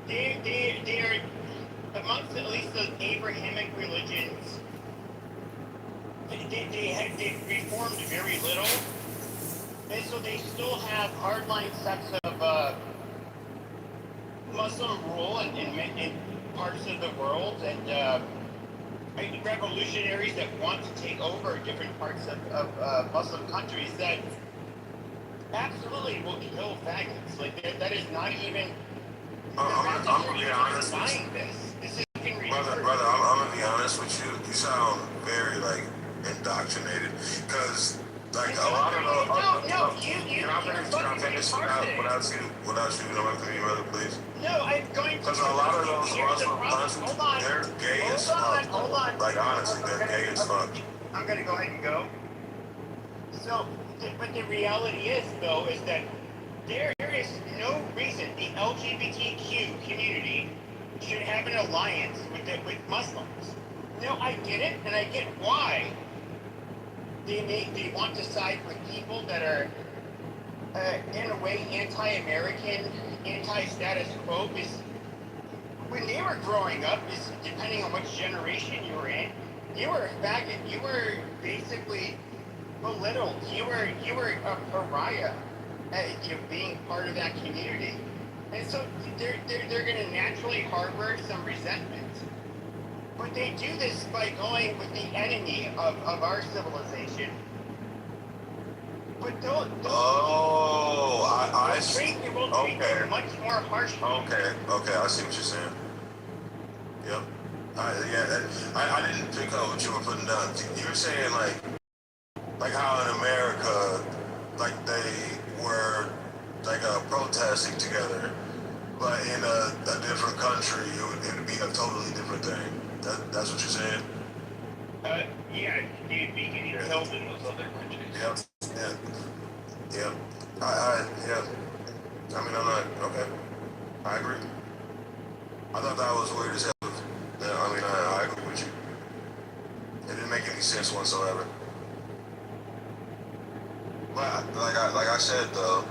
they are amongst at least the Abrahamic religions. They've reformed very little, and so they still have hardline sects of Muslim rule in parts of the world, and revolutionaries that want to take over different parts of Muslim countries that absolutely will kill faggots. Like that is not even. I'm gonna be honest with you. This is Brother, I'm gonna be honest with you. You sound very like indoctrinated, because like a lot of those. Can I finish without you interrupting me, brother, please? No, I'm going to. Because a lot of those Muslim countries, they're gay as fuck. Hold on. Like honestly, they're gay as fuck. I'm gonna go ahead and go. So, but the reality is, though, is that there is no reason the LGBTQ community should have an alliance with Muslims. No, I get it, and I get why they want to side with people that are, in a way, anti-American, anti-status quo. Because when they were growing up, depending on which generation you were in, you were a faggot. You were basically belittled. You were a pariah, being part of that community, and so they're going to naturally harbor some resentment. But they do this by going with the enemy of our civilization. But I see. Treat them much more harshly. Okay, I see what you're saying. Yep. I didn't pick up what you were putting down. You're saying like how in America, like they were like protesting together, but in a different country, it would be a totally different thing. That's what you're saying? Yeah, you'd be getting killed in those other countries. Yep. I mean, I'm not, okay. I agree. I thought that was weird as hell. Yeah, I mean, I agree with you. It didn't make any sense whatsoever. But, like I said, though,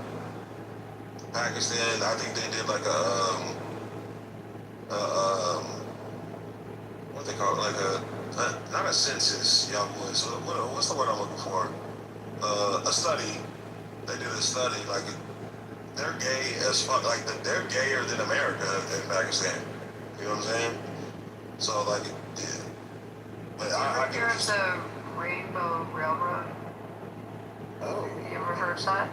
Pakistan, I think they did like what they call it, like not a census, young boys. What's the word I'm looking for? A study. They did a study, like they're gay as fuck. Like they're gayer than America in Pakistan. You know what I'm saying? So like, yeah. But I heard of the Rainbow Railroad? Oh, you ever heard that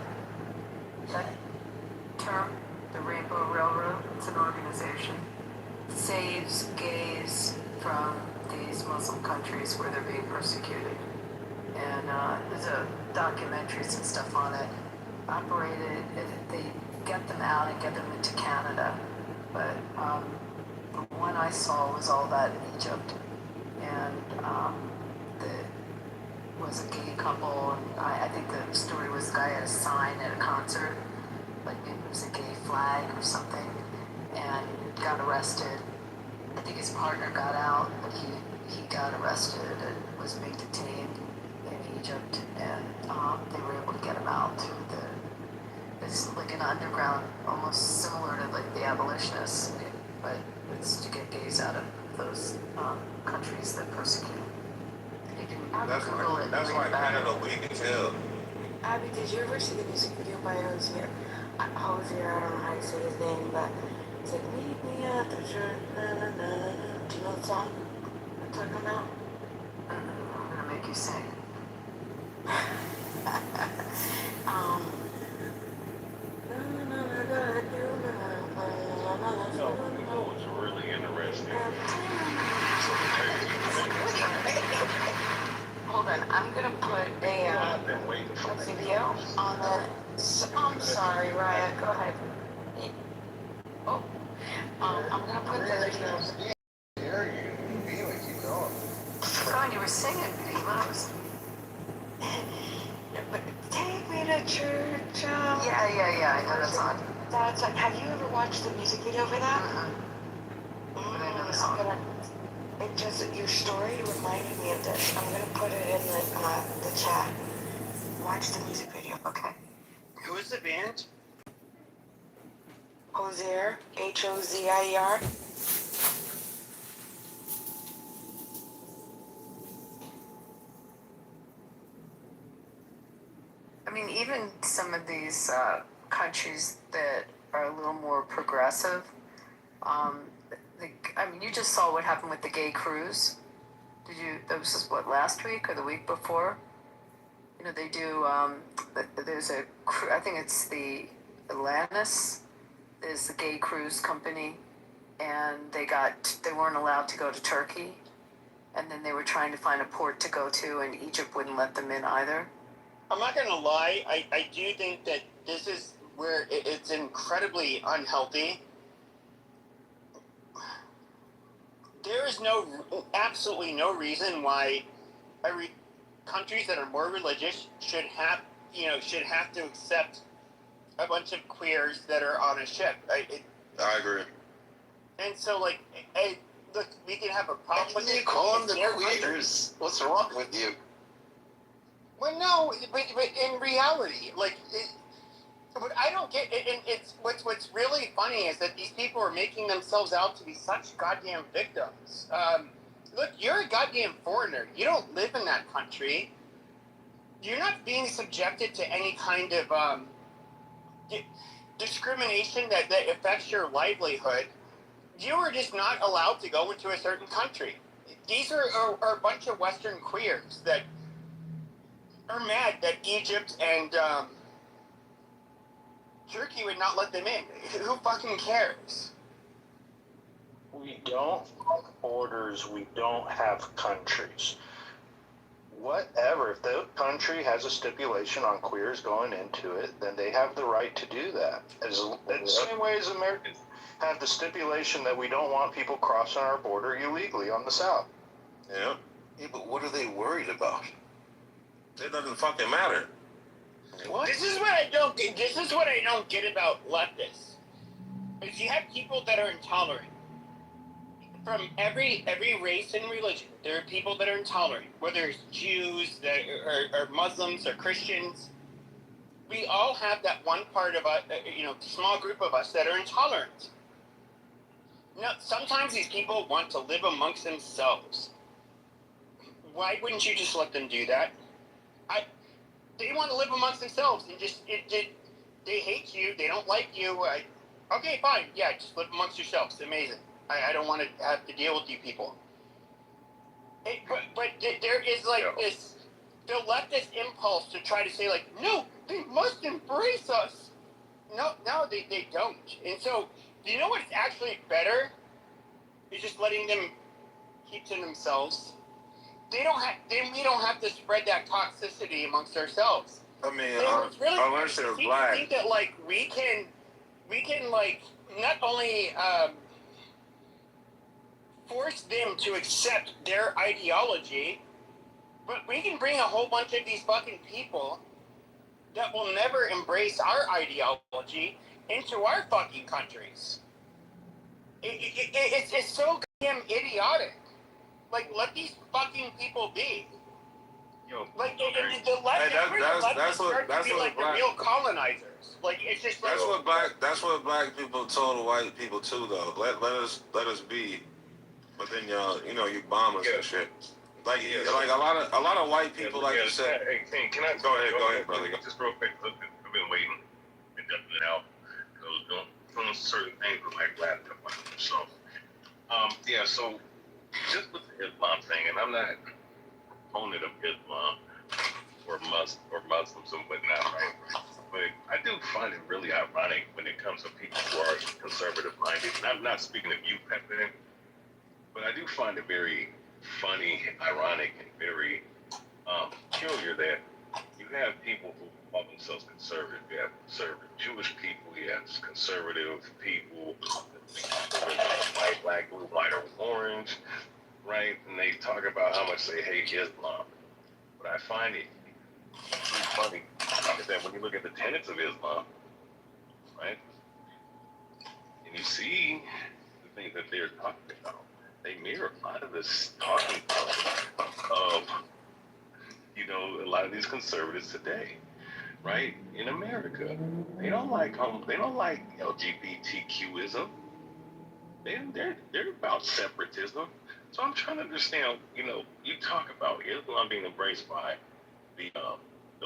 term? The Rainbow Railroad. It's an organization. It saves gays from these Muslim countries where they're being persecuted. And there's a documentaries and stuff on it. Operated, they get them out and get them into Canada. But the one I saw was all that in Egypt. And was a gay couple. And I think the story was the guy had a sign at a concert, like maybe it was a gay flag or something, and got arrested. I think his partner got out, but he got arrested and was being detained in Egypt, and they were able to get him out through it's like an underground, almost similar to like the abolitionists, but it's to get gays out of those countries that persecute. You can Google it. That's why Canada weak as hell. Abby, did you ever see the music video by Hosier? Hosier, I don't know how you say his name, but it's like, meet me at the church, na na na. Do you know the song I'm talking about? I'm gonna make you sing. You know what's really interesting? Hold on, I'm gonna put I've been waiting for a video on the. I'm sorry, Raya. Go ahead. Oh, I'm gonna put the video. Hear you. Anyway, keep going. God, you were singing, Emos. Take me to church. Yeah. I know that song. That's like, have you ever watched the music video for that? But I know the song. It just, your story reminded me of this. I'm gonna put it in the chat. Watch the music video. Okay. who is the band? Hozier, Hozier. I mean, even some of these countries that are a little more progressive, um, I mean, you just saw what happened with the gay cruise. Did you? That was just what, last week or the week before? You know, they do. There's a. I think it's the Atlantis. Is the gay cruise company, and they weren't allowed to go to Turkey, and then they were trying to find a port to go to, and Egypt wouldn't let them in either. I'm not gonna lie. I do think that this is where it's incredibly unhealthy. There is absolutely no reason why countries that are more religious should have to accept a bunch of queers that are on a ship. I agree. And so, like, hey, look, we can have a problem with You it. call them It's the their queers. What's wrong with you? Well, no, but in reality, like, what I don't get, and it's what's really funny is that these people are making themselves out to be such goddamn victims. Look, you're a goddamn foreigner. You don't live in that country. You're not being subjected to any kind of discrimination that affects your livelihood. You are just not allowed to go into a certain country. These are a bunch of Western queers that are mad that Egypt and Turkey would not let them in. Who fucking cares? We don't have borders. We don't have countries. Whatever. If the country has a stipulation on queers going into it, then they have the right to do that. The same way as Americans have the stipulation that we don't want people crossing our border illegally on the south. Yeah. Yeah, but what are they worried about? It doesn't fucking matter. What? This is what I don't get. This is what I don't get about leftists. Is you have people that are intolerant from every race and religion. There are people that are intolerant, whether it's Jews, that or Muslims, or Christians. We all have that one part of us, small group of us that are intolerant. No, sometimes these people want to live amongst themselves. Why wouldn't you just let them do that? They want to live amongst themselves and they hate you. They don't like you. Okay, fine. Yeah, just live amongst yourselves. Amazing. I don't want to have to deal with you people. But there is like this, the leftist impulse to try to say like, no, they must embrace us. No, they don't. And so, you know what's actually better? Is just letting them keep to themselves. Then we don't have to spread that toxicity amongst ourselves. I mean, It's really unless they're black. I think that like we can like not only force them to accept their ideology, but we can bring a whole bunch of these fucking people that will never embrace our ideology into our fucking countries. It's so damn idiotic. Like, let these fucking people be. Yo, Like, the left, that's what like the real colonizers. Like, it's just like, that's what black people told white people too though. Let us be. But then you bomb us and shit. Like a lot of white people like you said. Hey, can I Go ahead, brother. Just real quick. I've been waiting and dumping it out. I was doing certain things with my laptop. So, so just with the Islam thing, and I'm not opponent of Islam or Muslims and whatnot, right? But I do find it really ironic when it comes to people who are conservative minded. And I'm not speaking of you, Pepe, but I do find it very funny, ironic, and very peculiar that you have people who call themselves conservative. You have conservative Jewish people. You have conservative people, white, black, blue, white, or orange, right? And they talk about how much they hate Islam. But I find it really funny is that when you look at the tenets of Islam, right, and you see the things that they're talking about, they mirror a lot of this talking of, a lot of these conservatives today, right? In America, they don't like LGBTQism. They're about separatism. So I'm trying to understand. You talk about Islam being embraced by the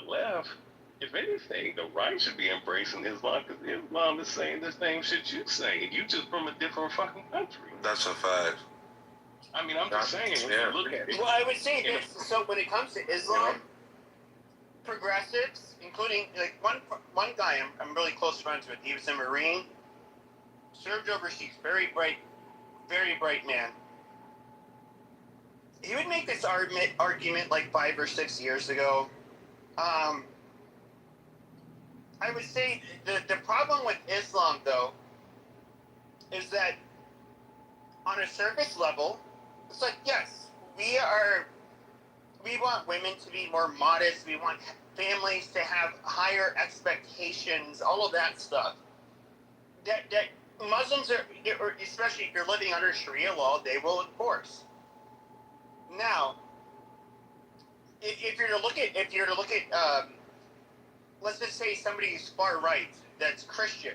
left. If anything, the right should be embracing Islam because Islam is saying the same shit you saying. You just from a different fucking country. That's a fact. I mean, I'm just saying when you look at it. Well, I would say this. So when it comes to Islam, progressives, including like one guy I'm really close friends with. He was a Marine, served overseas, very bright man. He would make this argument like 5 or 6 years ago. I would say the problem with Islam, though, is that on a surface level, it's like, yes, we want women to be more modest. We want families to have higher expectations, all of that stuff. That Muslims are, or especially if you're living under Sharia law, they will enforce. Now, if you're to look at, let's just say somebody who's far right, that's Christian.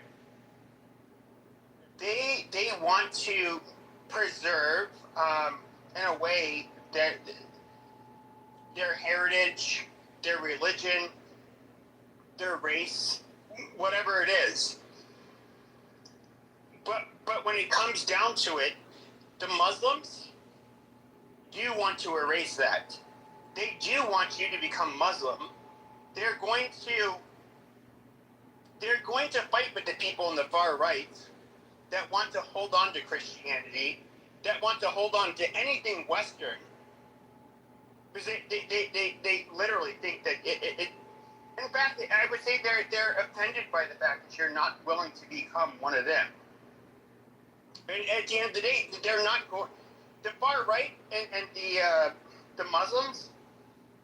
They want to preserve, in a way, that their heritage, their religion, their race, whatever it is. But when it comes down to it, the Muslims do want to erase that. They do want you to become Muslim. They're going to fight with the people in the far right that want to hold on to Christianity, that want to hold on to anything Western. Because they literally think that it in fact, I would say they're offended by the fact that you're not willing to become one of them. And at the end of the day, they're not going. The far right and the Muslims,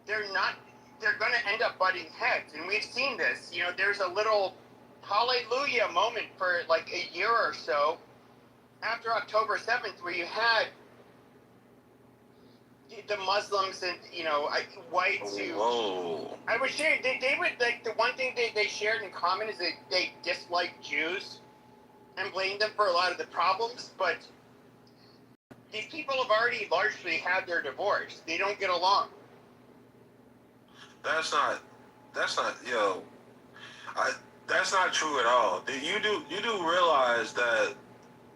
they're going to end up butting heads, and we've seen this. There's a little hallelujah moment for like a year or so after October 7th, where you had the Muslims and whites who. Whoa. I would share. They would like the one thing they shared in common is that they disliked Jews and blamed them for a lot of the problems, but these people have already largely had their divorce. They don't get along. That's not that's not true at all. You do realize that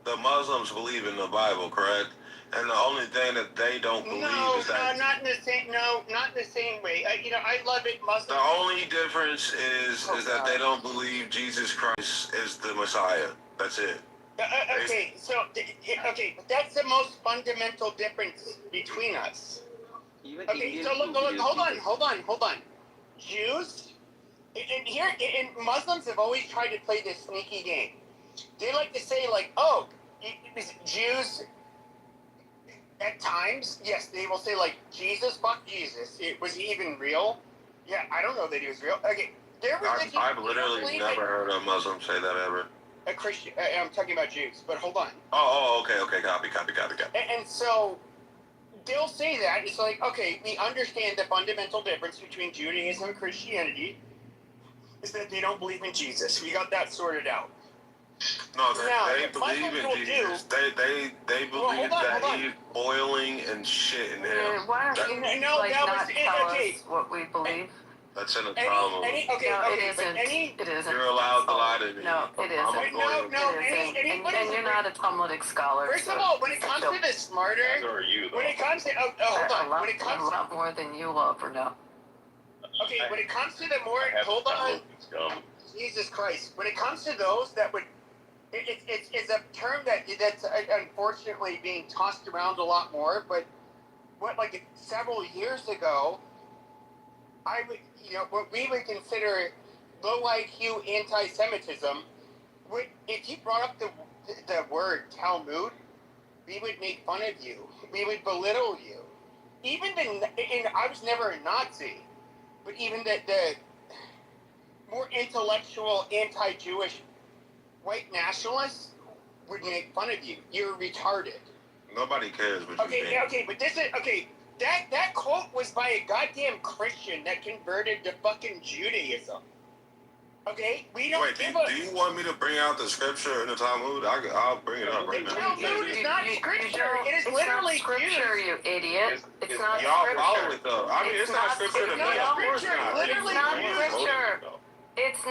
the Muslims believe in the Bible, correct? And the only thing that they don't believe is that not in the same way. I love it. Muslims. the only difference is that they don't believe Jesus Christ is the Messiah. That's it. Okay, but that's the most fundamental difference between us. Okay, so look, hold on. Jews, and Muslims have always tried to play this sneaky game. They like to say like, oh, Jews. At times, yes, they will say like, Jesus, fuck Jesus. Was he even real? Yeah, I don't know that he was real. Okay, their religion. I've literally never heard a Muslim say that ever. A Christian. I'm talking about Jews, but hold on. Oh, okay, copy. And so they'll say that it's like, okay, we understand the fundamental difference between Judaism and Christianity is that they don't believe in Jesus. We got that sorted out. No, they believe in Jesus. They believe that he's boiling and shit in him. Why don't you not tell us what we believe? That's in the problem. It isn't. You're allowed to lie to me. No, it isn't. And you're not a Talmudic scholar. First of all, when it comes to the smarter, when it comes to hold on, when it comes a lot more than you love, or no? Okay, when it comes to the more, hold on, Jesus Christ, when it comes to those that would. It's a term that's unfortunately being tossed around a lot more. But several years ago, I would what we would consider low IQ anti-Semitism. If you brought up the word Talmud, we would make fun of you. We would belittle you. And I was never a Nazi, but even the more intellectual anti-Jewish white nationalists would make fun of you. You're retarded. Nobody cares what you think. Okay, but this is That quote was by a goddamn Christian that converted to fucking Judaism. Okay, we don't Wait, give do a. you want me to bring out the scripture in the Talmud? I'll bring it up right The now. Talmud is not scripture. It is It's literally not scripture, Jews. you idiot. It's not Y'all follow scripture. it though. I mean, it's not scripture to me. not Of course scripture, not. literally It's not Jews. scripture. It's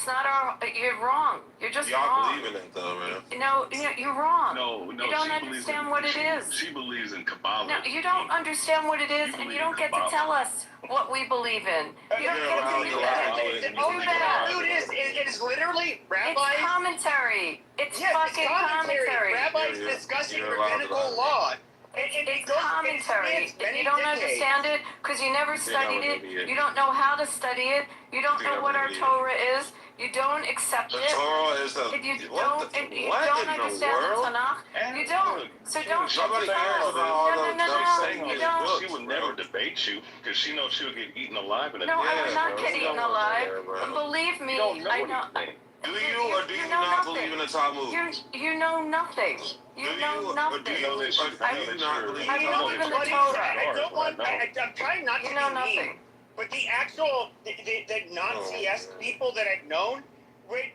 not our, you're wrong. You're just Y'all wrong. believe in it though, man. No, you're wrong. No, You don't understand what it is. She believes in Kabbalah. No, you don't understand what it is, and you don't get to tell us what we believe in. You don't get to do that. All Too the bad. Talmud it is literally It's rabbis. commentary. It's Yes, it's fucking commentary. Rabbis Yeah, discussing you're allowed to rabbinical lie. law. And It's goes- commentary. it spans many You don't decades. understand it because you never studied I'm an it. idiot. You don't know how to study it. You don't I think know I'm what an our idiot. Torah is. You don't accept The it. Torah is the If you what? don't, if you What don't in the understand the world? Tanakh, you don't. So don't Nobody tell cares us. about all No, those no, no, dumb no, things. you don't. She would never debate you because she knows she'll get eaten alive in a No, I Yeah, would not bro. get You eaten don't wanna alive. go there, bro. Believe me, You don't know I know. anything. Do you or do you know not nothing. believe in the Talmud? You know nothing. You know nothing. Or do you not believe in I the believe in the What he Torah. said, I don't want. I'm trying not to You know be nothing. mean, but the actual the non-CS people that I've known, with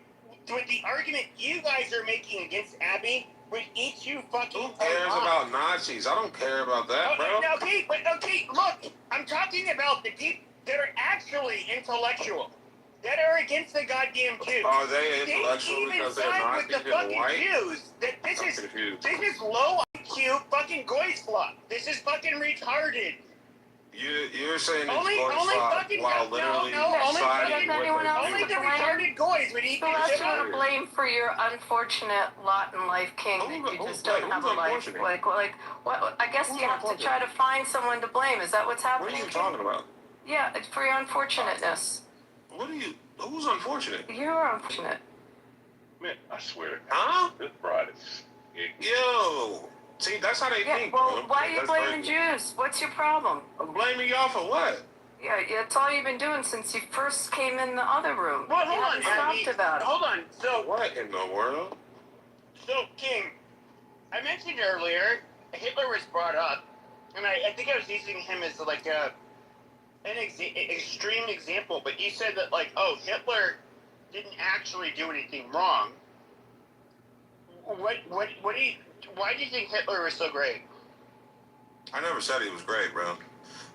the argument you guys are making against Abby, would eat you fucking. Who cares alive. about Nazis? I don't care about that, bro. Okay, look, I'm talking about the people that are actually intellectual, that are against the goddamn Jews. Are they They intellectual even because they're side Nazis with the and fucking white? Jews. That this I'm is confused. low IQ fucking goy fluff. This is fucking retarded. You're saying it's Only going fucking while literally only siding fucking anyone else only to the blame? retarded goys would eat Who else this you want shit. to blame for your unfortunate lot in life, King? That you just don't have a life. unfortunate? Like, what? I guess Who's you have to unfortunate? try to find someone to blame. Is that what's What happening? are you King? talking about? Yeah, it's for your unfortunateness. Who's unfortunate? You're unfortunate. Man, I swear to God, Huh? this broad is ignorant. Yo. See, that's how they Yeah. think, Well, bro. why are you That's blaming crazy. Jews? What's your problem? I'm blaming y'all for what? Yeah, that's all you've been doing since you first came in the other room. Well, You hold on, haven't stopped Abby. about it. Hold on. What in the world? So King, I mentioned earlier Hitler was brought up, and I think I was using him as like an extreme example. But you said that like, oh, Hitler didn't actually do anything wrong. What do you? Why do you think Hitler was so great? I never said he was great, bro.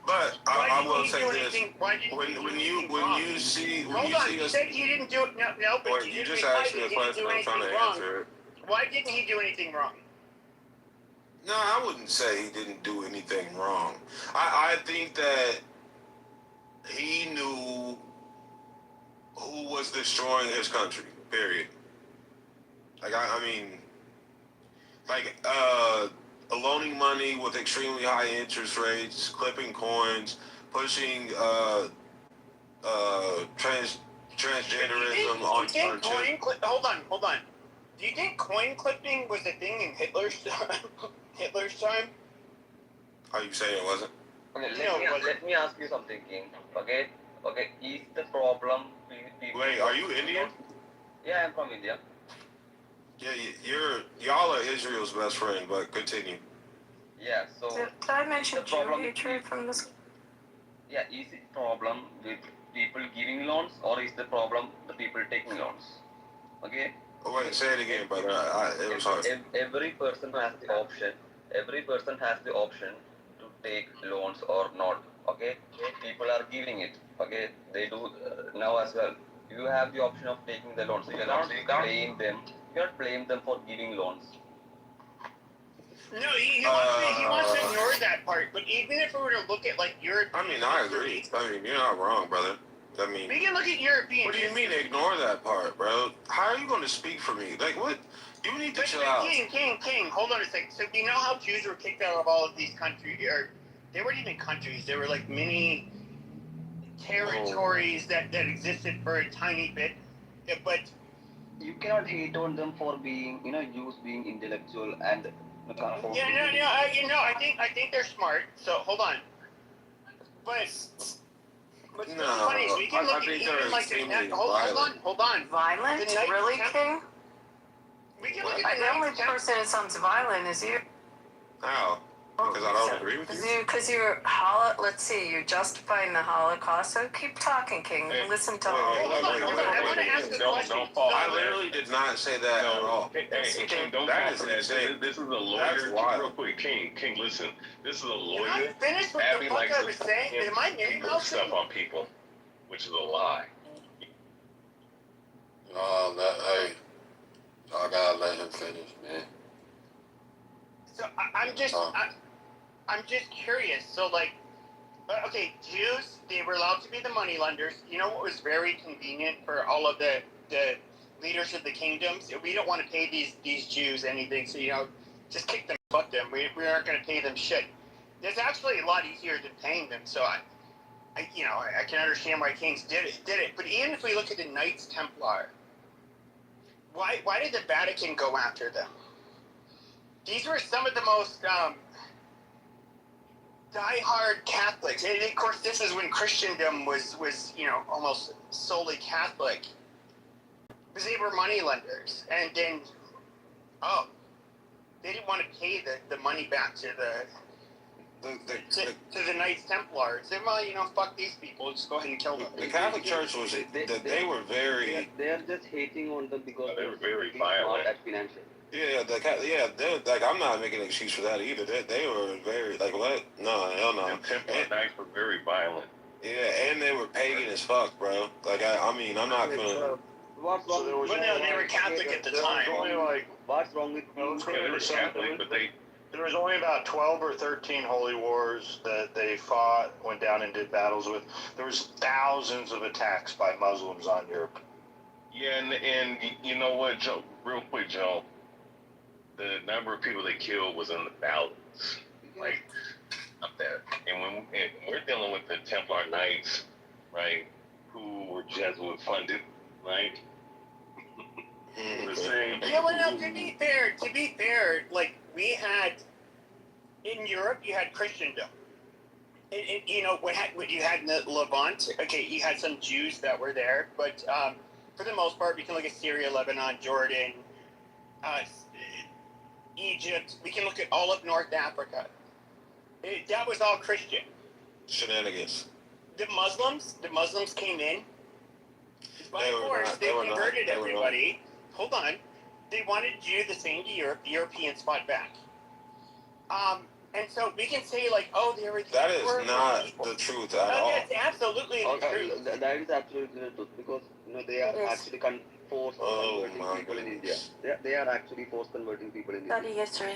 But Why I didn't will he say do this: anything? Why didn't he do when anything wrong? you see Hold on, you us, said he didn't do it. No, but or you just asked me a question, I'm trying to answer it. Why didn't he do anything wrong? No, I wouldn't say he didn't do anything wrong. I think that he knew who was destroying his country. Period. Like I mean, like loaning money with extremely high interest rates, clipping coins, pushing transgenderism on children. Hold on. Do you think coin clipping was a thing in Hitler's time? Are you saying it wasn't? Okay, No, let me ask you something, King. Okay, is the problem people? Wait, are you Indian? Yeah, I'm from India. Yeah, y'all are Israel's best friend, but continue. Yeah, so Did I mention the problem Jew hatred from this? yeah, is it problem with people giving loans or is the problem the people taking loans? Okay. Oh, wait, say it again, brother. It was hard. Every person has the option. Every person has the option to take loans or not. Okay, people are giving it. Okay, they do now as well. You have the option of taking the loans. So you cannot blame them. You cannot blame them for giving loans. No, he wants to ignore that part. But even if we were to look at like Europe, I mean, I agree. I mean, you're not wrong, brother. I mean, we can look at European. what do you mean ignore that part, bro? How are you going to speak for me? Like, what? You need to chill out. King, hold on a second. So you know how Jews were kicked out of all of these countries, or they weren't even countries. They were like mini territories that existed for a tiny bit. Yeah, but You cannot hate on them for being, Jews being intellectual and. I think they're smart. So hold on. But No, the funny is we can I look at think even they're like the extremely hold on. Violent? The Knights Really, Temp- King? We can look at The only Knights Temp- person that sounds violent is you. How? Because I don't agree with you. Because let's see, you're justifying the Holocaust. So keep talking, King. Hey, Listen to wait, all. wait, Hold on, hold on. I want to ask a question. Don't fall I for that. literally did not say that at all. Hey, Yes, you King, did. don't That fall is for that. insane. This is a That's lawyer. wild. Real quick, King, listen. This is a Can lawyer. I finish what Abby the fuck likes I was saying? Am I Mary to Mouse? stuff on people, which is a lie. Hey, I gotta let him finish, man. So I'm just curious. So like, okay, Jews, they were allowed to be the money lenders. You know what was very convenient for all of the leaders of the kingdoms? We don't want to pay these Jews anything, so just kick them, fuck them. We aren't going to pay them shit. It's actually a lot easier than paying them. So I can understand why kings did it. But even if we look at the Knights Templar, why did the Vatican go after them? These were some of the most diehard Catholics. And of course, this is when Christendom was almost solely Catholic, because they were money lenders. And then, they didn't want to pay the money back to the Knights Templar. They said, well, fuck these people. Just go ahead and kill them. The Catholic Church was they were very They are just hating on them because They were very not violent. at financial. they're I'm not making an excuse for that either. They were very what? No, hell no. The Templar Knights were very violent. Yeah, and they were pagan as fuck, bro. I mean, I'm not gonna. What's wrong? So there was But no, they were Catholic at the time. only like What's wrong with No, it's Yeah, they were Catholic, but there was only about 12 or 13 holy wars that they fought, went down and did battles with. There was thousands of attacks by Muslims on Europe. yeah, and you know what, Joe? Real quick, Joe. The number of people they killed was in the thousands, like up there. And we're dealing with the Templar Knights, right? Who were Jesuit funded, right? The same. Yeah, well, no, to be fair, like, we had, in Europe, you had Christendom. And what you had in the Levant, okay, you had some Jews that were there, but for the most part, we can look at Syria, Lebanon, Jordan, Egypt. We can look at all of North Africa. That was all Christian. Shenanigans. The Muslims came in. By They were force, not- they they were not- converted they were not. everybody. Hold on. They wanted to do the same to Europe. The Europeans fought back. And so we can say, like, they were... That is horrible not people. the truth at No, all. that's absolutely the truth. That is absolutely the truth because they are It is. actually forced Oh, converting my people in India. goodness. They are actually forced converting people in India. Study history.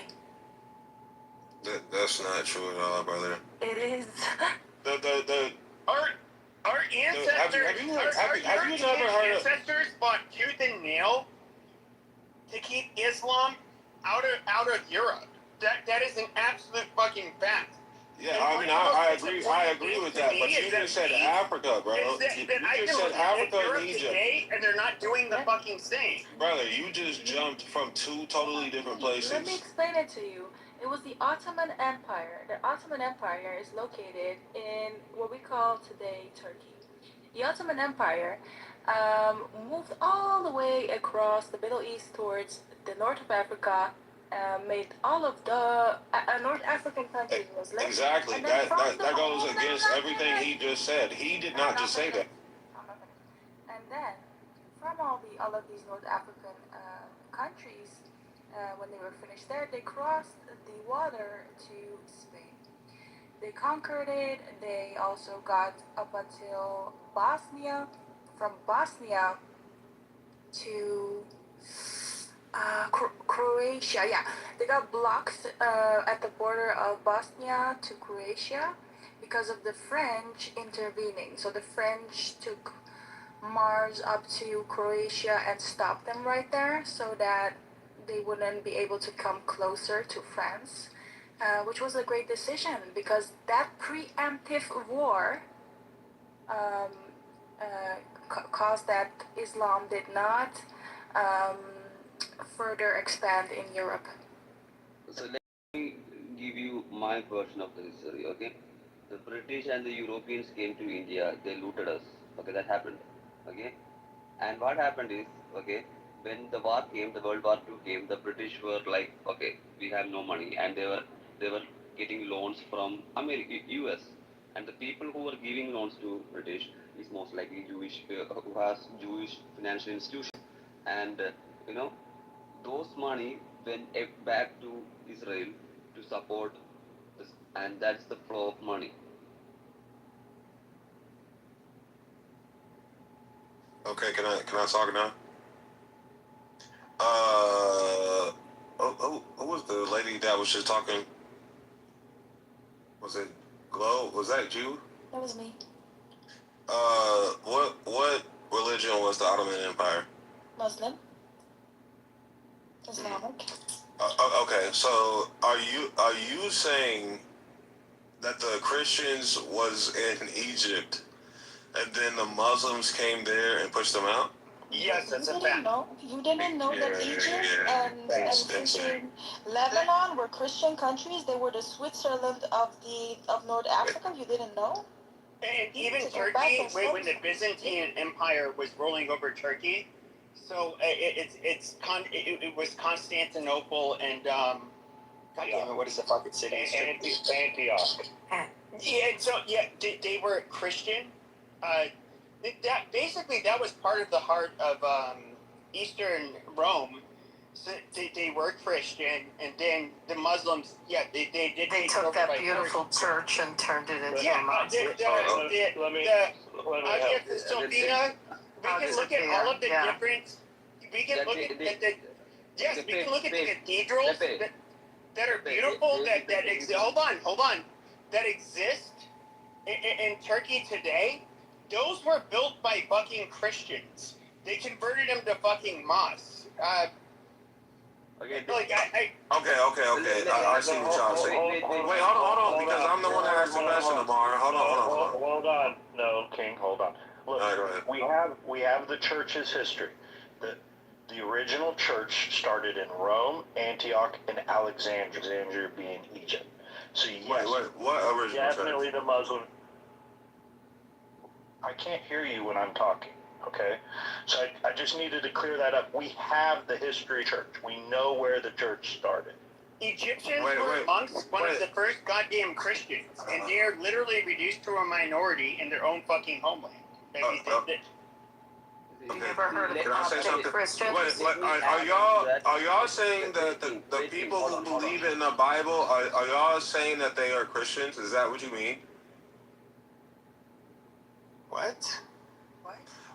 That's not true at all, brother. It is. Our ancestors... have you our never European heard of- ancestors fought tooth and nail to keep Islam out of Europe. That is an absolute fucking fact. Yeah, And I mean, one of the I most agree disappointing with things that, to but me you is just that said Africa, bro. Is that I You just can said look at Africa Europe and Egypt. today, and they're not doing the fucking same. Brother, you just jumped from two totally different places. Let me explain it to you. It was the Ottoman Empire. The Ottoman Empire is located in what we call today Turkey. The Ottoman Empire moved all the way across the Middle East towards the north of Africa, made all of the North African countries Muslim. Exactly. And then That goes against everything he just said. He did not just say that. And then, from all of these North African countries, when they were finished there, they crossed the water to Spain. They conquered it. They also got up until Bosnia. From Bosnia to Croatia. Yeah, they got blocked at the border of Bosnia to Croatia because of the French intervening. So the French took Mars up to Croatia and stopped them right there so that they wouldn't be able to come closer to France, which was a great decision because that preemptive war caused that Islam did not further expand in Europe. So let me give you my version of the history, okay? The British and the Europeans came to India, they looted us, okay, that happened, okay? And what happened is, okay, when the war came, the World War II came, the British were like, okay, we have no money, and they were getting loans from America, US, and the people who were giving loans to British is most likely Jewish, who has Jewish financial institutions, and you know those money went back to Israel to support this, and that's the flow of money. Okay, can I talk now? Who was the lady that was just talking? Was it Glow? Was that you? That was me. What religion was the Ottoman Empire? Muslim. Islamic. Okay, so are you saying that the Christians was in Egypt and then the Muslims came there and pushed them out? Yes, that's a You fact. didn't know that Egypt and freaking Lebanon were Christian countries. They were the Switzerland of North Africa. You didn't know? And even To go back Turkey, and when the study. Byzantine Empire was rolling over Turkey, so it was Constantinople and God damn it, what is the fucking city? Antioch. Yeah, so yeah, they were Christian. That was part of the heart of Eastern Rome. So they were Christian, and then the Muslims, yeah, they did. They take took over that by beautiful force. church and turned it into Yeah, a mosque. Let me help. Sophia, we can look at all of the Yeah. different. We can That look they- at they- the. Yes, we can look at the they- cathedrals they- that are they- beautiful. they- That exist. Hold on. That exist in Turkey today. Those were built by fucking Christians. They converted them to fucking mosques. Okay, Like I Okay. I see what y'all saying. Wait, hold on, because I'm the one that asked the question, Amar. Hold on. Hold on. No, King, hold on. Look, All right, go ahead. we have the church's history. The original church started in Rome, Antioch, and Alexandria being Egypt. So yes, What original definitely church? the Muslim. I can't hear you when I'm talking. Okay, so I just needed to clear that up. We have the history of church. We know where the church started. Egyptians were amongst one of the first goddamn Christians, and they're literally reduced to a minority in their own fucking homeland. You never heard of Can I say Coptic something? Christians? Wait, are y'all saying that the people who believe in the Bible are y'all saying that they are Christians? Is that what you mean? What?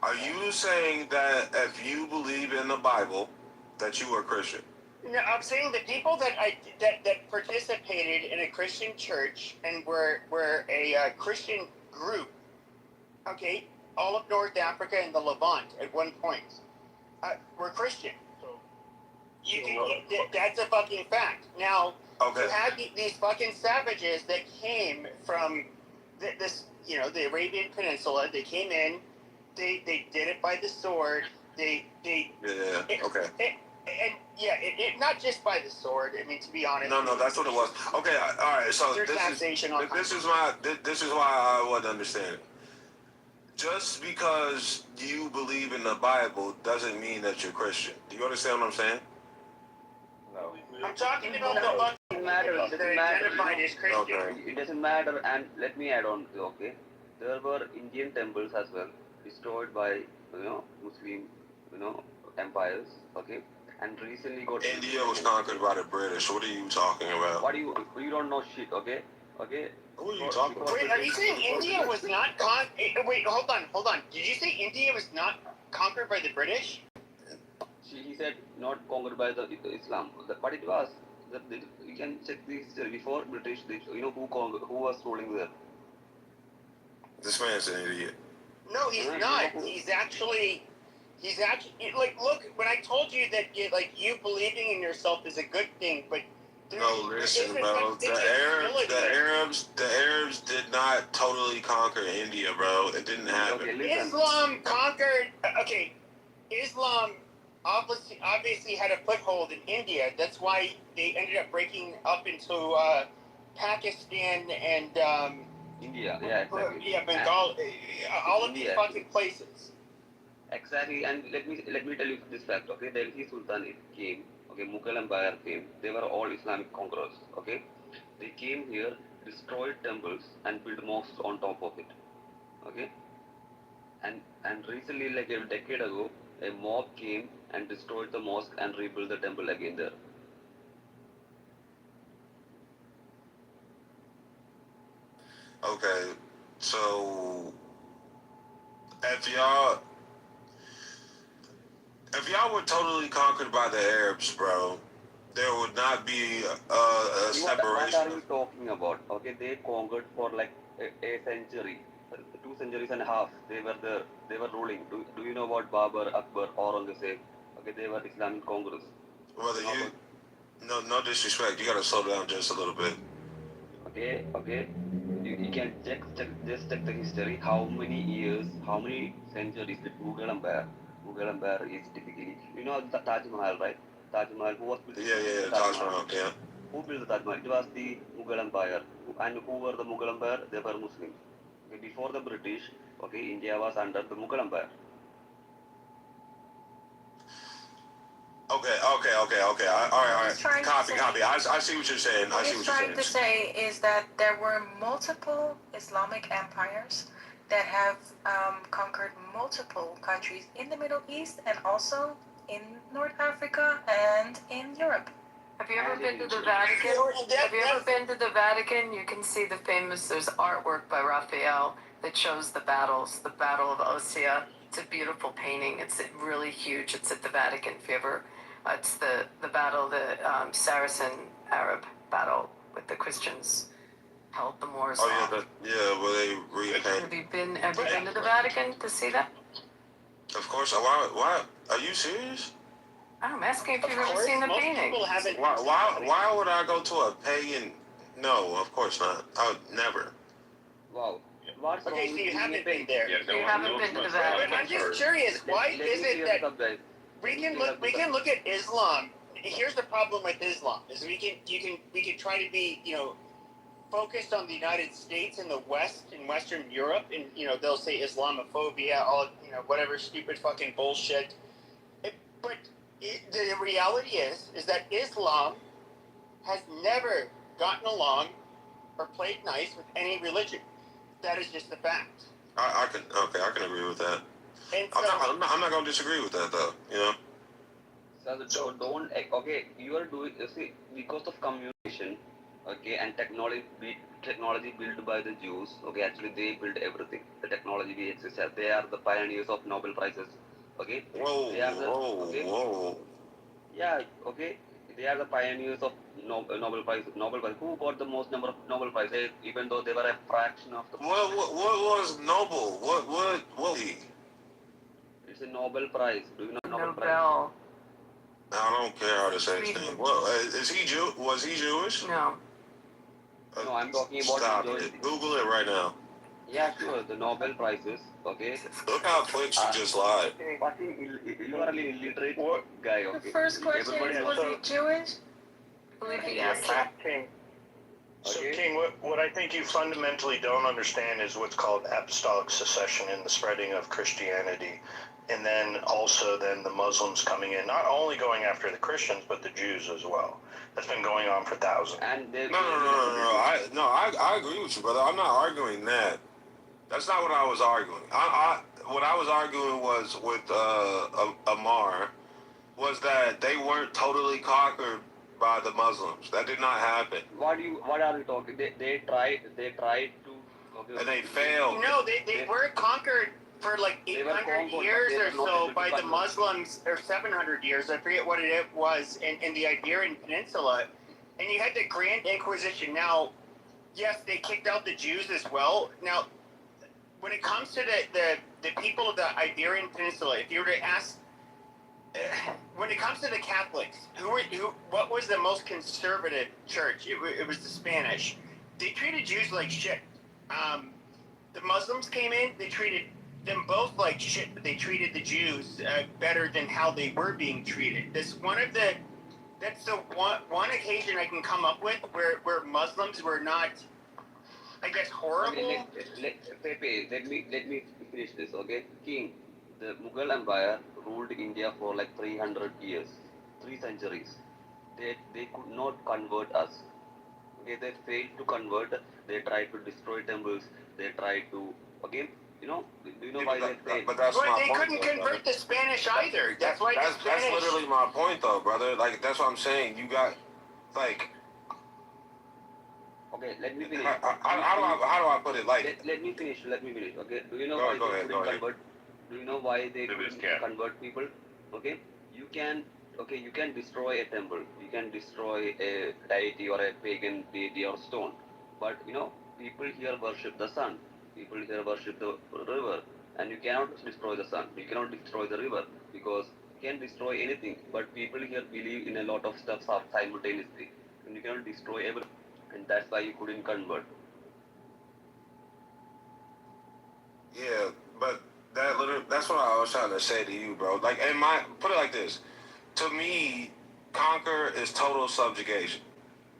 Are you saying that if you believe in the Bible, that you are Christian? No, I'm saying the people that participated in a Christian church and were a Christian group, okay, all of North Africa and the Levant at one point, were Christian. That's a fucking fact. Now, you have these fucking savages that came from the Arabian Peninsula. They came in, they did it by the sword. Not just by the sword. I mean, to be honest. No, that's what it was. Okay, all right. So this is why I wouldn't understand it. Just because you believe in the Bible doesn't mean that you're Christian. Do you understand what I'm saying? No. I'm talking about the fucking doesn't matter. that identified as Christian. Okay. It doesn't matter, and let me add on. Okay, there were Indian temples as well destroyed by Muslim empires. Okay, and recently got. India was conquered by the British. What are you talking about? What you don't know shit. Okay. Who are you talking about? Wait, are you saying India was not Wait, hold on. Did you say India was not conquered by the British? He said not conquered by the Islam, but it was. You can check the history before British. Who was ruling there? This man's an idiot. No, he's not. He's actually like, look. When I told you that you believing in yourself is a good thing, but no, listen, bro. The Arabs did not totally conquer India, bro. It didn't happen. Okay, Islam conquered. Okay, Islam obviously had a foothold in India. That's why they ended up breaking up into Pakistan and India. Yeah, exactly. Yeah, Bengal. All of these fucking places. Exactly, and let me tell you this fact. Okay, Delhi Sultanate came. Okay, Mughal Empire came. They were all Islamic conquerors. Okay, They came here, destroyed temples, and built mosques on top of it. Okay, and recently, like a decade ago, a mob came and destroyed the mosque and rebuilt the temple again there. Okay, so if y'all if y'all were totally conquered by the Arabs, bro, there would not be a What separation. are you talking about? Okay, they conquered for like a century, 2 centuries and a half. They were there. They were ruling. Do you know about Babur, Akbar, Aurangzeb? Okay, they were Islamic conquerors. Whether You know you about, no disrespect, you gotta slow down just a little bit. okay. You can just check the history. How many years, how many centuries did Mughal Empire? Mughal Empire is typically, you know, the Taj Mahal, right? Taj Mahal. Who was building Yeah, the Taj Taj Mahal? Mahal, yeah. Who built the Taj Mahal? It was the Mughal Empire. And who were the Mughal Empire? They were Muslims. Okay, before the British, okay, India was under the Mughal Empire. Okay. All right. Copy. I see what you're saying. What he's trying to say is that there were multiple Islamic empires that have conquered multiple countries in the Middle East and also in North Africa and in Europe. Have you ever been to the Vatican? Have you ever been to the Vatican? You can see there's artwork by Raphael that shows the battles, the Battle of Ostia. It's a beautiful painting. It's really huge. It's at the Vatican. If you ever, it's the battle, the Saracen Arab battle with the Christians held the Moors. Oh yeah, where they repaint. Have you been to the Vatican to see that? Of course. Why? Are you serious? I'm asking if you've ever seen the painting. Why would I go to a pagan? No, of course not. I would never. Wow. Okay, so you haven't been there. You haven't been to the Vatican. I'm just curious, why is it that we can look at Islam? Here's the problem with Islam: is we can try to be focused on the United States and the West and Western Europe, and they'll say Islamophobia, all whatever stupid fucking bullshit. But the reality is that Islam has never gotten along or played nice with any religion. That is just a fact. I can agree with that. And so, I'm not gonna disagree with that though. So don't, okay, you are doing, see, because of communication, okay, and technology built by the Jews, okay, actually they built everything. The technology we exist at. They are the pioneers of Nobel Prizes, okay? Whoa. Yeah, okay. They are the pioneers of Nobel Prize. Who got the most number of Nobel Prizes, even though they were a fraction of the. What was Nobel? What? It's a Nobel Prize. Do you know Nobel Prize? Nobel. I don't care how to say his name. Well, is he Jew? Was he Jewish? No. No, I'm talking about. Stop it. Google it right now. Yeah, sure. The Nobel Prizes. Okay. Look how quick she just lied. You are an illiterate guy. Okay. The first question is, was he Jewish? I believe he asked that. King. So, Okay. King, what I think you fundamentally don't understand is what's called apostolic succession in the spreading of Christianity. And then also then the Muslims coming in, not only going after the Christians, but the Jews as well. That's been going on for thousands. And No. I agree with you, brother. I'm not arguing that. That's not what I was arguing. What I was arguing was with Amar was that they weren't totally conquered by the Muslims. That did not happen. What are you talking? They tried to. Okay, And they failed. no, they were conquered for like 800 years or so by the Muslims, or 700 years. I forget what it was in the Iberian Peninsula, and you had the Grand Inquisition. Now, yes, they kicked out the Jews as well. Now, when it comes to the people of the Iberian Peninsula, if you were to ask, when it comes to the Catholics, what was the most conservative church? It was the Spanish. They treated Jews like shit. The Muslims came in, they treated them both like shit, but they treated the Jews better than how they were being treated. That's the one occasion I can come up with where Muslims were not, I guess, horrible. Okay, let me finish this. Okay, King, the Mughal Empire ruled India for like 300 years, 3 centuries. They could not convert us. Okay, they failed to convert. They tried to destroy temples. They tried to, okay, do you know Yeah, why they failed? but that's But my they point, couldn't though, brother. convert the Spanish either. That's why the That's Spanish. literally my point, though, brother. Like, that's what I'm saying. You got, like, Okay, let me finish. how do I put it? Like, Let me finish. Let me finish. Okay, do you know go why ahead, go they ahead, go couldn't ahead. convert? Do you know why they Maybe it's couldn't cat. convert people? Okay, you can. Okay, you can destroy a temple. You can destroy a deity or a pagan deity or stone. But people here worship the sun. People here worship the river, and you cannot destroy the sun. You cannot destroy the river because you can destroy anything. But people here believe in a lot of stuff simultaneously, and you cannot destroy everything. And that's why you couldn't convert. Yeah, but that's what I was trying to say to you, bro. Like, put it like this. To me, conquer is total subjugation.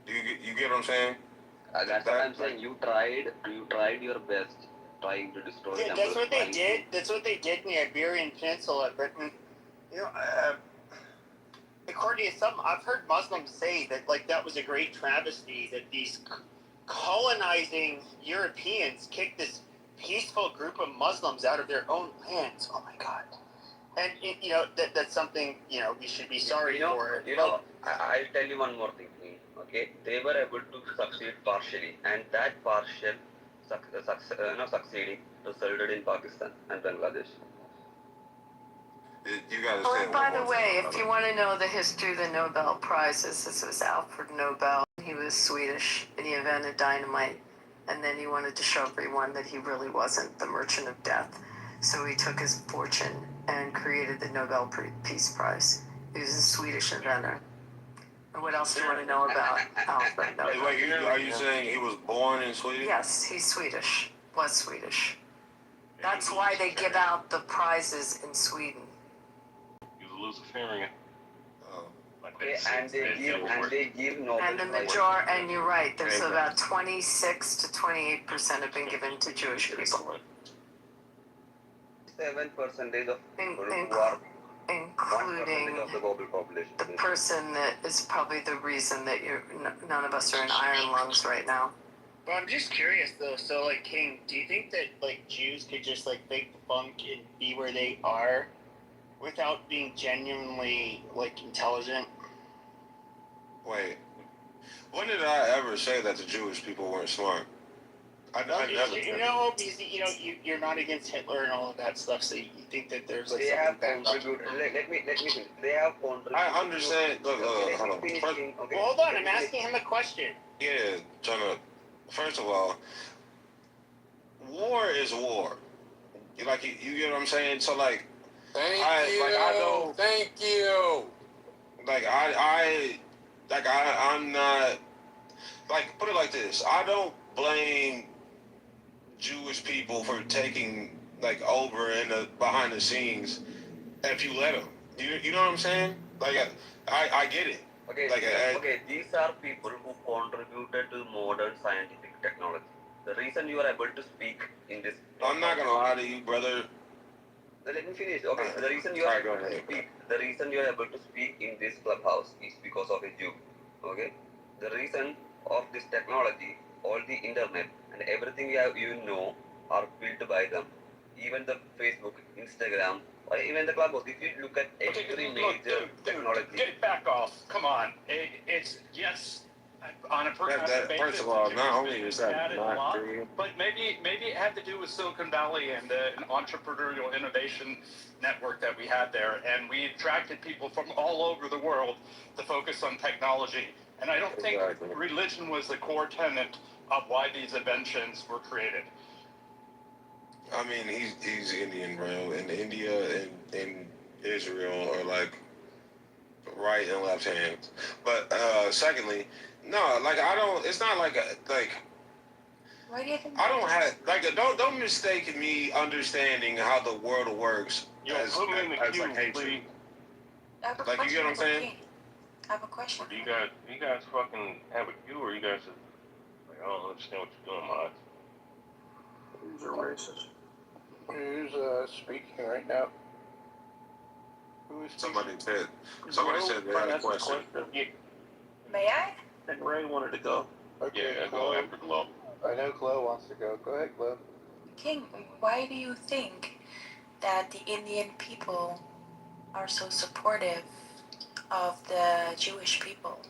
You get what I'm saying? That's what I'm saying. You tried your best trying to destroy Yeah, temples. that's what they did. That's what they did in the Iberian Peninsula. But according to some, I've heard Muslims say that that was a great travesty that these colonizing Europeans kicked this peaceful group of Muslims out of their own lands. Oh my God! And that's something we should be sorry for. I'll tell you one more thing. Okay, they were able to succeed partially, and that partial succeeding resulted in Pakistan and Bangladesh. You gotta Oh, say and it by one the more way, time, if you want to know the history of the Nobel Prizes, this was Alfred Nobel. He was Swedish, and he invented dynamite. And then he wanted to show everyone that he really wasn't the merchant of death. So he took his fortune and created the Nobel Peace Prize. He was a Swedish inventor. And what else do you want to know about Alfred Nobel? Wait, are you saying he was born in Sweden? Yes, he's Swedish. Was Swedish. That's why they give out the prizes in Sweden. He was a Luciferian. Oh. Okay, and they give Nobel And the Prize. and you're right, there's about 26 to 28% have been given to Jewish people. 7% of people who In- are including 1% of the global population. the person that is probably the reason that none of us are in iron lungs right now. But I'm just curious though. So King, do you think that Jews could just fake the funk and be where they are without being genuinely intelligent? Wait, when did I ever say that the Jewish people weren't smart? I never. Because you're not against Hitler and all of that stuff, so you think that there's They something have back up. contributed. Let me finish. They have contributed. I understand. Look, hold on. Okay. Well, hold on, I'm asking him a question. Yeah, first of all, war is war. You get what I'm saying? So Thank you. I'm not put it like this. I don't blame Jewish people for taking over in the behind the scenes if you let them. You know what I'm saying? I get it. Okay, these are people who contributed to modern scientific technology. The reason you are able to speak in this. I'm not gonna lie to you, brother. Let me finish. Okay, the reason you are able to speak, the reason you are able to speak in this clubhouse is because of a Jew. Okay, the reason of this technology, all the internet and everything you know are built by them. Even the Facebook, Instagram, or even the clubhouse. If you look at every major technology. Get it back off. Come on. It's yes. On a per capita basis, first of all, not only is that not true, but maybe it had to do with Silicon Valley and an entrepreneurial innovation network that we had there, and we attracted people from all over the world to focus on technology. And I don't think religion was the core tenet of why these inventions were created. I mean, he's Indian, bro, and India and Israel are right and left hands. But secondly, no, I don't. It's not Why do you think I don't have don't mistake me understanding how the world works as hatred. Please. I have a you get what I'm saying? I have a question. Do you guys fucking have a queue, or you guys just, I don't understand what you're doing, Mod. Who's a racist? Who's speaking right now? Who is Somebody said they had a question. May I? And Ray wanted to go. Okay, Yeah, go Chloe. after Glow. I know Chloe wants to go. Go ahead, Chloe. King, why do you think that the Indian people are so supportive of the Jewish people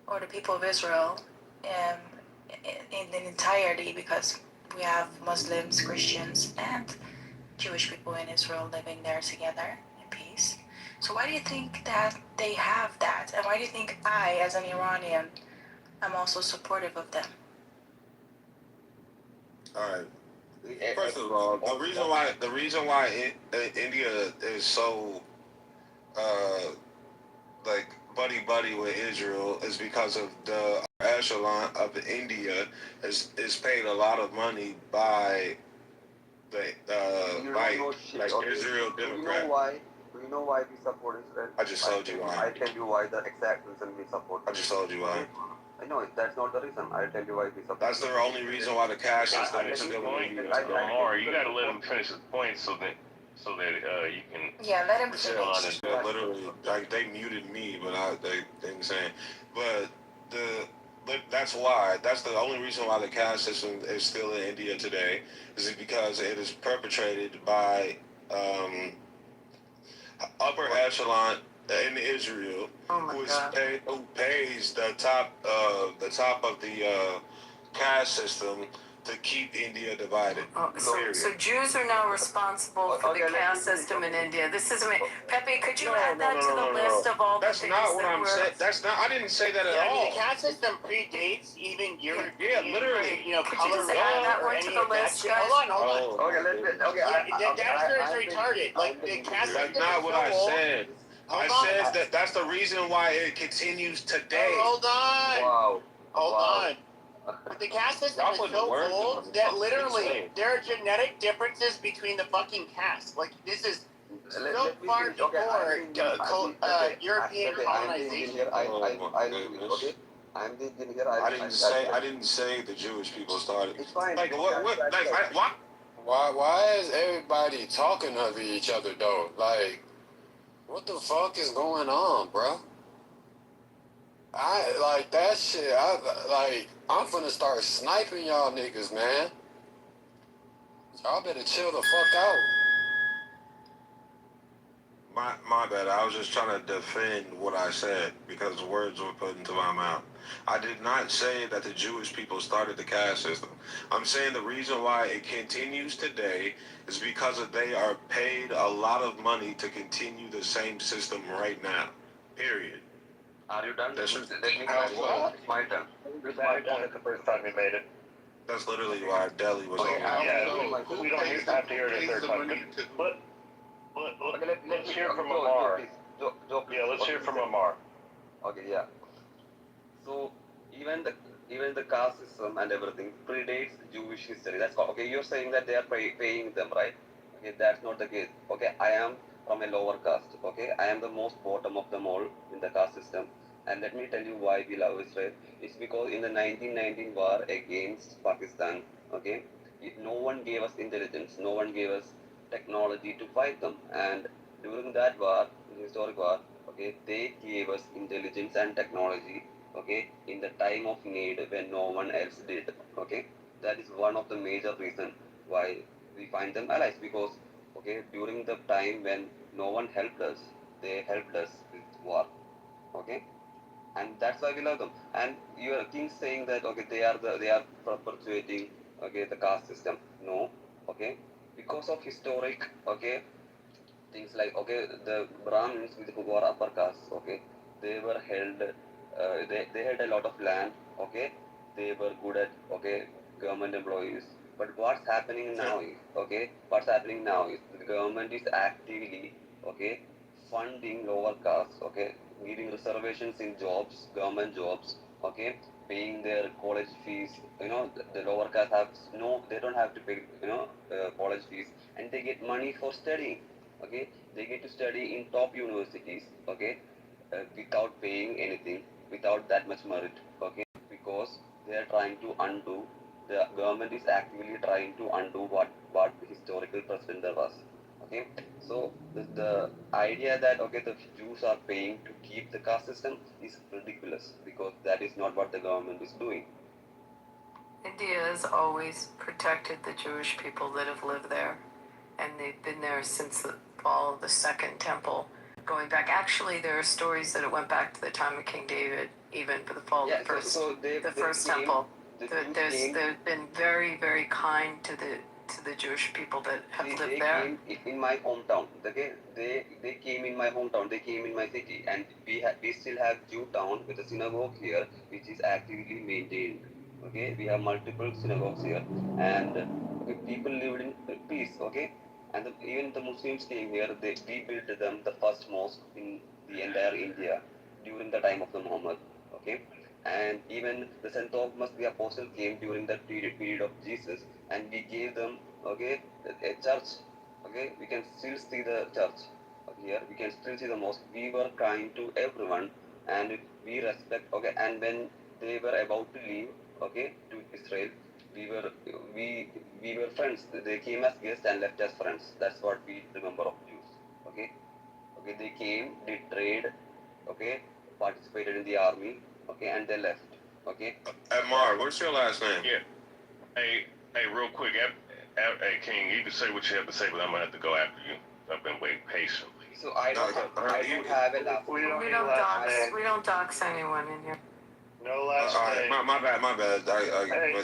or the people of Israel um, in entirety? Because we have Muslims, Christians, and Jewish people in Israel living there together in peace. So why do you think that they have that? And why do you think I, as an Iranian, am also supportive of them? All right. First of all, the reason why India is so like buddy with Israel is because of the echelon of India is paid a lot of money by the You by don't know shit, like okay? Israel Do you Democrat. know why? Do you know why we support Israel? I just told you why. I tell you why the exact reason we support. I just told you why. I know that's not the reason. I'll tell you why we support. That's the only reason why the cash system is His still point, in India. Lamar, you gotta let him finish his point so that you can. Yeah, let him Still on finish. it. Literally, like they muted me, but they didn't say. But that's why. That's the only reason why the caste system is still in India today, is because it is perpetrated by upper echelon in Israel, who pays the top of the caste system to keep India divided. So Jews are now responsible for the caste system in India. This is Pepe. Could you add that to the list of all That's the things not what that I'm saying. That's not. I didn't say that at Yeah, I all. mean, the caste system predates even European, Yeah, literally. Could color you just add that or one to any the of that list, shit. guys? Hold on. Okay, That is retarded. Like, the caste That's system not is what so I old. said. I said that that's the reason why it continues today. Hold on. Wow. Hold on. But the caste system is so old that literally there are genetic differences between the fucking castes. Like, this is so far before European colonization. Okay. I'm the Indian here. I didn't say the Jewish people started. It's fine. Like what? What? Why is everybody talking over each other though? Like, what the fuck is going on, bro? I like that shit. I'm finna start sniping y'all niggas, man. Y'all better chill the fuck out. My bad. I was just trying to defend what I said because words were put into my mouth. I did not say that the Jewish people started the caste system. I'm saying the reason why it continues today is because they are paid a lot of money to continue the same system right now. Period. Are you done? That's Let me clarify. It's my turn. It's my point the first time you made it. That's literally why Delhi was over. Yeah, we don't have to hear it a third time. But let's hear from Amar. Yeah, let's hear from Amar. Okay, yeah. So even the caste system and everything predates Jewish history. That's all. Okay, you're saying that they are paying them, right? Okay, that's not the case. Okay, I am from a lower caste. Okay, I am the most bottom of them all in the caste system. And let me tell you why we love Israel. It's because in the 1919 war against Pakistan, okay, no one gave us intelligence, no one gave us technology to fight them. And during that war, the historic war, okay, they gave us intelligence and technology, okay, in the time of need when no one else did, okay. That is one of the major reasons why we find them allies, because, okay, during the time when no one helped us, they helped us with war, okay. And that's why we love them. And your king saying that okay, they are perpetuating okay the caste system. No, okay, because of historic okay things like okay the Brahmins with who were upper caste okay they were held they had a lot of land okay they were good at okay government employees. But what's happening now is the government is actively okay funding lower castes okay giving reservations in jobs government jobs okay paying their college fees. The lower caste have no they don't have to pay college fees and they get money for studying okay they get to study in top universities okay without paying anything without that much merit okay because they are trying to undo the government is actively trying to undo what the historical precedent there was okay so the idea that okay the Jews are paying to keep the caste system is ridiculous because that is not what the government is doing India has always protected the Jewish people that have lived there, and they've been there since the fall of the Second Temple. Going back, actually, there are stories that it went back to the time of King David, even for the fall of the first temple. They've been very, very kind to the Jewish people that have lived there. They came in my hometown. Okay, they came in my hometown. They came in my city, and we still have Jew town with a synagogue here, which is actively maintained. Okay, we have multiple synagogues here, and people lived in peace. Okay, and even the Muslims came here. We built them the first mosque in the entire India during the time of the Muhammad. Okay, and even the Saint Thomas the Apostle came during that period of Jesus, and we gave them a church. Okay, we can still see the church here. We can still see the mosque. We were kind to everyone, and we respect. Okay, and when they were about to leave, okay, to Israel, we were we we were friends. They came as guests and left as friends. That's what we remember of Jews. Okay, okay, they came, did trade, okay, participated in the army, okay, and they left. Okay. Mark, what's your last name? Yeah. Hey, real quick. Hey, King, you can say what you have to say, but I'm gonna have to go after you. I've been waiting patiently. So I don't have a last We name. don't We need don't last dox. name. We don't dox anyone in here. No last All right, name. my bad.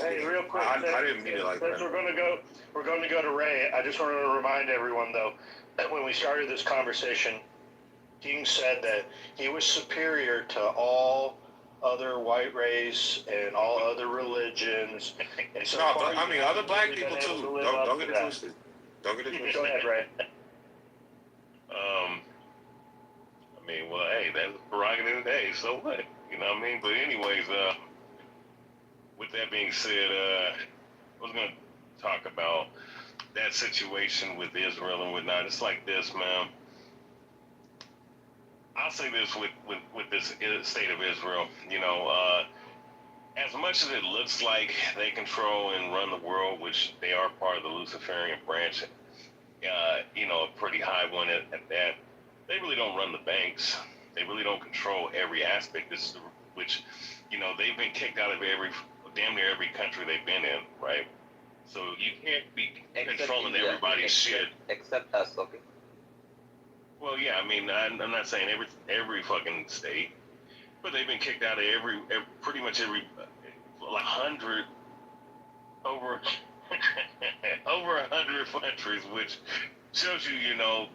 Hey, real quick. I didn't mean it like since that. we're going to go to Ray. I just wanted to remind everyone though that when we started this conversation, King said that he was superior to all other white race and all other religions. And so No, far, I mean other black you've people been able too. to live up Don't to get it that. twisted. Don't get it twisted. Go ahead, Ray. I mean, well, hey, that's the prerogative of the day. So what? You know what I mean? But anyways, with that being said, I was gonna talk about that situation with Israel and whatnot. It's like this, man. I'll say this with this state of Israel. You know, as much as it looks like they control and run the world, which they are part of the Luciferian branch, you know, a pretty high one at that. They really don't run the banks. They really don't control every aspect. Which, you know, they've been kicked out of damn near every country they've been in, right? So you can't be controlling everybody's shit. Except us, okay. Well, yeah, I mean, I'm not saying every fucking state, but they've been kicked out of pretty much every, like 100 over over 100 countries, which shows you, you know,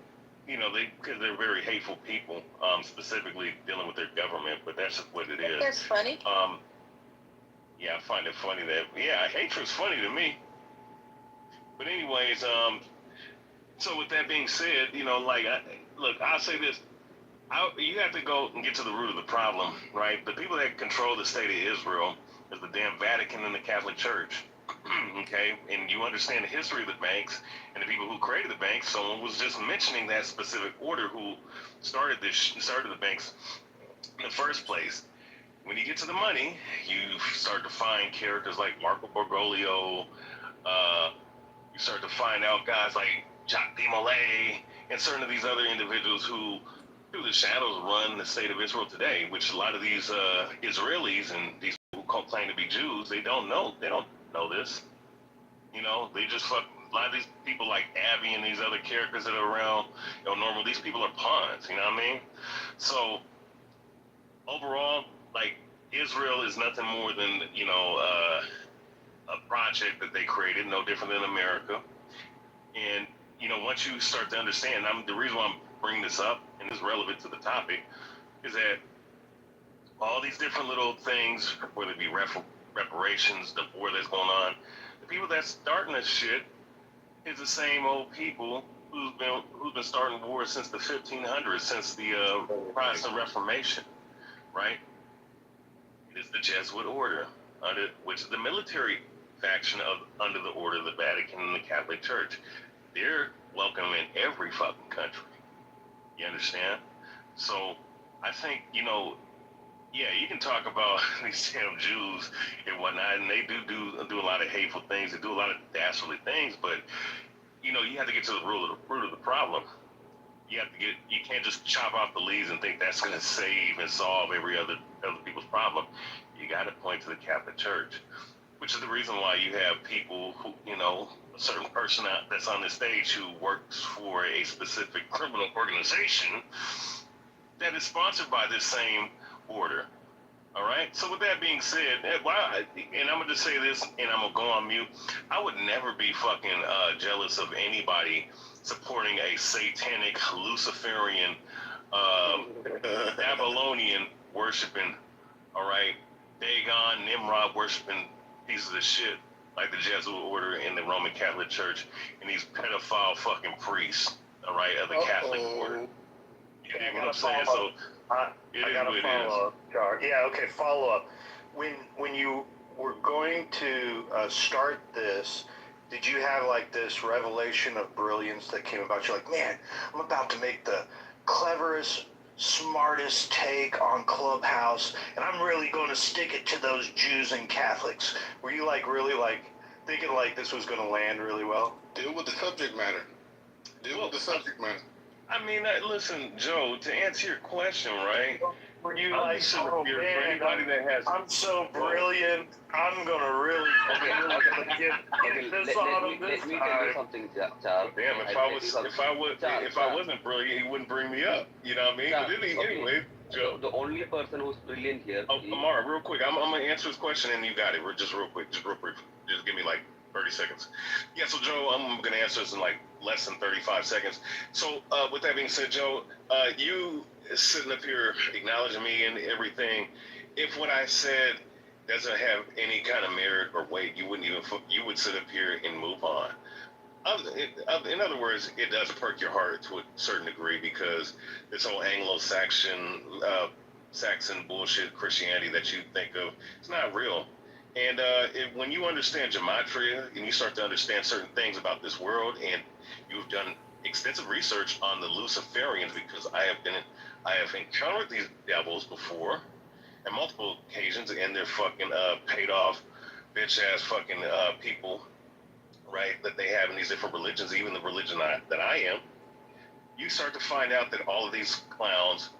because they're very hateful people, specifically dealing with their government. But that's just what it is. That's funny. Yeah, I find it funny that hatred's funny to me. But anyways, so with that being said, you know, like, look, I'll say this. You have to go and get to the root of the problem, right? The people that control the state of Israel is the damn Vatican and the Catholic Church. Okay, and you understand the history of the banks and the people who created the banks. Someone was just mentioning that specific order who started the banks in the first place. When you get to the money, you start to find characters like Marco Bergoglio. You start to find out guys like Jacques de Molay and certain of these other individuals who, through the shadows, run the state of Israel today. Which a lot of these Israelis and these people who claim to be Jews, they don't know. They don't know this. You know, they just fuck. A lot of these people like Abby and these other characters that are around, you know, normal. These people are pawns. You know what I mean? So overall, like, Israel is nothing more than, you know, a project that they created, no different than America. And, you know, once you start to understand, the reason why I'm bringing this up and is relevant to the topic is that all these different little things, whether it be reparations, the war that's going on, the people that's starting this shit is the same old people who've been starting wars since the 1500s, since the Protestant Reformation, right? It is the Jesuit order, which is the military faction under the order of the Vatican and the Catholic Church. They're welcome in every fucking country. You understand? So I think, you know, yeah, you can talk about these damn Jews and whatnot, and they do a lot of hateful things. They do a lot of dastardly things, but, you know, you have to get to the root of the problem. You can't just chop off the leaves and think that's going to save and solve every other people's problem. You got to point to the Catholic Church. which is the reason why you have people who, a certain person that's on the stage who works for a specific criminal organization that is sponsored by this same order. All right. So with that being said, and I'm gonna just say this, and I'm gonna go on mute. I would never be fucking jealous of anybody supporting a satanic Luciferian, Babylonian worshiping. All right, Dagon, Nimrod worshiping pieces of shit like the Jesuit order and the Roman Catholic Church and these pedophile fucking priests. All right, of the Catholic order. You get what I'm saying? So. I got a follow up, Jar. Yeah, okay, follow up. When you were going to start this, did you have like this revelation of brilliance that came about? You're like, man, I'm about to make the cleverest, smartest take on Clubhouse, and I'm really going to stick it to those Jews and Catholics. Were you like really like thinking like this was going to land really well? Deal with the subject matter. Deal with the subject matter. I mean, listen, Joe, to answer your question, right? Were you like, oh man, anybody that has, I'm so brilliant, I'm gonna really get this on him this Let me time. tell you something, Charles. Damn, if I wasn't brilliant, he wouldn't bring me up. You know what I mean? Charles, But anyway, Joe. The only person who's brilliant here. Oh, Amara, real quick, I'm gonna answer his question, and you got it. Just real quick, just real brief. Just give me like 30 seconds. Yeah, so Joe, I'm gonna answer this in like less than 35 seconds. So with that being said, Joe, you sitting up here acknowledging me and everything, if what I said doesn't have any kind of merit or weight, you would sit up here and move on. In other words, it does perk your heart to a certain degree because this whole Anglo-Saxon Saxon bullshit Christianity that you think of, it's not real. And when you understand gematria and you start to understand certain things about this world, and you've done extensive research on the Luciferians, because I have encountered these devils before on multiple occasions, and they're fucking paid off bitch ass fucking people, right? That they have in these different religions, even the religion that I am. You start to find out that all of these clowns,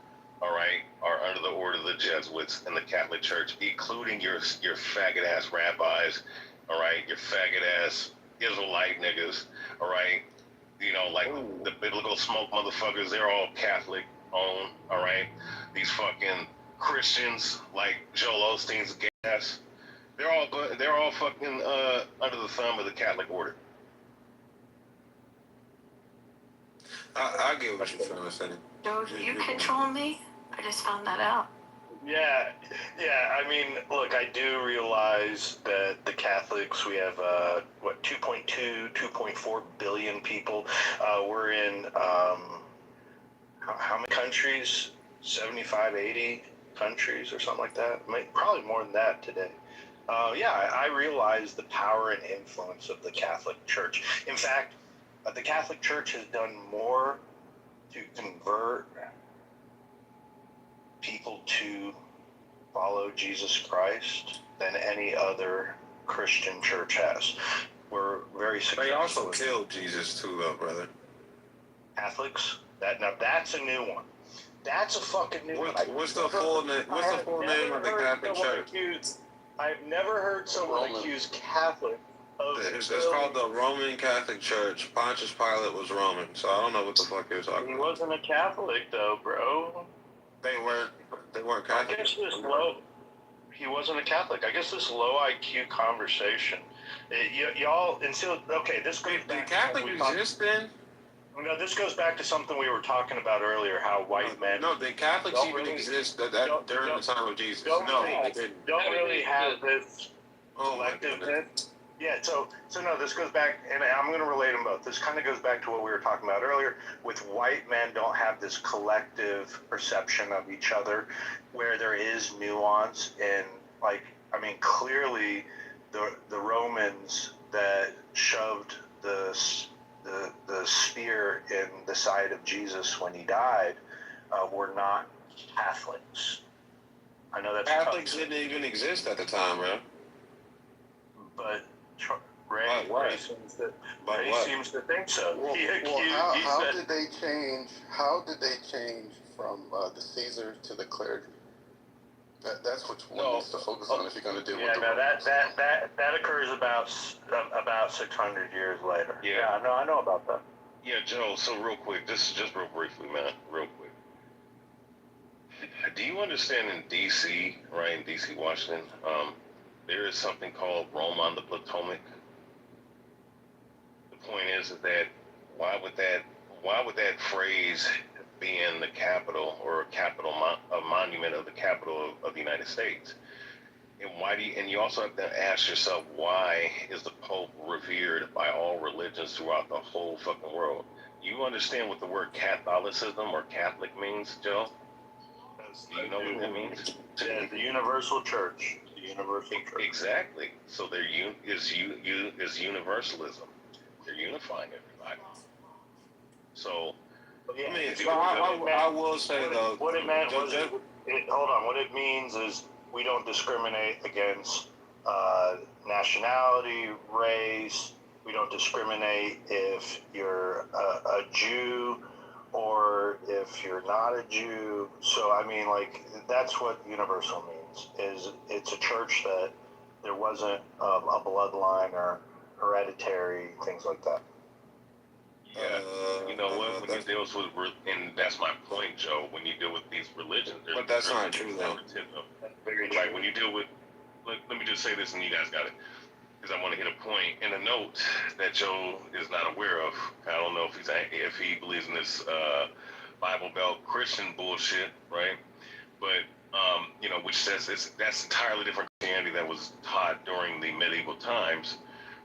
all right, are under the order of the Jesuits and the Catholic Church, including your faggot ass rabbis, all right, your faggot ass Israelite niggas, all right, like the biblical smoke motherfuckers, they're all Catholic owned, all right. These fucking Christians like Joel Osteen's gas, they're all fucking under the thumb of the Catholic order. I get what you're trying to say. Joe, do you control me? I just found that out. Yeah. I mean, look, I do realize that the Catholics, we have 2.4 billion people. We're in how many countries? 75, 80 countries or something like that. Probably more than that today. I realize the power and influence of the Catholic Church. In fact, the Catholic Church has done more to convert people to follow Jesus Christ than any other Christian church has. We're very successful. They also killed Jesus too, though, brother. Catholics? That's a new one. That's a fucking new one. What's the full name? What's the full name of the Catholic Church? I've never heard someone accuse Catholic of. It's called the Roman Catholic Church. Pontius Pilate was Roman, so I don't know what the fuck you're talking about. He wasn't a Catholic, though, bro. They weren't Catholic. I guess he wasn't a Catholic. I guess this low IQ conversation, y'all until this goes back. Did Catholic exist then? No, this goes back to something we were talking about earlier. How white men. No, did Catholics even exist during the time of Jesus? No, they didn't. Don't really have this collectiveness. Yeah, so no, this goes back, and I'm going to relate them both. This kind of goes back to what we were talking about earlier, with white men don't have this collective perception of each other, where there is nuance, and clearly the Romans that shoved the spear in the side of Jesus when he died were not Catholics. I know that's Catholics didn't even exist at the time, bro. But Ray seems to think so. How did they change from the Caesar to the clergy? That's what one needs to focus on if you're going to deal with the that occurs about 600 years later. Yeah, no, I know about that. Yeah, Joe, so real quick, this is just real briefly, man, real quick. Do you understand in D.C., right, in D.C., Washington, there is something called Rome on the Potomac? The point is that why would that phrase be in the capital or a monument of the capital of the United States? And you also have to ask yourself, why is the Pope revered by all religions throughout the whole fucking world? You understand what the word Catholicism or Catholic means, Joe? Do you know what that means? Yeah, the Universal Church. The Universal Church. Exactly. So is universalism. They're unifying everybody. So, Yeah, I will say though, what it meant was, hold on. What it means is we don't discriminate against nationality, race. We don't discriminate if you're a Jew or if you're not a Jew. So I mean, like, that's what universal means. Is it's a church that there wasn't a bloodline or hereditary things like that. Yeah, you know what? When you deal with, and that's my point, Joe. When you deal with these religions, but that's not true, though. Like when you deal with, let me just say this, and you guys got it, because I want to hit a point and a note that Joe is not aware of. I don't know if he believes in this Bible Belt Christian bullshit, right? But which says that's entirely different Christianity that was taught during the medieval times,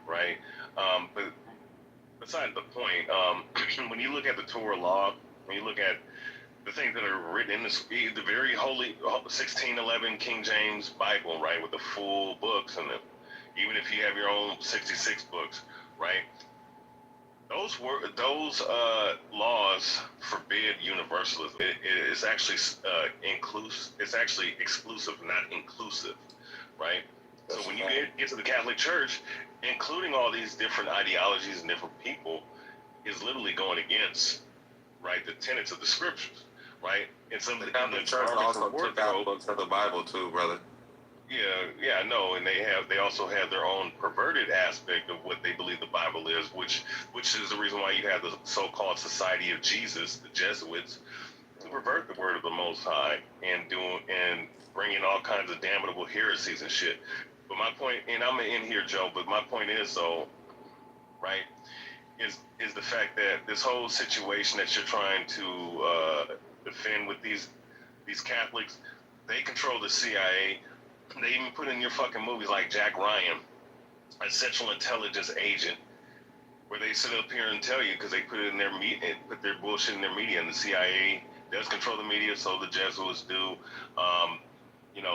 right? But beside the point, when you look at the Torah law, when you look at the things that are written in the very holy 1611 King James Bible, right, with the full books and even if you have your own 66 books, right, those laws forbid universalism. It's actually inclusive. It's actually exclusive, not inclusive, right? So when you get to the Catholic Church, including all these different ideologies and different people, is literally going against, right, the tenets of the scriptures, right? And some of the Catholic Church also took out books of the Bible too, brother. Yeah, I know, and they also have their own perverted aspect of what they believe the Bible is, which is the reason why you have the so-called Society of Jesus, the Jesuits, to pervert the word of the Most High and bring in all kinds of damnable heresies and shit. But my point, and I'm in here, Joe, but my point is, though, right, is the fact that this whole situation that you're trying to defend with these Catholics, they control the CIA. They even put in your fucking movies like Jack Ryan, a Central Intelligence agent, where they sit up here and tell you, because they put it in their put their bullshit in their media, and the CIA does control the media, so the Jesuits do.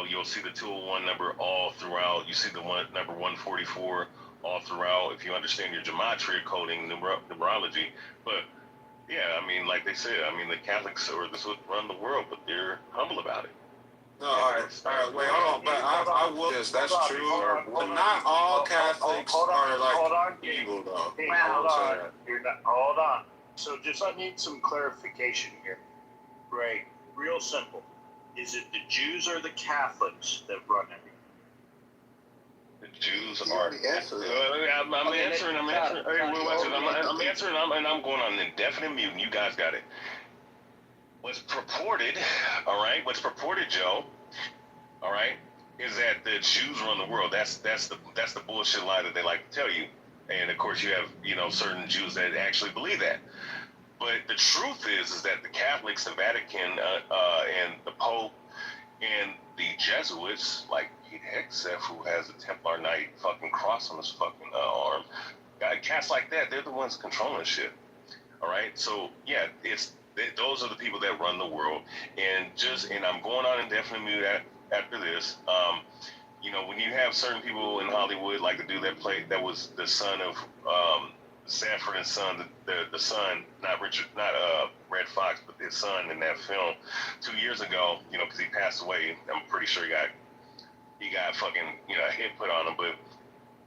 You'll see the 201 number all throughout. You see the number 144 all throughout. If you understand your gematria coding, numerology, but yeah, I mean, like they said, I mean, the Catholics or this would run the world, but they're humble about it. No, all right, wait, hold on, but I will. Yes, that's true. But not all Catholics are like evil, though. Hold on. So I need some clarification here. Right, real simple. Is it the Jews or the Catholics that run everything? The Jews are. I'm answering. I'm answering, and I'm going on an indefinite mute, and you guys got it. What's purported, all right? What's purported, Joe, all right, is that the Jews run the world. That's the bullshit lie that they like to tell you. And of course, you have certain Jews that actually believe that. But the truth is that the Catholics, the Vatican, and the Pope, and the Jesuits, like Pete Hegseth, who has a Templar Knight fucking cross on his fucking arm, cats like that, they're the ones controlling shit. All right, so yeah, those are the people that run the world, and I'm going on indefinite mute after this. When you have certain people in Hollywood, like the dude that was the son of Sanford and Son, the son, not Red Fox, but his son in that film 2 years ago, because he passed away. I'm pretty sure he got fucking a hit put on him, but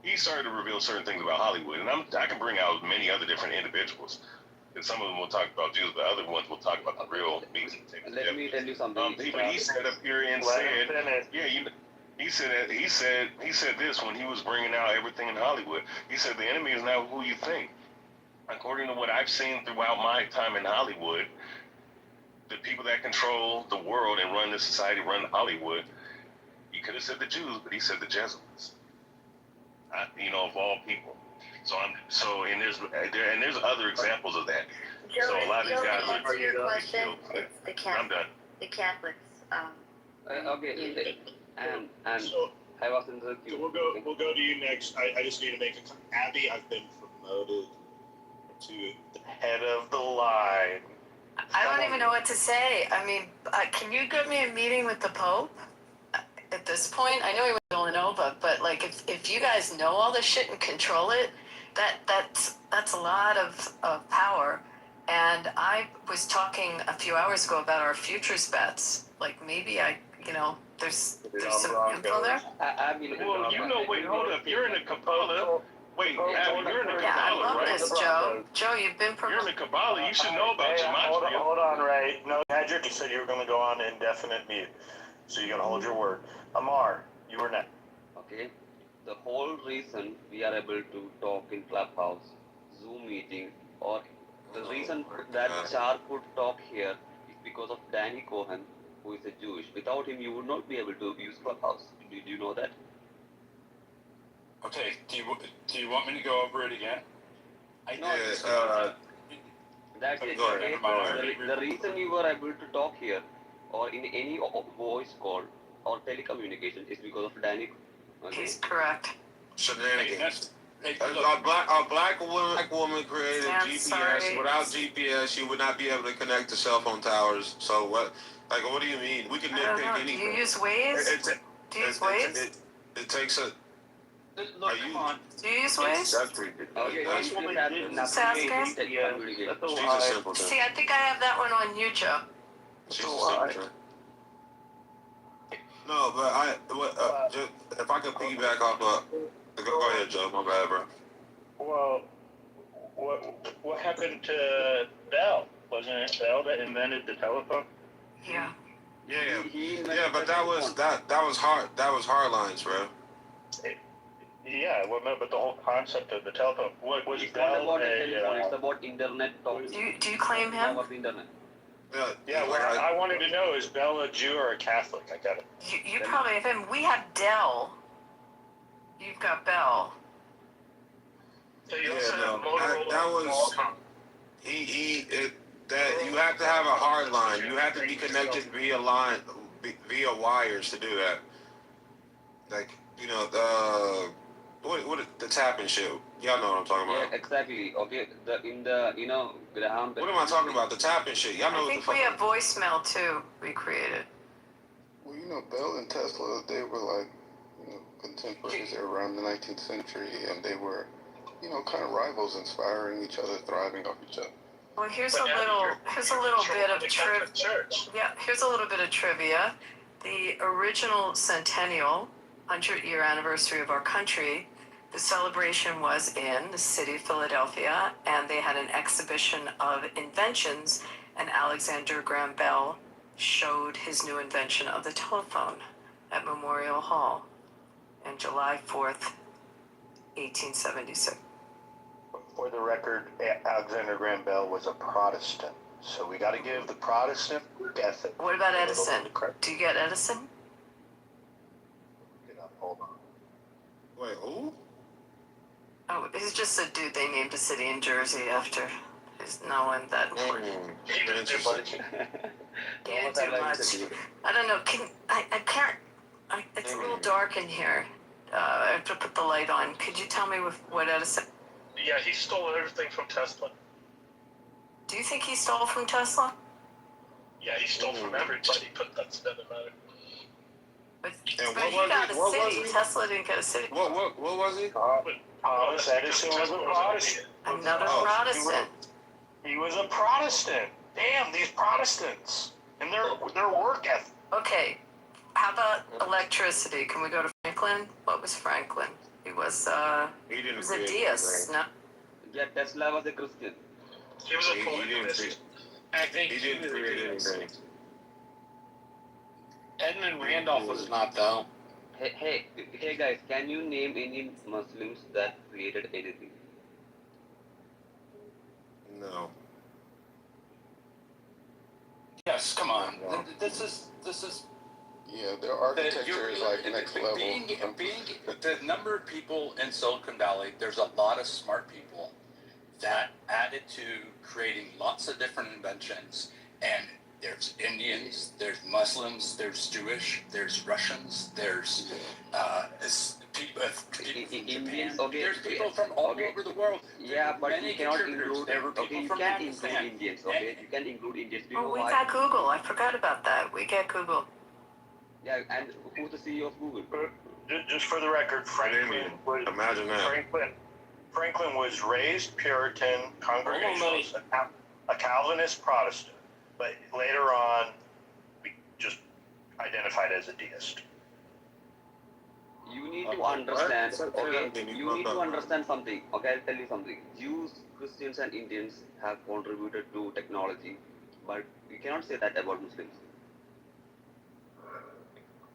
he started to reveal certain things about Hollywood, and I can bring out many other different individuals. And some of them will talk about Jews, but other ones will talk about the real meat and potatoes. Let me tell you something. But he said up here and said, yeah, he said this when he was bringing out everything in Hollywood. He said the enemy is not who you think. According to what I've seen throughout my time in Hollywood, the people that control the world and run this society, run Hollywood. He could have said the Jews, but he said the Jesuits. Of all people. And there's other examples of that. Joe, So a lot of these guys to answer your question, it's the I'm Catholics. done. The Catholics. Okay, and So, I was in the queue. we'll go to you next. I just need to make a Abby. I've been promoted to The head of the line. I don't even know what to say. I mean, can you get me a meeting with the Pope? At this point, I know he was in Villanova, but like, if you guys know all this shit and control it, that's a lot of power. And I was talking a few hours ago about our futures bets. Like maybe there's some info there. Well, wait, hold up. You're in the Kabbalah. Wait, Abby, you're in the Yeah, I Kabbalah, love right? this, Joe. Joe, you've been You're in the Kabbalah. You should know about gematria. Hold on, Ray. No, Hedrick, you said you were going to go on indefinite mute. So you're going to hold your word. Amar, you were next. Okay, the whole reason we are able to talk in Clubhouse, Zoom meeting, or the reason that Char could talk here is because of Danny Cohen, who is a Jewish. Without him, you would not be able to use Clubhouse. Did you know that? Okay, do you want me to go over it again? That's it. Go ahead. Okay? The reason you were able to talk here, or in any voice call or telecommunication, is because of Danny. Okay? He's correct. Shenanigans. Hey, A black woman created Yeah, GPS. sorry. Without GPS, you would not be able to connect to cell phone towers. So what? Like, what do you mean? We can I don't know. nitpick Do anything. you use Waze? Do you use Waze? It takes a. look, come on. Do you use Waze? That's pretty good. Okay, That's you have nothing Just asking. telecommunication. That's a She's a lie. simpleton. See, I think I have that one on you, Joe. She's a simpleton. No, but just, if I could piggyback off go ahead, Joe. My bad, bro. Well, what happened to Bell? Wasn't it Bell that invented the telephone? Yeah. Yeah, but that was hard. That was hard lines, bro. Yeah, well, no, but the whole concept of the telephone. What was It's not Bell about the telephone, it's about internet talk. Do you claim him? Of internet. Yeah, what I wanted to know is Bell a Jew or a Catholic? I got it. You probably have him. We have Dell. You've got Bell. So Yeah, no, that was that you have to have a hard line. You have to be connected via wires to do that. Like the tapping shit. Y'all know what I'm talking about. Yeah, exactly. Okay, Graham. What am I talking about? The tapping shit. Y'all know I what the think fuck. we have voicemail too. We created. Well, Bell and Tesla, they were like, contemporaries. They were around the 19th century, and they were, kind of rivals, inspiring each other, thriving off each other. Well, here's a little bit of trivia. Yeah, here's a little bit of trivia. The original centennial, 100-year anniversary of our country, the celebration was in the city of Philadelphia, and they had an exhibition of inventions, and Alexander Graham Bell showed his new invention of the telephone at Memorial Hall on July 4th, 1876. For the record, Alexander Graham Bell was a Protestant. So we got to give the Protestant ethic. What about Edison? Do you get Edison? Hold on. Wait, who? Oh, he's just a dude they named a city in Jersey after. There's no one that important. Interesting. Can't do much. I don't know. I can't. It's a little dark in here. I have to put the light on. Could you tell me what Edison? Yeah, he stole everything from Tesla. Do you think he stole from Tesla? Yeah, he stole from everybody, but that's another matter. But And he what got a was city. he? Tesla didn't get a city. What was he? Thomas Edison was a Protestant. Another Protestant. He was a Protestant. Damn, these Protestants and their work ethic. Okay, how about electricity? Can we go to Franklin? What was Franklin? He was He didn't he was a create deist. anything. No. Yeah, Tesla was a Christian. He was a polygamist. I think He didn't create anything. Edmund Randolph was not though. Hey guys, can you name any Muslims that created anything? No. Yes, come on. No. This is. Yeah, their architecture is like next level. Being the number of people in Silicon Valley, there's a lot of smart people that added to creating lots of different inventions. And there's Indians, there's Muslims, there's Jewish, there's Russians, there's people from Indians, Japan. okay. There's people from all over the world. Yeah, but Many you cannot contributors. include. There were people Okay, you from can't Pakistan. include Indians. Okay, you can include Indians. Do you know Oh, we why? got Google. I forgot about that. We got Google. Yeah, and who's the CEO of Google? Just for the record, Franklin was Imagine that. Franklin was raised Puritan Congregationalist, a Calvinist Protestant, but later on just identified as a deist. You need to understand. What? Okay, you need to understand something. Okay, I'll tell you something. Jews, Christians, and Indians have contributed to technology, but you cannot say that about Muslims.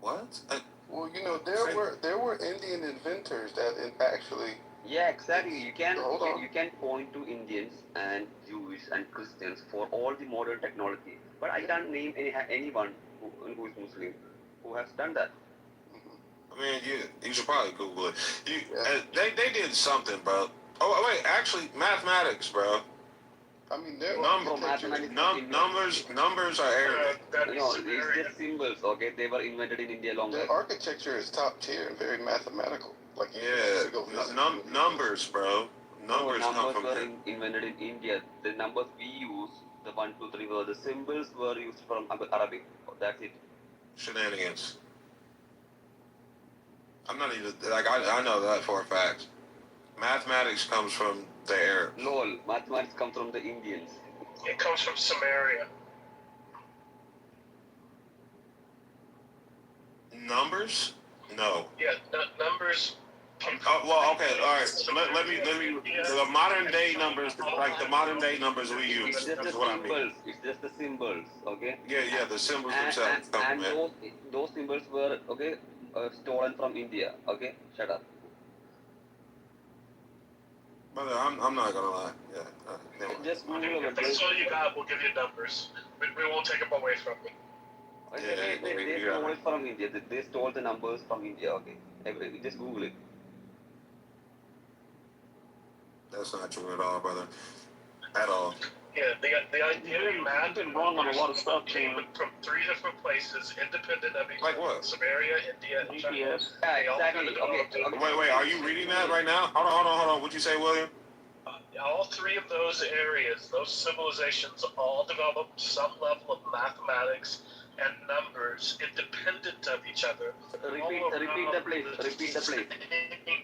What? Well, you know, there were Indian inventors that actually. Yeah, exactly. You can Hold on. you can point to Indians and Jewish and Christians for all the modern technology, but I can't name anyone who is Muslim who has done that. I mean, you should probably Google it. They did something, bro. Oh wait, actually, mathematics, bro. I mean, their numbers are Arabic. No, it's just symbols. Okay, they were invented in India long Their ago. architecture is top tier and very mathematical. Like Numbers, bro. Numbers come Numbers from were there. invented in India. The numbers we use, the 1, 2, 3, were the symbols were used from Arabic. That's it. Shenanigans. I'm not even like I know that for a fact. Mathematics comes from the Arabs. Lol, mathematics come from the Indians. It comes from Samaria. Numbers? No. Yeah, numbers. Oh, well, okay, all right. So let me. The modern day numbers, like the modern day numbers we use, It's just the is what I mean. symbols. It's just the symbols. Okay. Yeah, the symbols themselves come And from it. those symbols were stolen from India. Okay, shut up. Brother, I'm not gonna lie. Yeah. Never mind. Just Google If that's all you got, we'll give you numbers. We won't take them away from you. They stole it from India. They stole the numbers from India. Okay, just Google it. That's not true at all, brother. At all. Yeah, the idea of math and wrong on a lot of stuff came from 3 different places, independent of each other. Like what? Samaria, India, and China. Yeah, exactly. Okay. Wait, are you reading that right now? Hold on. What'd you say, William? All 3 of those areas, those civilizations, all developed some level of mathematics and numbers independent of each other. Repeat the place.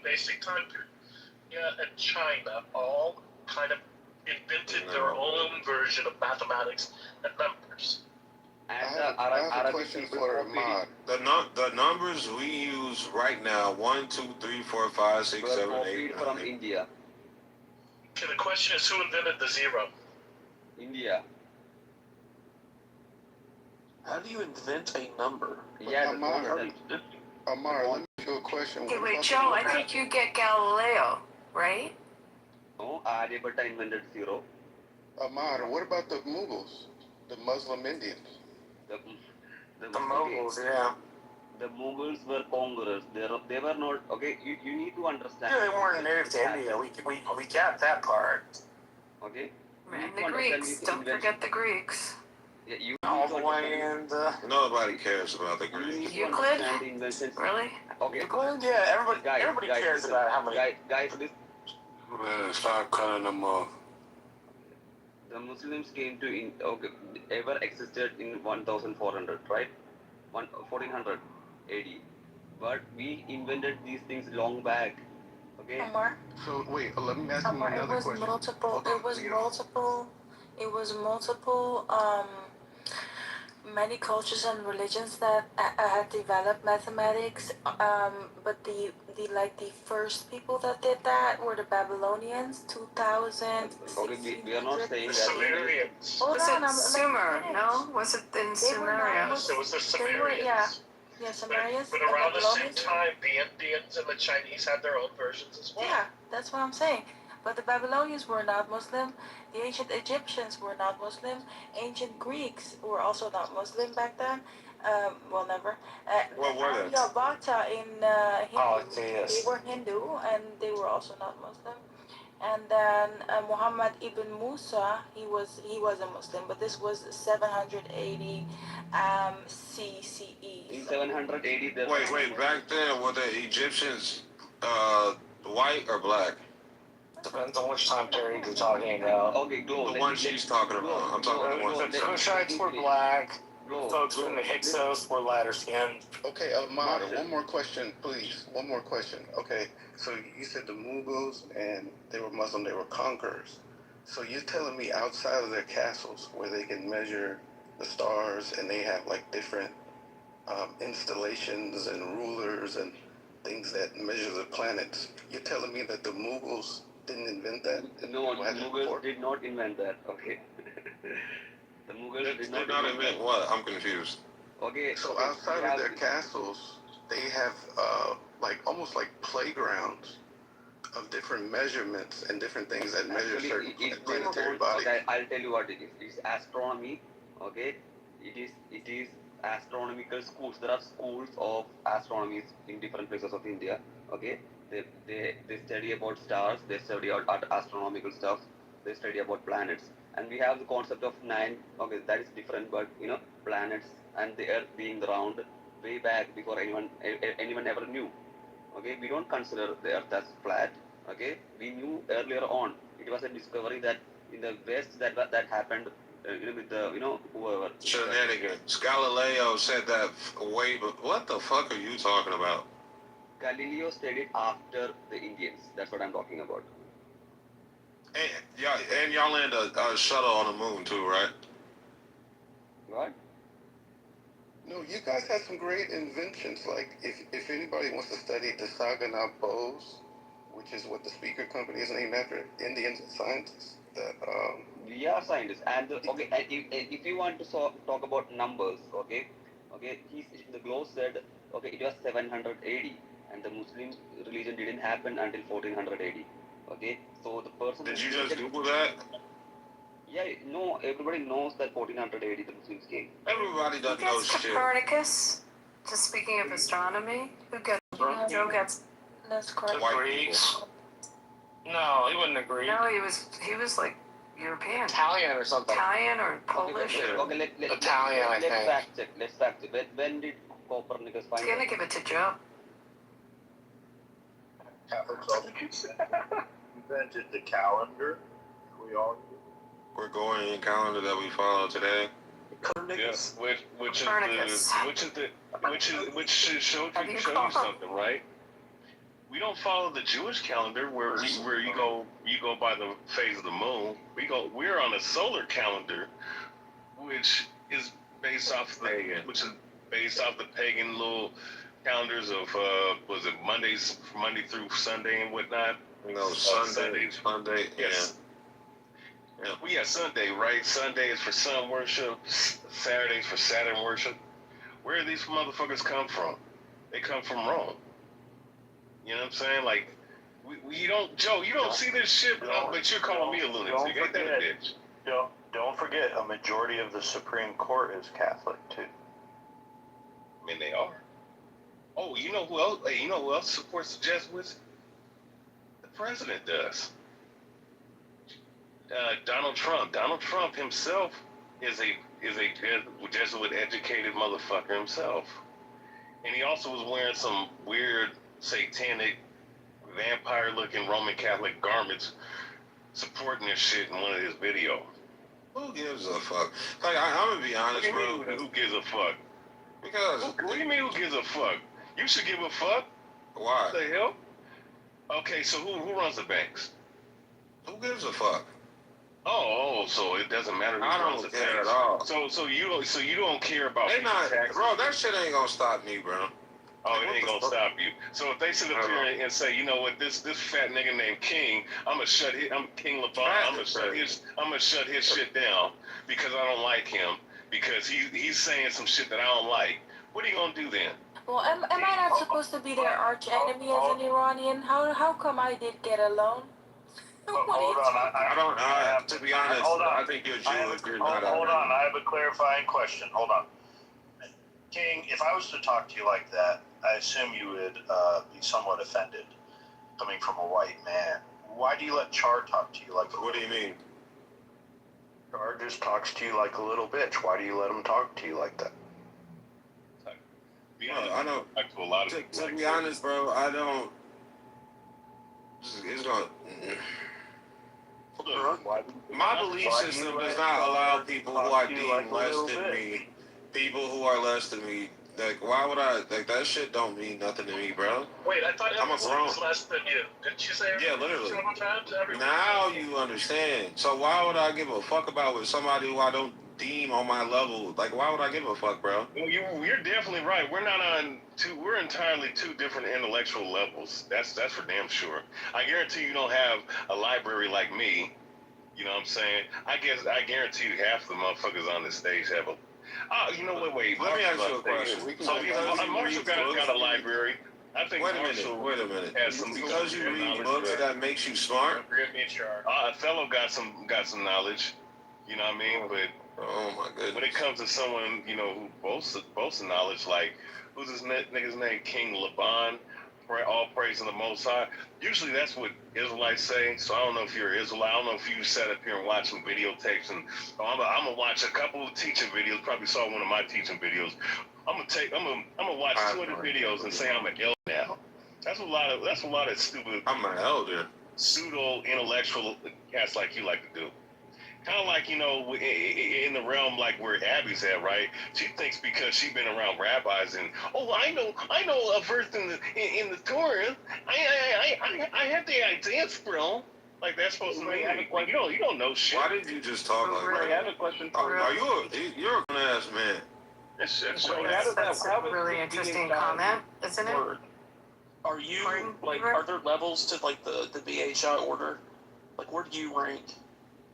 Basic time period. Yeah, and China all kind of invented their own version of mathematics and numbers. And I have a question for Ahmad. The numbers we use right now, 1, 2, 3, 4, 5, 6, 7, 8, from 9. India. Okay, the question is, who invented the zero? India. How do you invent a number? Yeah, Amar, let me ask you a question. Hey, wait, Joe, I think you get Galileo, right? No, Aryabhatta invented zero. Amar, what about the Mughals, the Muslim Indians? The Mongols, yeah. The Mughals were conquerors. They were not, okay, you need to understand. Yeah, they weren't native to India. We got that part. Okay? And the Greeks. Don't forget the Greeks. Yeah, you all the way in Nobody cares about the Greeks. Euclid? Really? Okay. Euclid? Yeah, everybody cares about how many. Guys, Man, stop cutting them off. the Muslims came to ever existed in 1400, right? 1400 AD. But we invented these things long back. Okay? Omar? So wait, let me ask you Omar, another question. it was multiple many cultures and religions that had developed mathematics, but the first people that did that were the Babylonians, 2000, Okay, we are not saying The that. Sumerians. Hold Was on, it I'm Sumer? No? Was it in They were Sumeria? not It was the They were, yeah, Sumerians. yeah, Sumerians, But the around the same Babylonians. time, the Indians and the Chinese had their own versions as well. Yeah, that's what I'm saying. But the Babylonians were not Muslim. The ancient Egyptians were not Muslim. Ancient Greeks were also not Muslim back then. Well, never. What were they? Aryabhata in Hindu, Polytheists. they were Hindu and they were also not Muslim. And then Muhammad ibn Musa, he was a Muslim, but this was 780 CCE. In 780, there Wait, back then, were the Egyptians white or black? Depends on which time period you're talking about. Okay, go. The one she's talking about. I'm talking about the one. The Cushites were black. Bro, Folks from the Hyksos were lighter skinned. Okay, Ahmad, one more question, please. One more question. Okay, so you said the Mughals and they were Muslim, they were conquerors. So you're telling me outside of their castles where they can measure the stars and they have like different installations and rulers and things that measure the planets, you're telling me that the Mughals didn't invent that? No, the Mughals did not invent that. Okay. The Mughals did not invent what? I'm confused. Okay. So outside of their castles, they have like almost like playgrounds of different measurements and different things that measure certain planetary bodies. Okay, I'll tell you what it is. It's astronomy. Okay. It is astronomical schools. There are schools of astronomy in different places of India. Okay. They study about stars. They study about astronomical stuff. They study about planets. And we have the concept of 9. Okay, that is different. But planets and the Earth being round way back before anyone ever knew. Okay, we don't consider the Earth as flat. Okay, we knew earlier on. It was a discovery that in the West that happened. With the whoever. Shenanigans. Galileo said that way, but what the fuck are you talking about? Galileo studied after the Indians. That's what I'm talking about. And y'all land a shuttle on the moon too, right? What? No, you guys had some great inventions. Like, if anybody wants to study the Saginaw bows, which is what the speaker company is named after, Indian scientists. We are scientists, and okay. And if you want to talk about numbers, okay. The globe said, okay, it was 780, and the Muslim religion didn't happen until 1480. Okay, so the person. Did you just Google that? Yeah, no, everybody knows that 1480 the Muslims came. Everybody doesn't know shit. Copernicus? Just speaking of astronomy, who gets? That's correct. The Greeks? No, he wasn't a Greek. No, he was like European. Italian or something. Italian or Polish. Okay, Italian, I think. Let's fact check. When did Copernicus find? I'm gonna give it to Joe. Invented the calendar. We all. Gregorian calendar that we follow today. Yes, which should show you something, right? We don't follow the Jewish calendar where you go by the phase of the moon. We're on a solar calendar, which is based off the pagan little calendars of was it Monday through Sunday and whatnot. Sundays. Monday. Yes. Yeah. Well, yeah, Sunday, right? Sunday is for sun worship. Saturdays for Saturn worship. Where do these motherfuckers come from? They come from Rome. You know what I'm saying? Like, you don't, Joe, you don't see this shit, but you're calling me a lunatic. Ain't that a bitch? Don't forget, a majority of the Supreme Court is Catholic too. I mean, they are. Oh, you know who else? Hey, you know who else supports the Jesuits? The president does. Donald Trump. Donald Trump himself is a Jesuit educated motherfucker himself, and he also was wearing some weird satanic vampire looking Roman Catholic garments, supporting this shit in one of his videos. Who gives a fuck? Like I'm gonna be honest, bro. Who gives a fuck? Because what do you mean who gives a fuck? You should give a fuck. Why? What the hell? Okay, so who runs the banks? Who gives a fuck? Oh, so it doesn't matter. I don't care at all. So you don't care about They not, taxes. bro. That shit ain't gonna stop me, bro. Oh, it ain't gonna stop you. So if they sit up here and say, you know what, this fat nigga named King, I'm King LeBron. I'm gonna shut his shit down because I don't like him because he's saying some shit that I don't like. What are you gonna do then? Well, am I not supposed to be their arch enemy as an Iranian? How come I did get a loan? Hold on, to be honest, I think you're Jewish. Hold on, I have a clarifying question. Hold on. King, if I was to talk to you like that, I assume you would be somewhat offended coming from a white man. Why do you let Char talk to you like a What do you mean? Char just talks to you like a little bitch. Why do you let him talk to you like that? I don't. To a lot of people. To be honest, bro, I don't. It's gonna. My belief system does not allow people who I deem less than me, people who are less than me. Like, why would I? Like, that shit don't mean nothing to me, bro. Wait, I thought I'm a grown. was less than you. Didn't you say? Yeah, literally. Several times. Now you understand. So why would I give a fuck about with somebody who I don't deem on my level? Like, why would I give a fuck, bro? Well, you're definitely right. We're not on two. We're entirely two different intellectual levels. That's for damn sure. I guarantee you don't have a library like me. You know what I'm saying? I guarantee you half the motherfuckers on this stage have a. You know what? Wait. Let me ask you a question. So Marshall got a library. I think Wait a minute. Has some because you read books, that makes you smart. Othello got some knowledge. You know what I mean? But oh my goodness, when it comes to someone who boasts of knowledge, like who's this nigga's name? King Laban. All praise in the Most High. Usually that's what Israelites say. So I don't know if you're Israelite. I don't know if you sat up here and watched some videotapes. And I'm gonna watch a couple of teaching videos. Probably saw one of my teaching videos. I'm gonna watch 200 videos and say I'm an elder now. That's a lot of stupid. I'm an elder. Pseudo intellectual cats like you like to do. Kind of like, in the realm like where Abby's at, right? She thinks because she's been around rabbis and I know a verse in the Torah. I have the ideas, bro. Like that's supposed to mean you don't know shit. Why did you just talk like that? I have a question for you're a grown ass man. That's a really interesting comment, isn't it? Are you are there levels to like the BHI order? Like where do you rank?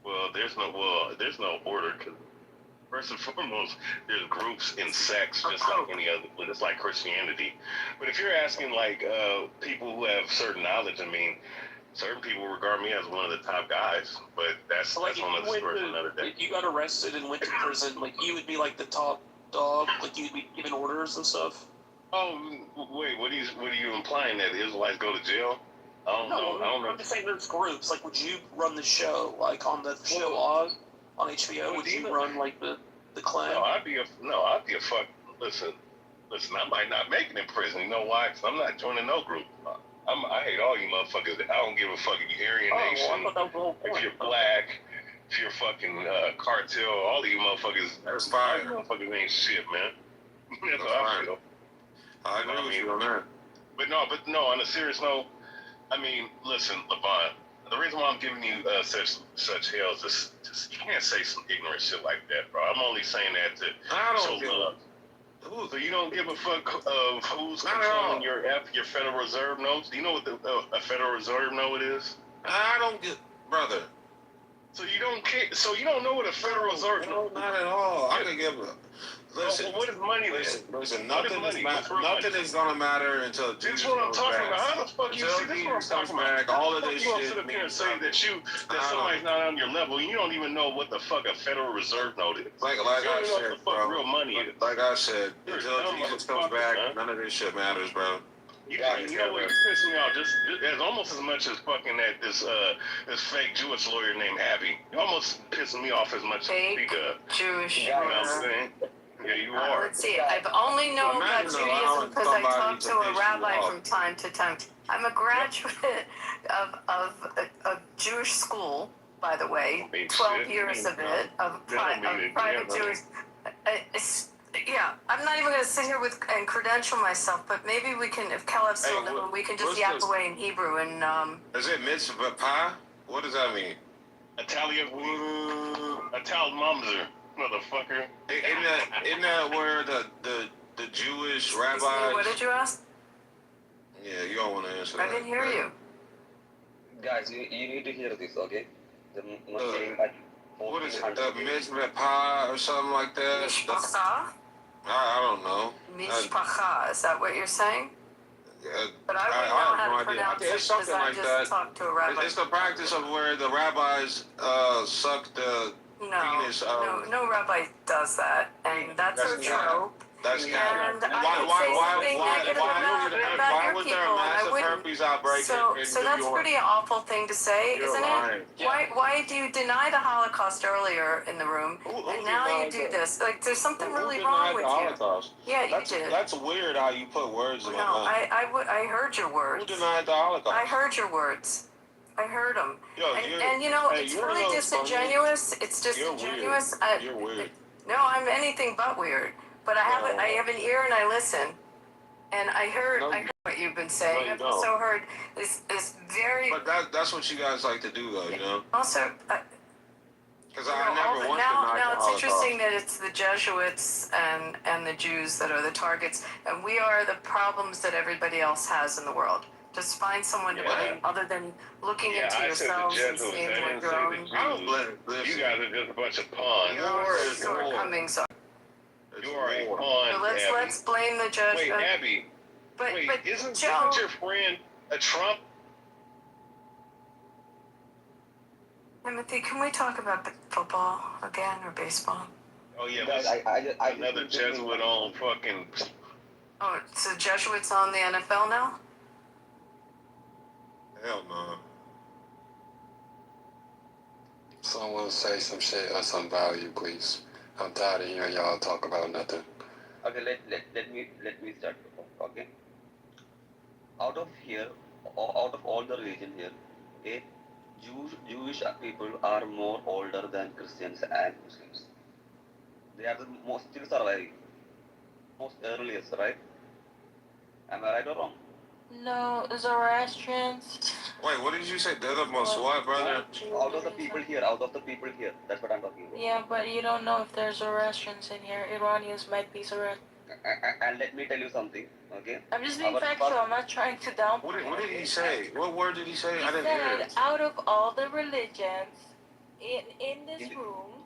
Well, there's no order because first and foremost, there's groups and sects just like any other. It's like Christianity. But if you're asking like people who have certain knowledge, I mean, certain people regard me as one of the top guys. But that's one of the stories for another day. If you got arrested and went to prison, like you would be like the top dog, like you'd be giving orders and stuff. Oh wait, what are you implying that the Israelites go to jail? I don't know. I'm just saying there's groups. Like, would you run the show, like on the show on HBO? Would you run like the clan? No, I'd be a fuck. Listen. I might not make it in prison. You know why? Because I'm not joining no group. I hate all you motherfuckers. I don't give a fuck if you're Aryan Nation, if you're black, if you're fucking cartel. All of you motherfuckers. That's fine. You motherfuckers ain't shit, man. That's how I feel. I agree with you on that. But no. On a serious note. I mean, listen, Levon, the reason why I'm giving you such hell is just you can't say some ignorant shit like that, bro. I'm only saying that to show love. So you don't give a fuck of who's controlling your Federal Reserve notes? Do you know what a Federal Reserve note is? I don't get, brother. So you don't care? So you don't know what a Federal Reserve note? No, not at all. I can give a. Listen, what is money then? Listen, nothing is gonna matter until Jesus comes back. That's what I'm talking about. How the fuck you see this? What I'm talking about. All of this shit. You sit up here and say that somebody's not on your level. You don't even know what the fuck a Federal Reserve note is. Like I said, bro. Real money is. Like I said, until Jesus comes back, none of this shit matters, bro. You know what? You're pissing me off. Just as almost as much as fucking this fake Jewish lawyer named Abby. You're almost pissing me off as much as Fake Jewish lawyer. You know what I'm saying? Yeah, you are. Let's see. I've only known about Judaism because I talked to a rabbi from time to time. I'm a graduate of a Jewish school, by the way. 12 years of it, of private Jewish. Yeah, I'm not even going to sit here and credential myself, but maybe we can, if Caleb's still doing, we can just yap away in Hebrew and. Is it mitzvah pie? What does that mean? Italia Mamzer, motherfucker. Isn't that where the Jewish rabbis? What did you ask? Yeah, you don't want to answer I that. didn't hear you. Guys, you need to hear this, okay? The Muslim at What is it? 1400. The Mizrah or something like that? Mishpacha? I don't know. Mishpacha, is that what you're saying? But I wouldn't know have how no to idea. pronounce it It's because something I like just that. talked to a rabbi. It's the practice of where the rabbis suck the penis of. No rabbi does that, and that's so true. That's And canon. I didn't say anything negative about your was people, there a and I massive wouldn't. herpes outbreak So in that's New York? pretty awful thing to say, You're isn't lying. it? Why do you deny the Holocaust earlier in the room, and now you do this? Like, there's something really wrong with you. Yeah, you did. That's weird how you put words in my No, mouth. I heard your words. Who denied the Holocaust? I heard your words. I heard them. Yo, And you know, it's really disingenuous. It's disingenuous. You're weird. No, I'm anything but weird. But I have an ear and I listen. And I heard what you've been saying. I've also heard this very. But that's what you guys like to do, though, you know. Also, because I never once denied now the it's Holocaust. interesting that it's the Jesuits and the Jews that are the targets, and we are the problems that everybody else has in the world. Just find someone to blame other than looking into yourselves and seeing what your own. I don't blame. You guys are just a bunch of pawns. Shortcomings are. You are a pawn. So let's blame the judge. Wait, Abby. But isn't Joe, your friend a Trump? Timothy, can we talk about football again or baseball? Oh yeah, Guys, I another Jesuit on fucking. Oh, so Jesuits on the NFL now? Hell no. Someone say some shit of some value, please. I'm tired of hearing y'all talk about nothing. Okay, let me start. Okay. Out of all the religion here, okay, Jewish people are more older than Christians and Muslims. They are the most still surviving, most earliest, right? Am I right or wrong? No, Zoroastrians. Wait, what did you say? They're the most what, brother? Out of the people here, that's what I'm talking about. Yeah, but you don't know if there's Zoroastrians in here. Iranians might be Zoroastrians. And let me tell you something, okay? I'm just being factual. I'm not trying to downplay. What did he say? What word did he say? He I didn't hear said, it. out of all the religions in this room,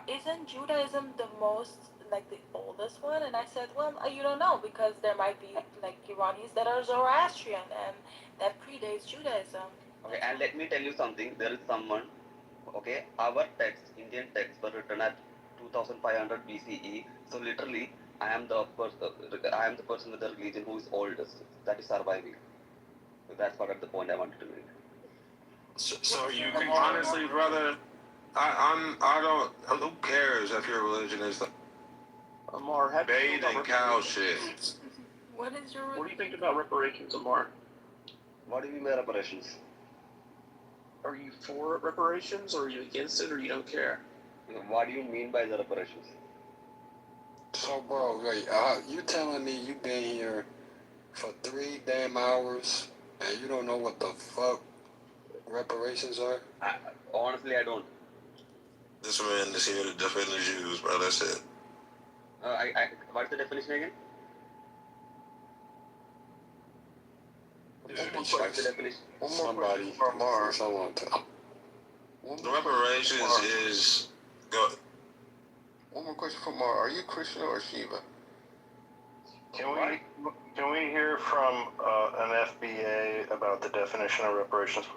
isn't Judaism the most, like, the oldest one? And I said, well, you don't know, because there might be, like, Iranis that are Zoroastrian, and that predates Judaism. Okay, and let me tell you something. There is someone, okay, our texts, Indian texts were written at 2500 BCE. So literally, I am the person with the religion who is oldest, that is surviving. So that's what the point I wanted to make. So you can honestly, brother, I don't. Who cares if your religion is the Amar, bathing cow shit? What is your religion? What do you think about reparations, Amar? What do you mean by reparations? Are you for reparations, or are you against it, or you don't care? What do you mean by the reparations? So, bro, wait, you telling me you been here for 3 damn hours and you don't know what the fuck reparations are? Honestly, I don't. This man is here to defend the Jews, bro. That's it. What's the definition again? What's the definition? Somebody, someone tell. The reparations is go. One more question for Mar. Are you Krishna or Shiva? Can we hear from an FBA about the definition of reparations?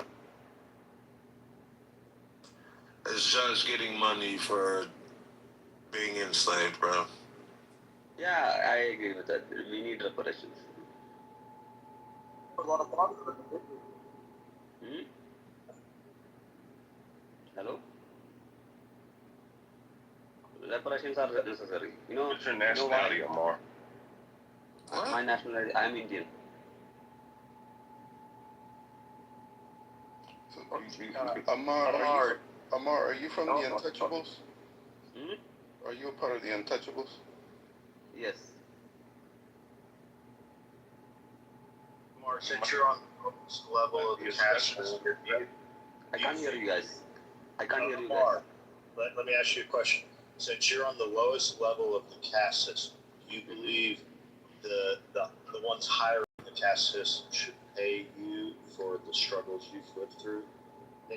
It's just getting money for being enslaved, bro. Yeah, I agree with that. We need reparations. Hello? Reparations are necessary. What's your nationality, Amar? My nationality, I am Indian. Amar, are you from the Untouchables? Hmm? Are you a part of the Untouchables? Yes. Amar, since you're on the level of the cash, I can't hear you guys. I can't hear you guys. Omar, let me ask you a question. Since you're on the lowest level of the caste system, do you believe the ones higher in the caste system should pay you for the struggles you've lived through?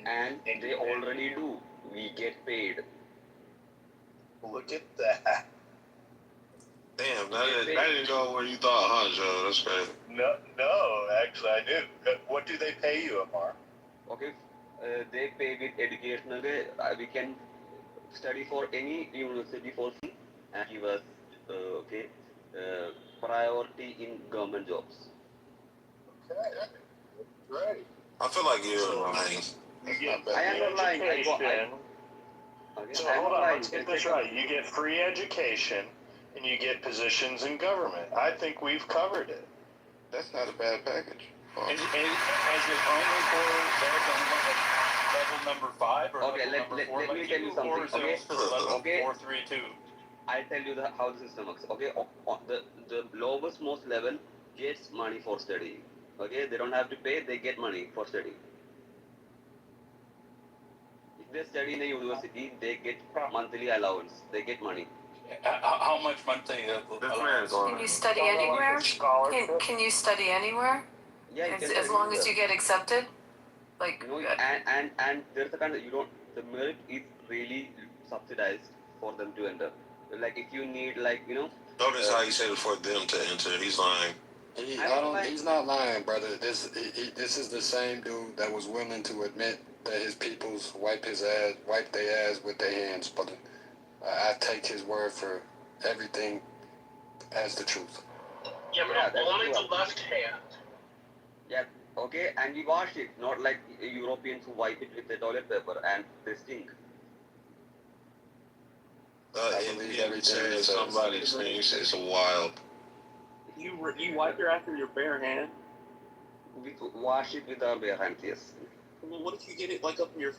And they already do. We get paid. Look at that. Damn, that didn't go where you thought, huh, Joe? That's crazy. No, actually I do. What do they pay you, Amar? Okay, they pay with education. Okay, we can study for any university for free and give us priority in government jobs. Okay, great. I feel like you're lying. I am not lying. So hold on, let's get this right. You get free education and you get positions in government. I think we've covered it. That's not a bad package. And is it only for level number 5 or Okay, level number 4? let me tell you something. Or is Okay, it level okay. 432? I'll tell you how the system works. Okay, the lowest most level gets money for studying. Okay, they don't have to pay; they get money for studying. If they study in a university, they get monthly allowance. They get money. How much monthly? Can you study anywhere? Can you study anywhere? Yeah, you can As study long as anywhere. you get accepted? Like, You know, and there's a kind of the merit is really subsidized for them to enter. Like if you need Notice how he said it for them to enter. He's lying. He's not lying, brother. This is the same dude that was willing to admit that his peoples wipe their ass with their hands. But I take his word for everything as the truth. Yeah, but only the left hand. Yeah, okay, and we wash it, not like Europeans who wipe it with the toilet paper and they stink. Indian said somebody's name is wild. You wipe your ass with your bare hand? We wash it with our bare hands, yes. Well, what if you get it like up in your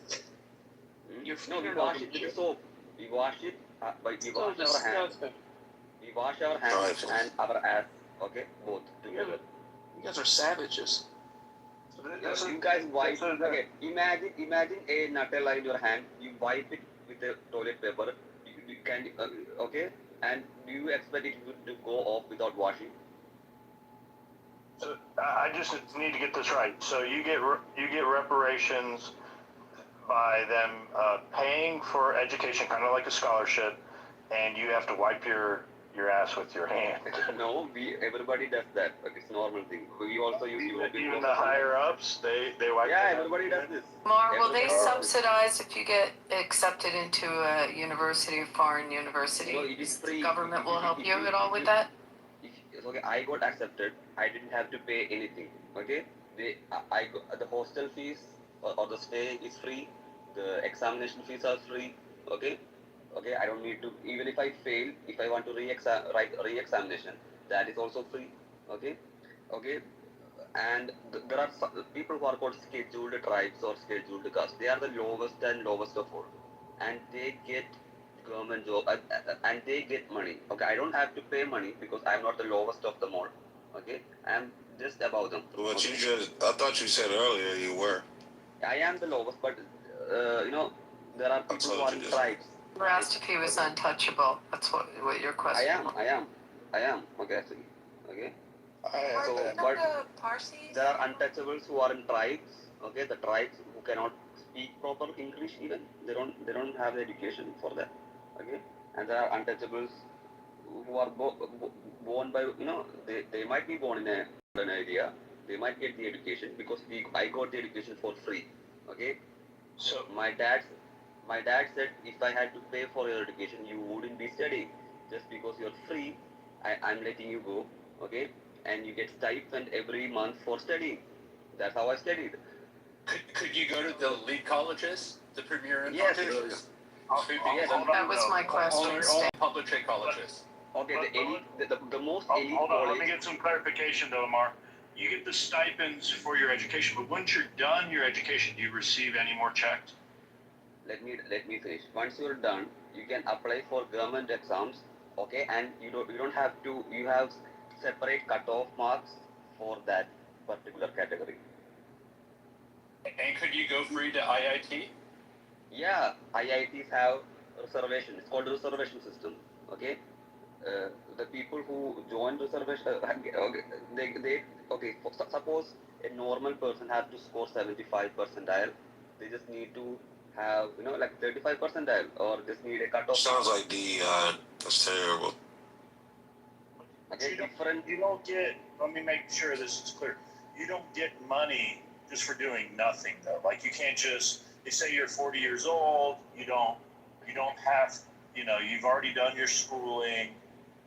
No, we wash it with the soap. We wash it, but we wash our hands. We wash our hands and our ass, okay, both together. You guys are savages. You guys wipe. Okay, imagine a Nutella in your hand. You wipe it with the toilet paper. You can okay, and do you expect it to go off without washing? I just need to get this right. So you get reparations by them paying for education, kind of like a scholarship, and you have to wipe your ass with your hand. No, everybody does that. Like it's normal thing. We also use European. Even the higher ups, they wipe. Yeah, everybody does this. Mar, will they subsidize if you get accepted into a university, foreign university? No, it is free. Government will help you at all with that? Okay, I got accepted. I didn't have to pay anything. Okay, the hostel fees or the stay is free. The examination fees are free. Okay, I don't need to. Even if I fail, if I want to write re-examination, that is also free. Okay, and there are people who are called scheduled tribes or scheduled castes. They are the lowest of all, and they get government job and they get money. Okay, I don't have to pay money because I'm not the lowest of them all. Okay, I'm just above them. But okay? I thought you said earlier you were. I am the lowest, but there are people who are in tribes. You were asked if he was untouchable. That's what your question was. I am. Okay, actually. Okay. So, but there are untouchables who are in tribes. Okay, the tribes who cannot speak proper English even. They don't have the education for that. Okay, and there are untouchables who are born by they might be born in an area. They might get the education because I got the education for free. Okay, so my dad said if I had to pay for your education, you wouldn't be studying. Just because you're free, I'm letting you go. Okay, and you get stipend every month for studying. That's how I studied. Could you go to the elite colleges, the premier yes, colleges? That was my question. Only public colleges. Okay, the elite, the most elite Hold on, college. let me get some clarification though, Amar. You get the stipends for your education, but once you're done your education, do you receive any more checks? Let me finish. Once you're done, you can apply for government exams. Okay, and you don't have to. You have separate cutoff marks for that particular category. And could you go free to IIT? Yeah, IITs have reservation. It's called reservation system. Okay, the people who join reservation, okay, they okay. Suppose a normal person has to score 75 percentile. They just need to have like 35 percentile, or just need a cutoff. Sounds like that's terrible. Okay, you don't get, let me make sure this is clear. You don't get money just for doing nothing though. Like you can't just, they say you're 40 years old, you don't have, you've already done your schooling.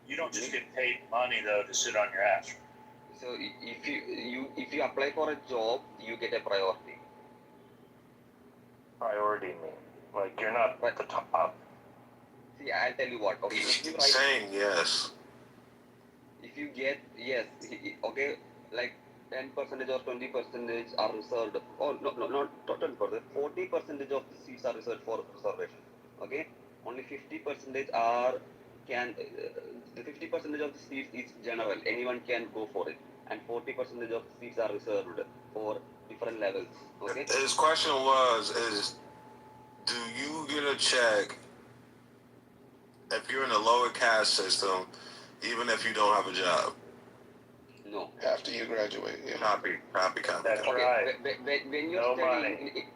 You don't just get paid money though to sit on your ass. So if you apply for a job, you get a priority. Priority mean like you're not at the top. See, I'll tell you what. Okay, if you write, Saying yes. if you get yes, okay, like 10% or 20% are reserved. Oh no, not 10%. 40% of the seats are reserved for reservation. Okay, only 50% are the 50% of the seats is general. Anyone can go for it, and 40% of the seats are reserved for different levels. Okay. His question is, do you get a check if you're in the lower caste system, even if you don't have a job? No. After you graduate, yeah. Copy. That's Okay. right. When you're No studying, money.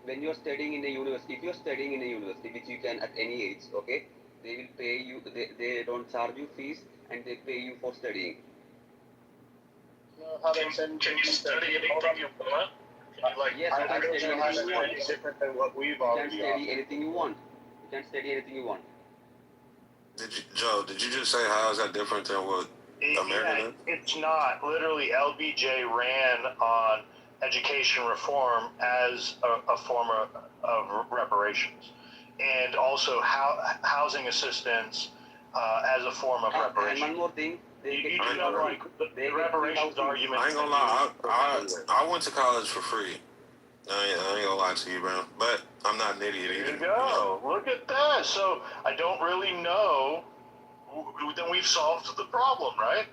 when you're studying in a university, if you're studying in a university, which you can at any age, okay, they will pay you. They don't charge you fees, and they pay you for studying. Can you study anything you want? Yes, you can study anything you want. Different than what we've You can already study anything you want. You can study anything you want. Joe, did you just say how is that different than what America is? It's not. Literally, LBJ ran on education reform as a form of reparations, and also housing assistance as a form of And reparations. one more thing, You do have like the reparations argument. I ain't gonna lie, I went to college for free. I ain't gonna lie to you, bro. But I'm not an idiot either. There you go. Look at that. So I don't really know. Then we've solved the problem, right?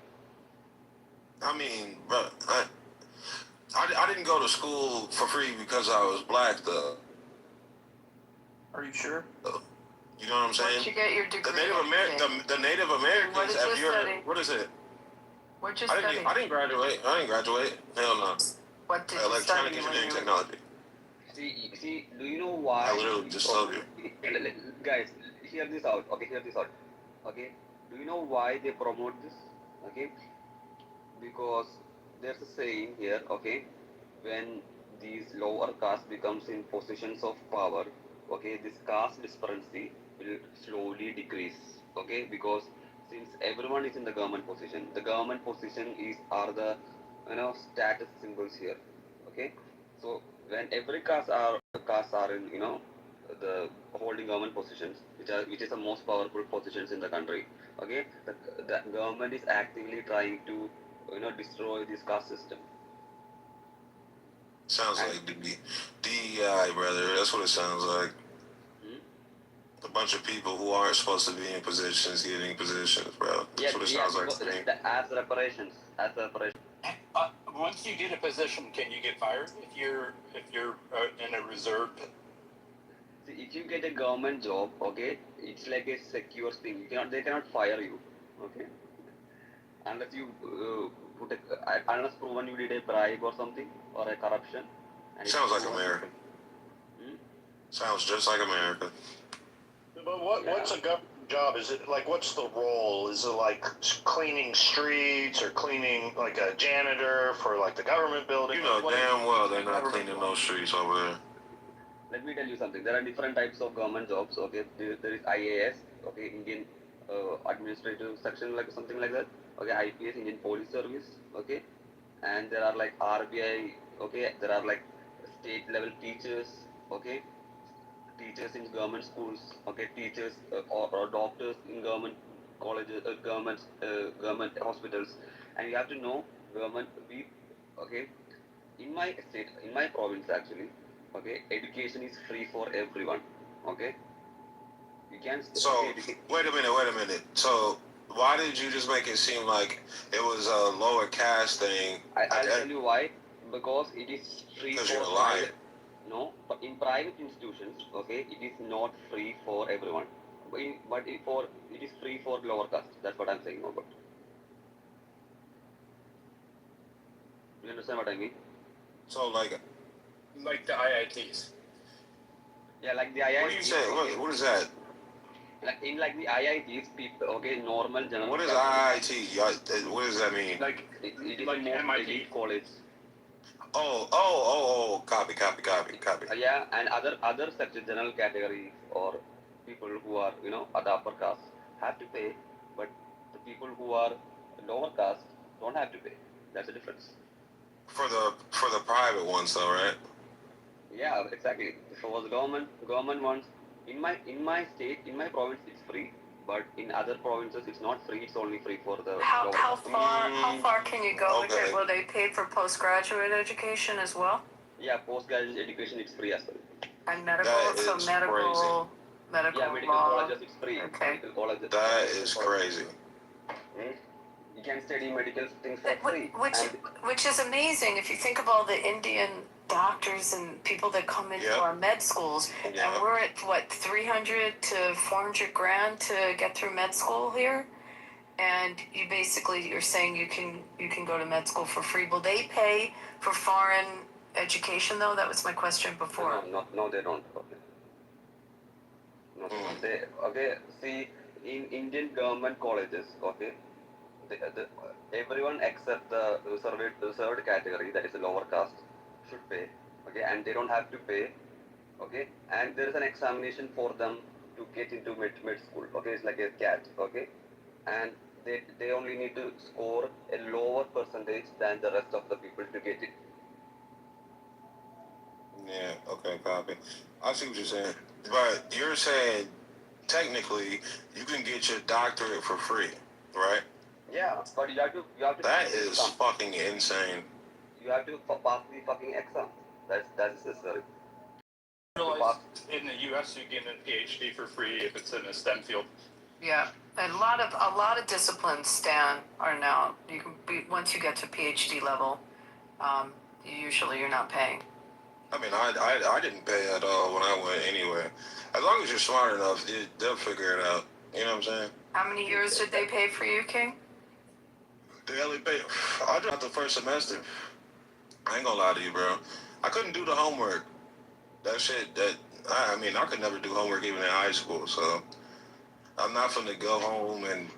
I mean, bro, I didn't go to school for free because I was black, though. Are you sure? You know what I'm saying? Where'd you get your degree? The Native Americans. What did you study? What is it? Where'd you study? I didn't graduate. Hell no. What did you Electronic study engineering when you technology. See, do you know why? I literally just told you. Guys, hear this out. Okay, hear this out. Okay, do you know why they promote this? Okay, because there's a saying here. Okay, when these lower caste becomes in positions of power, okay, this caste disparity will slowly decrease. Okay, because since everyone is in the government position are the status symbols here. Okay, so when every caste are in the holding government positions, which is the most powerful positions in the country. Okay, the government is actively trying to destroy this caste system. Sounds like DEI, brother. That's what it sounds like. A bunch of people who aren't supposed to be in positions getting positions, bro. That's what it sounds like to me. As reparations. Once you get a position, can you get fired if you're in a reserve? See, if you get a government job, okay, it's like a secure thing. They cannot fire you, okay, unless you unless proven you did a bribe or something or a corruption. Sounds like America. Sounds just like America. But what's a government job? Is it like, what's the role? Is it like cleaning streets or cleaning like a janitor for like the government building? You know damn well they're not cleaning those streets over there. Let me tell you something. There are different types of government jobs. Okay, there is IAS. Okay, Indian administrative section, like something like that. Okay, IPS, Indian Police Service. Okay, and there are like RBI. Okay, there are like state level teachers. Okay, teachers in government schools. Okay, teachers or doctors in government colleges, government hospitals, and you have to know government. Okay, in my state, in my province actually. Okay, education is free for everyone. Okay, you can. So wait a minute. So why did you just make it seem like it was a lower caste thing? I'll tell you why. Because it is free. Because you're lying. No, but in private institutions, okay, it is not free for everyone. It is free for lower caste. That's what I'm saying about. You understand what I mean? So like the IITs. Yeah, like the what IITs. do you say? What is that? Like the IITs, people, okay, normal general. What is category. IIT? What does that mean? It is like the most MIT. elite college. Copy. Yeah, and other such general categories or people who are at the upper caste have to pay, but the people who are lower caste don't have to pay. That's the difference. For the private ones, though, right? Yeah, exactly. For the government ones, in my state, in my province, it's free. But in other provinces, it's not free. It's only free for the How lower caste. how far can you go with Okay. it? Will they pay for postgraduate education as well? Yeah, postgraduate education it's free as well. And medical, That so is medical, medical Yeah, medical law. colleges it's free. Okay. Medical colleges. That is crazy. You can study medical things for But free. which is amazing if you think of all the Indian doctors and people that come into Yep. our med schools, Yep. and we're at what 300 to 400 grand to get through med school here, and you're saying you can go to med school for free. Will they pay for foreign education though? That was my question before. No, they don't. Okay. No, see, in Indian government colleges, okay, everyone except the reserved category, that is the lower caste, should pay, okay, and they don't have to pay, okay, and there is an examination for them to get into med school, okay, it's like a CAT, okay, and they only need to score a lower percentage than the rest of the people to get it. Yeah. Okay. Copy. I see what you're saying, but you're saying technically you can get your doctorate for free, right? Yeah, but you have to That pass the is exam. fucking insane. You have to pass the fucking exam. That's necessary. Realize in the U.S. you get a PhD for free if it's in a STEM field. Yeah, and a lot of disciplines, Stan, are now you can be once you get to PhD level, usually you're not paying. I mean, I didn't pay at all when I went anywhere. As long as you're smart enough, they'll figure it out. You know what I'm saying? How many years did they pay for you, King? They only pay. I dropped the first semester. I ain't gonna lie to you, bro. I couldn't do the homework. That shit. I mean, I could never do homework even in high school. So I'm not finna go home and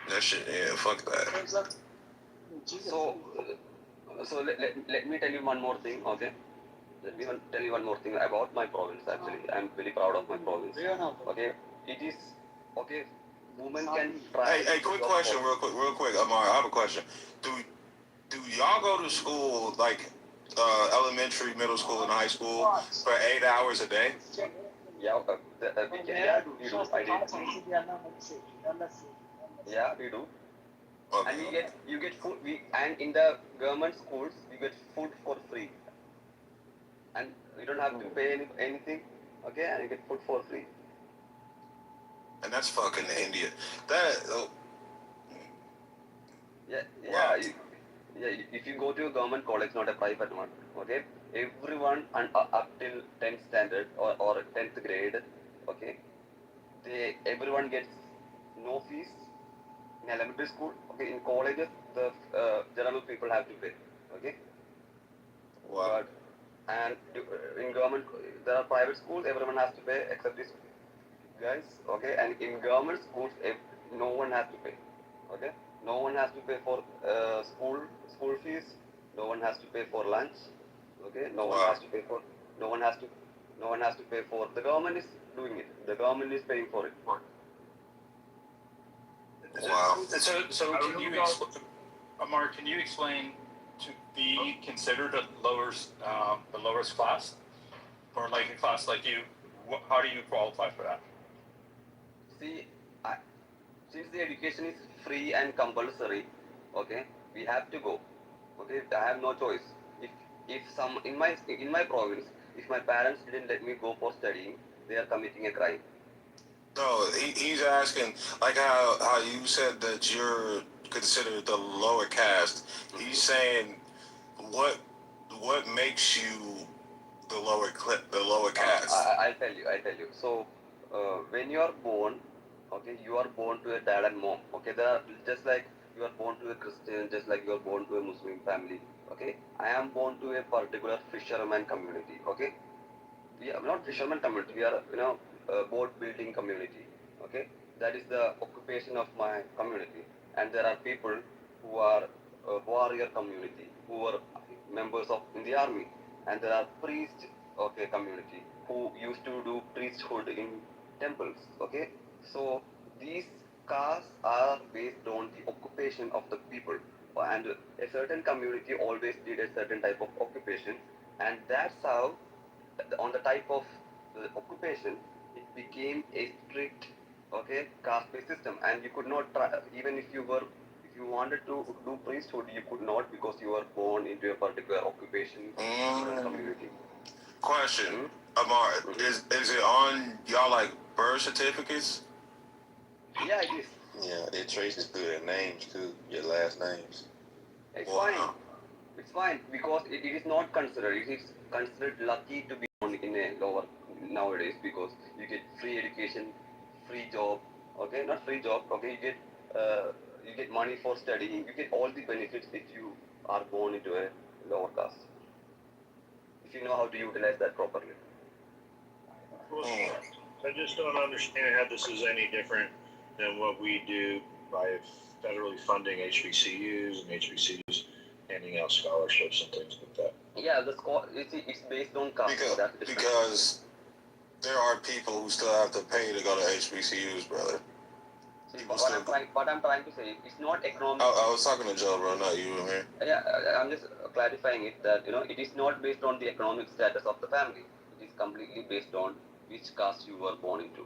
that shit. Yeah, fuck that. So let me tell you one more thing, okay? Let me tell you one more thing about my province. Actually, I'm very proud of my province. Okay, it is okay. Women can try. Hey, quick question, real quick, Amar. I have a question. Do y'all go to school like elementary, middle school, and high school for 8 hours a day? Yeah, we do. I did. Yeah, we do. Okay. And you get food. And in the government schools, you get food for free. And you don't have to pay anything, okay? And you get food for free. And that's fucking India. Yeah. Wow. If you go to a government college, not a private one, okay? Everyone up till 10th standard or 10th grade, okay? Everyone gets no fees in elementary school. Okay, in colleges, the general people have to pay, okay? Wow. And in government, there are private schools, everyone has to pay except these guys, okay? And in government schools, no one has to pay, okay? No one has to pay for school fees. No one has to pay for lunch, okay? No one has to pay for. No one has to pay for. The government is doing it. The government is paying for it. Wow. So can you Amar? Can you explain to be considered the lowest class, or like a class like you? How do you qualify for that? See, since the education is free and compulsory, okay, we have to go. Okay, I have no choice. If some in my province, if my parents didn't let me go for studying, they are committing a crime. No, he's asking like how you said that you're considered the lower caste. He's saying what makes you the lower caste. I'll tell you. So, when you are born, okay, you are born to a dad and mom. Okay, they are just like you are born to a Christian, just like you are born to a Muslim family. Okay, I am born to a particular fisherman community. Okay, we are not fisherman community. We are boat building community. Okay, that is the occupation of my community. And there are people who are warrior community, who are members of in the army, and there are priest community who used to do priesthood in temples. Okay, so these castes are based on the occupation of the people, and a certain community always did a certain type of occupation, and that's how on the type of occupation, it became a strict, caste-based system, and you could not try, even if you wanted to do priesthood, you could not because you were born into a particular occupation community. Question, Amar, is it on y'all like birth certificates? Yeah, it is. Yeah, it traces through their names too, your last names. It's fine. It's fine because it is not considered. It is considered lucky to be born in a lower nowadays because you get free education, free job. Okay, not free job. Okay, you get money for studying. You get all the benefits if you are born into a lower caste. If you know how to utilize that properly. Well, I just don't understand how this is any different than what we do by federally funding HBCUs and HBCUs handing out scholarships and things like that. Yeah, it's based on caste. Because there are people who still have to pay to go to HBCUs, brother. See, what I'm trying to say, it's not economic. I was talking to Joe, bro, not you, man. Yeah, I'm just clarifying it that it is not based on the economic status of the family. It is completely based on which caste you were born into.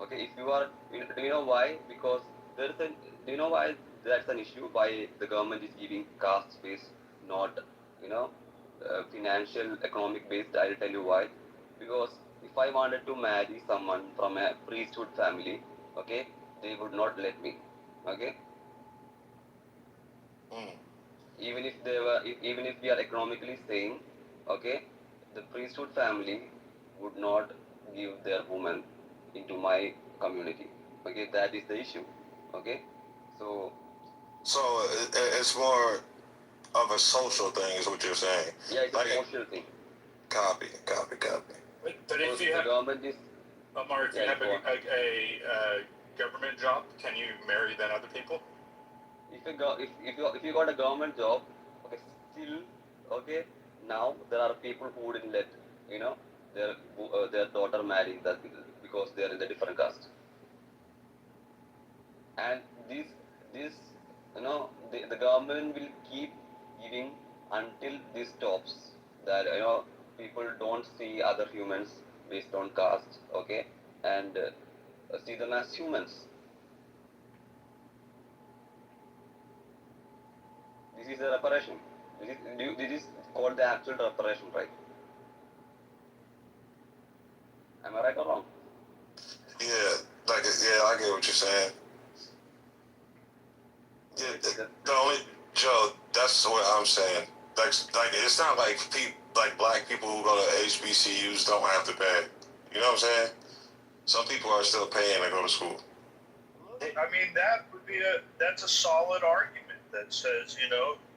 Okay, if you are, do you know why? Because do you know why that's an issue? Why the government is giving caste based, not financial, economic based? I'll tell you why. Because if I wanted to marry someone from a priesthood family, okay, they would not let me. Okay. Even if even if we are economically sane, okay, the priesthood family would not give their woman into my community. Okay, that is the issue. Okay, so it's more of a social thing, is what you're saying. Yeah, it's like a social thing. Copy. But if you the have, government is, Omar, if you have a government job, can you marry then other people? If you got a government job, okay, still, okay, now there are people who wouldn't let their daughter marry that because they are in a different caste, and this the government will keep giving until this stops, that people don't see other humans based on caste, okay, and see them as humans. This is a reparation. This is called the actual reparation, right? Am I right or wrong? I get what you're saying. Yeah, the only Joe, that's what I'm saying. Like it's not like black people who go to HBCUs don't have to pay. You know what I'm saying? Some people are still paying to go to school. I mean, that's a solid argument that says,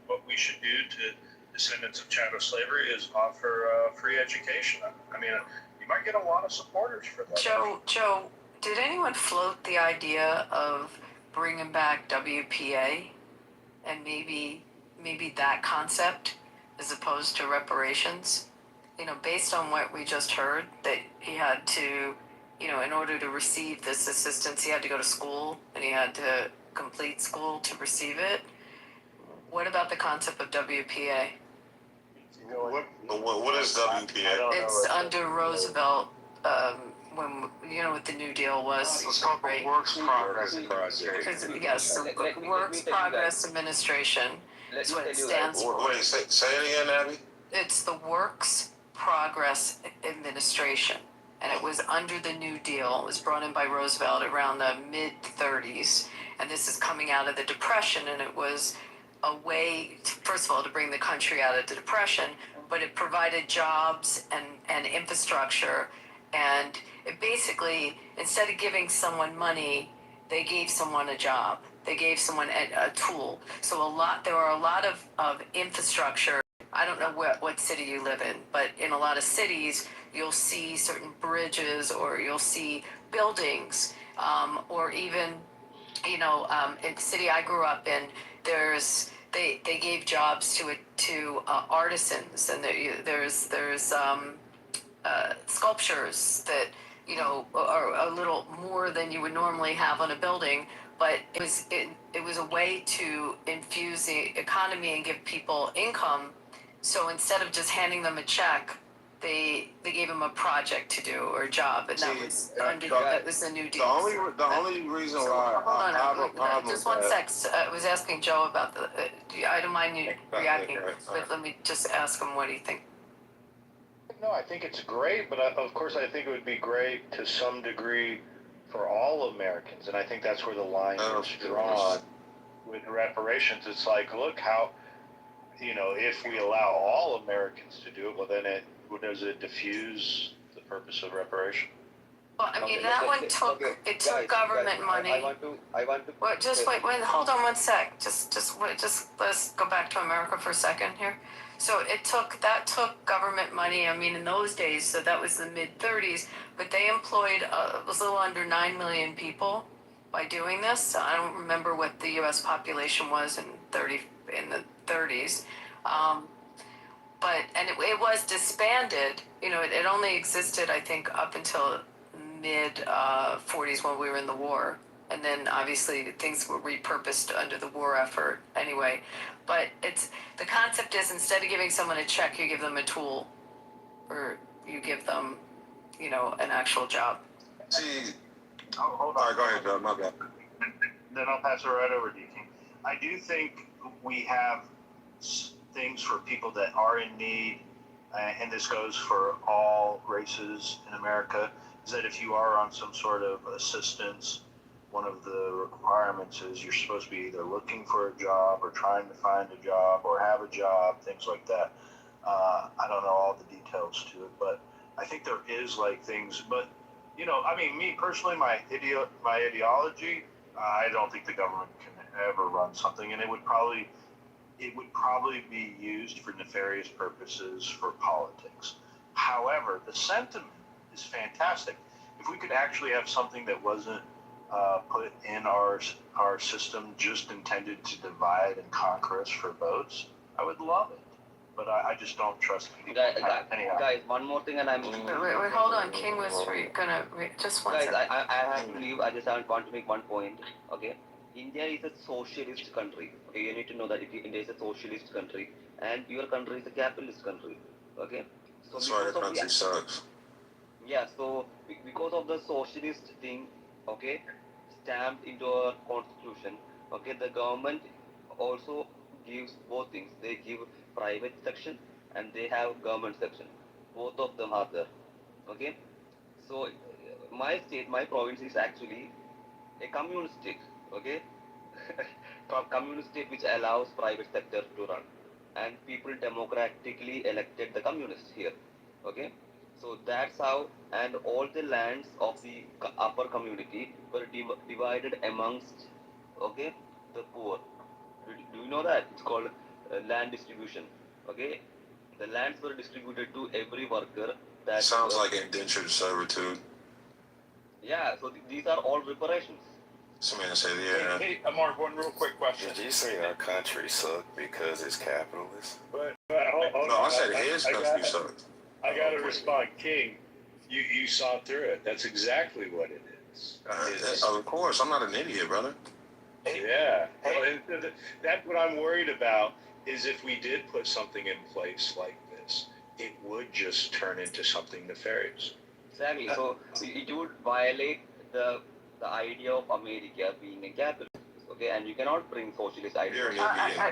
what we should do to descendants of chattel slavery is offer free education. I mean, you might get a lot of supporters for that. Joe, did anyone float the idea of bringing back WPA and maybe that concept as opposed to reparations? Based on what we just heard, that he had to, in order to receive this assistance, he had to go to school and he had to complete school to receive it. What about the concept of WPA? What is WPA? It's under Roosevelt, when, what the New Deal was. It's called the Works Progress Administration. Yes, the Works Progress Administration is what it stands for. Wait, say it again, Abby. It's the Works Progress Administration, and it was under the New Deal. It was brought in by Roosevelt around the mid-30s, and this is coming out of the Depression, and it was a way first of all, to bring the country out of the depression, but it provided jobs and infrastructure. And it basically, instead of giving someone money, they gave someone a job. They gave someone a tool. So there are a lot of infrastructure. I don't know what city you live in, but in a lot of cities, you'll see certain bridges or you'll see buildings, or even, in the city I grew up in, they gave jobs to artisans, and there's sculptures that are a little more than you would normally have on a building, but it was a way to infuse the economy and give people income. So instead of just handing them a check, they gave them a project to do or a job, and that was the New Deal. The only reason why I have a problem Just with one that. sec. I was asking Joe about I don't mind you reacting, but let me just ask him what he thinks. No, I think it's great, but of course I think it would be great to some degree for all Americans, and I think that's where the line is drawn with reparations. It's like, look how, if we allow all Americans to do it, well then does it diffuse the purpose of reparation? Well, I mean, that one took government money. I want to. Well, just wait, hold on one sec. Just let's go back to America for a second here. So that took government money. I mean, in those days, so that was the mid-30s, but they employed it was a little under 9 million people by doing this. I don't remember what the U.S. population was in the 30s, and it was disbanded. It only existed, I think, up until mid 40s when we were in the war, and then obviously things were repurposed under the war effort anyway. But the concept is, instead of giving someone a check, you give them a tool, or you give them, an actual job. See, Hold all on. right, go ahead, Joe. My bad. Then I'll pass it right over to you, King. I do think we have things for people that are in need, and this goes for all races in America, is that if you are on some sort of assistance, one of the requirements is you're supposed to be either looking for a job or trying to find a job or have a job, things like that. I don't know all the details to it, but I think there is things, but me personally, my ideology, I don't think the government can ever run something, and it would probably be used for nefarious purposes for politics. However, the sentiment is fantastic. If we could actually have something that wasn't put in our system just intended to divide and conquer us for votes, I would love it. But I just don't trust people. Guys, one more thing, and I'm. Wait, hold on. King was gonna just one Guys, second. I have to leave. I just want to make one point. Okay, India is a socialist country. Okay, you need to know that India is a socialist country, and your country is a capitalist country. Okay, so That's why the country sucks. Yeah, so because of the socialist thing, okay, stamped into our constitution, okay, the government also gives both things. They give private section and they have government section. Both of them are there, okay. So my state, my province is actually a communist state, okay. Communist state which allows private sector to run, and people democratically elected the communists here, okay. So that's how, and all the lands of the upper community were divided amongst, okay, the poor. Do you know that? It's called land distribution, okay. The lands were distributed to every worker. That sounds like indentured servitude. Yeah, so these are all reparations. Some man said, yeah. Hey, Mark, one real quick question. Did you say our country sucked because it's capitalist? But No, I said his country sucks. I got to respond, King. You saw through it. That's exactly what it is. Of course, I'm not an idiot, brother. Yeah. Well, that's what I'm worried about. Is if we did put something in place like this, it would just turn into something nefarious. Exactly. So it would violate the idea of America being a capitalist. Okay, and you cannot bring socialist ideas.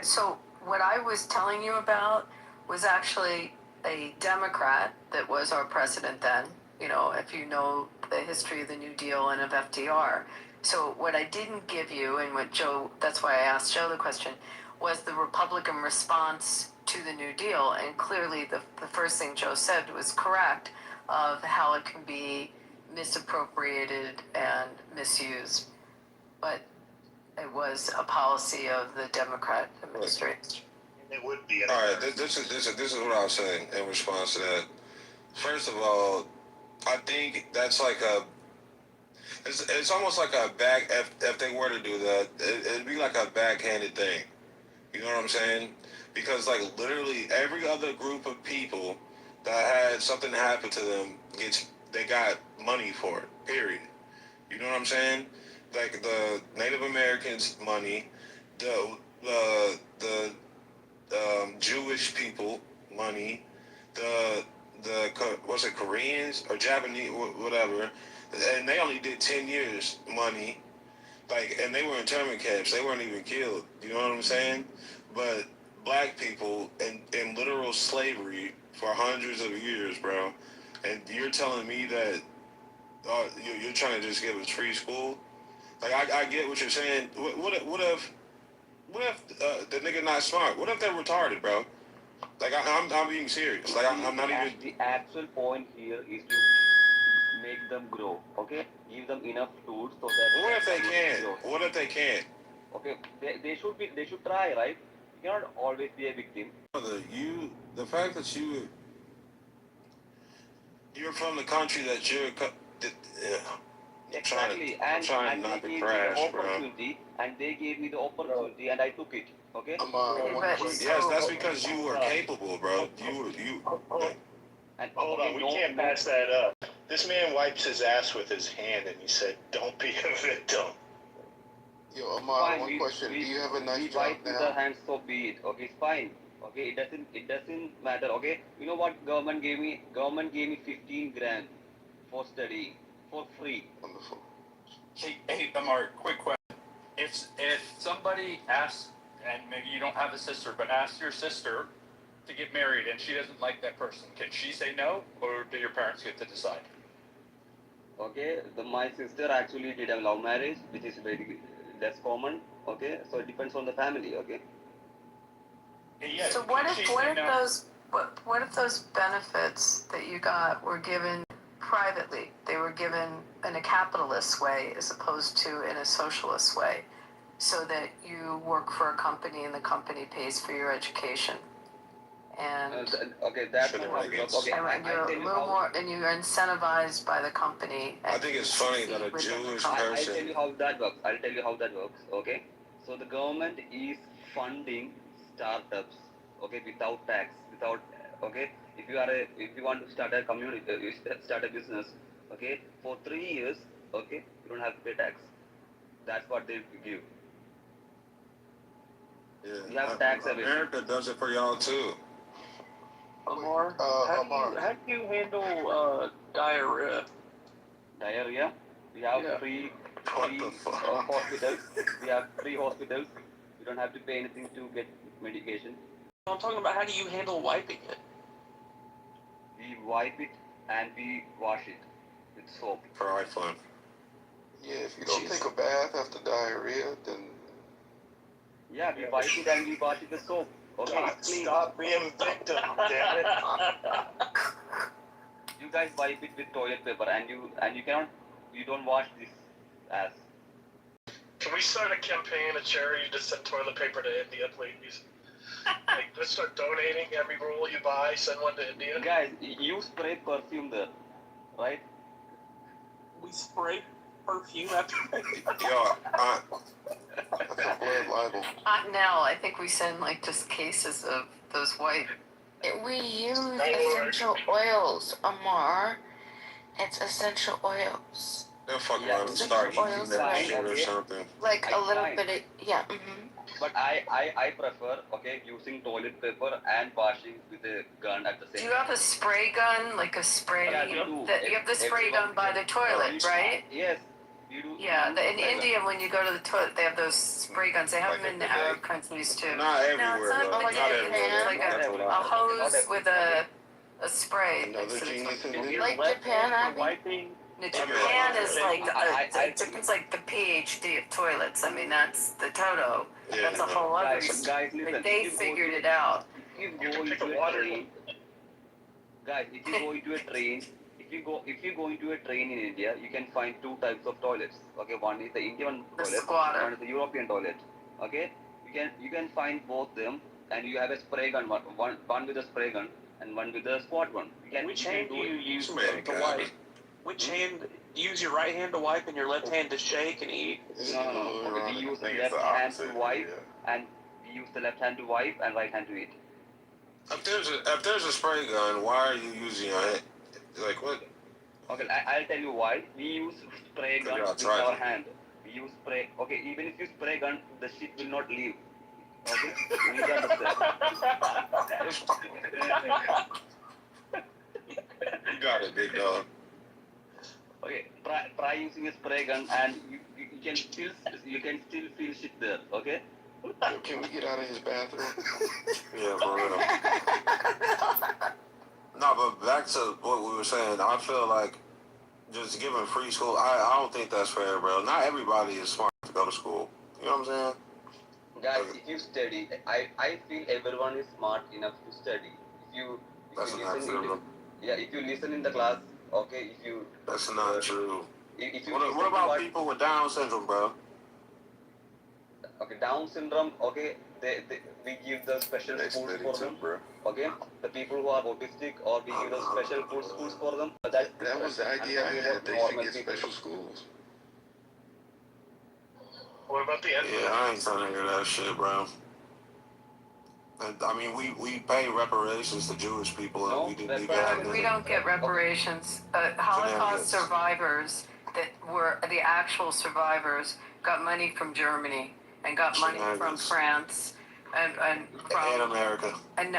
So what I was telling you about was actually a Democrat that was our president then. If you know the history of the New Deal and of FDR. So what I didn't give you, and what Joe, that's why I asked Joe the question, was the Republican response to the New Deal. And clearly the first thing Joe said was correct of how it can be misappropriated and misused. But it was a policy of the Democrat administration. It would be. All right, this is what I'll say in response to that. First of all, I think that's like it's almost like a back, if they were to do that, it'd be like a backhanded thing. You know what I'm saying? Because like literally every other group of people that had something happen to them they got money for it, period. You know what I'm saying? Like the Native Americans money, the Jewish people money, the what's it, Koreans or Japanese, whatever, and they only did 10 years money, like, and they were in internment camps. They weren't even killed. You know what I'm saying? But black people in literal slavery for hundreds of years, bro. And you're telling me that you're trying to just give us free school? Like, I get what you're saying. What if the nigga not smart? What if they're retarded, bro? Like, I'm being serious. Like, I'm not even. The actual point here is to make them grow. Okay, give them enough tools so that. What if they can't? What if they can't? Okay, they should try, right? You cannot always be a victim. Brother, the fact that you're from the country that you're. Exactly, I'm trying not to crash, bro. And they gave me the opportunity, and I took it. Okay. Yes, that's because you were capable, bro. And hold on, we can't pass that up. This man wipes his ass with his hand, and he said, "Don't be a victim." Yo, Amar, one question. Do you have a nice job wipe with now? our hands, so be it. Okay, it's fine. Okay, it doesn't matter. Okay, you know what government gave me? Government gave me 15 grand for studying for free. Wonderful. Hey, Amar, quick question. If somebody asks, and maybe you don't have a sister, but ask your sister to get married and she doesn't like that person, can she say no, or do your parents get to decide? Okay, my sister actually did a love marriage, which is very less common. Okay, so it depends on the family. Okay. Yeah, So what if those benefits that you got were given privately? They were given in a capitalist way as opposed to in a socialist way, so that you work for a company and the company pays for your education. And okay, that's okay. And you're a little more, and you're incentivized by the company. I think it's funny that a Jewish person. I'll tell you how that works. Okay, so the government is funding startups. Okay, without tax, okay. If you want to start a community, start a business. Okay, for 3 years. Okay, you don't have to pay tax. That's what they give. Yeah, you have tax America does it for y'all too. Amar, how do you handle diarrhea? Diarrhea? We have free hospitals. We have free hospitals. You don't have to pay anything to get medication. I'm talking about how do you handle wiping it? We wipe it and we wash it with soap. For iPhone. Yeah, if you don't take a bath after diarrhea, then. Yeah, we wipe it and we wash it with soap. Okay, stop being victim, damn it. You guys wipe it with toilet paper and you don't wash this ass. Can we start a campaign, a charity to send toilet paper to India, please? Like, let's start donating every roll you buy, send one to India. Guys, you spray perfume there, right? We spray perfume after. Now, I think we send like just cases of those white. We use essential oils, Amar. It's essential oils. They'll fuck around and start eating that shit or something. Like a little bit of, But I prefer, using toilet paper and washing with a gun at the same time. Do you have a spray gun, like a spray? Yeah, You have the spray gun by the toilet, right? Yes. You do. Yeah, in India, when you go to the toilet, they have those spray guns. They have them in the Arab countries too. Not everywhere, no, it's not like a hose with a spray. Another genius in If here. you're Like left Japan, hand I for wiping, In Japan is like it's like the PhD of toilets. I mean, that's the Toto. That's a whole other. Guys, listen. Like they figured it out. If you go into a train, guys, if you go into a train, if you go into a train in India, you can find two types of toilets. Okay, one is the Indian toilet, squatter. one is the European toilet. Okay, you can find both them, and you have a spray gun, one with a spray gun and one with a squat one. Which hand do you use to Man, wipe? Which hand? Use your right hand to wipe and your left hand to shake and eat? No. Okay, we use the left hand to wipe, and we use the left hand to wipe and right hand to eat. If there's a spray gun, why are you using your hand? Like what? Okay, I'll tell you why. We use spray gun with our hand. We use spray. Okay, even if you spray gun, the shit will not leave. Okay, you need to understand. You got it, big dog. Okay, try using a spray gun, and you can still feel shit there. Okay. Yo, can we get out of his bathroom? Yeah, for real. No, but back to what we were saying, I feel like just giving free school, I don't think that's fair, bro. Not everybody is smart to go to school. You know what I'm saying? Guys, if you study, I feel everyone is smart enough to study. If you listen in the class, okay, if you... That's not true. If you what about people with Down syndrome, bro? Okay, Down syndrome, okay, we give the special schools for them, okay? The people who are autistic, or we give the special schools for them. That was the idea I had. They should get special schools. What about the end? Yeah, I ain't trying to hear that shit, bro. And, I mean, we pay reparations to Jewish people, and We don't get reparations. Holocaust survivors that were the actual survivors got money from Germany and got money from France and from America. And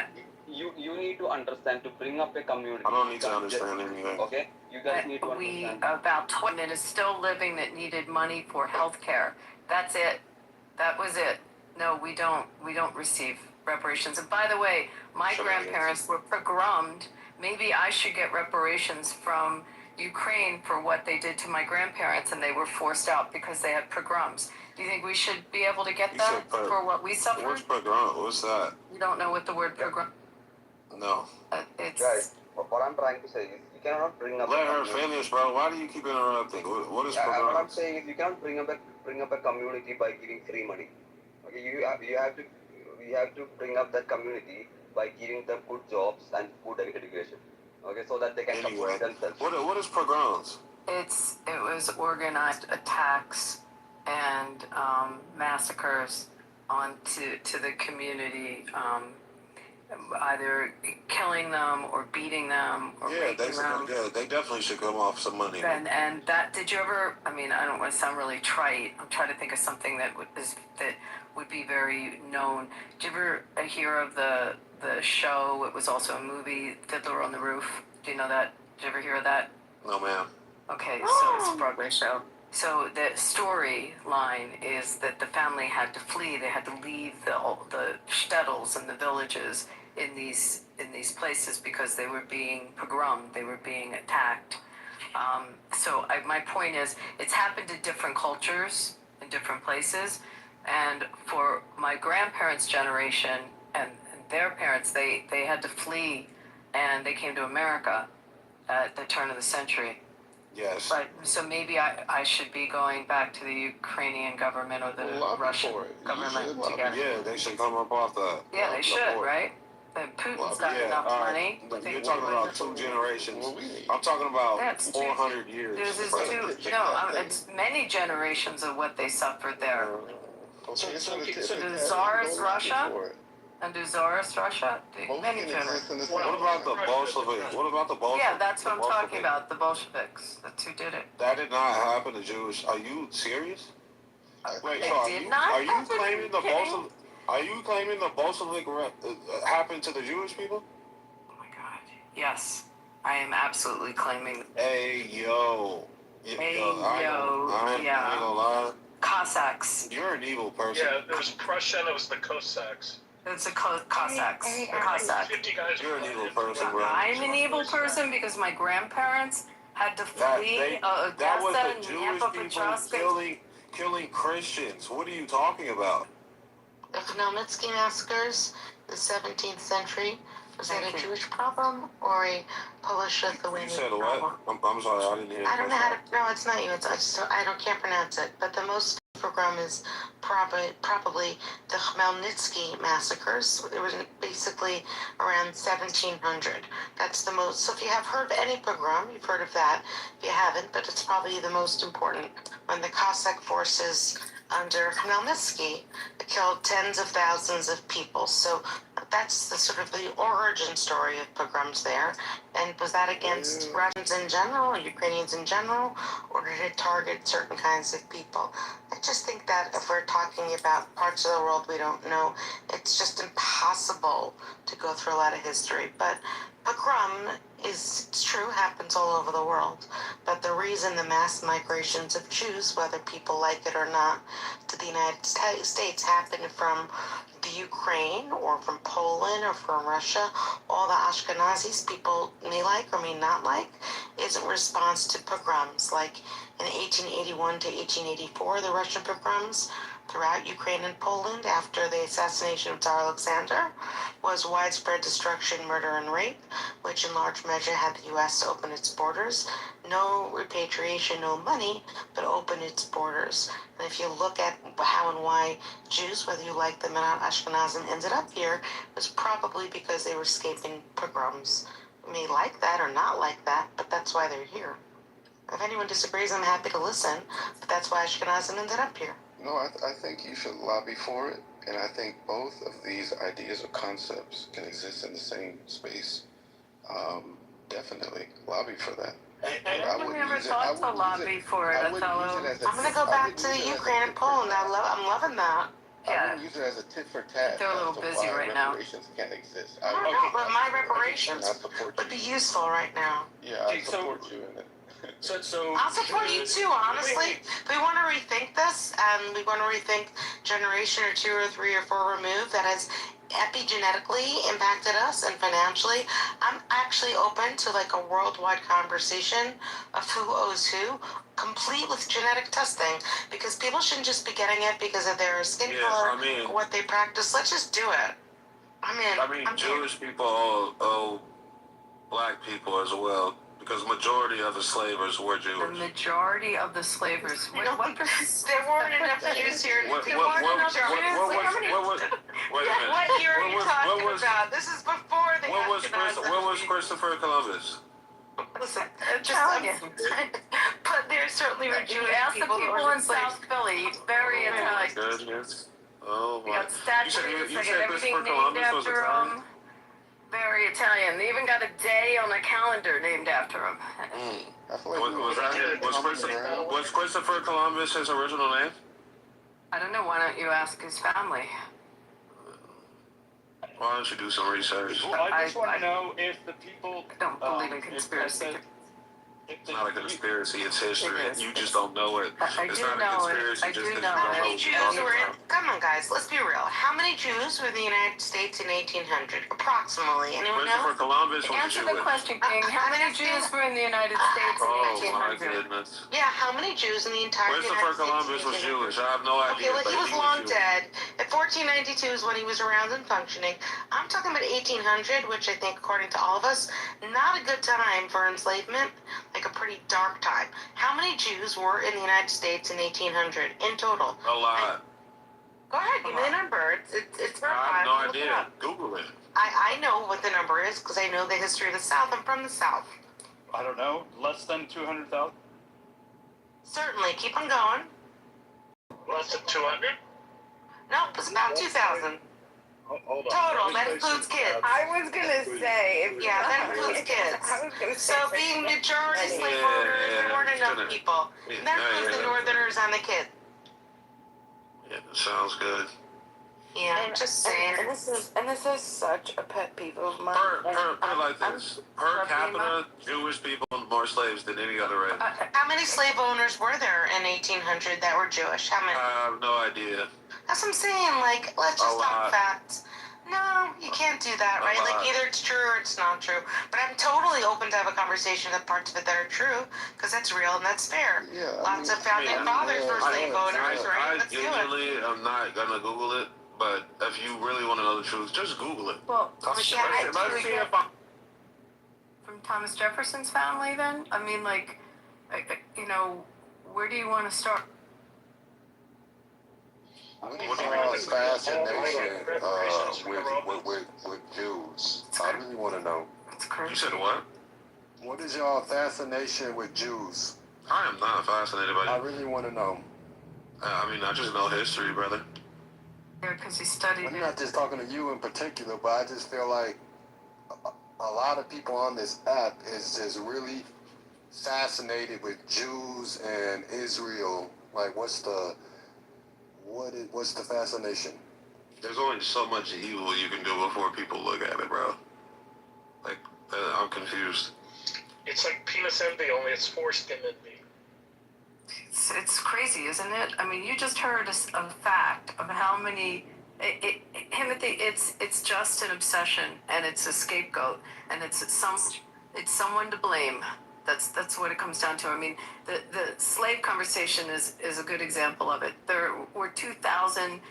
you need to understand, to bring up a community. I don't need to understand anything. Okay, you guys need to understand. About 20 minutes still living that needed money for health care. That's it. That was it. No, we don't receive reparations. And by the way, my grandparents were pogromed. Maybe I should get reparations from Ukraine for what they did to my grandparents, and they were forced out because they had pogroms. Do you think we should be able to get that for what we suffered? What's pogrom? What's that? You don't know what the word pogrom? No. It's... Guys, what I'm trying to say is, you cannot bring up... Let her finish, bro. Why do you keep interrupting? What is pogrom? What I'm saying is, you cannot bring up a community by giving free money. Okay, you have to bring up that community by giving them good jobs and good education. Okay, so that they can support themselves. What is pogroms? It was organized attacks and massacres to the community, either killing them or beating them or raping them. Yeah, they definitely should come off some money. And that, did you ever? I mean, I don't want to sound really trite. I'm trying to think of something that would be very known. Did you ever hear of the show? It was also a movie, Fiddler on the Roof. Do you know that? Did you ever hear of that? No, ma'am. Okay, so it's a Broadway show. So the storyline is that the family had to flee. They had to leave the shtetls and the villages in these places because they were being pogromed. They were being attacked. My point is, it's happened to different cultures in different places. And for my grandparents' generation and their parents, they had to flee, and they came to America at the turn of the century. Yes. But so maybe I should be going back to the Ukrainian government or the Russian government to get it. Yeah, they should come up off the. Yeah, they should, right? Putin's got enough money. You're talking about 2 generations. I'm talking about 400 years. It's many generations of what they suffered there. So the Tsarist Russia? And do Tsarist Russia? Many generations. What about the Bolsheviks? What about the Bolsheviks? Yeah, that's what I'm talking about. The Bolsheviks. That's who did it. That did not happen to Jewish. Are you serious? Wait, Are you claiming the Bolshevik? Are you claiming the Bolshevik happened to the Jewish people? Oh my God! Yes, I am absolutely claiming. Hey yo. I ain't gonna lie. Cossacks. You're an evil person. Yeah, there was Prussia and it was the Cossacks. It's the Cossacks. The Cossacks. 50 guys. You're an evil person, bro. I'm an evil person because my grandparents had to That flee that was Odessa the and Jewish Dnipropetrovsk. people killing Christians. What are you talking about? The Khmelnytsky massacres, the 17th century, was that a Jewish problem or a Polish-Lithuanian You said problem? what? I'm sorry, I didn't hear. I don't know how to. No, it's not you. It's I just can't pronounce it. But the most program is probably the Khmelnytsky massacres. It was basically around 1700. That's the most. So if you have heard of any pogrom, you've heard of that. If you haven't, but it's probably the most important. When the Cossack forces under Khmelnytsky killed tens of thousands of people. So that's the sort of the origin story of pogroms there. And was that against Russians in general, Ukrainians in general, or did it target certain kinds of people? I just think that if we're talking about parts of the world we don't know, it's just impossible to go through a lot of history. But pogrom it's true, happens all over the world. But the reason the mass migrations of Jews, whether people like it or not, to the United States happened from the Ukraine or from Poland or from Russia, all the Ashkenazis people may like or may not like, is in response to pogroms. Like in 1881 to 1884, the Russian pogroms throughout Ukraine and Poland after the assassination of Tsar Alexander was widespread destruction, murder, and rape, which in large measure had the U.S. open its borders. No repatriation, no money, but open its borders. And if you look at how and why Jews, whether you like them or not, Ashkenazim, ended up here, it was probably because they were escaping pogroms. You may like that or not like that, but that's why they're here. If anyone disagrees, I'm happy to listen, but that's why Ashkenazim ended up here. No, I think you should lobby for it, and I think both of these ideas or concepts can exist in the same space. Definitely lobby for that. I never thought to lobby for it, Othello. I'm going to go back to the Ukraine and Poland. I'm loving that. I wouldn't use it as a tit for tat. They're a little busy right now. Reparations can't exist. I don't know, but my reparations would be useful right now. Yeah, I support you in it. I'll support you too, honestly. We want to rethink this, and we want to rethink generation or 2 or 3 or 4 removed that has epigenetically impacted us and financially. I'm actually open to like a worldwide conversation of who owes who, complete with genetic testing, because people shouldn't just be getting it because of their skin color or what they practice. Let's just do it. I'm Jewish people owe black people as well. Because majority of the slavers were Jewish. The majority of the slavers. There weren't enough Jews here. What year are you talking about? This is before the Where was Christopher Columbus? Listen, Italian. But there certainly were Jewish people. The people in South Philly, very Italian. Goodness. Oh my. We got statues, you they said got everything Christopher named Columbus was after Italian? him. Very Italian. They even got a day on a calendar named after him. Was Christopher Columbus his original name? I don't know. Why don't you ask his family? Why don't you do some research? Well, I just want to know if the people don't believe in conspiracy. It's not a conspiracy, it's history. You just don't know it. It's not a conspiracy just because you don't know How many what Jews you're talking were in, about. come on guys, let's be real. How many Jews were in the United States in 1800? Approximately. Anyone know? Christopher Columbus was Answer Jewish. the question, King. How many Jews were in the United States in 1800? Oh my goodness. Yeah, how many Jews in the entire Christopher United Columbus was States? Jewish. I have no idea. Okay, well, but he was long Jewish. dead. At 1492 is when he was around and functioning. I'm talking about 1800, which I think, according to all of us, not a good time for enslavement, like a pretty dark time. How many Jews were in the United States in 1800 in total? A lot. Go ahead, give me the number. It's I have no idea. Google it. I know what the number is because I know the history of the South. I'm from the South. I don't know, less than 200,000? Certainly. Keep on going. Less than 200? No, it's about 2,000. Hold on. Total, that includes kids. I was gonna say, Yeah, that includes kids. I was gonna say. So being majority slave owners, there weren't enough people. That includes the Northerners and the kids. Yeah, sounds good. Yeah, just saying. And this is such a pet peeve of mine. Put it like this. Per capita, Jewish people owned more slaves than any other race. How many slave owners were there in 1800 that were Jewish? How many? I have no idea. That's what I'm saying. Like, let's just talk facts. No, you can't do that, right? Like either it's true or it's not true. But I'm totally open to have a conversation of the parts of it that are true, because that's real and that's fair. Yeah, Lots of founding fathers were slave owners, right? I Let's do it. genuinely am not gonna Google it, but if you really want to know the truth, just Google it. Well, Let's see if From Thomas Jefferson's family, then? I mean, like, you know, where do you want to start? What is y'all's fascination with Jews? I really want to know. It's crazy. You said what? What is y'all fascination with Jews? I am not fascinated by I you. really want to know. I mean, I just know history, brother. Yeah, because he studied I'm not just talking to you in particular, but I just feel like a lot of people on this app is just really fascinated with Jews and Israel. Like, what's the fascination? There's only so much evil you can do before people look at it, bro. Like, I'm confused. It's like penis envy, only it's foreskin envy. It's crazy, isn't it? I mean, you just heard a fact of how many. Timothy, it's just an obsession, and it's a scapegoat, and it's someone to blame. That's what it comes down to. I mean, the slave conversation is a good example of it. There were 2,000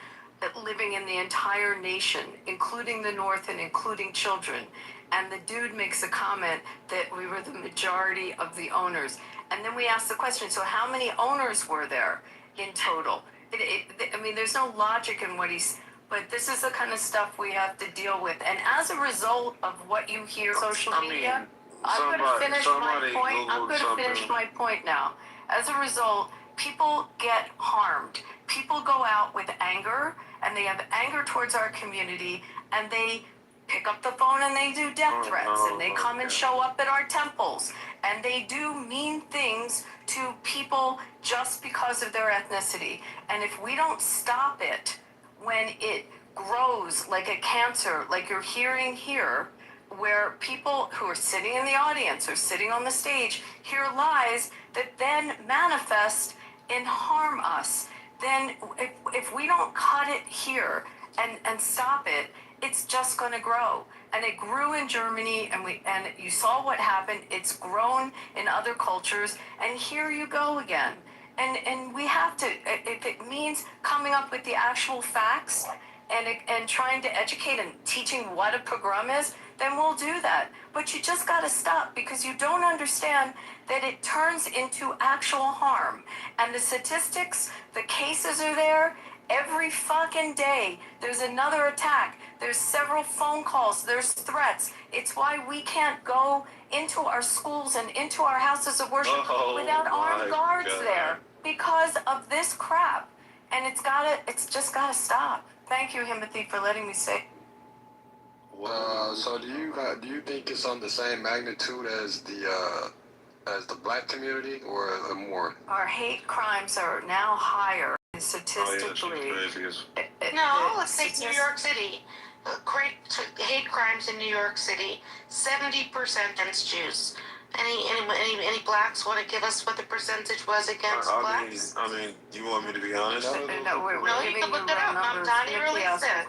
living in the entire nation, including the North and including children. And the dude makes a comment that we were the majority of the owners. And then we ask the question, so how many owners were there in total? I mean, there's no logic in what he's, but this is the kind of stuff we have to deal with. And as a result of what you hear on social media, I'm going to finish my point. I'm going to finish my point now. As a result, people get harmed. People go out with anger, and they have anger towards our community, and they pick up the phone and they do death threats, and they come and show up at our temples, and they do mean things to people just because of their ethnicity. And if we don't stop it when it grows like a cancer, like you're hearing here, where people who are sitting in the audience or sitting on the stage hear lies that then manifest and harm us, then if we don't cut it here and stop it, it's just going to grow. And it grew in Germany, and you saw what happened. It's grown in other cultures, and here you go again. And we have to, if it means coming up with the actual facts and trying to educate and teaching what a pogrom is, then we'll do that. But you just got to stop, because you don't understand that it turns into actual harm. And the statistics, the cases are there. Every fucking day, there's another attack. There's several phone calls. There's threats. It's why we can't go into our schools and into our houses of worship without armed guards there, because of this crap. And it's just gotta stop. Thank you, Timothy, for letting me say. So do you think it's on the same magnitude as the black community, or more? Our hate crimes are now higher statistically. No, let's take New York City. Great hate crimes in New York City, 70% against Jews. Any blacks want to give us what the percentage was against blacks? I mean, you want me to be honest? No, you can look it up. Mom Donnie released it.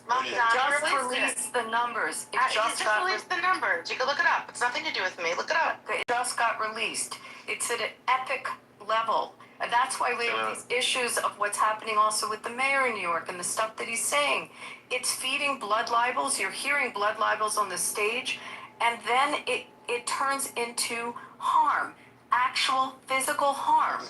Mom Donnie released the numbers. He just released the numbers. You can look it up. It's nothing to do with me. Look it up. It just got released. It's at an epic level. And that's why we have these issues of what's happening also with the mayor in New York and the stuff that he's saying. It's feeding blood libels. You're hearing blood libels on the stage. And then it turns into harm, actual physical harm.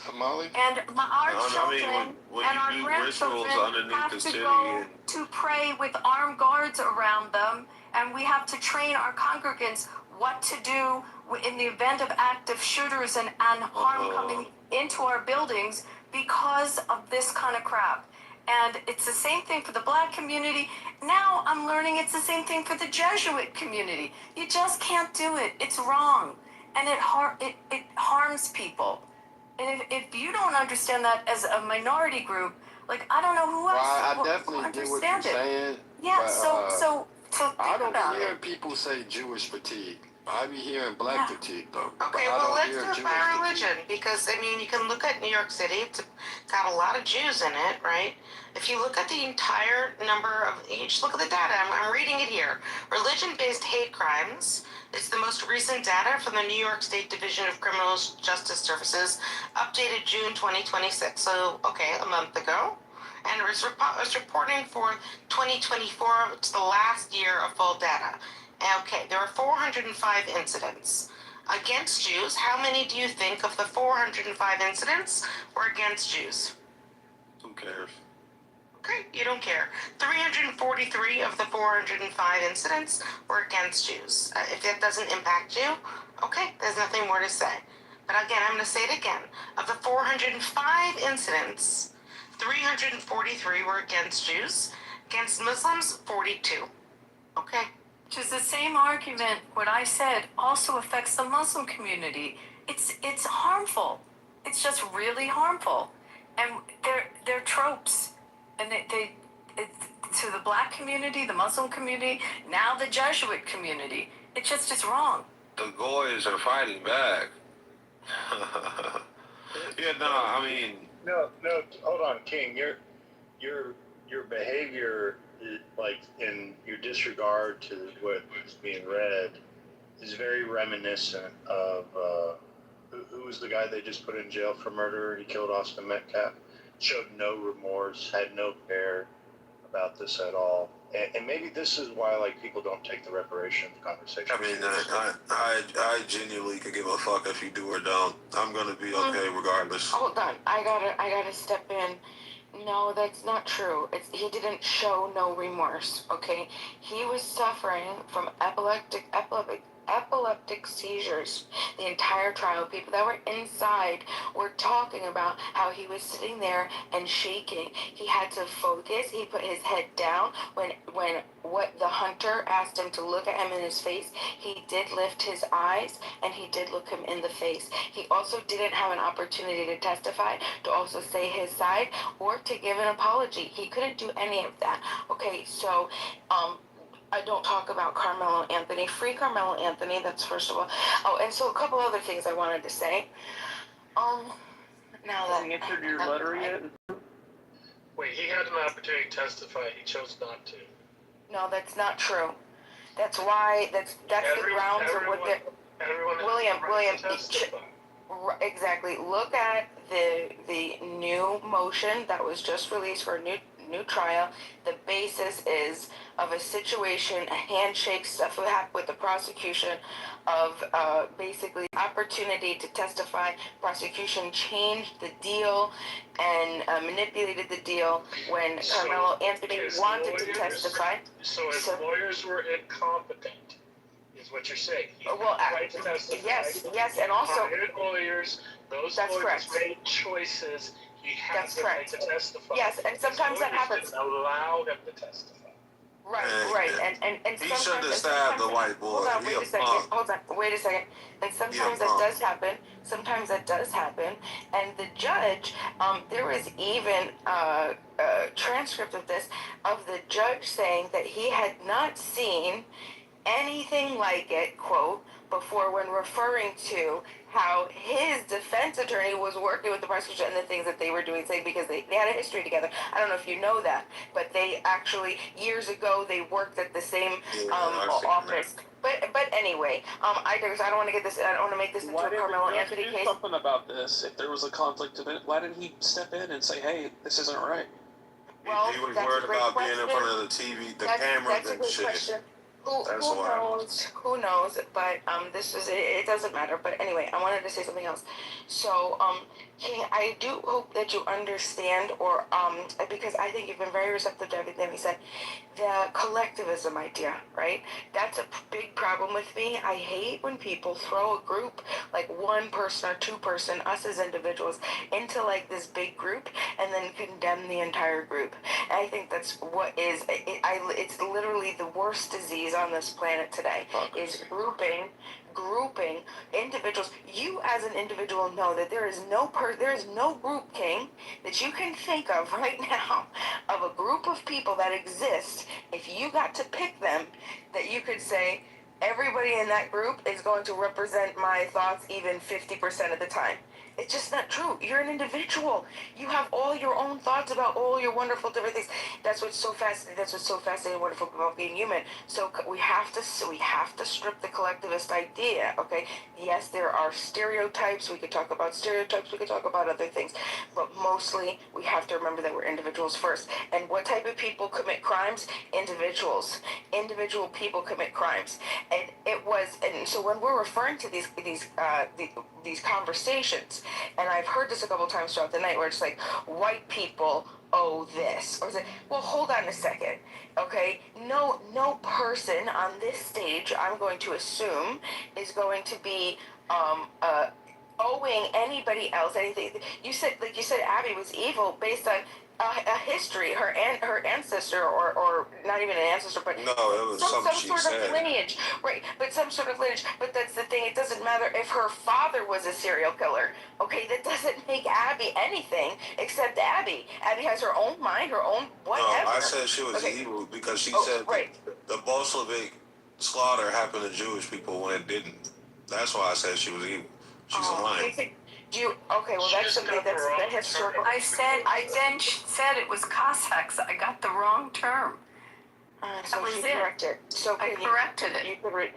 And our children and our grandchildren have to go to pray with armed guards around them, and we have to train our congregants what to do in the event of active shooters and harm coming into our buildings because of this kind of crap. And it's the same thing for the black community. Now I'm learning it's the same thing for the Jesuit community. You just can't do it. It's wrong. And it harms people. And if you don't understand that as a minority group, like, I don't know who else I will definitely get what you're saying. Yeah, but, so think I don't about hear it. people say Jewish fatigue. I be hearing black fatigue though. Okay, but I well, don't let's hear do it Jewish by fatigue. religion because I mean, you can look at New York City. It's got a lot of Jews in it, right? If you look at the entire number of, you just look at the data. I'm reading it here. Religion-based hate crimes. It's the most recent data from the New York State Division of Criminal Justice Services, updated June 2026. So, okay, a month ago. And it's reporting for 2024. It's the last year of full data. Okay, there are 405 incidents against Jews. How many do you think of the 405 incidents were against Jews? Who cares? Okay, you don't care. 343 of the 405 incidents were against Jews. If that doesn't impact you, okay, there's nothing more to say. But again, I'm going to say it again. Of the 405 incidents, 343 were against Jews. Against Muslims, 42. Okay. Which is the same argument what I said also affects the Muslim community. It's harmful. It's just really harmful. And they're tropes. And to the black community, the Muslim community, now the Jesuit community. It just is wrong. The Goys are fighting back. Yeah, no, I mean, No, hold on, King. Your behavior, like in your disregard to what is being read, is very reminiscent of who was the guy they just put in jail for murder? He killed Austin Metcalf. Showed no remorse, had no care about this at all. And maybe this is why like people don't take the reparations conversation. I mean, I genuinely could give a fuck if you do or don't. I'm gonna be okay regardless. Hold on, I gotta step in. No, that's not true. He didn't show no remorse. Okay, he was suffering from epileptic seizures the entire trial. People that were inside were talking about how he was sitting there and shaking. He had to focus. He put his head down when what the hunter asked him to look at him in his face. He did lift his eyes and he did look him in the face. He also didn't have an opportunity to testify, to also say his side, or to give an apology. He couldn't do any of that. Okay, so I don't talk about Carmelo Anthony. Free Carmelo Anthony, that's first of all. Oh, and so a couple other things I wanted to say. Now that... Have you answered your letter yet? Wait, he had an opportunity to testify. He chose not to. No, that's not true. That's why, that's the grounds of what they're... William, exactly. Look at the new motion that was just released for a new trial. The basis is of a situation, a handshake stuff that happened with the prosecution of basically opportunity to testify. Prosecution changed the deal and manipulated the deal when Carmelo Anthony wanted to testify. So his lawyers were incompetent, is what you're saying. He Well, tried to testify. yes, and also... Hired lawyers, those That's lawyers correct. made choices. He had the right to testify. Yes, and sometimes that happens. Didn't allow him to testify. Right, and He shouldn't have stabbed the white boy. Hold on, wait a second. And sometimes that does happen. Sometimes that does happen. And the judge, there was even a transcript of this, of the judge saying that he had not seen anything like it, quote, before, when referring to how his defense attorney was working with the prosecution and the things that they were doing, saying because they had a history together. I don't know if you know that, but they actually, years ago, they worked at the same office. But anyway, I don't want to get this. I don't want to make this into a Carmelo Anthony case. Something about this. If there was a conflict of it, why didn't he step in and say, "Hey, this isn't right"? Well, he was worried about being in front of the TV, the camera, and shit. Question. Who knows? But this is it doesn't matter. But anyway, I wanted to say something else. So King, I do hope that you understand, or because I think you've been very receptive to everything we said. The collectivism idea, right? That's a big problem with me. I hate when people throw a group, like one person or two person, us as individuals, into like this big group and then condemn the entire group. And I think that's what is, it's literally the worst disease on this planet today, is grouping individuals. You as an individual know that there is no group, King, that you can think of right now of a group of people that exist. If you got to pick them, that you could say everybody everybody in that group is going to represent my thoughts even 50% of the time. It's just not true. You're an individual. You have all your own thoughts about all your wonderful different things. That's what's so fascinating. That's what's so fascinating and wonderful about being human. So we have to strip the collectivist idea. Okay. Yes, there are stereotypes. We could talk about stereotypes. We could talk about other things, but mostly we have to remember that we're individuals first. And what type of people commit crimes? Individuals. Individual people commit crimes. And so when we're referring to these conversations, and I've heard this a couple times throughout the night, where it's like, white people owe this, or well, hold on a second, okay? No person on this stage, I'm going to assume, is going to be owing anybody else anything. You said Abby was evil based on a history, her ancestor, or not even an ancestor, but no, it was some she sort of lineage, right? But some sort of lineage. But that's the thing. It doesn't matter if her father was a serial killer. Okay, that doesn't make Abby anything except Abby. Abby has her own mind, her own whatever. No, I said she was evil because she said the Bolshevik slaughter happened to Jewish people when it didn't. That's why I said she was evil. She's a liar. Okay, well, that's something that historical. I said it was Cossacks. I got the wrong term. So she corrected. So I corrected it.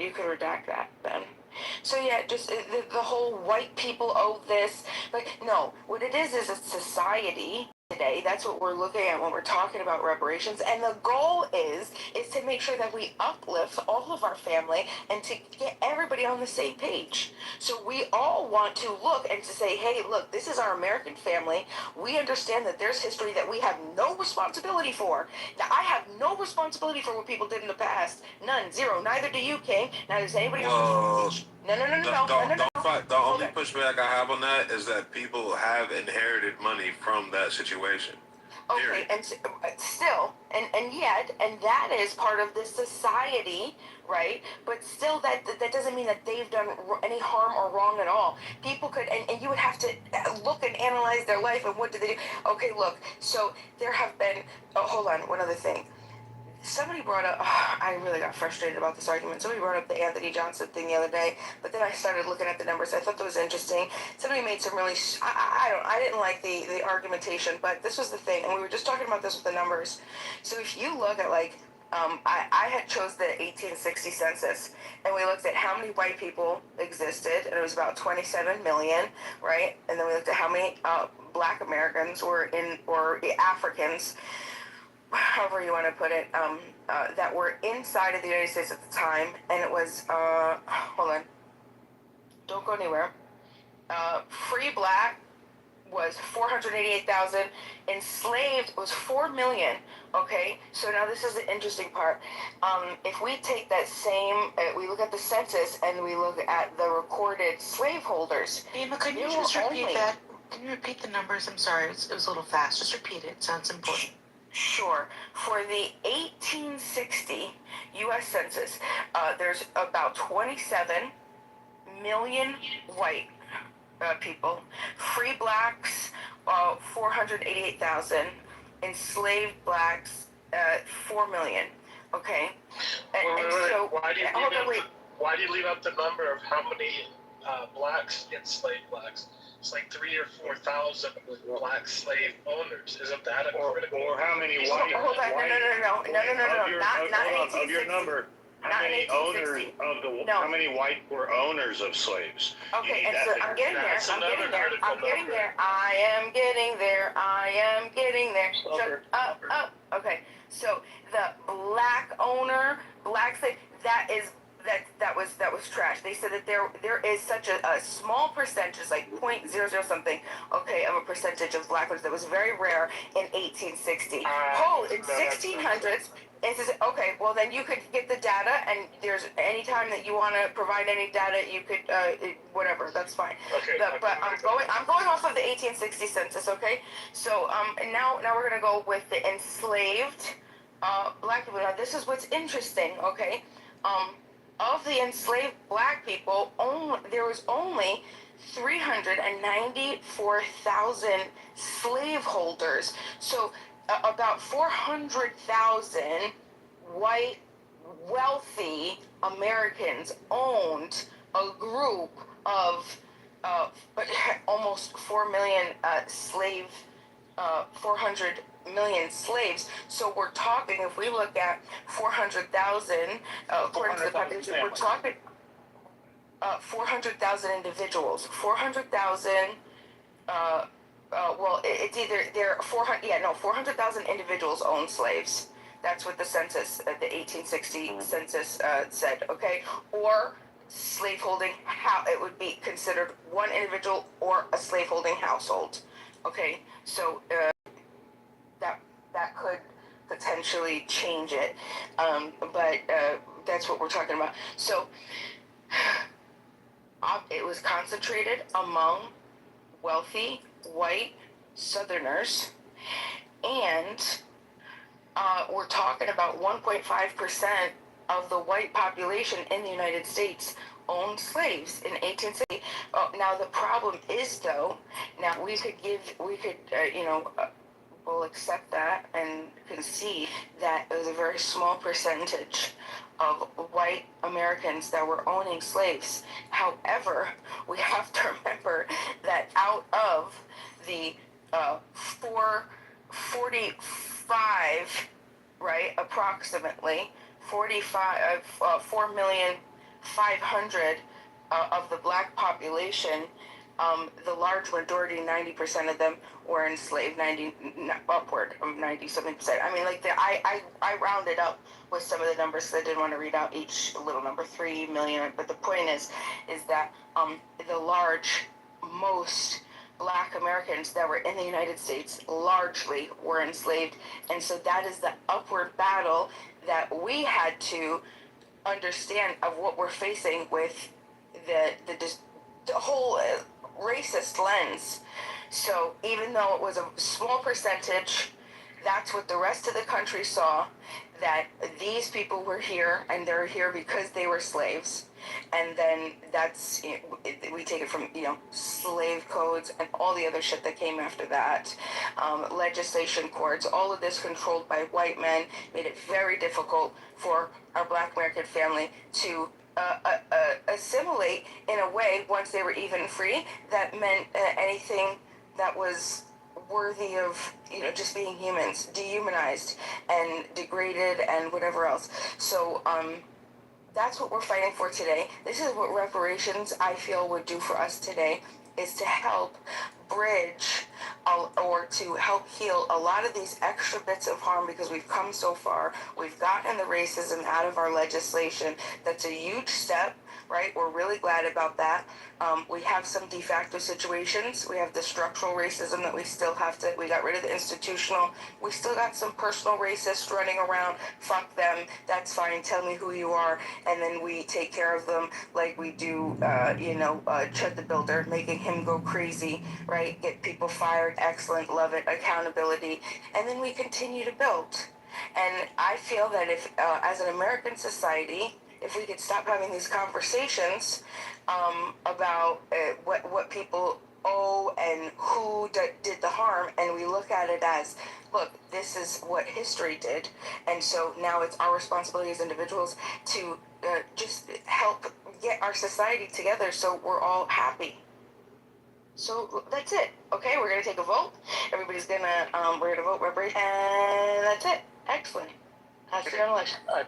You could redact that then. So yeah, just the whole white people owe this. But no, what it is a society today. That's what we're looking at when we're talking about reparations. And the goal is to make sure that we uplift all of our family and to get everybody on the same page. So we all want to look and to say, hey, look, this is our American family. We understand that there's history that we have no responsibility for. Now, I have no responsibility for what people did in the past. None, zero. Neither do you, King. Neither does anybody else. No. The only pushback I have on that is that people have inherited money from that situation. Okay, and still, and yet, and that is part of the society, right? But still, that doesn't mean that they've done any harm or wrong at all. People could, and you would have to look and analyze their life and what did they do. Okay, look, so there have been, hold on, one other thing. Somebody brought up, I really got frustrated about this argument. Somebody brought up the Anthony Johnson thing the other day, but then I started looking at the numbers. I thought that was interesting. Somebody made some really, I didn't like the argumentation, but this was the thing, and we were just talking about this with the numbers. So if you look at I had chose the 1860 census, and we looked at how many white people existed, and it was about 27 million, right? And then we looked at how many Black Americans or Africans, however you want to put it, that were inside of the United States at the time, and it was, hold on, don't go anywhere, free Black was 488,000, enslaved was 4 million, okay? So now this is the interesting part. If we take that same, we look at the census, and we look at the recorded slaveholders. Emma, can you just repeat that? Can you repeat the numbers? I'm sorry, it was a little fast. Just repeat it. It sounds important. Sure. For the 1860 U.S. Census, there's about 27 million white people, free Blacks, 488,000, enslaved Blacks, 4 million. Okay. So why do you leave out the number of how many Blacks, enslaved Blacks? It's like 3,000 or 4,000 Black slave owners. Isn't that a critical? Or how many white? Hold on, no. Not of your number. How many owners of the? How many white were owners of slaves? Okay, and so I'm getting there. I am getting there. Shut up. Okay, so the Black owner, Black slave, that was trash. They said that there is such a small percentage, like 0.00 something, okay, of a percentage of Black owners that was very rare in 1860. In 1600s. Okay, well then you could get the data, and there's any time that you want to provide any data, you could whatever. That's fine. Okay. But I'm going off of the 1860 census. Okay, so and now we're gonna go with the enslaved Black people. Now this is what's interesting. Okay, of the enslaved Black people, there was only 394,000 slaveholders. So about 400,000 white wealthy Americans owned a group of almost 4 million 400 million slaves. So we're talking, if we look at 400,000, according to the population, we're talking 400,000 individuals. 400,000, it's either they're 400,000 individuals own slaves. That's what the census, the 1860 census said, okay? Or slaveholding, it would be considered one individual or a slaveholding household, okay? So that could potentially change it, but that's what we're talking about. So it was concentrated among wealthy white Southerners, and we're talking about 1.5% of the white population in the United States owned slaves in 1860. Now the problem is, though, now we'll accept that and concede that it was a very small percentage of white Americans that were owning slaves. However, we have to remember that out of the 45, right, approximately 4,500,000 of the black population, the large majority, 90% of them were enslaved, upward of 90-something%. I mean, like I rounded up with some of the numbers, so I didn't want to read out each little number, 3 million. But the point is that the most black Americans that were in the United States largely were enslaved, and so that is the upward battle that we had to understand of what we're facing with the whole racist lens. So even though it was a small percentage, that's what the rest of the country saw, that these people were here and they're here because they were slaves. And then that's, we take it from, slave codes and all the other shit that came after that. Legislation courts, all of this controlled by white men, made it very difficult for our black American family to assimilate in a way once they were even free. That meant anything that was worthy of just being humans, dehumanized and degraded and whatever else. So that's what we're fighting for today. This is what reparations, I feel, would do for us today, is to help bridge or to help heal a lot of these extra bits of harm, because we've come so far. We've gotten the racism out of our legislation. That's a huge step, right? We're really glad about that. We have some de facto situations. We have the structural racism that we still have to, we got rid of the institutional. We still got some personal racists running around. Fuck them. That's fine. Tell me who you are. And then we take care of them like we do, Chud the Builder, making him go crazy, right? Get people fired. Excellent. Love it. Accountability. And then we continue to build. And I feel that if, as an American society, if we could stop having these conversations about what people owe and who did the harm, and we look at it as, look, this is what history did, and so now it's our responsibility as individuals to just help get our society together so we're all happy. So that's it. Okay, we're gonna take a vote. Everybody's gonna we're gonna vote reparation, and that's it. Excellent. I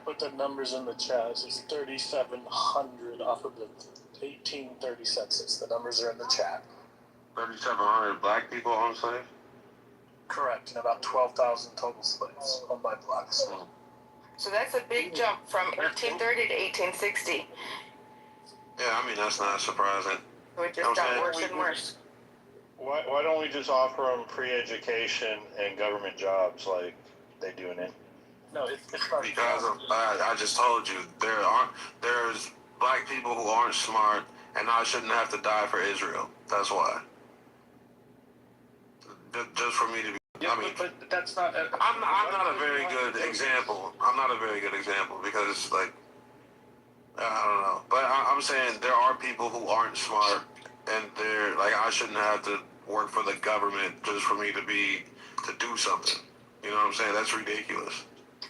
put the numbers in the chat. It's 3,700 off of the 1830 census. The numbers are in the chat. 3,700 black people own slaves? Correct, and about 12,000 total slaves owned by blacks. So that's a big jump from 1830 to 1860. Yeah, I mean, that's not surprising. So it just got worse and worse. Why don't we just offer them free education and government jobs like they do in India? No, it's not. Because I just told you, there's black people who aren't smart, and I shouldn't have to die for Israel. That's why. Just for me to be. Yeah, I mean, but that's not. I'm not a very good example. I'm not a very good example because, like, I don't know. But I'm saying there are people who aren't smart, and they're like, I shouldn't have to work for the government just for me to do something. You know what I'm saying? That's ridiculous.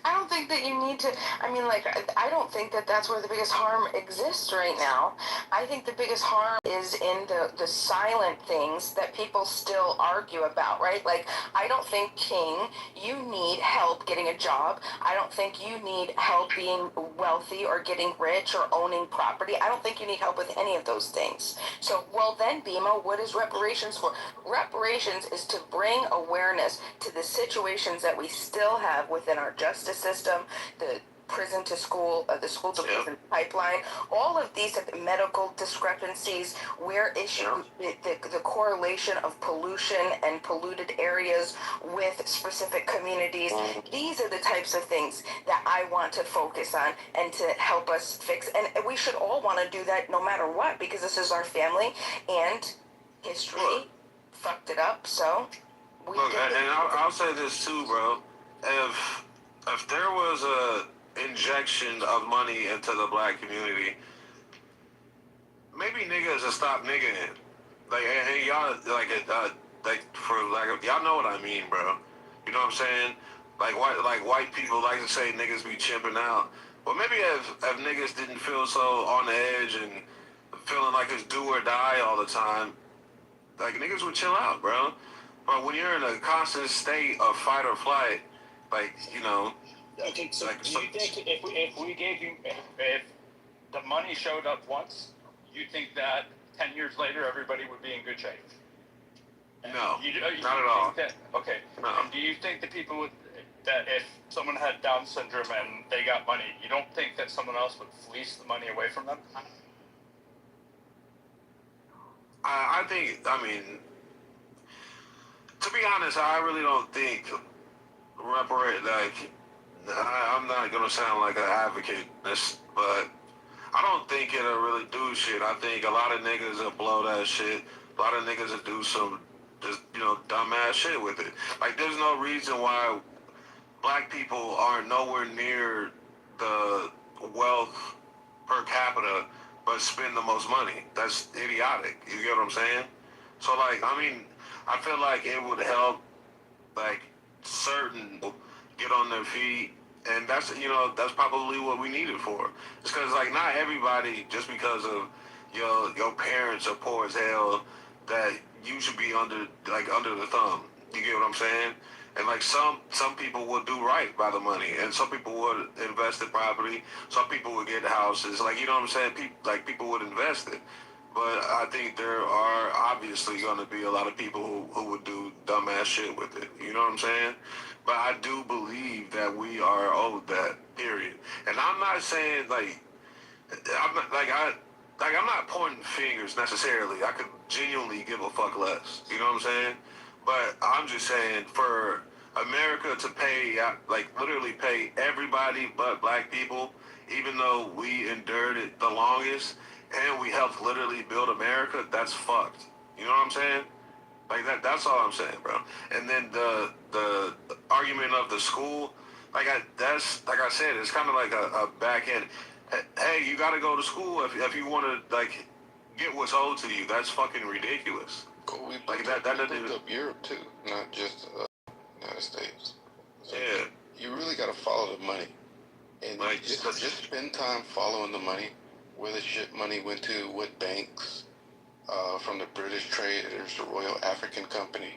I don't think that you need to, I mean, like, I don't think that that's where the biggest harm exists right now. I think the biggest harm is in the silent things that people still argue about, right? Like, I don't think, King, you need help getting a job. I don't think you need help being wealthy or getting rich or owning property. I don't think you need help with any of those things. So, well then, Bima, what is reparations for? Reparations is to bring awareness to the situations that we still have within our justice system, the prison to school, the school to prison pipeline, all of these medical discrepancies, where issue the correlation of pollution and polluted areas with specific communities. These are the types of things that I want to focus on and to help us fix. And we should all want to do that no matter what, because this is our family and history fucked it up. So we look, and I'll say this too, bro. If there was a injection of money into the black community, maybe niggas would stop nigging. Like, hey, y'all, like for like, y'all know what I mean, bro. You know what I'm saying? Like white people like to say niggas be chimping out. Well, maybe if niggas didn't feel so on the edge and feeling like it's do or die all the time, like niggas would chill out, bro. But when you're in a constant state of fight or flight, like, you know. Okay, so do you think if we gave you, if the money showed up once, you think that 10 years later everybody would be in good shape? No, not at all. Okay. No. And do you think the people would, that if someone had Down syndrome and they got money, you don't think that someone else would fleece the money away from them? I think, I mean, to be honest, I really don't think I'm not gonna sound like an advocate, but I don't think it'll really do shit. I think a lot of niggas will blow that shit. A lot of niggas will do some just, you know, dumbass shit with it. Like, there's no reason why black people are nowhere near the wealth per capita but spend the most money. That's idiotic. You get what I'm saying? So, like, I mean, I feel like it would help, like, certain get on their feet, and that's, you know, that's probably what we need it for. It's because, like, not everybody, just because of your parents are poor as hell, that you should be under the thumb. You get what I'm saying? And like some people would do right by the money, and some people would invest in property. Some people would get houses. Like, you know what I'm saying? People would invest it. But I think there are obviously going to be a lot of people who would do dumbass shit with it. You know what I'm saying? But I do believe that we are owed that, period. And I'm not saying, like, I'm not pointing fingers necessarily. I could genuinely give a fuck less. You know what I'm saying? But I'm just saying, for America to pay, like, literally pay everybody but black people, even though we endured it the longest, and we helped literally build America, that's fucked. You know what I'm saying? Like, that's all I'm saying, bro. And then the argument of the school, like I said, it's kind of like a back end. Hey, you got to go to school if you want to, like, get what's owed to you. That's fucking ridiculous. Cool. We Like, that doesn't even... up Europe too, not just United States. So yeah. You really got to follow the money, and like, just spend time following the money, where the shit money went to, what banks, from the British traders, the Royal African Company,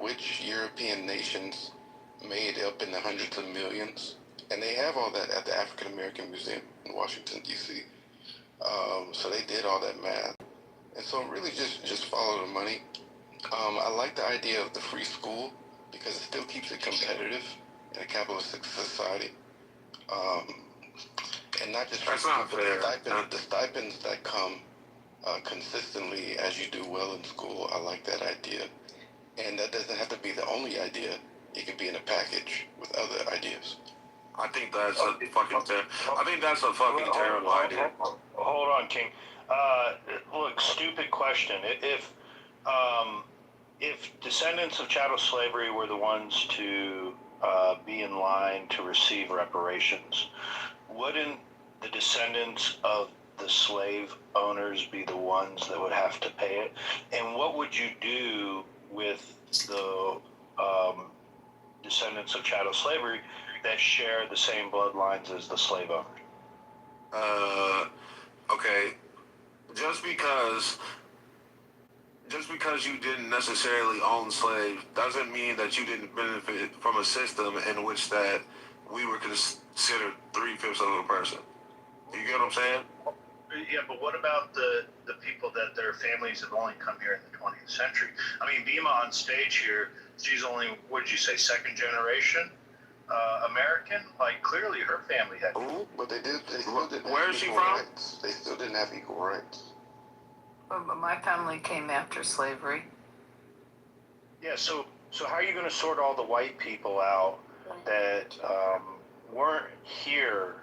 which European nations made up in the hundreds of millions, and they have all that at the African American Museum in Washington, D.C. So they did all that math, and so really just follow the money. I like the idea of the free school because it still keeps it competitive in a capitalistic society. And not just that's not fair. The stipends that come consistently as you do well in school, I like that idea. And that doesn't have to be the only idea. It could be in a package with other ideas. I think that's a fucking terrible idea. Hold on, King. Look, stupid question. If descendants of chattel slavery were the ones to be in line to receive reparations, wouldn't the descendants of the slave owners be the ones that would have to pay it? And what would you do with the descendants of chattel slavery that share the same bloodlines as the slave owners? Okay. Just because you didn't necessarily own slaves doesn't mean that you didn't benefit from a system in which that we were considered 3/5 of a person. You get what I'm saying? Yeah, but what about the people that their families have only come here in the 20th century? I mean, Bima on stage here, she's only, what did you say, second generation American? Like, clearly her family had. But they still didn't Where have is she equal from? rights. They still didn't have equal rights. My family came after slavery. Yeah, so how are you going to sort all the white people out that weren't here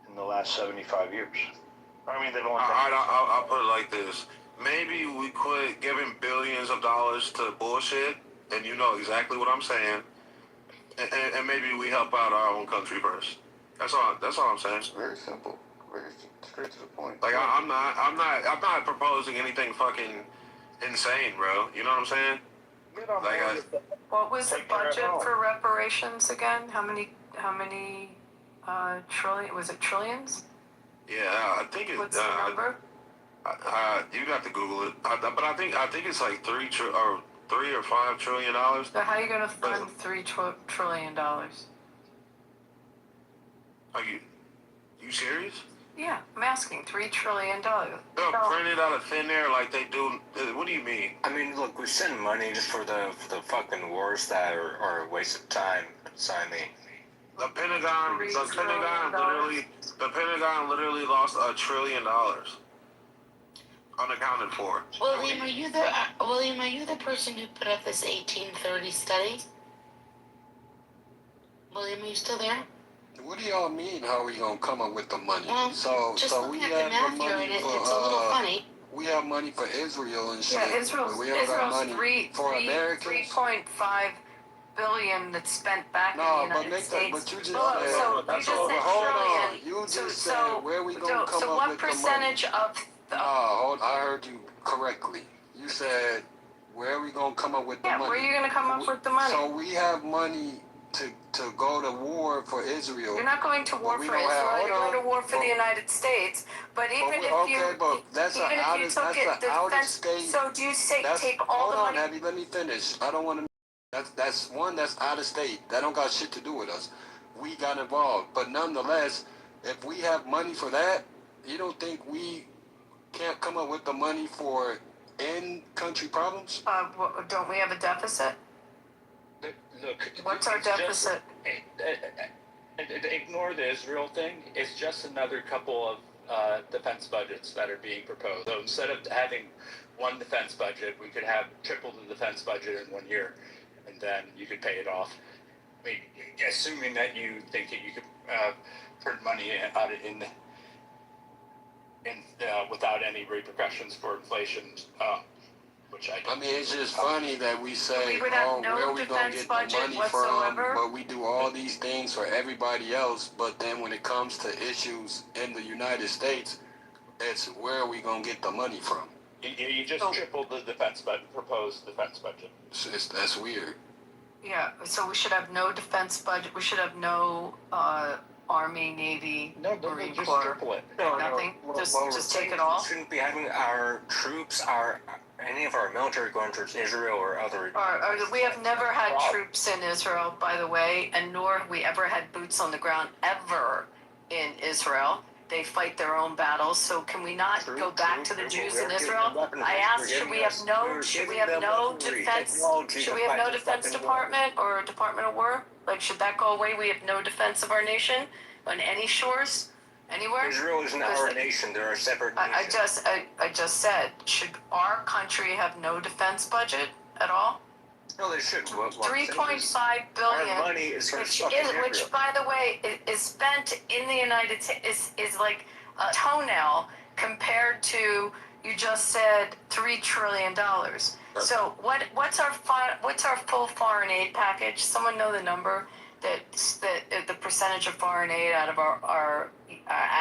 in the last 75 years? I mean, they've only been I'll put it like this. Maybe we quit giving billions of dollars to bullshit, and you know exactly what I'm saying, and maybe we help out our own country first. That's all I'm saying. It's very simple. Very straight to the point. Like I'm not proposing anything fucking insane, bro. You know what I'm saying? What was the budget for reparations again? How many trillion? Was it trillions? Yeah, I think it's. What's the number? You got to Google it, but I think it's like $3 or $5 trillion. So how are you going to fund $3 trillion? Are you serious? Yeah, I'm asking $3 trillion. They'll print it out of thin air like they do. What do you mean? I mean, look, we send money just for the fucking wars that are a waste of time. So I mean, the Pentagon literally lost $1 trillion unaccounted for. William, are you the person who put up this 1830 study? William, are you still there? What do y'all mean? How are we gonna come up with the money? Well, so we looking at the have math the here, money for it's a little funny. We have money for Israel and shit. Yeah, but we don't got money for Americans. 3.5 billion that's spent back in the United States. But you just said, trillion. You just said where we gonna come up with the money. So what percentage of the... I heard you correctly. You said where are we gonna come up with the money? Yeah, where are you gonna come up with the money? So we have money to go to war for Israel. You're not going to war for Israel. You're going to war for the United States. But even if you took it, defense. So do you say take all the money? Hold on, Abby. Let me finish. I don't want to. That's out of state. That don't got shit to do with us. We got involved, but nonetheless, if we have money for that, you don't think we can't come up with the money for in-country problems? Don't we have a deficit? Look, what's our deficit? Ignore the Israel thing. It's just another couple of defense budgets that are being proposed. So instead of having one defense budget, we could have triple the defense budget in 1 year, and then you could pay it off. I mean, assuming that you think that you could print money out without any repercussions for inflation. I mean, it's just funny that we say, where are we going to get the money from? But we do all these things for everybody else. But then when it comes to issues in the United States, it's where are we going to get the money from? You just tripled the proposed defense budget. That's weird. Yeah, so we should have no defense budget. We should have no Army, Navy, Marine Corps. Nothing. Just take it all. We shouldn't be having our troops, any of our military going towards Israel or other. We have never had troops in Israel, by the way, and nor have we ever had boots on the ground ever in Israel. They fight their own battles. So can we not go back to the Jews in Israel? I asked, should we have no defense? Should we have no defense department or Department of War? Like, should that go away? We have no defense of our nation on any shores, anywhere. Israel isn't our nation. They're a separate nation. I just said, should our country have no defense budget at all? No, they shouldn't. 3.5 billion, our money is for which, by the way, is spent in the United States, is like a toenail compared to, you just said, $3 trillion. So what's our full foreign aid package? Someone know the number, the percentage of foreign aid out of our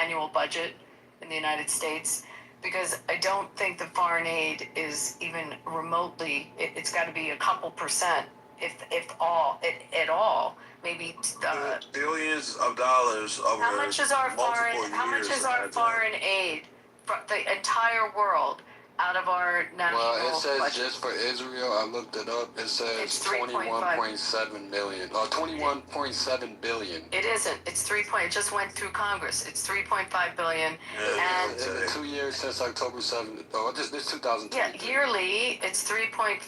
annual budget in the United States? Because I don't think the foreign aid is even remotely, it's got to be a couple percent if all at all, maybe. Billions of dollars over How much is our foreign? multiple How much years is our ahead. foreign aid for the entire world out of our national? Well, it says budget? just for Israel. I looked it up. It says It's 3.5. 21.7 million or 21.7 billion. It isn't. It's 3. It just went through Congress. It's 3.5 billion. Yeah, And in the 2 years since October 7th. Oh, this 2020. yeah, yearly it's 3.5,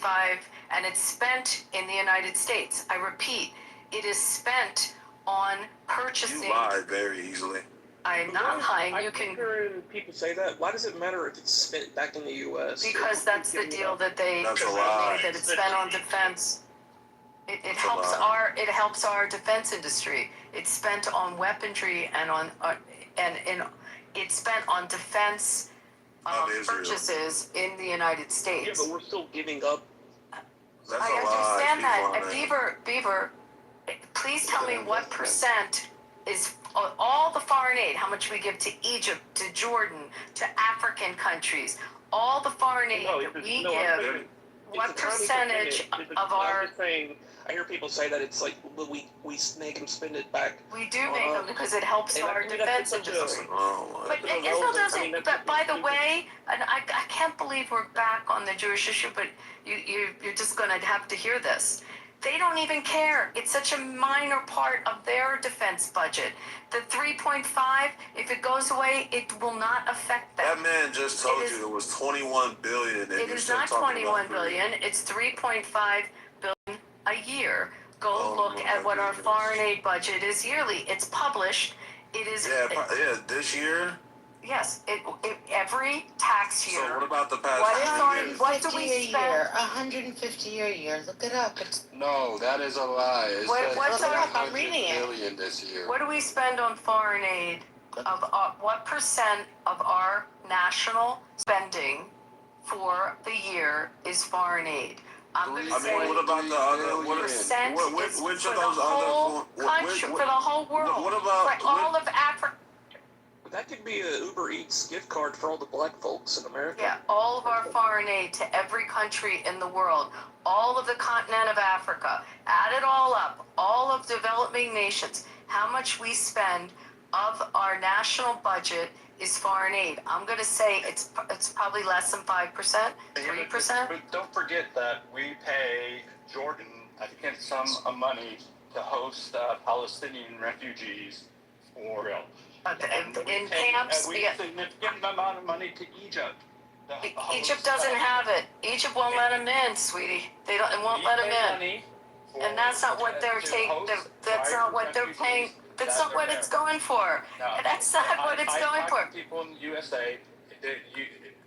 and it's spent in the United States. I repeat, it is spent on purchasing. You lie very easily. I'm not lying. You I can. hear people say that. Why does it matter if it's spent back in the U.S.? Because that's the deal that they That's a made, lie. that it's spent on defense. It helps our defense industry. It's spent on weaponry and on it's spent on defense purchases in the United States. Yeah, but we're still giving up. That's I a lie. understand that. People Beaver, please tell me what percent is all the foreign aid, how much we give to Egypt, to Jordan, to African countries, all the foreign aid that we give, what percentage of our... I'm just saying, I hear people say that it's like we make them spend it back. We do make them because it helps our defense industry. Oh, But Israel doesn't. But by the way, and I can't believe we're back on the Jewish issue. But you're just going to have to hear this. They don't even care. It's such a minor part of their defense budget. The 3.5, if it goes away, it will not affect them. that man just told you it was 21 billion. And It is not 21 billion. It's 3.5 billion a year. Go look at what our foreign aid budget is yearly. It's published. It is. Yeah, this year. Yes, every tax year. So what about the past? What do we spend? 150 a year. Look it up. It's No, that is a lie. It What's says our? I'm reading it. billion this year. What do we spend on foreign aid? Of what percent of our national spending for the year is foreign aid? I'm going to say. What about the other? Percent is Which for of the those whole other? country, for the whole world. What about for all of Africa? That could be a Uber Eats gift card for all the black folks in America. Yeah, all of our foreign aid to every country in the world, all of the continent of Africa, add it all up, all of developing nations, how much we spend of our national budget is foreign aid. I'm going to say it's probably less than 5%, 3%. But don't forget that we pay Jordan, I think, some money to host Palestinian refugees for real. In camps, we pay a significant amount of money to Egypt. Egypt doesn't have it. Egypt won't let them in, sweetie. They won't let them in. And that's not what they're taking. That's not what they're paying. That's not what it's going for. That's not what it's going for. People in the USA.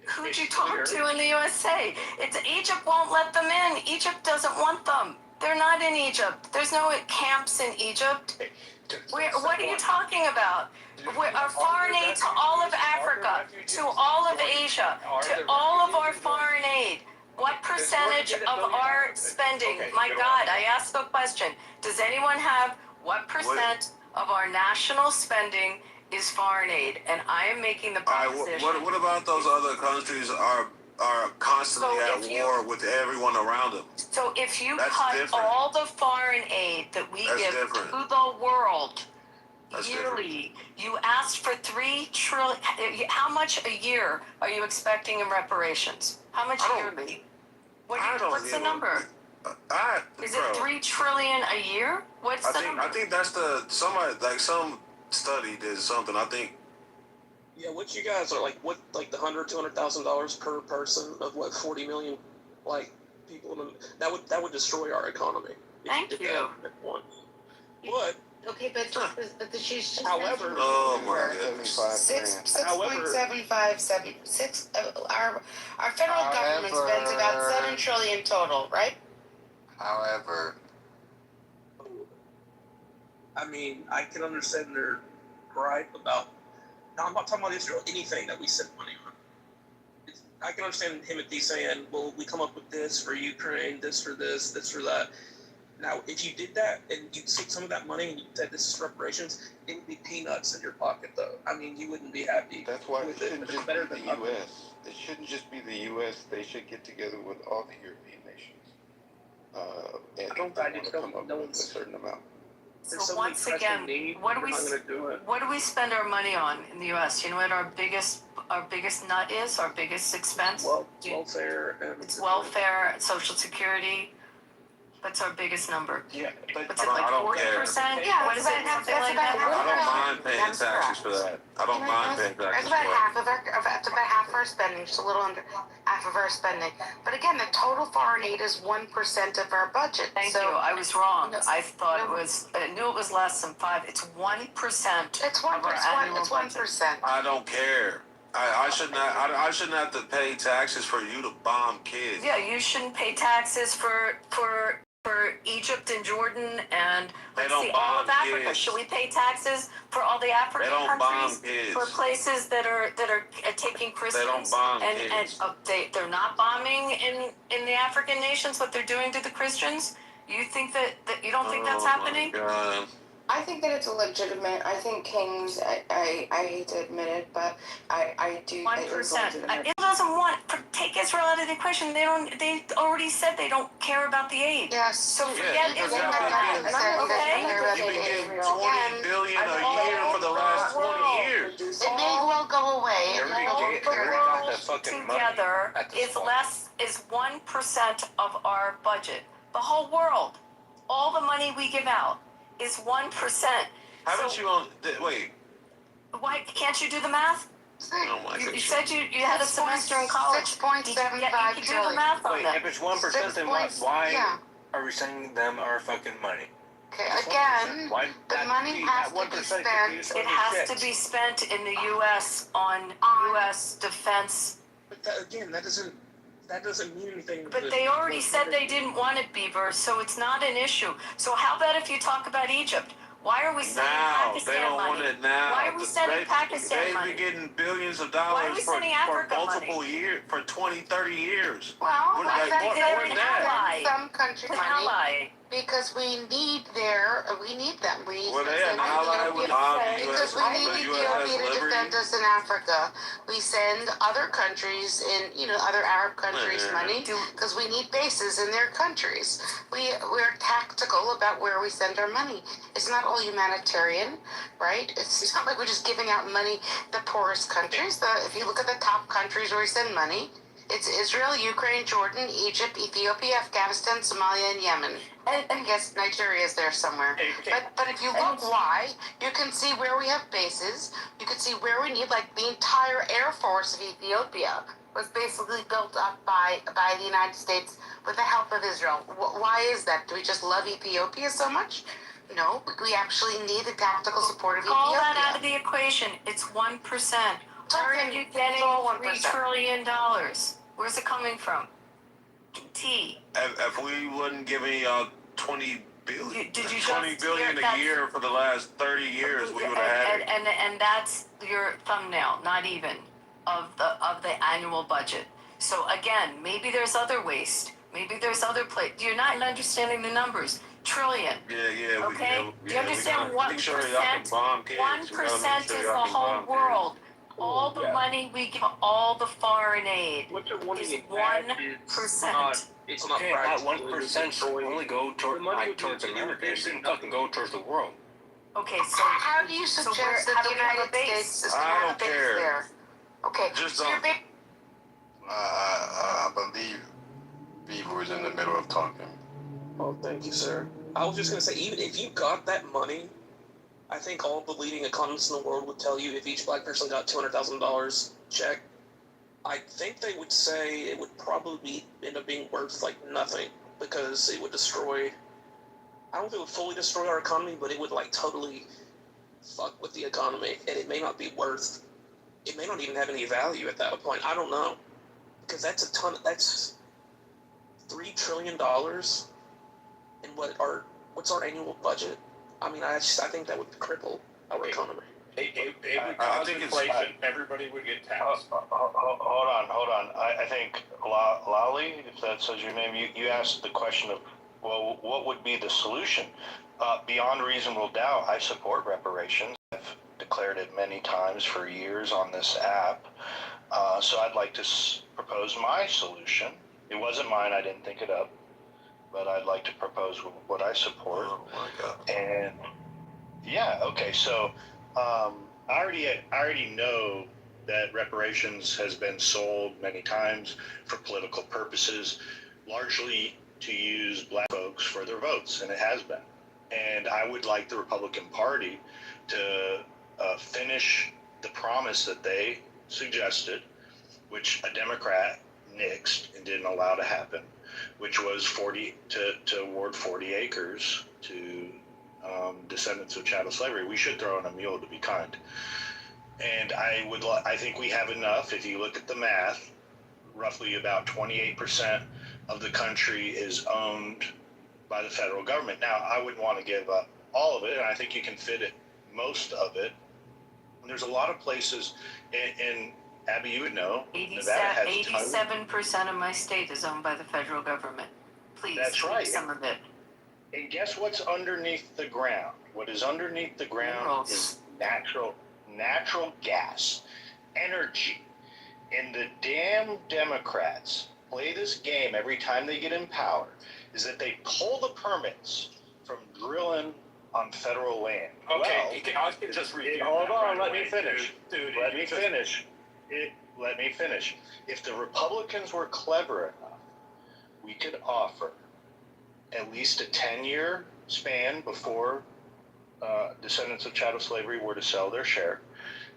Who'd you talk to in the USA? Egypt won't let them in. Egypt doesn't want them. They're not in Egypt. There's no camps in Egypt. What are you talking about? Our foreign aid to all of Africa, to all of Asia, to all of our foreign aid. What percentage of our spending? My God, I asked the question. Does anyone have what percent of our national spending is foreign aid? And I am making the proposition. What about those other countries are constantly at war with everyone around them? So if you cut all the foreign aid that we give to the world yearly, you asked for $3 trillion. How much a year are you expecting in reparations? How much yearly? What's the number? Is it $3 trillion a year? What's the number? I think that's some study did something. I think. Yeah, what you guys are like the $100,000-$200,000 per person of what 40 million people that would destroy our economy. Thank you. But okay, but she's however, oh my goodness, 6.757 our federal government spends about $7 trillion total, right? However, I mean, I can understand their gripe about. No, I'm not talking about Israel. Anything that we send money on. I can understand Timothy saying, "Well, we come up with this for Ukraine, this for this, this for that." Now, if you did that and you took some of that money and you said this is reparations, it would be peanuts in your pocket, though. I mean, you wouldn't be happy. That's why it shouldn't just be the U.S. It shouldn't just be the U.S. They should get together with all the European nations. and I don't they value want to come up with a certain amount. So once again, what do we spend our money on in the U.S.? You know what our biggest nut is? Our biggest expense? Welfare. It's welfare, Social Security. What's our biggest number? Yeah, but What's it like 40%? Yeah, What is it? Something like about that. I don't mind paying taxes for that. I don't mind paying taxes That's for about that. it's about half of our spending, just a little under half of our spending. But again, the total foreign aid is 1% of our budget. Thank you. I was wrong. I thought I knew it was less than 5. It's 1%. It's 1%. It's 1%. I don't care. I shouldn't have to pay taxes for you to bomb kids. Yeah, you shouldn't pay taxes for Egypt and Jordan and let's see, all of Africa. Kids. Should we pay taxes for all the African countries? For places that are taking Christians? They don't bomb kids. And they're not bombing in the African nations what they're doing to the Christians? You think that you don't think that's happening? God. I think that it's illegitimate. I think Kings, I hate to admit it, but I do. 1%. It doesn't want take Israel out of the equation. They already said they don't care about the aid. Yes. So forget Israel. Okay. You've been getting $20 billion a year for the last 20 years. It may well go away. Together is 1% of our budget. The whole world, all the money we give out is 1%. Haven't you on? Wait. Why can't you do the math? Oh my You said you had a semester in college. 6.75 you can do the math on that. If it's 1%, then why are we sending them our fucking money? Okay, again, the money has to be spent. It has to be spent in the U.S. on U.S. defense. But that doesn't mean anything. But they already said they didn't want it, Beaver, so it's not an issue. So how about if you talk about Egypt? Why are we sending Pakistan they don't money? want it now. Why are we sending Pakistan money? They've been getting billions of Why are dollars we for sending Africa multiple years, for 20, 30 years. Well, they're an ally. Some country An money ally. because we need them. Well, they're an ally with because we need Ethiopia to defend us in Africa. We send other countries other Arab countries money because we need bases in their countries. We're tactical about where we send our money. It's not all humanitarian, right? It's not like we're just giving out money to the poorest countries. If you look at the top countries where we send money, it's Israel, Ukraine, Jordan, Egypt, Ethiopia, Afghanistan, Somalia, and Yemen. And I guess Nigeria is there somewhere. But if you look why, you can see where we have bases. You can see where we need, like the entire Air Force of Ethiopia was basically built up by the United States with the help of Israel. Why is that? Do we just love Ethiopia so much? No, we actually need the tactical support of Ethiopia. Call that out of the equation. It's 1%. Where are you getting $3 trillion? Where's it coming from? If we wasn't giving y'all $20 billion, Did you $20 billion a year for the last 30 years, we would have had it. And that's your thumbnail, not even of the annual budget. So again, maybe there's other waste. Maybe there's other You're not understanding the numbers. Trillion. Yeah. Okay. Do you understand 1%? 1% is the whole world. All the money we give, all the foreign aid is 1%. It's not 1% should only go towards America. It shouldn't fucking go towards the world. Okay, so how do you suggest that the United States is I don't care. There? Okay, just so don't. I believe Beaver was in the middle of talking. Oh, thank you, sir. I was just going to say, even if you got that money, I think all the leading economists in the world would tell you if each black person got $200,000 check, I think they would say it would probably end up being worth like nothing because it would destroy, I don't think it would fully destroy our economy, but it would like totally fuck with the economy, and it may not be worth, it may not even have any value at that point. I don't know, because that's that's $3 trillion, and what's our annual budget? I mean, I think that would cripple our economy. It would cause inflation. Everybody would get taxed. Hold on. I think Lali, if that says your name, you asked the question of, well, what would be the solution? Beyond reasonable doubt, I support reparations. I've declared it many times for years on this app. So I'd like to propose my solution. It wasn't mine. I didn't think it up. but I'd like to propose what I support. Oh my God. And yeah, okay, so I already know that reparations has been sold many times for political purposes, largely to use black folks for their votes, and it has been. And I would like the Republican Party to finish the promise that they suggested, which a Democrat nixed and didn't allow to happen, which was to award 40 acres to descendants of chattel slavery. We should throw in a mule, to be kind. And I think we have enough. If you look at the math, roughly about 28% of the country is owned by the federal government. Now, I wouldn't want to give up all of it, and I think you can fit it, most of it. And there's a lot of places in Abby, you would know, Nevada has 87% of my state is owned by the federal government. Please, that's right. keep some of it. And guess what's underneath the ground? What is underneath the ground Minerals. is natural gas, energy. And the damn Democrats play this game every time they get in power, is that they pull the permits from drilling on federal land. Okay, I can just read. Hold on, let me finish. Let me finish. If the Republicans were clever enough, we could offer at least a 10-year span before descendants of chattel slavery were to sell their share,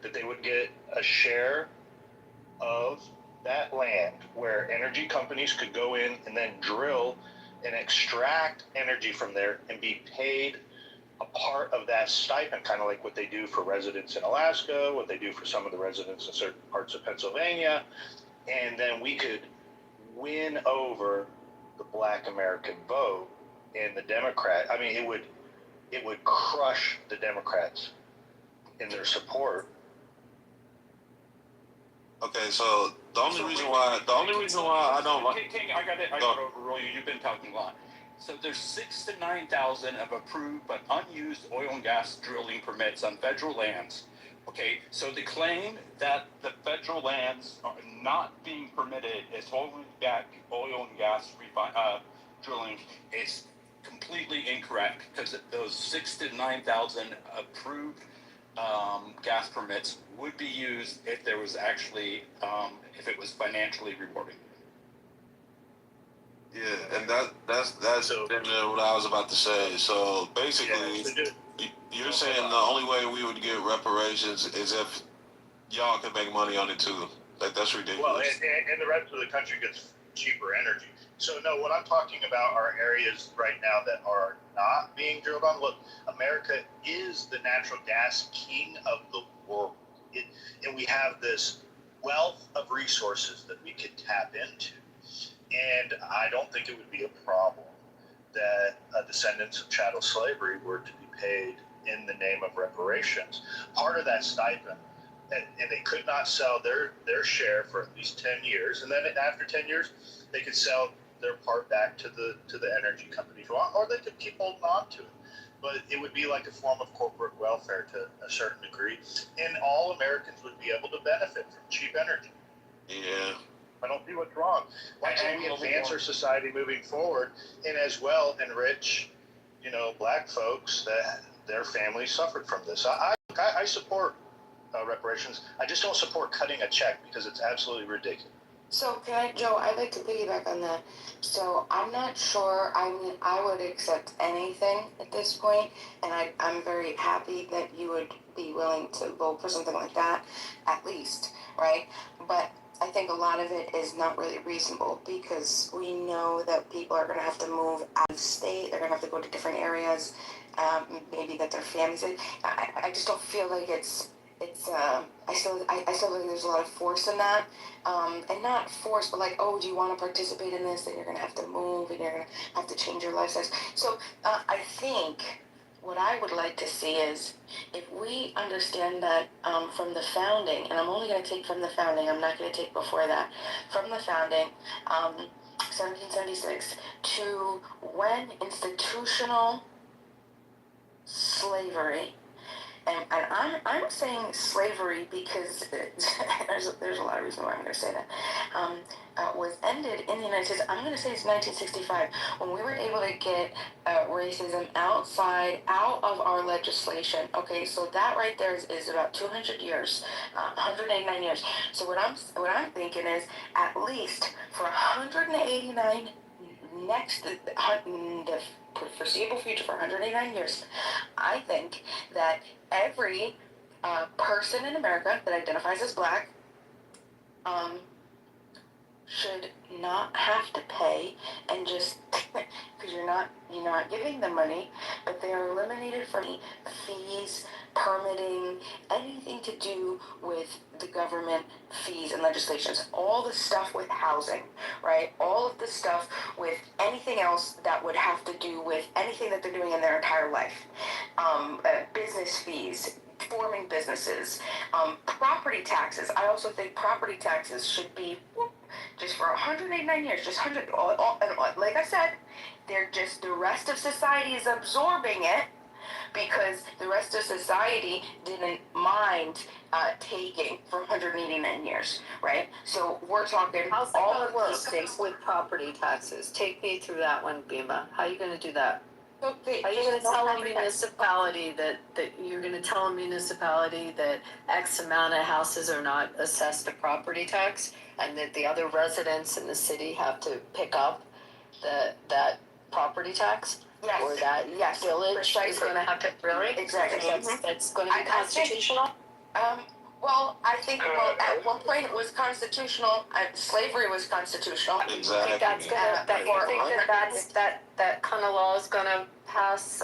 that they would get a share of that land where energy companies could go in and then drill and extract energy from there and be paid a part of that stipend, kind of like what they do for residents in Alaska, what they do for some of the residents in certain parts of Pennsylvania. And then we could win over the Black American vote and the Democrat. I mean, it would crush the Democrats in their support. Okay, so the only reason why I don't like. King, I got to overrule you. You've been talking a lot. So there's 6,000 to 9,000 of approved but unused oil and gas drilling permits on federal lands. Okay, so the claim that the federal lands are not being permitted is holding back oil and gas drilling is completely incorrect, because those 6,000 to 9,000 approved gas permits would be used if there was actually if it was financially rewarding. Yeah, and that's what I was about to say. So basically, you're saying the only way we would get reparations is if y'all could make money on it too. Like, that's ridiculous. Well, and the rest of the country gets cheaper energy. So no, what I'm talking about are areas right now that are not being drilled on. Look, America is the natural gas king of the world. And we have this wealth of resources that we could tap into. And I don't think it would be a problem that descendants of chattel slavery were to be paid in the name of reparations. Part of that stipend, and they could not sell their share for at least 10 years. And then after 10 years, they could sell their part back to the energy companies, or they could keep holding on to it. But it would be like a form of corporate welfare to a certain degree. And all Americans would be able to benefit from cheap energy. Yeah. I don't see what's wrong. Why can't we advance our society moving forward and as well enrich, black folks that their families suffered from this? I support reparations. I just don't support cutting a check because it's absolutely ridiculous. So Joe, I'd like to piggyback on that. So I'm not sure. I mean, I would accept anything at this point, and I'm very happy that you would be willing to vote for something like that, at least, right? But I think a lot of it is not really reasonable, because we know that people are going to have to move out of state. They're going to have to go to different areas, maybe that their families. I just don't feel like it's. I still think there's a lot of force in that, and not force, but like, oh, do you want to participate in this? Then you're gonna have to move, and you're gonna have to change your lifestyle. So I think what I would like to see is, if we understand that from the founding, and I'm only going to take from the founding, I'm not going to take before that, from the founding, 1776, to when institutional slavery And I'm saying slavery because there's a lot of reasons why I'm going to say that. Was ended in the United States. I'm going to say it's 1965 when we were able to get racism out of our legislation. Okay, so that right there is about 200 years, 189 years. So what I'm thinking is at least for 189 the foreseeable future for 189 years, I think that every person in America that identifies as black should not have to pay, and just because you're not giving them money, but they are eliminated from fees, permitting, anything to do with the government fees and legislations, all the stuff with housing, right? All of the stuff with anything else that would have to do with anything that they're doing in their entire life. Business fees, forming businesses, property taxes. I also think property taxes should be just for 189 years, just 100, like I said, the rest of society is absorbing it because the rest of society didn't mind taking for 189 years, right? So we're talking How's all that the going work. to work with property taxes? Take me through that one, Bima. How are you going to do that? So Are you going to tell a municipality that you're going to tell a municipality that X amount of houses are not assessed a property tax, and that the other residents in the city have to pick up that property tax? Yes. Or that village is going to have to, really? Exactly. That's going to be constitutional? Well, I think at one point it was constitutional. Slavery was constitutional. Exactly. That's gonna, you think that kind of law is gonna pass,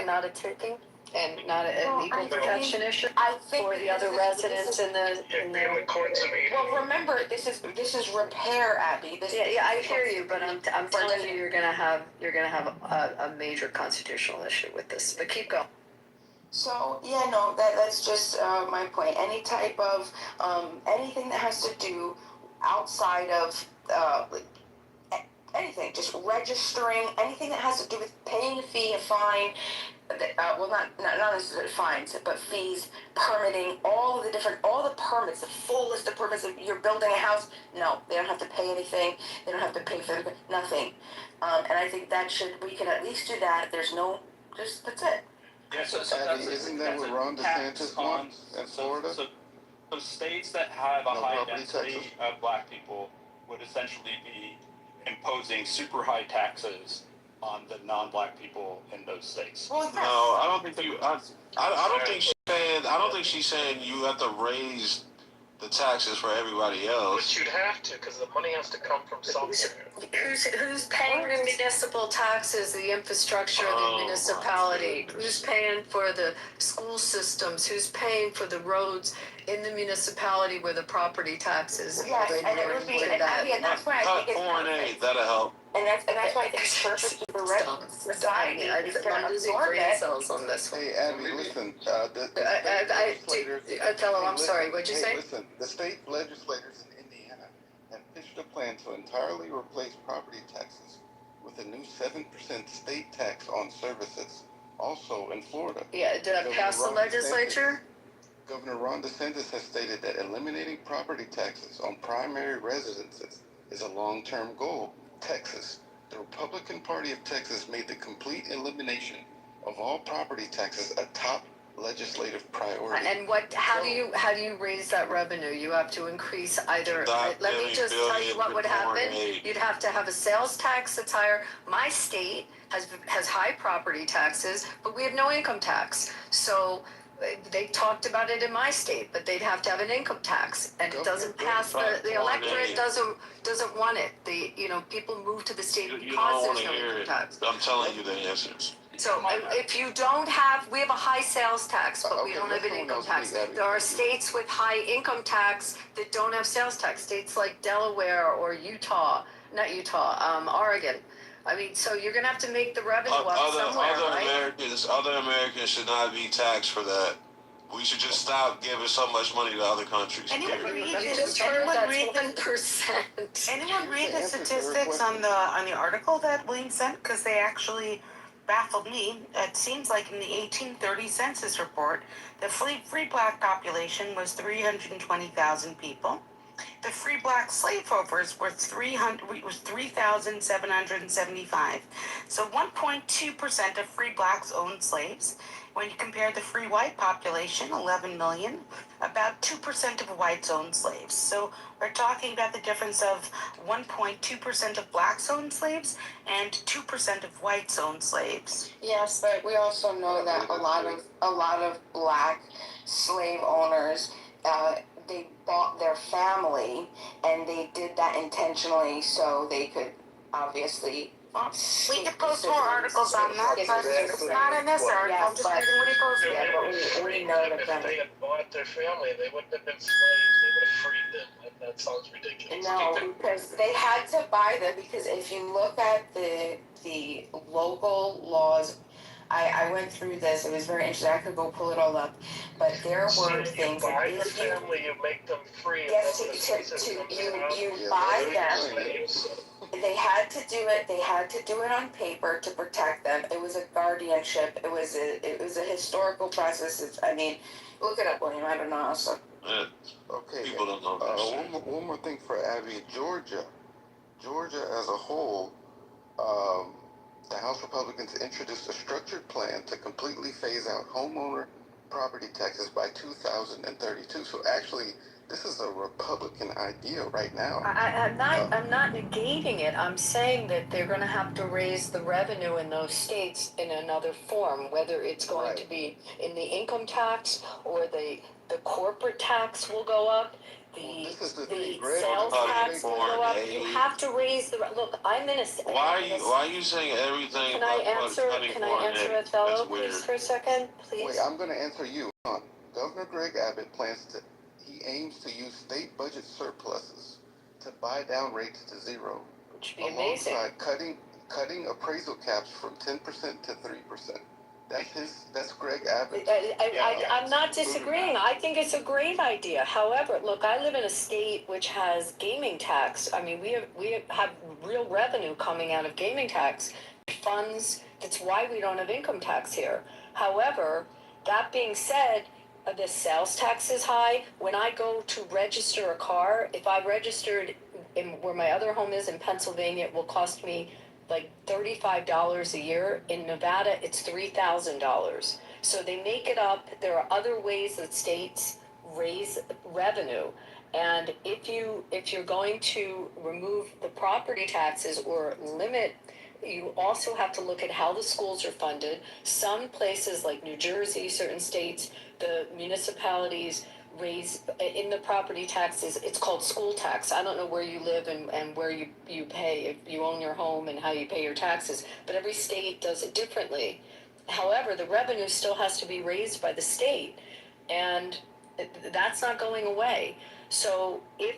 not a taking and not a legal protection issue I think for the other residents in the. Well, remember, this is repair, Abby. Yeah, I hear you, but I'm telling you, you're gonna have a major constitutional issue with this, but keep going. So yeah, no, that's just my point. Any type of anything that has to do outside of anything, just registering, anything that has to do with paying a fee, a fine. Well, not necessarily fines, but fees, permitting, all the permits, the full list of permits. If you're building a house, no, they don't have to pay anything. They don't have to pay for nothing. And I think we can at least do that. There's that's it. Yeah, so Abby, isn't that what Ron DeSantis wants in Florida? So states that have a high density of black people would essentially be imposing super high taxes on the non-black people in those states. Well, No, I don't think I don't think she's saying you have to raise the taxes for everybody else. But you'd have to, because the money has to come from somewhere. Who's paying the municipal taxes, the infrastructure of the municipality? Who's paying for the school systems? Who's paying for the roads in the municipality where the property taxes? Yes, and it would be, and that's why I think it's Foreign aid, that'll help. And that's why I think it's perfect for the rest of society. I'm losing brain cells on this one. Hey, Abby, listen. Othello, I'm sorry, what'd you say? Listen, the state legislators in Indiana have pitched a plan to entirely replace property taxes with a new 7% state tax on services. Also in Florida. Yeah, did I pass the legislature? Governor Ron DeSantis has stated that eliminating property taxes on primary residences is a long-term goal. Texas, the Republican Party of Texas made the complete elimination of all property taxes a top legislative priority. And how do you raise that revenue? You have to increase either, let me just tell you what would happen. You'd have to have a sales tax that's higher. My state has high property taxes, but we have no income tax. So they talked about it in my state, but they'd have to have an income tax, and it doesn't pass. The electorate doesn't want it. People move to the state because there's no income tax. I'm telling you the answers. So if you don't have, we have a high sales tax, but we don't have an income tax. There are states with high income tax that don't have sales tax. States like Delaware or Oregon. I mean, so you're gonna have to make the revenue up somewhere, right? Other Americans should not be taxed for that. We should just stop giving so much money to other countries. Anyone read the statistics on the article that Wayne sent? Because they actually baffled me. It seems like in the 1830 census report, the free black population was 320,000 people. The free black slaveholders were 3,775. So 1.2% of free blacks owned slaves. When you compare the free white population, 11 million, about 2% of whites owned slaves. So we're talking about the difference of 1.2% of blacks owned slaves and 2% of whites owned slaves. Yes, but we also know that a lot of black slave owners, they bought their family, and they did that intentionally so they could obviously. We could post more articles on that, but it's not in this article. I'm just reading what he posted. Yeah, but we know that if they had bought their family, they wouldn't have been slaves. They would have freed them. That sounds ridiculous. No, because they had to buy them, because if you look at the local laws, I went through this, it was very interesting, I could go pull it all up, but there were things that buy if their you. family, you make them free. Yes, and then when the census comes around, you buy them. slaves. They had to do it on paper to protect them. It was a guardianship, it was a historical process. Look it up, William, I don't know, so. Okay. People don't know that shit. One more thing for Abby. Georgia as a whole, the House Republicans introduced a structured plan to completely phase out homeowner property taxes by 2032. So actually, this is a Republican idea right now. I'm not negating it. I'm saying that they're going to have to raise the revenue in those states in another form, whether it's going to be in the income tax or the corporate tax will go up. The sales tax will go up. You have to raise the look. I'm in a. Why are you saying everything? Can I answer Othello, please, for a second, please? Wait, I'm going to answer you. Governor Greg Abbott he aims to use state budget surpluses to buy down rates to zero, which would be amazing. Alongside cutting appraisal caps from 10% to 3%. That's Greg Abbott. I'm not disagreeing. I think it's a great idea. However, look, I live in a state which has gaming tax. I mean, we have real revenue coming out of gaming tax funds. That's why we don't have income tax here. However, that being said, the sales tax is high. When I go to register a car, if I registered in where my other home is in Pennsylvania, it will cost me like $35 a year. In Nevada, it's $3,000. So they make it up. There are other ways that states raise revenue. And if you're going to remove the property taxes or limit, you also have to look at how the schools are funded. Some places like New Jersey, certain states, the municipalities raise in the property taxes. It's called school tax. I don't know where you live and where you pay, if you own your home and how you pay your taxes, but every state does it differently. However, the revenue still has to be raised by the state, and that's not going away. So if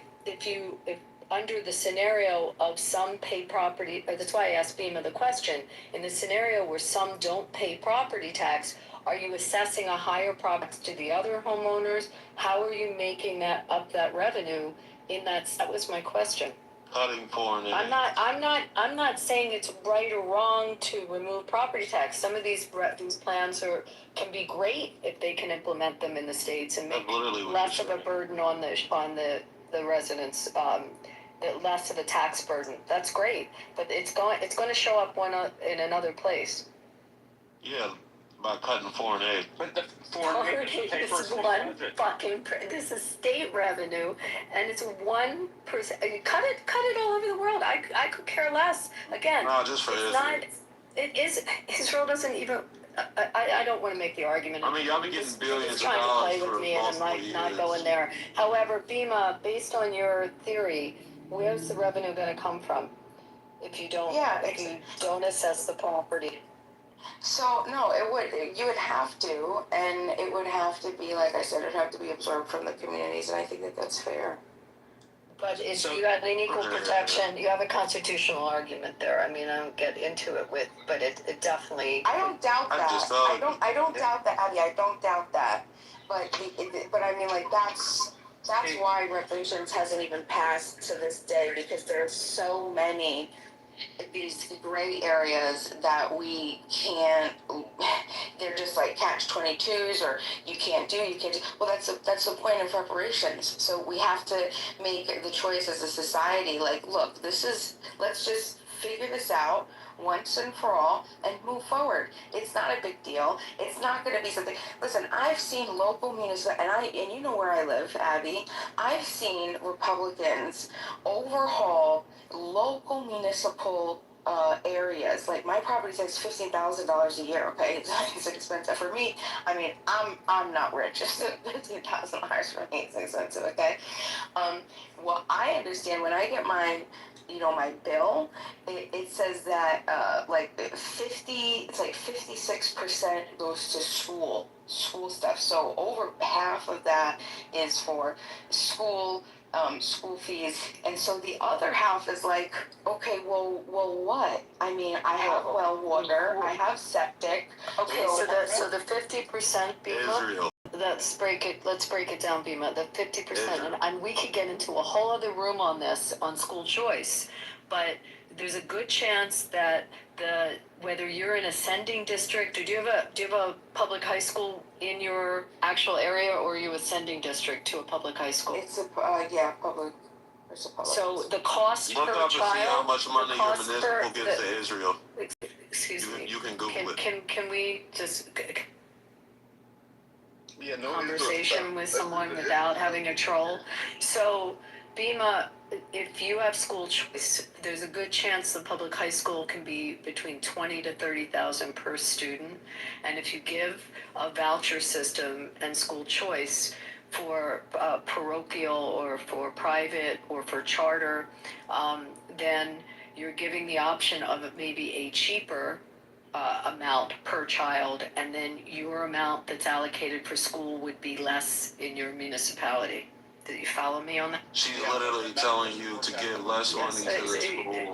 under the scenario of some pay property, that's why I asked Bima the question, in the scenario where some don't pay property tax, are you assessing a higher property to the other homeowners? How are you making that revenue in that? That was my question. Cutting foreign aid. I'm not saying it's right or wrong to remove property tax. Some of these plans can be great if they can implement them in the states and make less of a burden on the residents. Less of a tax burden. That's great, but it's going to show up in another place. Yeah, by cutting foreign aid. But the foreign aid This is state revenue, and it's 1%. Cut it all over the world. I could care less. Again, no, just for Israel. It is. Israel doesn't even. I don't want to make the argument. I mean, y'all be getting billions of trying dollars to play with me and not going there. However, Bima, based on your theory, where's the revenue going to come from if you don't assess the property? So no, you would have to, and it would have to be, like I said, it would have to be absorbed from the communities, and I think that that's fair. But you have an equal protection. You have a constitutional argument there. I mean, I don't get into it but it definitely. I don't doubt that. I don't doubt that, Abby. I don't doubt that. But I mean, like that's why reparations hasn't even passed to this day, because there's so many these gray areas that we can't, they're just like catch-22s, or you can't do, well, that's the point of reparations. So we have to make the choice as a society, like, look, let's just figure this out once and for all and move forward. It's not a big deal. It's not going to be something. Listen, I've seen local municipal, and you know where I live, Abby. I've seen Republicans overhaul local municipal areas. Like, my property tax is $15,000 a year. Okay, it's expensive for me. I mean, I'm not rich. $15,000 for me is expensive. Okay. Well, I understand when I get my bill, it says that it's like 56% goes to school stuff. So over half of that is for school fees, and so the other half is like, okay, well, what? I mean, I have well water, I have septic. Okay, so the 50%, Israel. let's break it down, Bima. The 50%, and we could get into a whole other room on this, on school choice, but there's a good chance that whether you're in a sending district, or do you have a public high school in your actual area, or are you a sending district to a public high school? It's a public. It's a public. So the cost Look per up and see how child, much money your municipal gives to Israel. excuse me. You can Google it. Can we just Yeah, no conversation with someone without having a troll? So, Bima, if you have school choice, there's a good chance the public high school can be between 20 to 30,000 per student, and if you give a voucher system and school choice for parochial or for private or for charter, then you're giving the option of maybe a cheaper amount per child, and then your amount that's allocated for school would be less in your municipality. Did you follow me on that? She's literally telling you to give less money to the school.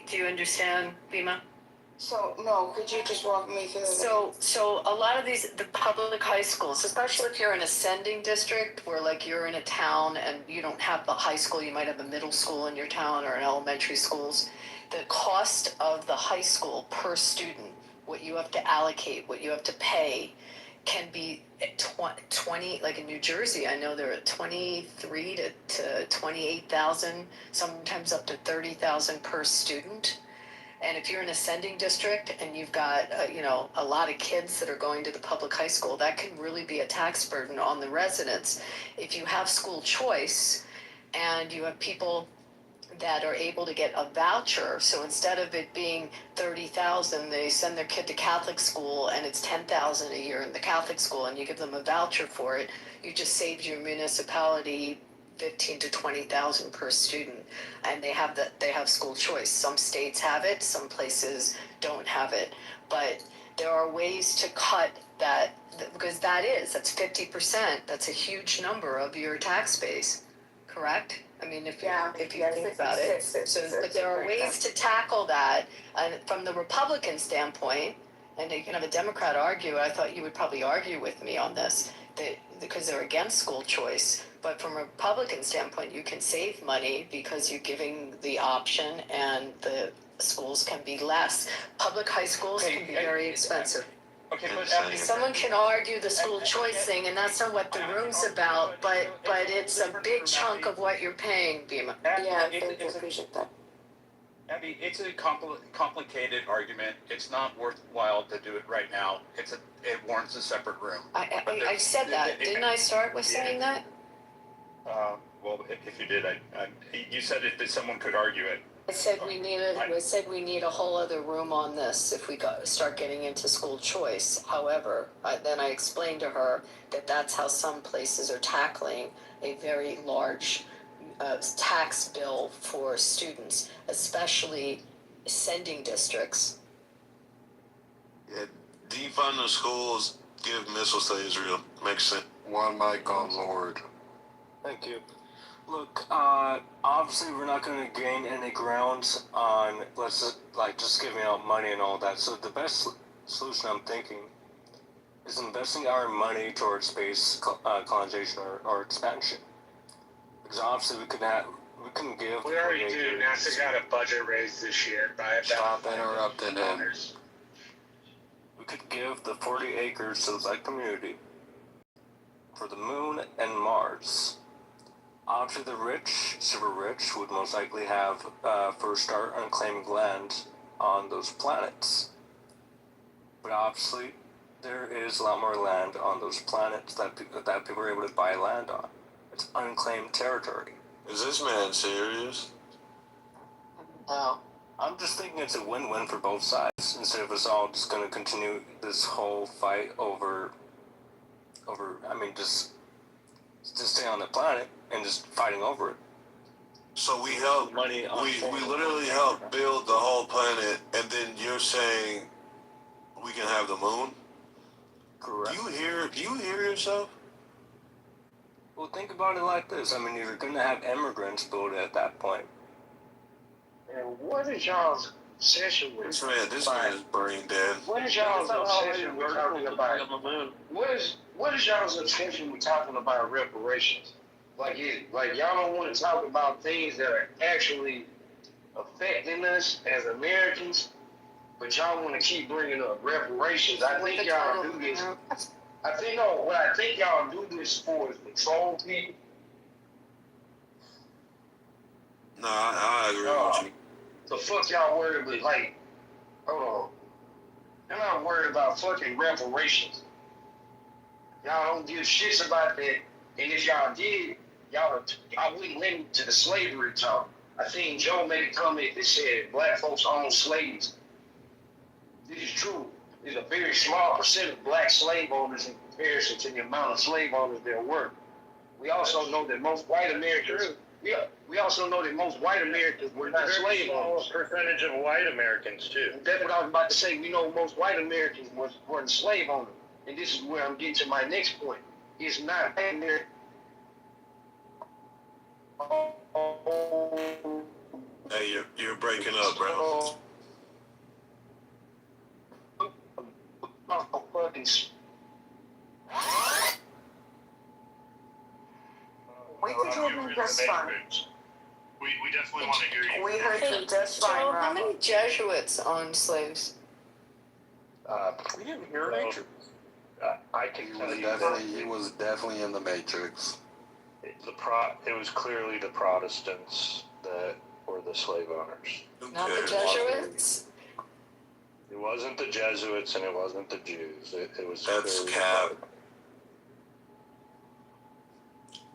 Do you understand, Bima? So, no, could you just walk me through So a lot of the public high schools, especially if you're in a sending district where like you're in a town and you don't have the high school, you might have a middle school in your town or an elementary schools, the cost of the high school per student, what you have to allocate, what you have to pay, can be 20, like in New Jersey, I know they're at 23 to 28,000, sometimes up to 30,000 per student. And if you're in a sending district and you've got, a lot of kids that are going to the public high school, that can really be a tax burden on the residents. If you have school choice and you have people that are able to get a voucher, so instead of it being 30,000, they send their kid to Catholic school and it's 10,000 a year in the Catholic school, and you give them a voucher for it, you just saved your municipality 15 to 20,000 per student, and they have school choice. Some states have it, some places don't have it, but there are ways to cut that, because that's 50%. That's a huge number of your tax base, correct? I mean, if you think about it. But there are ways to tackle that, and from the Republican standpoint, and you can have a Democrat argue. I thought you would probably argue with me on this, that because they're against school choice. But from a Republican standpoint, you can save money because you're giving the option, and the schools can be less. Public high schools can be very expensive. Okay, but Someone can argue the school choice thing, and that's not what the room's about, but it's a big chunk of what you're paying, Bima. Yeah, I appreciate that. Abby, it's a complicated argument. It's not worthwhile to do it right now. It warrants a separate room. I said that. Didn't I start with saying that? Well, if you did, you said that someone could argue it. I said we need a whole other room on this if we start getting into school choice. However, then I explained to her that that's how some places are tackling a very large tax bill for students, especially sending districts. Yeah, defund the schools, give missiles to Israel. Makes sense. One mic on Lord. Thank you. Look, obviously we're not going to gain any ground on just giving out money and all that. So the best solution I'm thinking is investing our money towards space colonization or expansion. Because obviously we can give. We already do. NASA got a budget raise this year by about. Stop interrupting him. We could give the 40 acres to that community for the moon and Mars. Obviously, the rich, super rich, would most likely have first start on claiming land on those planets. But obviously, there is a lot more land on those planets that people are able to buy land on. It's unclaimed territory. Is this man serious? No. I'm just thinking it's a win-win for both sides, instead of us all just going to continue this whole fight over, just stay on the planet and just fighting over it. So we help, we literally help build the whole planet, and then you're saying we can have the moon? Correct. Do you hear yourself? Well, think about it like this. You're going to have immigrants build it at that point. And what is y'all's obsession with? This man is brain dead. What is y'all's obsession with talking about the moon? What is y'all's obsession with talking about reparations? Like y'all don't want to talk about things that are actually affecting us as Americans, but y'all want to keep bringing up reparations. I think y'all do this. What I think y'all do this for is to troll people. No, I agree with you. The fuck y'all worried with, hold on. I'm not worried about fucking reparations. Y'all don't give shits about that. And if y'all did, I wouldn't listen to the slavery talk. I seen Joe make a comment that said black folks own slaves. This is true. There's a very small percent of black slave owners in comparison to the amount of slave owners there were. We also know that most white Americans. We also know that most white Americans were not slave owners. Percentage of white Americans too. That's what I was about to say. We know most white Americans weren't slave owners, and this is where I'm getting to my next point. It's not American. Hey, you're breaking up, bro. We can hear you just fine. We definitely want to hear you. We heard you just fine, Joe, how Robert. many Jesuits owned slaves? We didn't hear nature. I can tell you He was definitely in the Matrix. it was clearly the Protestants that were the slave owners. Not the Jesuits? It wasn't the Jesuits and it wasn't the Jews. It was That's clearly cap.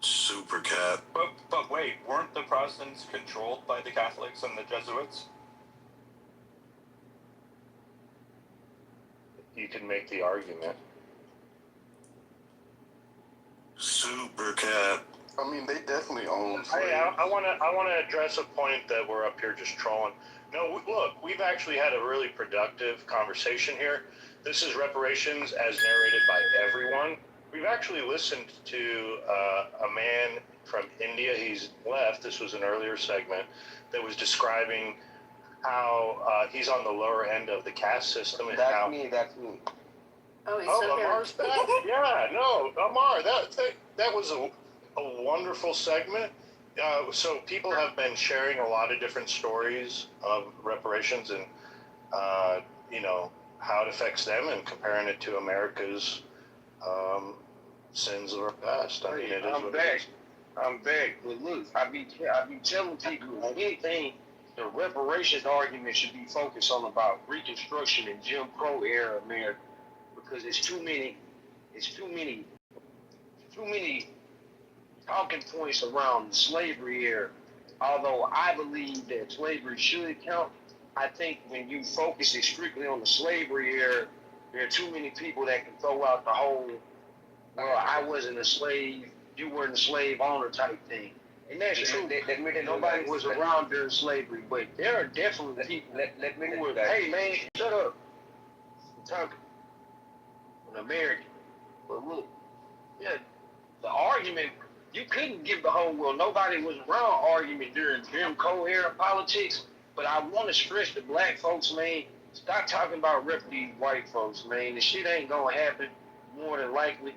Super cap. But wait, weren't the Protestants controlled by the Catholics and the Jesuits? You can make the argument. Super cap. They definitely own slaves. I want to address a point that we're up here just trolling. No, look, we've actually had a really productive conversation here. This is reparations as narrated by everyone. We've actually listened to a man from India. He's left. This was an earlier segment that was describing how he's on the lower end of the caste system. And That's me. Oh, he's still here. Amar's back? Yeah, no, Amar, that was a wonderful segment. So people have been sharing a lot of different stories of reparations and, how it affects them and comparing it to America's sins of our past. I mean, it is what it is. I'm back. But look, I be telling people anything, the reparations argument should be focused on about Reconstruction and Jim Crow era America, because it's too many talking points around the slavery era. Although I believe that slavery should count, I think when you focus it strictly on the slavery era, there are too many people that can throw out the whole, well, I wasn't a slave, you weren't a slave owner type thing. And that's true. Nobody was around during slavery, but there are definitely people who were, hey man, shut up. I'm talking. An American. But look, yeah, the argument, you couldn't give the whole, well, nobody was around argument during Jim Crow era politics, but I want to stress the black folks, man, stop talking about these white folks, man. The shit ain't gonna happen more than likely.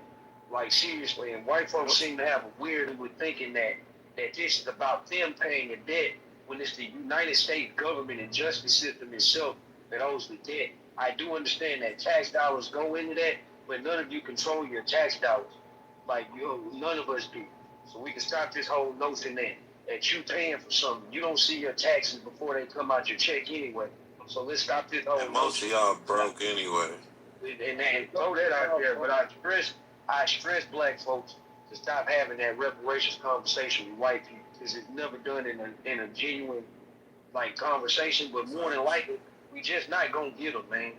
Like, seriously, and white folks seem to have a weird with thinking that that this is about them paying a debt when it's the United States government and justice system itself that owes the debt. I do understand that tax dollars go into that, but none of you control your tax dollars. Like, none of us do. So we can stop this whole notion that you paying for something. You don't see your taxes before they come out your check anyway. So let's stop this whole And most of y'all broke anyway. And throw that out there, but I stress black folks to stop having that reparations conversation with white people, because it's never done in a genuine like conversation. But more than likely, we just not gonna get them, man.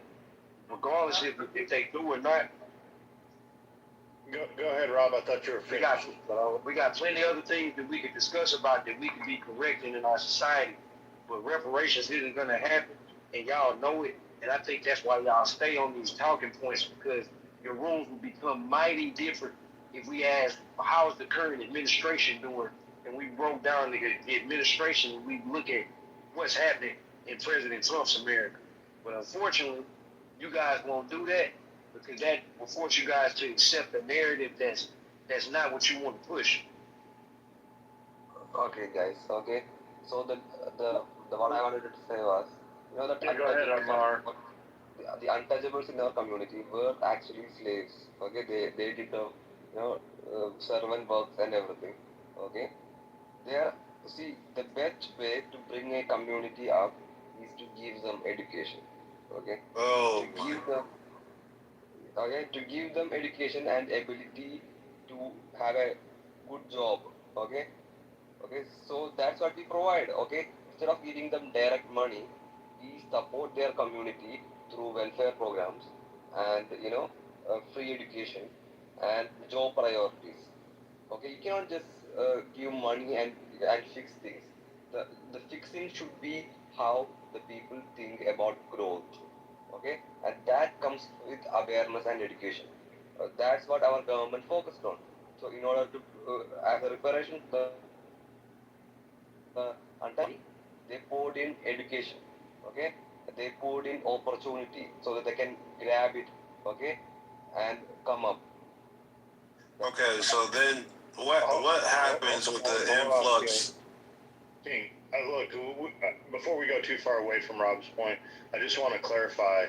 Regardless if they do or not. Go ahead, Rob. I thought you were finished. We got plenty of other things that we could discuss about that we could be correcting in our society, but reparations isn't gonna happen, and y'all know it. And I think that's why y'all stay on these talking points, because your rooms will become mighty different if we ask, how's the current administration doing? And we broke down the administration and we look at what's happening in President Trump's America. But unfortunately, you guys won't do that, because that will force you guys to accept a narrative that's not what you want to push. Okay, guys. Okay. So the what I wanted to say was, that go ahead, Amar. The untouchables in our community were actually slaves. Okay, they did the servant works and everything. Okay, see, the best way to bring a community up is to give them education. Okay, to give them education and ability to have a good job. Okay, so that's what we provide. Okay, instead of giving them direct money, we support their community through welfare programs and free education and job priorities. Okay, you cannot just give money and fix things. The fixing should be how the people think about growth. Okay, and that comes with awareness and education. That's what our government focused on. So in order to as a reparation, they poured in education. Okay, they poured in opportunity so that they can grab it. Okay, and come up. Okay, so then what happens with the influx? King, look, before we go too far away from Rob's point, I just want to clarify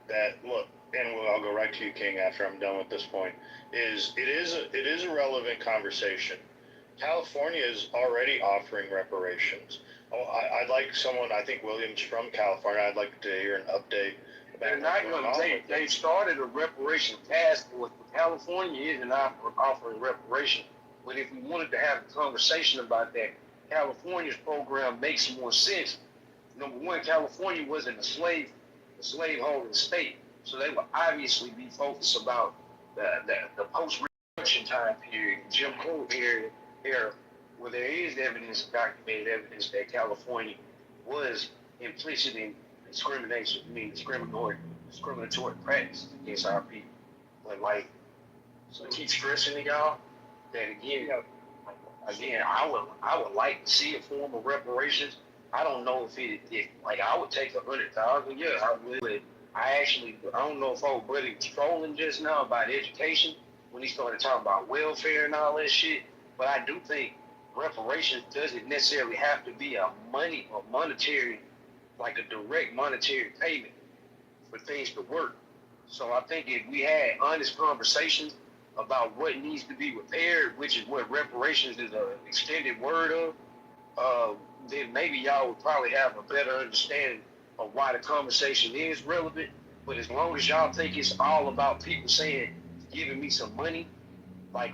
that, look, and I'll go right to you, King, after I'm done with this point, it is a relevant conversation. California is already offering reparations. I'd like someone, I think William's from California, I'd like to hear an update. They're not going to they started a reparation task force, but California isn't offering reparation. But if we wanted to have a conversation about that, California's program makes more sense. Number one, California wasn't a slaveholding state, so they would obviously be focused about the post-revolution time period, Jim Crow era, where there is evidence, documented evidence that California was implicit in discriminatory practices against our people. But so I keep stressing to y'all that again, I would like to see a form of reparations. I don't know if I would take 100,000. Yeah, I would. But I don't know if old buddy was trolling just now about education when he started talking about welfare and all that shit. But I do think reparations doesn't necessarily have to be a monetary, like a direct monetary payment for things to work. So I think if we had honest conversations about what needs to be repaired, which is what reparations is an extended word of, then maybe y'all would probably have a better understanding of why the conversation is relevant. But as long as y'all think it's all about people saying, giving me some money,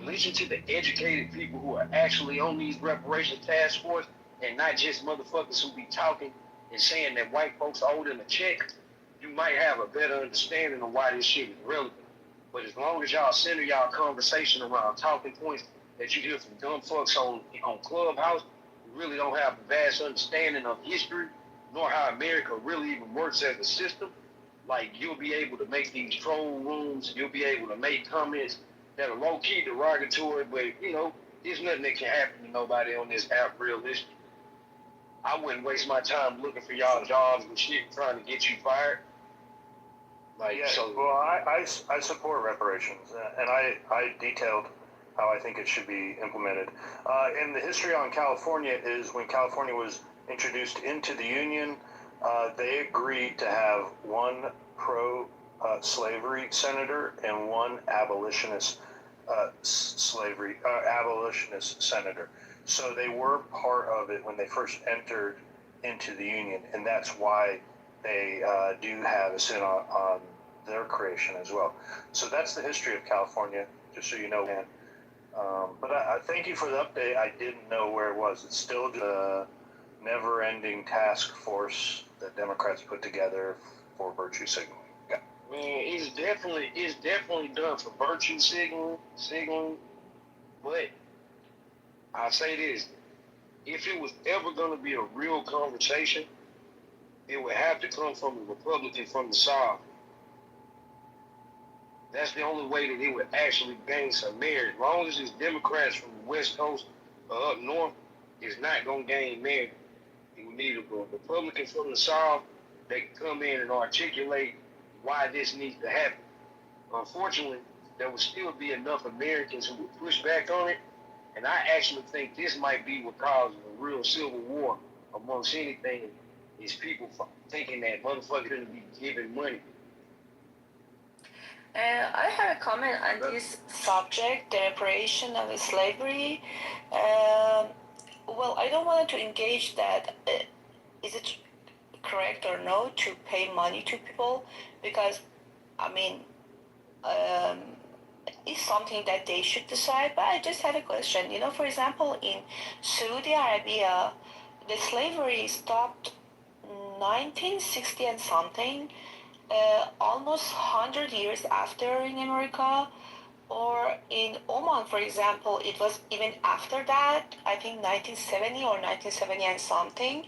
listen to the educated people who are actually on these reparations task force, and not just motherfuckers who be talking and saying that white folks owe them a check. You might have a better understanding of why this shit is relevant. But as long as y'all center y'all conversation around talking points that you hear from dumb fucks on Clubhouse, who really don't have a vast understanding of history, nor how America really even works as a system, you'll be able to make these troll rooms, you'll be able to make comments that are low-key derogatory, but, there's nothing that can happen to nobody on this app realistically. I wouldn't waste my time looking for y'all jobs and shit trying to get you fired. I support reparations, and I detailed how I think it should be implemented. And the history on California is when California was introduced into the Union, they agreed to have one pro-slavery senator and one abolitionist abolitionist senator. So they were part of it when they first entered into the Union, and that's why they do have a sin on their creation as well. So that's the history of California, just so you know, man. But I thank you for the update. I didn't know where it was. It's still the never-ending task force that Democrats put together for virtue signaling. Yeah. Man, it's definitely done for virtue signaling. But I say this: if it was ever going to be a real conversation, it would have to come from a Republican from the South. That's the only way that it would actually gain some merit. As long as it's Democrats from the West Coast or up north, it's not going to gain merit. We need a Republican from the South that can come in and articulate why this needs to happen. Unfortunately, there will still be enough Americans who would push back on it, and I actually think this might be what causes a real civil war amongst anything, is people thinking that motherfuckers shouldn't be giving money. I have a comment on this subject, the reparation of slavery. Well, I don't want to engage that. Is it correct or no to pay money to people? Because, I mean, it's something that they should decide. But I just had a question. You know, for example, in Saudi Arabia, the slavery stopped 1960 and something. Almost 100 years after in America, or in Oman, for example, it was even after that, I think 1970 or 1970 and something.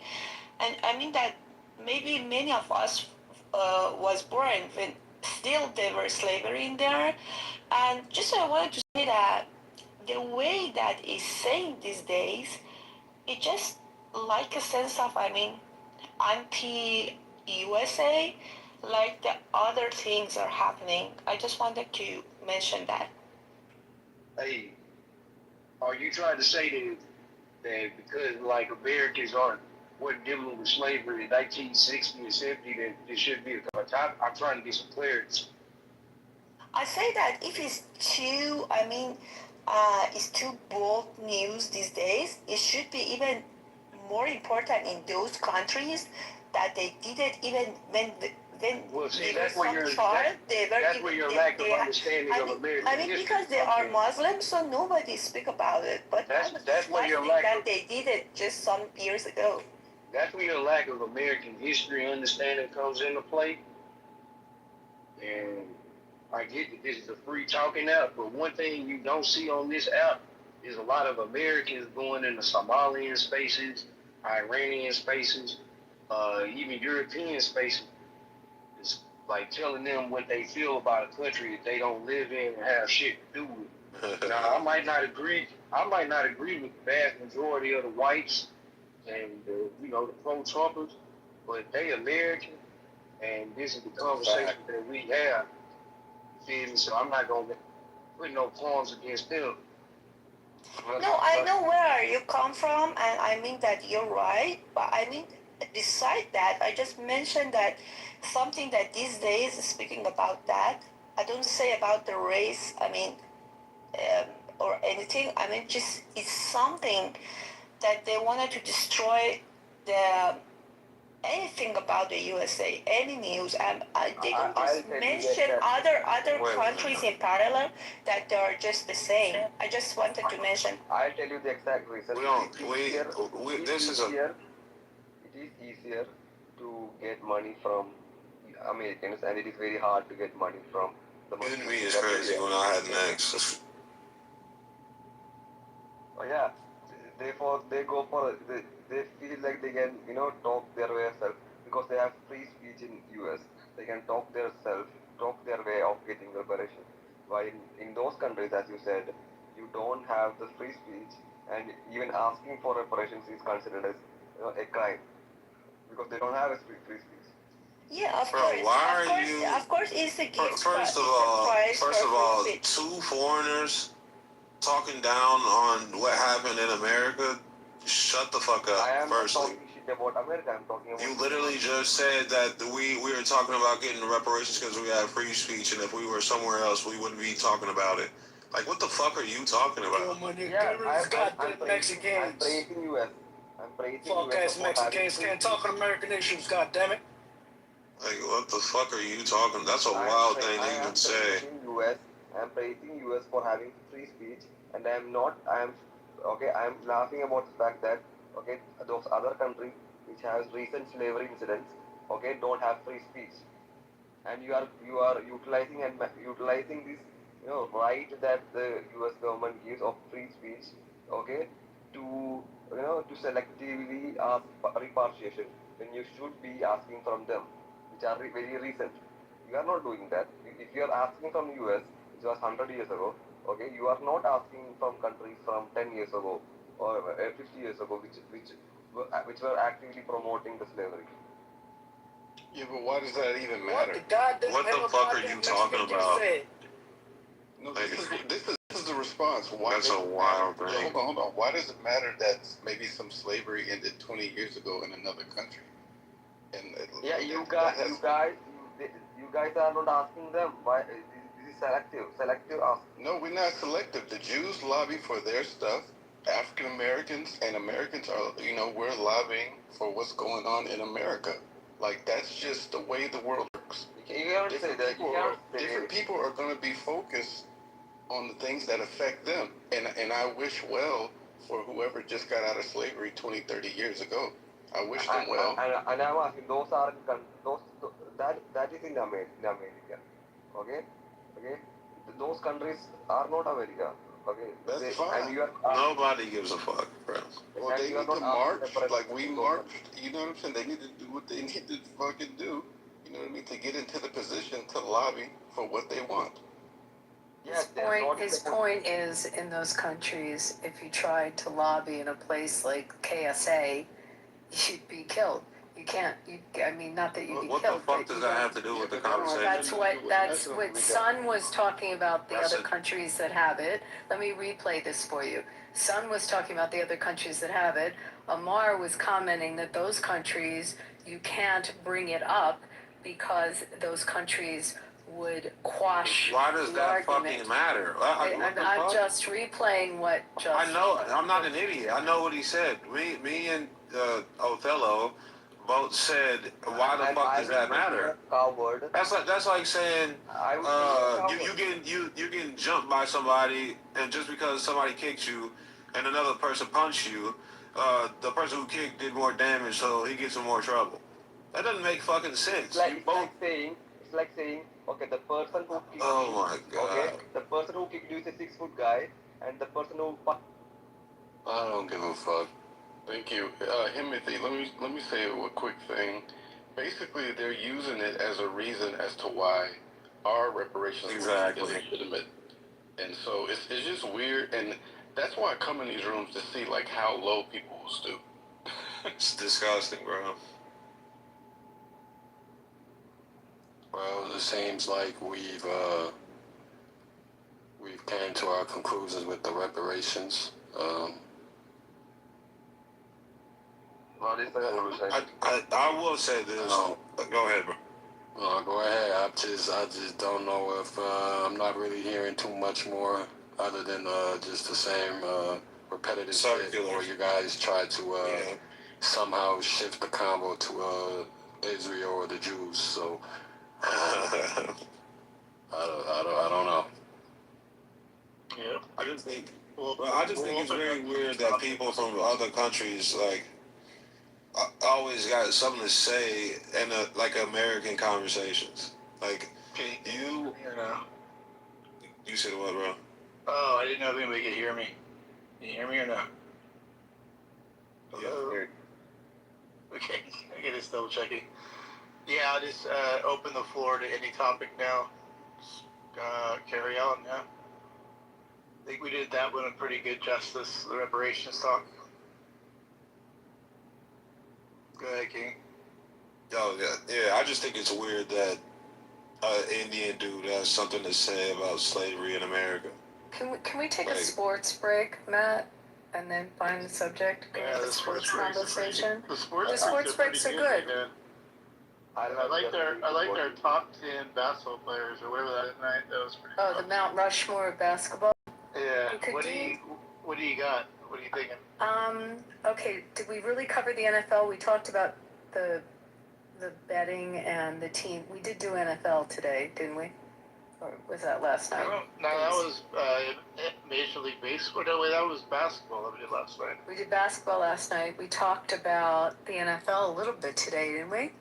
And I mean that maybe many of us was born when still there were slavery in there. And just I wanted to say that the way that is saying these days, it just like a sense of, I mean, anti-USA, like the other things are happening. I just wanted to mention that. Hey, are you trying to say that because like Americans weren't dealing with slavery in 1960 and 70 that it should be a topic? I'm trying to get some clarity. I say that if it's too, I mean, it's too bold news these days, it should be even more important in those countries that they did it even when well, see, that's where your lack of understanding of American I mean, history. because they are Muslims, so nobody speak about it. But that's where your lack that they did it just some years ago. That's where your lack of American history understanding comes into play. And I get that this is a free talking app, but one thing you don't see on this app is a lot of Americans going into Somalian spaces, Iranian spaces, even European spaces. It's like telling them what they feel about a country that they don't live in and have shit to do with. Now, I might not agree with the vast majority of the whites and the pro-Trumpers, but they American, and this is the conversation that we have. Feel me? So I'm not gonna put no qualms against them. No, I know where you come from, and I mean that you're right. But I mean, beside that, I just mentioned that something that these days, speaking about that, I don't say about the race. I mean, or anything. I mean, just it's something that they wanted to destroy the anything about the USA, any news, and they don't just mention other countries in parallel that they are just the same. I just wanted to mention. I'll tell you the exact reason. It is easier to get money from Americans, and it is very hard to get money from the Muslims. Me is crazy when I had next. Oh yeah, therefore they go for they feel like they can talk their way self because they have free speech in US. They can talk their way of getting reparation. While in those countries, as you said, you don't have the free speech, and even asking for reparations is considered as a crime because they don't have a free speech. Yeah, of course. Why are you? Of course, it's a gift. First of all, two foreigners talking down on what happened in America, shut the fuck up. I am not Firstly, talking shit about America. I'm talking about. you literally just said that we were talking about getting reparations because we have free speech, and if we were somewhere else, we wouldn't be talking about it. Like, what the fuck are you talking about? Yeah, I'm praising US. I'm praising Fuck US ass for having Mexicans free can't talk on American issues, goddammit. Like, what the fuck are you talking? That's a I wild am thing to even say. praising US for having free speech, and I am laughing about the fact that okay, those other countries which has recent slavery incidents, okay, don't have free speech, and you are utilizing this right that the US government gives of free speech, okay, to to selectively ask repatriation when you should be asking from them, which are very recent. You are not doing that. If you are asking from US, which was 100 years ago, okay, you are not asking from countries from 10 years ago or 50 years ago, which were actively promoting the slavery. Yeah, but why does that even matter? What the fuck are you talking about? No, this is the response. Why That's a wild thing. Hold on. Why does it matter that maybe some slavery ended 20 years ago in another country? And yeah, you guys are not asking them why. This is selective asking. No, we're not selective. The Jews lobby for their stuff. African Americans and Americans are, we're lobbying for what's going on in America. Like, that's just the way the world works. Different people are going to be focused on the things that affect them. And I wish well for whoever just got out of slavery 20, 30 years ago. I wish them well. And I'm asking, that is in America. Okay? Those countries are not America. Okay? That's fine. And Nobody gives a fuck, bro. Well, they need to march like we marched. You know what I'm saying? They need to do what they need to fucking do. You know what I mean? To get into the position to lobby for what they want. His point is, in those countries, if you tried to lobby in a place like KSA, you'd be killed. You can't. Not that you'd be What killed. What the fuck does that have to do with the conversation? That's what Sun was talking about. The other countries that have it. Let me replay this for you. Sun was talking about the other countries that have it. Amar was commenting that those countries you can't bring it up because those countries would quash. Why does the that argument. fucking matter? I'm just replaying what. I know. I'm not an idiot. I know what he said. Me and Othello both said, why the fuck does that matter? That's like saying you getting jumped by somebody, and just because somebody kicked you and another person punched you, the person who kicked did more damage, so he gets in more trouble. That doesn't make fucking sense. It's like saying, okay, the person who kicked my god. Okay, the person who kicked you is a 6-foot guy, and the person who. I don't give a fuck. Thank you, Timothy. Let me say a quick thing. Basically, they're using it as a reason as to why our reparations is illegitimate, and so it's just weird, and that's why I come in these rooms to see like how low people will stoop. It's disgusting, bro. Well, it seems like we've came to our conclusions with the reparations. I will say this. Go ahead, bro. Go ahead. I just don't know if I'm not really hearing too much more other than just the same repetitive shit, or you guys try to somehow shift the combo to Israel or the Jews. So I don't know. Yeah. I just think it's very weird that people from other countries always got something to say in American conversations. Like you said what, bro? Oh, I didn't know if anybody could hear me. Can you hear me or no? Hello? Yeah. Okay, I get this double checking. Yeah, I'll just open the floor to any topic now. Just, carry on, yeah. I think we did that one in pretty good justice, the reparations talk. Go ahead, King. Oh, yeah. I just think it's weird that Indian dude has something to say about slavery in America. Can we take a Like, sports break, Matt, and then find the subject? Go Yeah, with the sports breaks are pretty. conversation. The The sports sports breaks are good. man. I like their top 10 basketball players or whatever that night. That was pretty. Oh, fun. the Mount Rushmore of basketball. Yeah. We could What do you got? What are you thinking? Okay, did we really cover the NFL? We talked about the betting and the team. We did do NFL today, didn't we? Or was that last night? No, that was Major League Baseball. No, wait, that was basketball that we did last night. We did basketball last night. We talked about the NFL a little bit today, didn't we?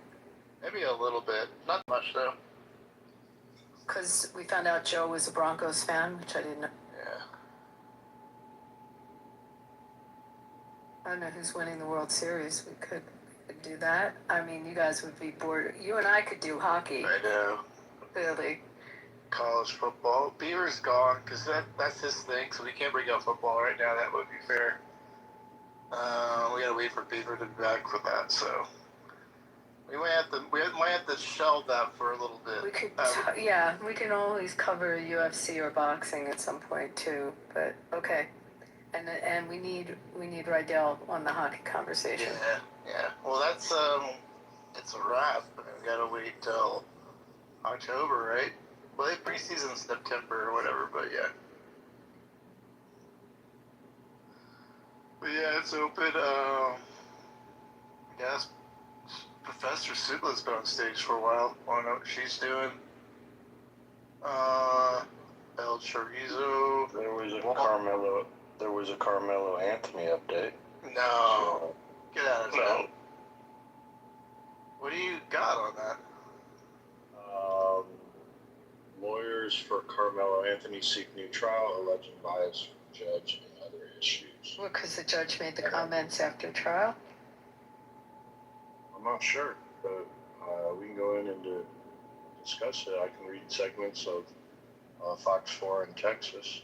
Maybe a little bit. Not much, though. Because we found out Joe was a Broncos fan, which I didn't know. Yeah. I don't know who's winning the World Series. We could do that. I mean, you guys would be bored. You and I could do hockey. I know. Clearly. College football. Beaver's gone because that's his thing, so we can't bring up football right now. That would be fair. We gotta wait for Beaver to be back for that, so we might have to shelve that for a little bit. We could, yeah, we can always cover UFC or boxing at some point too. But okay, and we need Rydell on the hockey conversation. Yeah. Well, that's it's a wrap. We gotta wait till October, right? Well, they preseason September or whatever, but yeah. But yeah, it's open. I guess Professor Sugla's been on stage for a while. I don't know what she's doing. El Chorizo. There was a Carmelo Anthony update. No. Get out of town. What do you got on that? Lawyers for Carmelo Anthony seek new trial, alleging bias from judge and other issues. Well, because the judge made the comments after trial. I'm not sure, but we can go in and discuss it. I can read segments of Fox 4 in Texas.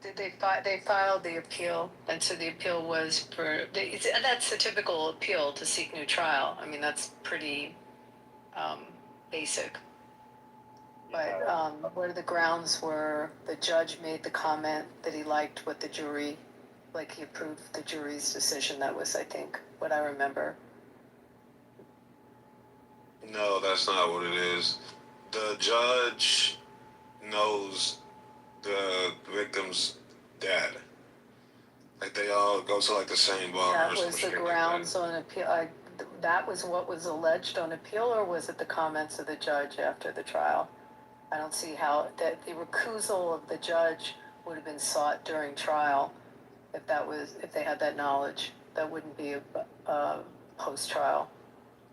Did they filed the appeal, and so the appeal was that's the typical appeal to seek new trial. I mean, that's pretty basic. But what the grounds were, the judge made the comment that he liked what the jury, like he approved the jury's decision. That was, I think, what I remember. no, that's not what it is. The judge knows the victim's dad. Like, they all go to, like, the same bar. That was the grounds on appeal. That was what was alleged on appeal, or was it the comments of the judge after the trial? I don't see how that the recusal of the judge would have been sought during trial if they had that knowledge. That wouldn't be a post-trial.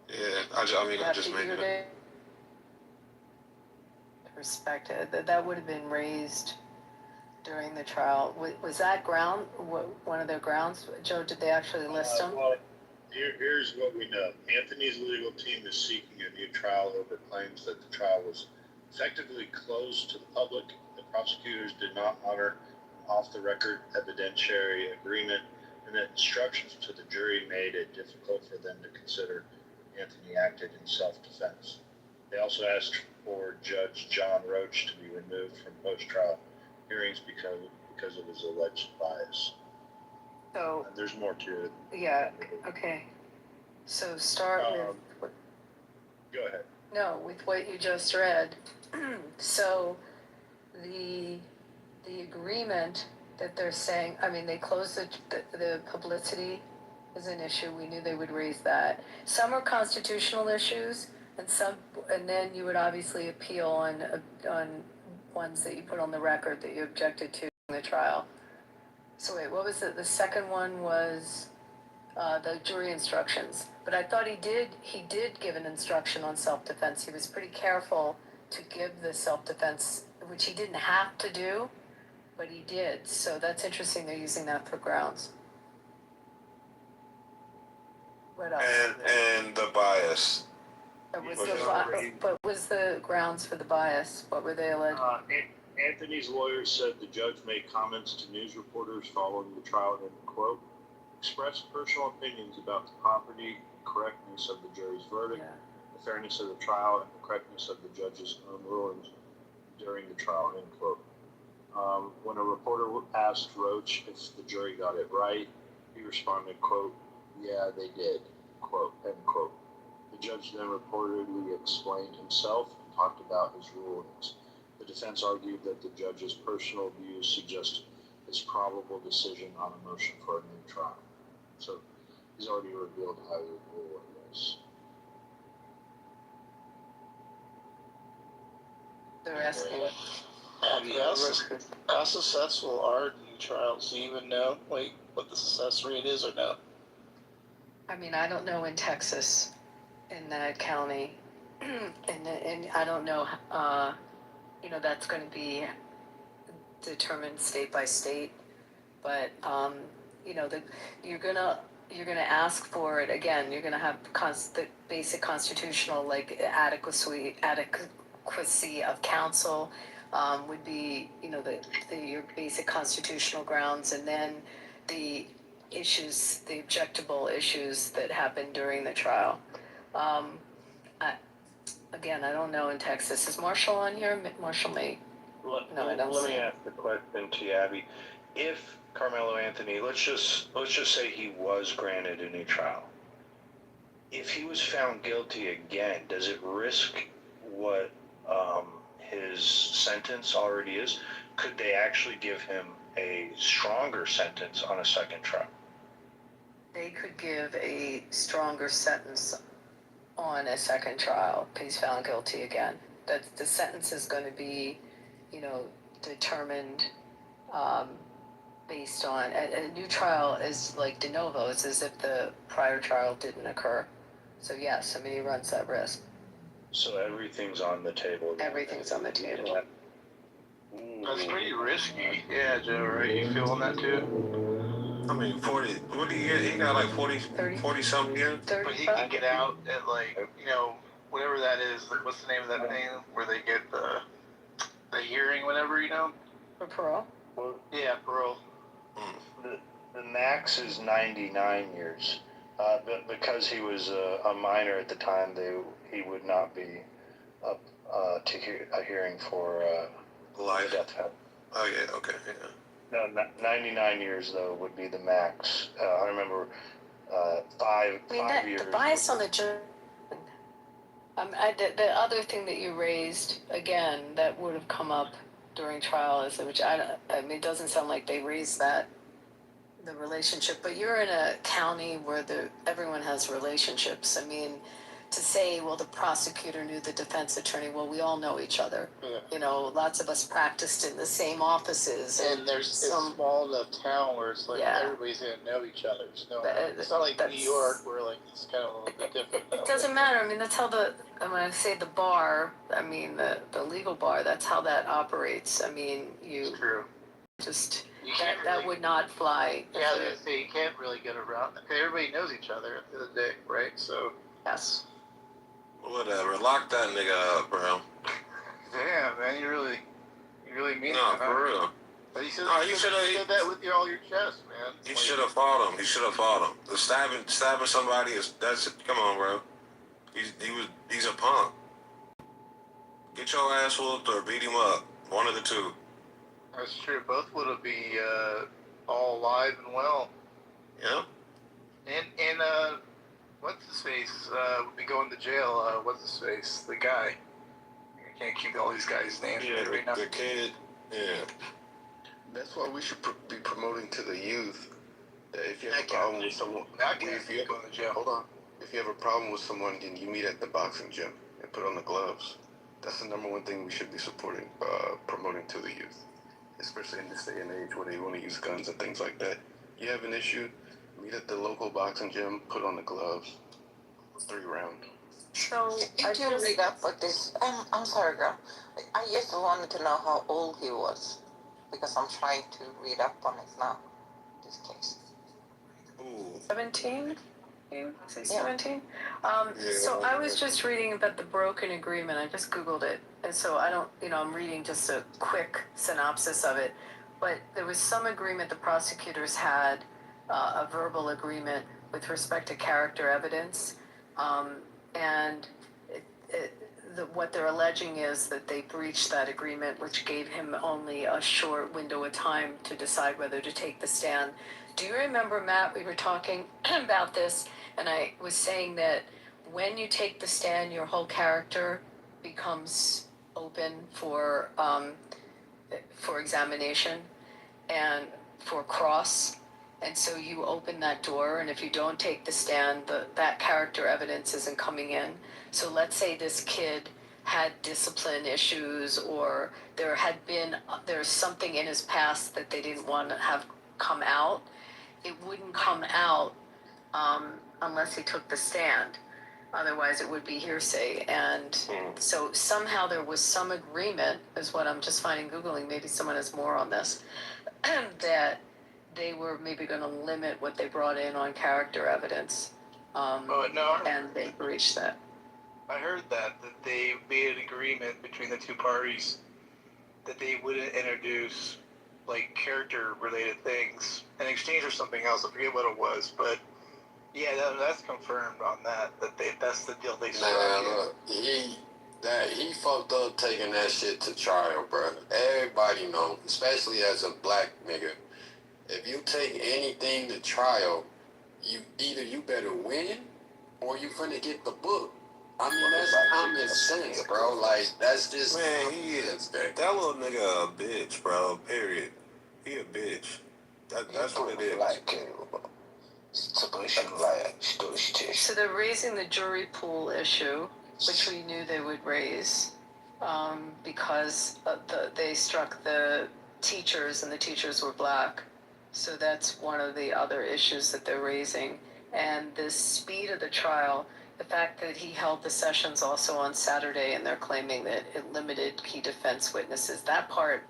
Yeah, I just made it. Respected that would have been raised during the trial. Was that one of their grounds? Joe, did they actually list them? Well, here's what we know. Anthony's legal team is seeking a new trial over claims that the trial was effectively closed to the public. The prosecutors did not honor an off-the-record evidentiary agreement, and that instructions to the jury made it difficult for them to consider Anthony acted in self-defense. They also asked for Judge John Roach to be removed from post-trial hearings because of his alleged bias. So and there's more to it. Yeah. Okay. So start with. Go ahead. No, with what you just read. So the agreement that they're saying, I mean, they closed the publicity is an issue. We knew they would raise that. Some are constitutional issues, and then you would obviously appeal on ones that you put on the record that you objected to in the trial. So wait, what was it? The second one was the jury instructions. But I thought he did give an instruction on self-defense. He was pretty careful to give the self-defense, which he didn't have to do, but he did. So that's interesting. They're using that for grounds. What else? And the bias. But was the grounds for the bias? What were they alleged? Anthony's lawyers said the judge made comments to news reporters following the trial and, quote, expressed personal opinions about the property, correctness of the jury's verdict, the fairness of the trial, and the correctness of the judge's own rulings during the trial, end quote. When a reporter asked Roach if the jury got it right, he responded, quote, "Yeah, they did," quote, end quote. The judge then reportedly explained himself and talked about his rulings. The defense argued that the judge's personal views suggest his probable decision on a motion for a new trial. So he's already revealed how he would rule on this. They're asking. How successful are new trials? Do you even know, like, what the success rate is or no? I mean, I don't know in Texas, in that county, and I don't know, that's going to be determined state by state, but, you're gonna ask for it again. You're gonna have the basic constitutional, like, adequacy of counsel, would be, your basic constitutional grounds, and then the objectable issues that happen during the trial. I don't know in Texas. Is Marshall on here? Marshall may. No, I don't Let see me him. ask the question to you, Abby. If Carmelo Anthony, let's just say he was granted a new trial. If he was found guilty again, does it risk what his sentence already is? Could they actually give him a stronger sentence on a second trial? They could give a stronger sentence on a second trial if he's found guilty again. That the sentence is going to be, determined based on a new trial is like de novo. It's as if the prior trial didn't occur. So yes, I mean he runs that risk. So everything's on the table. Everything's on the table. That's pretty risky. Yeah, Joe, right? You feeling that too? I mean, 40. What do you get? He got like 40 something years. But he can get out at whatever that is. What's the name of that thing where they get the hearing, whatever, For parole? Yeah, parole. The max is 99 years. But because he was a minor at the time, he would not be up to a hearing for life. Death penalty. Oh yeah, okay, yeah. No, 99 years though would be the max. I remember 5 years. The bias on the jury. The other thing that you raised again that would have come up during trial is which it doesn't sound like they raised that, the relationship, but you're in a county where everyone has relationships. I mean, to say, well, the prosecutor knew the defense attorney, well, we all know each other. Yeah. Lots of us practiced in the same offices. And there's it's a small enough town where it's like everybody's going to know each other. It's not like New York where it's kind of a little bit different. It doesn't matter. I mean, that's how when I say the bar, I mean the legal bar, that's how that operates. I mean, It's true. That would not fly. Yeah, I was going to say, you can't really get around that. Everybody knows each other at the end of the day, right? So. Yes. Whatever. Lock that nigga up, bro. Damn, man, you really mean that? No, for real. But you should have said that with all your chest, man. He should have fought him. The stabbing somebody come on, bro. He's a punk. Get your ass whooped or beat him up. One of the two. That's true. Both would be all alive and well. Yeah. And what's his face? Would be going to jail. What's his face? The guy. I can't keep all these guys' names right now. The kid. Yeah. That's why we should be promoting to the youth that if you have a problem with someone, if you have a problem with someone, then you meet at the boxing gym and put on the gloves. That's the number one thing we should be supporting, promoting to the youth, especially in this day and age where they want to use guns and things like that. You have an issue, meet at the local boxing gym, put on the gloves, 3 rounds. So I just read up for this. I'm sorry, girl. I just wanted to know how old he was because I'm trying to read up on it now. This case. 17. You say 17? So I was just reading about the broken agreement. I just Googled it. And so I'm reading just a quick synopsis of it. But there was some agreement the prosecutors had, a verbal agreement with respect to character evidence. And what they're alleging is that they breached that agreement, which gave him only a short window of time to decide whether to take the stand. Do you remember, Matt, we were talking about this, and I was saying that when you take the stand, your whole character becomes open for examination and for cross. And so you open that door, and if you don't take the stand, that character evidence isn't coming in. So let's say this kid had discipline issues, or there's something in his past that they didn't want to have come out. It wouldn't come out unless he took the stand. Otherwise, it would be hearsay. And so somehow there was some agreement, is what I'm just finding Googling. Maybe someone has more on this, that they were maybe going to limit what they brought in on character evidence. And they breached that. I heard that they made an agreement between the two parties that they wouldn't introduce like character-related things in exchange for something else. I forget what it was, but yeah, that's confirmed on that. That's the deal they struck. Man, look, he fucked up taking that shit to trial, bro. Everybody know, especially as a black nigga, if you take anything to trial, either you better win or you finna get the book. I mean, that's common sense, bro. Like, that's just... Man, he is. That little nigga a bitch, bro. Period. He a bitch. That's what it is. So they're raising the jury pool issue, which we knew they would raise, because they struck the teachers, and the teachers were black. So that's one of the other issues that they're raising. And the speed of the trial, the fact that he held the sessions also on Saturday, and they're claiming that it limited key defense witnesses. That part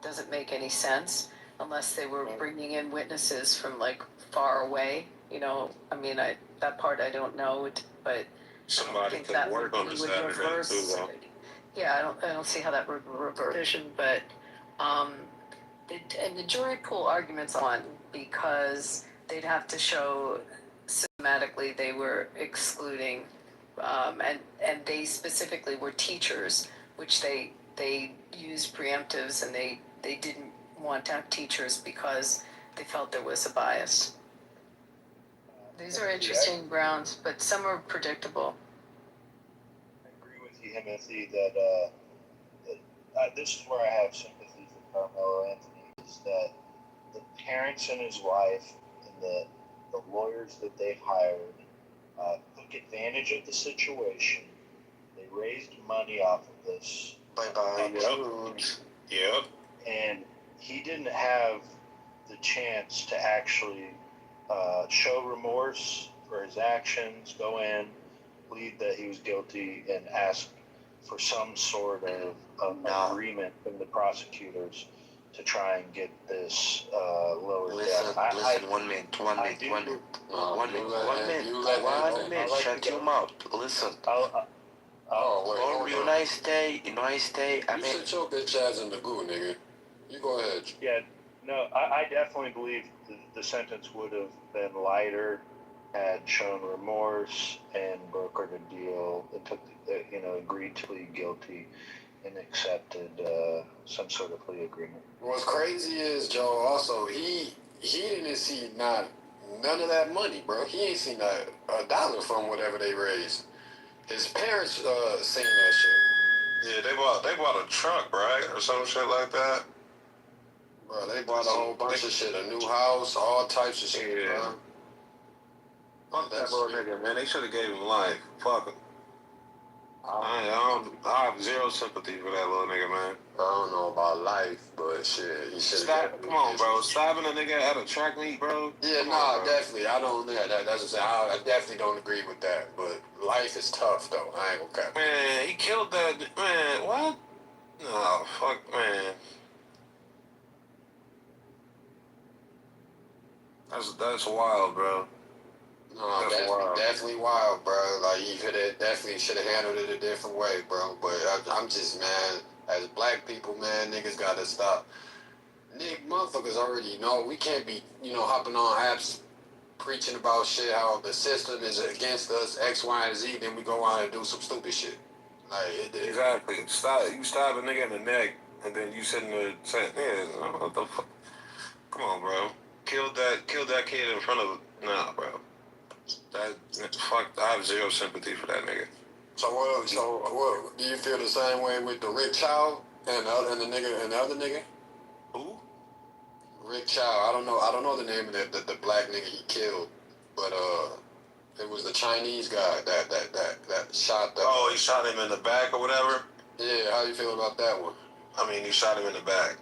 doesn't make any sense unless they were bringing in witnesses from like far away. You know, I mean, that part I don't know, but somebody could work on the Saturday too, though. Yeah, I don't see how that would reverse. But and the jury pool argument's on because they'd have to show systematically they were excluding, and they specifically were teachers, which they used preemptives, and they didn't want to have teachers because they felt there was a bias. These are interesting grounds, but some are predictable. I agree with you, Timothy, that this is where I have sympathy for Carmelo Anthony, is that the parents and his wife and the lawyers that they've hired took advantage of the situation. They raised money off of this. Yep. And he didn't have the chance to actually show remorse for his actions, go in, plead that he was guilty, and ask for some sort of agreement from the prosecutors to try and get this lowered down. Listen, one minute, shut your mouth. Listen. United States, I mean... You sit your bitch ass in the goo, nigga. You go ahead. Yeah, no, I definitely believe the sentence would have been lighter had shown remorse and brokered a deal and took, agreed to plead guilty and accepted some sort of plea agreement. What's crazy is, Joe, also, he didn't see none of that money, bro. He ain't seen a dollar from whatever they raised. His parents seen that shit. Yeah, they bought a truck, right? Or some shit like that. Bro, they bought a whole bunch of shit. A new house, all types of shit, bro. Fuck that little nigga, man. They should have gave him life. Fuck him. I have zero sympathy for that little nigga, man. I don't know about life, but shit, he should have. Come on, bro. Stabbing a nigga at a track meet, bro. Yeah, definitely. I don't. That's what I'm saying. I definitely don't agree with that. But life is tough, though. I ain't gonna cap. Man, he killed that man. What? No, fuck, man. That's wild, bro. No, definitely wild, bro. Like, he definitely should have handled it a different way, bro. But I'm just, man, as black people, man, niggas gotta stop. Motherfuckers already know we can't be, hopping on apps preaching about shit, how the system is against us, X, Y, and Z, then we go on and do some stupid shit. Exactly. You stab a nigga in the neck, and then you sitting there saying, "Yeah, what the fuck? Come on, bro. Killed that kid in front of. Nah, bro. Fuck. I have zero sympathy for that nigga. So what? Do you feel the same way with the Rick Chow and the other nigga? Who? Rick Chow. I don't know the name of the black nigga he killed, but it was the Chinese guy that shot the. Oh, he shot him in the back or whatever. Yeah. How you feel about that one? I mean, he shot him in the back.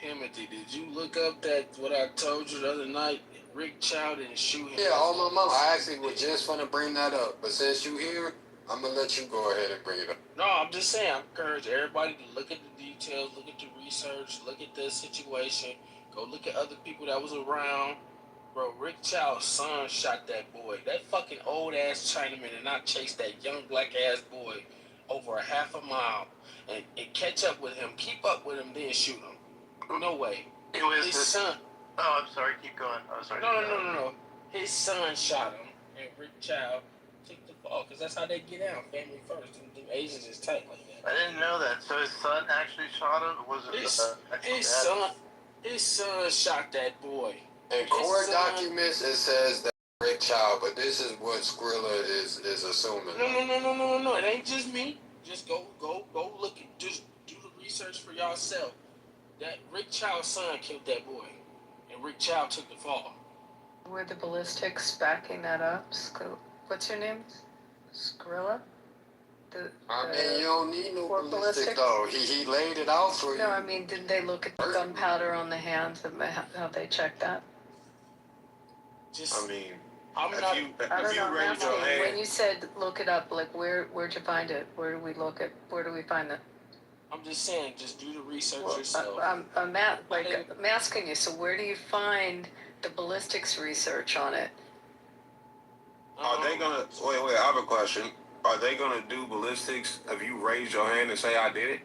Timothy, did you look up what I told you the other night? Rick Chow didn't shoot him. Yeah, on my mom. I actually was just gonna bring that up, but since you here, I'm gonna let you go ahead and bring it up. No, I'm just saying, I encourage everybody to look at the details, look at the research, look at the situation, go look at other people that was around. Bro, Rick Chow's son shot that boy. That fucking old ass Chinaman did not chase that young black ass boy over a half a mile and catch up with him, keep up with him, then shoot him. No way. It was his this son. Oh, I'm sorry. Keep going. Oh, sorry. No. His son shot him, and Rick Chow took the fall, because that's how they get out. Family first. And the Asians is tight like that. I didn't know that. So his son actually shot him? Or was it His son shot that boy. In court documents, it says that Rick Chow, but this is what Skrilla is assuming. No. It ain't just me. Just go look at, just do the research for yourself. That Rick Chow's son killed that boy, and Rick Chow took the fall. Were the ballistics backing that up? What's your name? Skrilla? I mean, you don't need no ballistics though. He laid it out for you. No, I mean, did they look at the gunpowder on the hands and how they checked that? Just, I mean, I don't know. When you said look it up, like where'd you find it? Where do we find it? I'm just saying, just do the research yourself. I'm asking you, so where do you find the ballistics research on it? Are they gonna, wait, I have a question. Are they gonna do ballistics if you raise your hand and say I did it?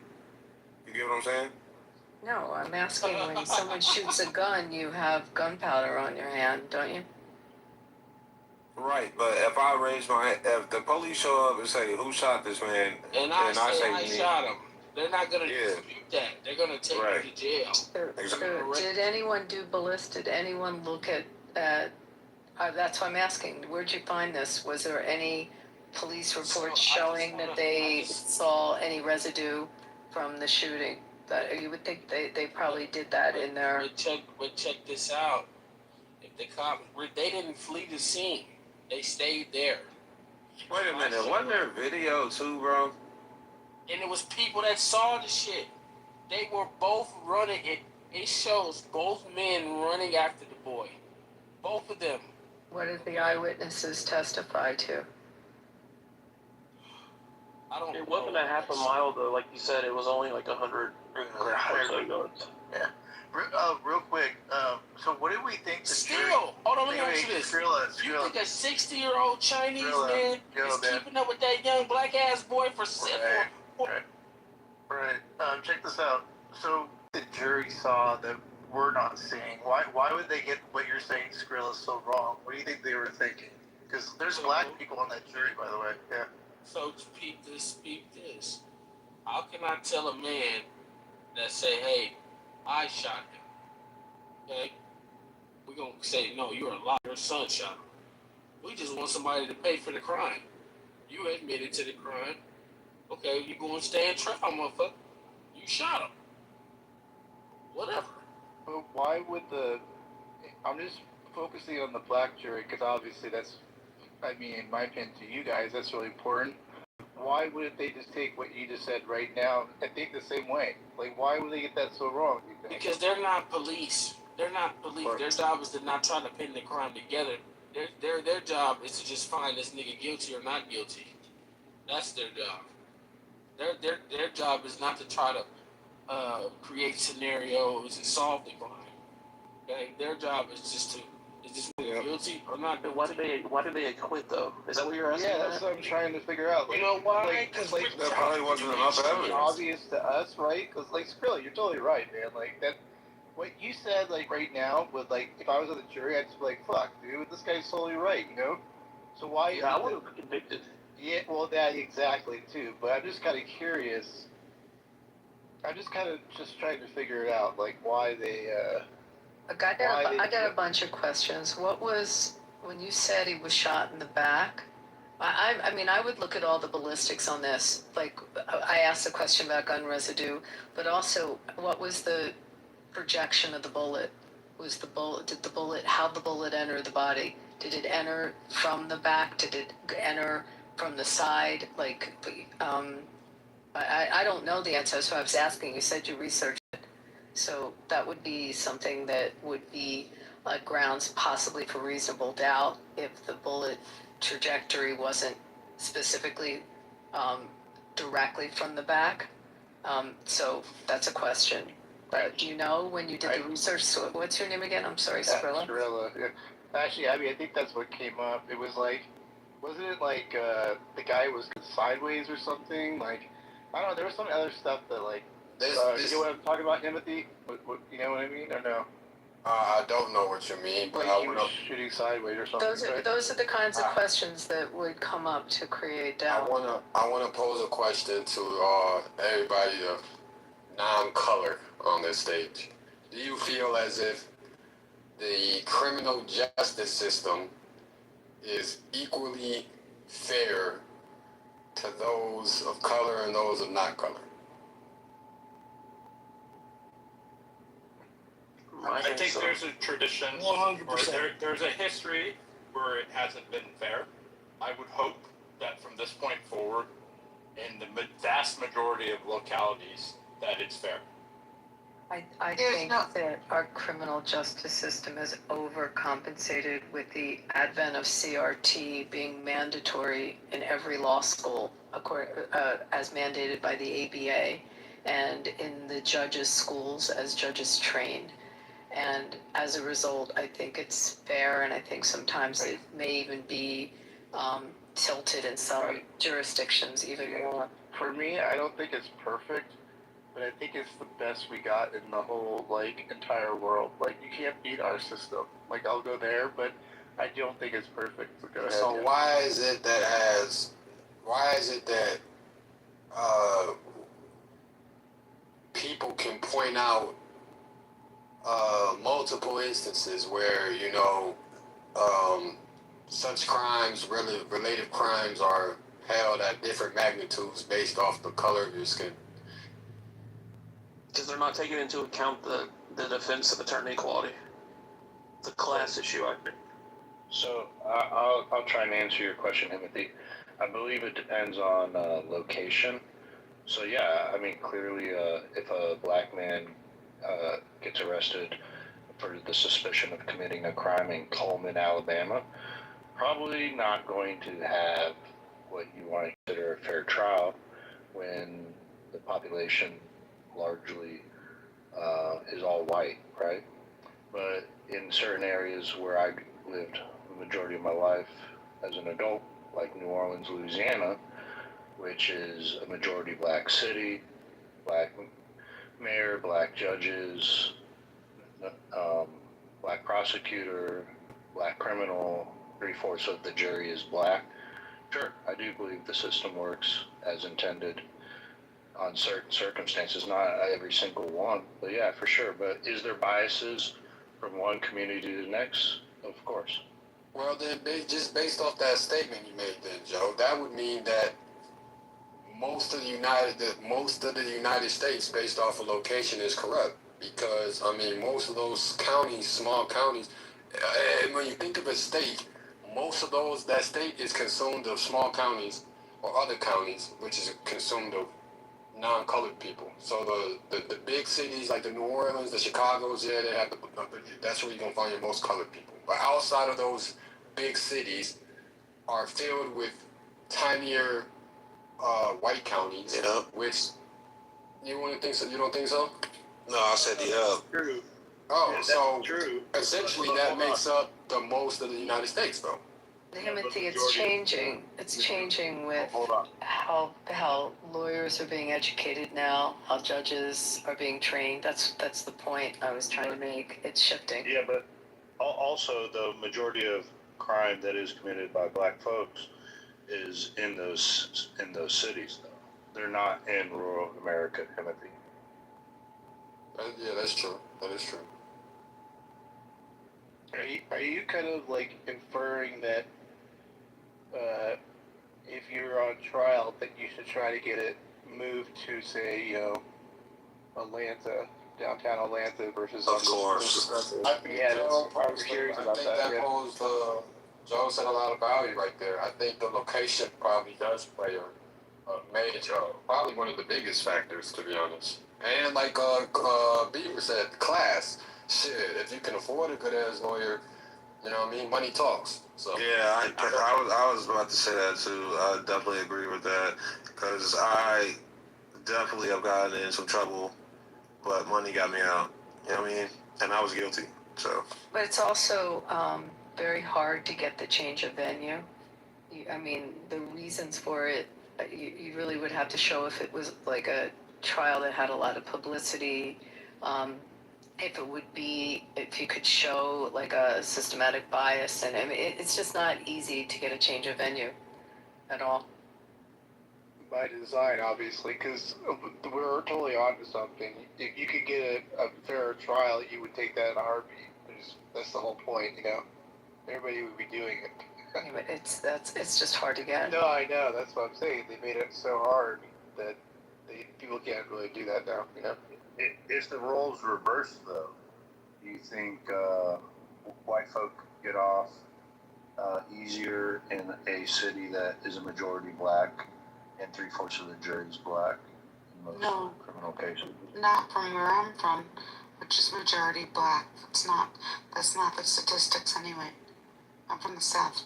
You get what I'm saying? No, I'm asking when someone shoots a gun, you have gunpowder on your hand, don't you? Right, but if the police show up and say, who shot this man? And I say I shot him. They're not going to dispute that. They're going to take you to jail. So did anyone do ballistics? Did anyone look at, that's what I'm asking. Where'd you find this? Was there any police reports showing that they saw any residue from the shooting? That you would think they probably did that in their... But check this out. If the cops, they didn't flee the scene. They stayed there. Wait a minute, wasn't there video too, bro? And it was people that saw the shit. They were both running. It shows both men running after the boy. Both of them. What did the eyewitnesses testify to? It wasn't a half a mile though, like you said. It was only like 100 or so yards. Yeah. Real quick. So what do we think? Hold on, let me ask you this. You think a 60-year-old Chinese man is keeping up with that young black ass boy for 7? Right. Check this out. So the jury saw that we're not seeing. Why would they get what you're saying, Skrilla's so wrong? What do you think they were thinking? Because there's black people on that jury, by the way. Yeah. So peep this. How can I tell a man that say, hey, I shot him? Okay? We're going to say, no, you're a liar. Your son shot him. We just want somebody to pay for the crime. You admitted to the crime. Okay, you going to stand trial, motherfucker. You shot him. Whatever. But why would I'm just focusing on the black jury, because obviously that's, in my opinion, to you guys, that's really important. Why wouldn't they just take what you just said right now and think the same way? Like, why would they get that so wrong, you think? Because they're not police. They're not police. Their job is to not try to pin the crime together. Their job is to just find this nigga guilty or not guilty. That's their job. Their job is not to try to create scenarios and solve the crime. Okay, their job is just to guilty or not guilty. Why did they acquit though? Is that what you're asking? Yeah, that's what I'm trying to figure out. You know why? Because there probably wasn't enough evidence. Obvious to us, right? Because Skrilla, you're totally right, man. Like that, what you said, like right now, would if I was on the jury, I'd just be like, fuck, dude, this guy's totally right, you know? So why? Yeah, I would have been convicted. Yeah, well, that exactly too. But I'm just kind of curious. I'm just kind of just trying to figure it out, like why they. I got a bunch of questions. What was when you said he was shot in the back? I mean, I would look at all the ballistics on this. Like, I asked a question about gun residue, but also, what was the projection of the bullet? How'd the bullet enter the body? Did it enter from the back? Did it enter from the side? Like, I don't know the answer, so I was asking. You said you researched it. So that would be something that would be grounds possibly for reasonable doubt if the bullet trajectory wasn't specifically directly from the back. So that's a question. Do you know when you did the research? So what's your name again? I'm sorry, Skrilla. Skrilla. Yeah. Actually, I mean, I think that's what came up. It was like, wasn't it like the guy was sideways or something? Like, I don't know. There was some other stuff that like. You know what I'm talking about, Timothy? You know what I mean, or no? I don't know what you mean, but Like he was shooting sideways or something. Those are the kinds of questions that would come up to create doubt. I wanna pose a question to everybody of non-color on this stage. Do you feel as if the criminal justice system is equally fair to those of color and those of not color? I think there's a tradition, 100%. There's a history where it hasn't been fair. I would hope that from this point forward, in the vast majority of localities, that it's fair. I think that our criminal justice system is overcompensated with the advent of CRT being mandatory in every law school, as mandated by the ABA, and in the judges' schools as judges trained. And as a result, I think it's fair, and I think sometimes it may even be tilted in some jurisdictions even more. For me, I don't think it's perfect, but I think it's the best we got in the whole like entire world. Like you can't beat our system. Like I'll go there, but I don't think it's perfect. So go ahead. So why is it that people can point out multiple instances where such crimes, related crimes, are held at different magnitudes based off the color of your skin? Because they're not taking into account the defense of attorney equality. It's a class issue, I think. So I'll try and answer your question, Timothy. I believe it depends on location. So yeah, I mean clearly, if a black man gets arrested for the suspicion of committing a crime in Coleman, Alabama, probably not going to have what you want to consider a fair trial when the population largely is all white, right? But in certain areas where I lived the majority of my life as an adult, like New Orleans, Louisiana, which is a majority black city, black mayor, black judges, black prosecutor, black criminal, 3/4 of the jury is black. Sure, I do believe the system works as intended on certain circumstances, not every single one, but yeah, for sure. But is there biases from one community to the next? Of course. Well, then, just based off that statement you made, then Joe, that would mean that most of the United States, based off of location, is corrupt. Because I mean, most of those counties, small counties, and when you think of a state, most of that state is consumed of small counties or other counties, which is consumed of non-colored people. So the big cities like the New Orleans, the Chicagos, yeah, they have that's where you're gonna find your most colored people. But outside of those big cities, are filled with tinier white counties. Yeah. Which you wouldn't think so? You don't think so? No, I said yeah. True. Oh, Yeah, so true. Essentially that makes up the most of the United States, though. Timothy, it's changing. It's changing with how lawyers are being educated now, how judges are being trained. That's the point I was trying to make. It's shifting. Yeah, but also the majority of crime that is committed by black folks is in those cities, though. They're not in rural America, Timothy. Yeah, that's true. That is true. Are you kind of like inferring that if you're on trial, that you should try to get it moved to, say, Atlanta, downtown Atlanta versus Of course. I think, yeah, Joe, I was curious about that. that Yeah. holds Joe said a lot of value right there. I think the location probably does play a major, probably one of the biggest factors, to be honest. And like Beaver said, class. Shit, if you can afford a good ass lawyer, you know what I mean? Money talks. So Yeah, I was about to say that too. I definitely agree with that because I definitely have gotten in some trouble, but money got me out. You know what I mean? And I was guilty. So. But it's also very hard to get the change of venue. I mean, the reasons for it, you really would have to show if it was like a trial that had a lot of publicity, if you could show like a systematic bias. And I mean, it's just not easy to get a change of venue at all. By design, obviously, because we're totally onto something. If you could get a fairer trial, you would take that in a heartbeat. That's the whole point, Everybody would be doing it. Yeah, but it's just hard to get. No, I know. That's what I'm saying. They made it so hard that people can't really do that now. If the roles reverse, though, do you think white folk get off easier in a city that is a majority black and 3/4 of the jury is black in most No. criminal cases? Not from where I'm from, which is majority black. That's not the statistics anyway. I'm from the South.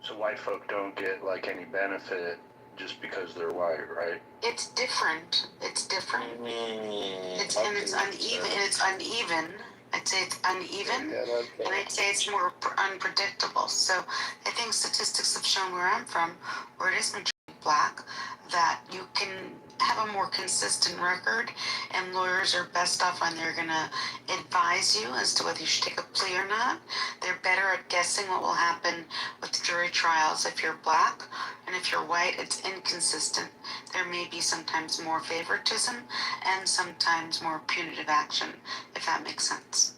So white folk don't get like any benefit just because they're white, right? It's different. It's different. It's uneven. It's uneven. I'd say it's uneven, and I'd say it's more unpredictable. So I think statistics have shown where I'm from, where it is majority black, that you can have a more consistent record, and lawyers are best off when they're gonna advise you as to whether you should take a plea or not. They're better at guessing what will happen with jury trials if you're black, and if you're white, it's inconsistent. There may be sometimes more favoritism and sometimes more punitive action, if that makes sense.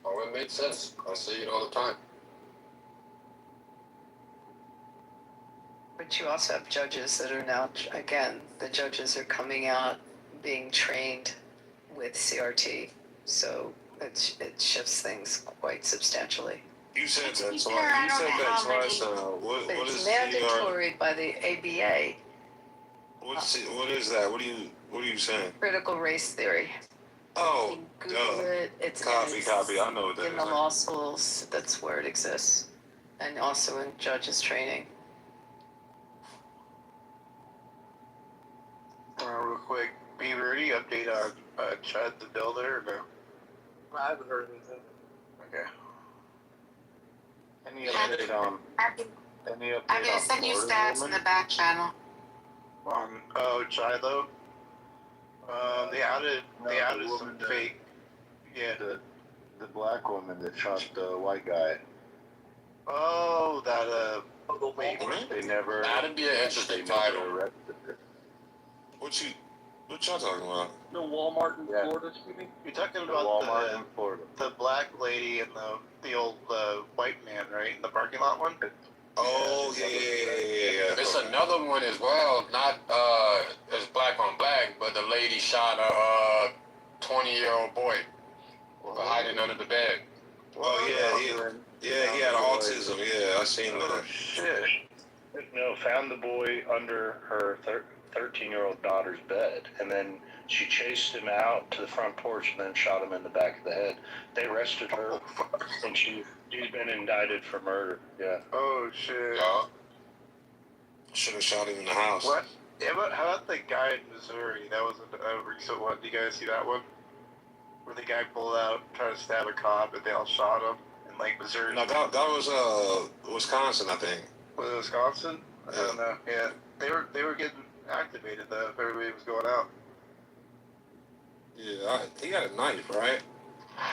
Oh, it makes sense. I see it all the time. But you also have judges that are now, again, the judges are coming out being trained with CRT, so it shifts things quite substantially. You said that twice. What It's is mandatory by the ABA. What is that? What are you saying? Critical race theory. Oh, Google it. It's copy. I know what that is. in the law schools. That's where it exists, and also in judges training. Real quick, Beaver, any update on Chud the Builder or no? I haven't heard anything. Okay. Any update on? I'm gonna send you stats in the back channel. Chilo? They outed some fake. Yeah. The black woman that shot the white guy. Oh, that wait, They never. That'd be an interesting title. What y'all talking about? The Walmart in Florida, maybe? You're talking The about Walmart in Florida. the black lady and the old white man, right? The parking lot one? Oh, yeah. It's another one as well, not as black on black, but the lady shot a 20-year-old boy hiding under the bed. Oh, yeah, he had autism. Yeah, I seen that. Shit. No, found the boy under her 13-year-old daughter's bed, and then she chased him out to the front porch and then shot him in the back of the head. They arrested her, and she's been indicted for murder. Yeah. Oh shit. Should have shot him in the house. What? Yeah, but how about the guy in Missouri? That was a recent one. Do you guys see that one? Where the guy pulled out, tried to stab a cop, and they all shot him in like Missouri. No, that was Wisconsin, I think. Was it Wisconsin? I don't know. Yeah, they were getting activated though. If everybody was going out. Yeah, he had a knife, right?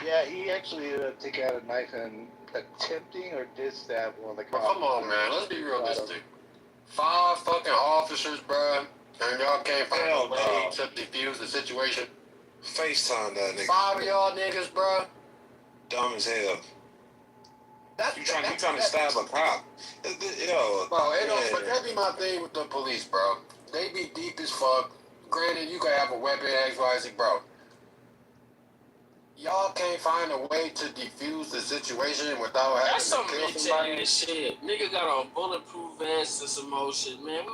Yeah, he actually took out a knife and attempting or did stab one of the cops. Come on, man. Let's be realistic. 5 fucking officers, bruh, and y'all can't find a way to defuse the situation. FaceTime that nigga. 5 of y'all niggas, bruh. Dumb as hell. You trying to stab a cop? Yo, bro, but that be my thing with the police, bro. They be deep as fuck. Granted, you can have a weapon, X, Y, Z, bro. Y'all can't find a way to defuse the situation without having That's some to kill bitch somebody. ass shit. Nigga got on bulletproof vests and some more shit, man.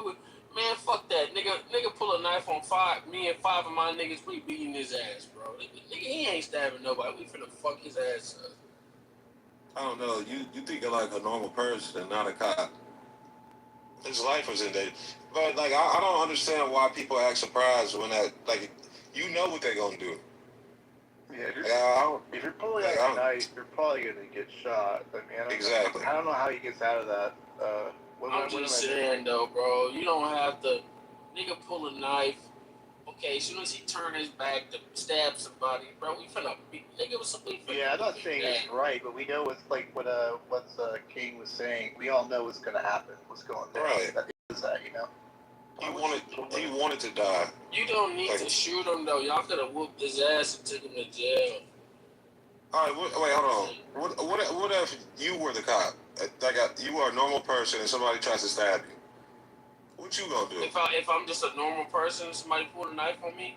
Man, fuck that. Nigga pull a knife on me and 5 of my niggas, we beating his ass, bro. Nigga, he ain't stabbing nobody. We finna fuck his ass up. I don't know. You think you're like a normal person and not a cop. His life was in there. But like I don't understand why people act surprised when that like you know what they're gonna do. Yeah, if you're pulling out a knife, you're probably gonna get shot. I mean, Exactly. I don't know how he gets out of that. I'm just saying though, bro. You don't have to. Nigga pull a knife. Okay, as soon as he turn his back to stab somebody, bro, we finna beat. Nigga was something. Yeah, I'm not saying it's right, but we know it's like what King was saying. We all know what's gonna happen. What's going on? Right. That is that, you know. He wanted to die. You don't need to shoot him though. Y'all could have whooped his ass and took him to jail. All right, wait, hold on. What if you were the cop? Like you are a normal person and somebody tries to stab you. What you gonna do? If I'm just a normal person, somebody pulled a knife on me.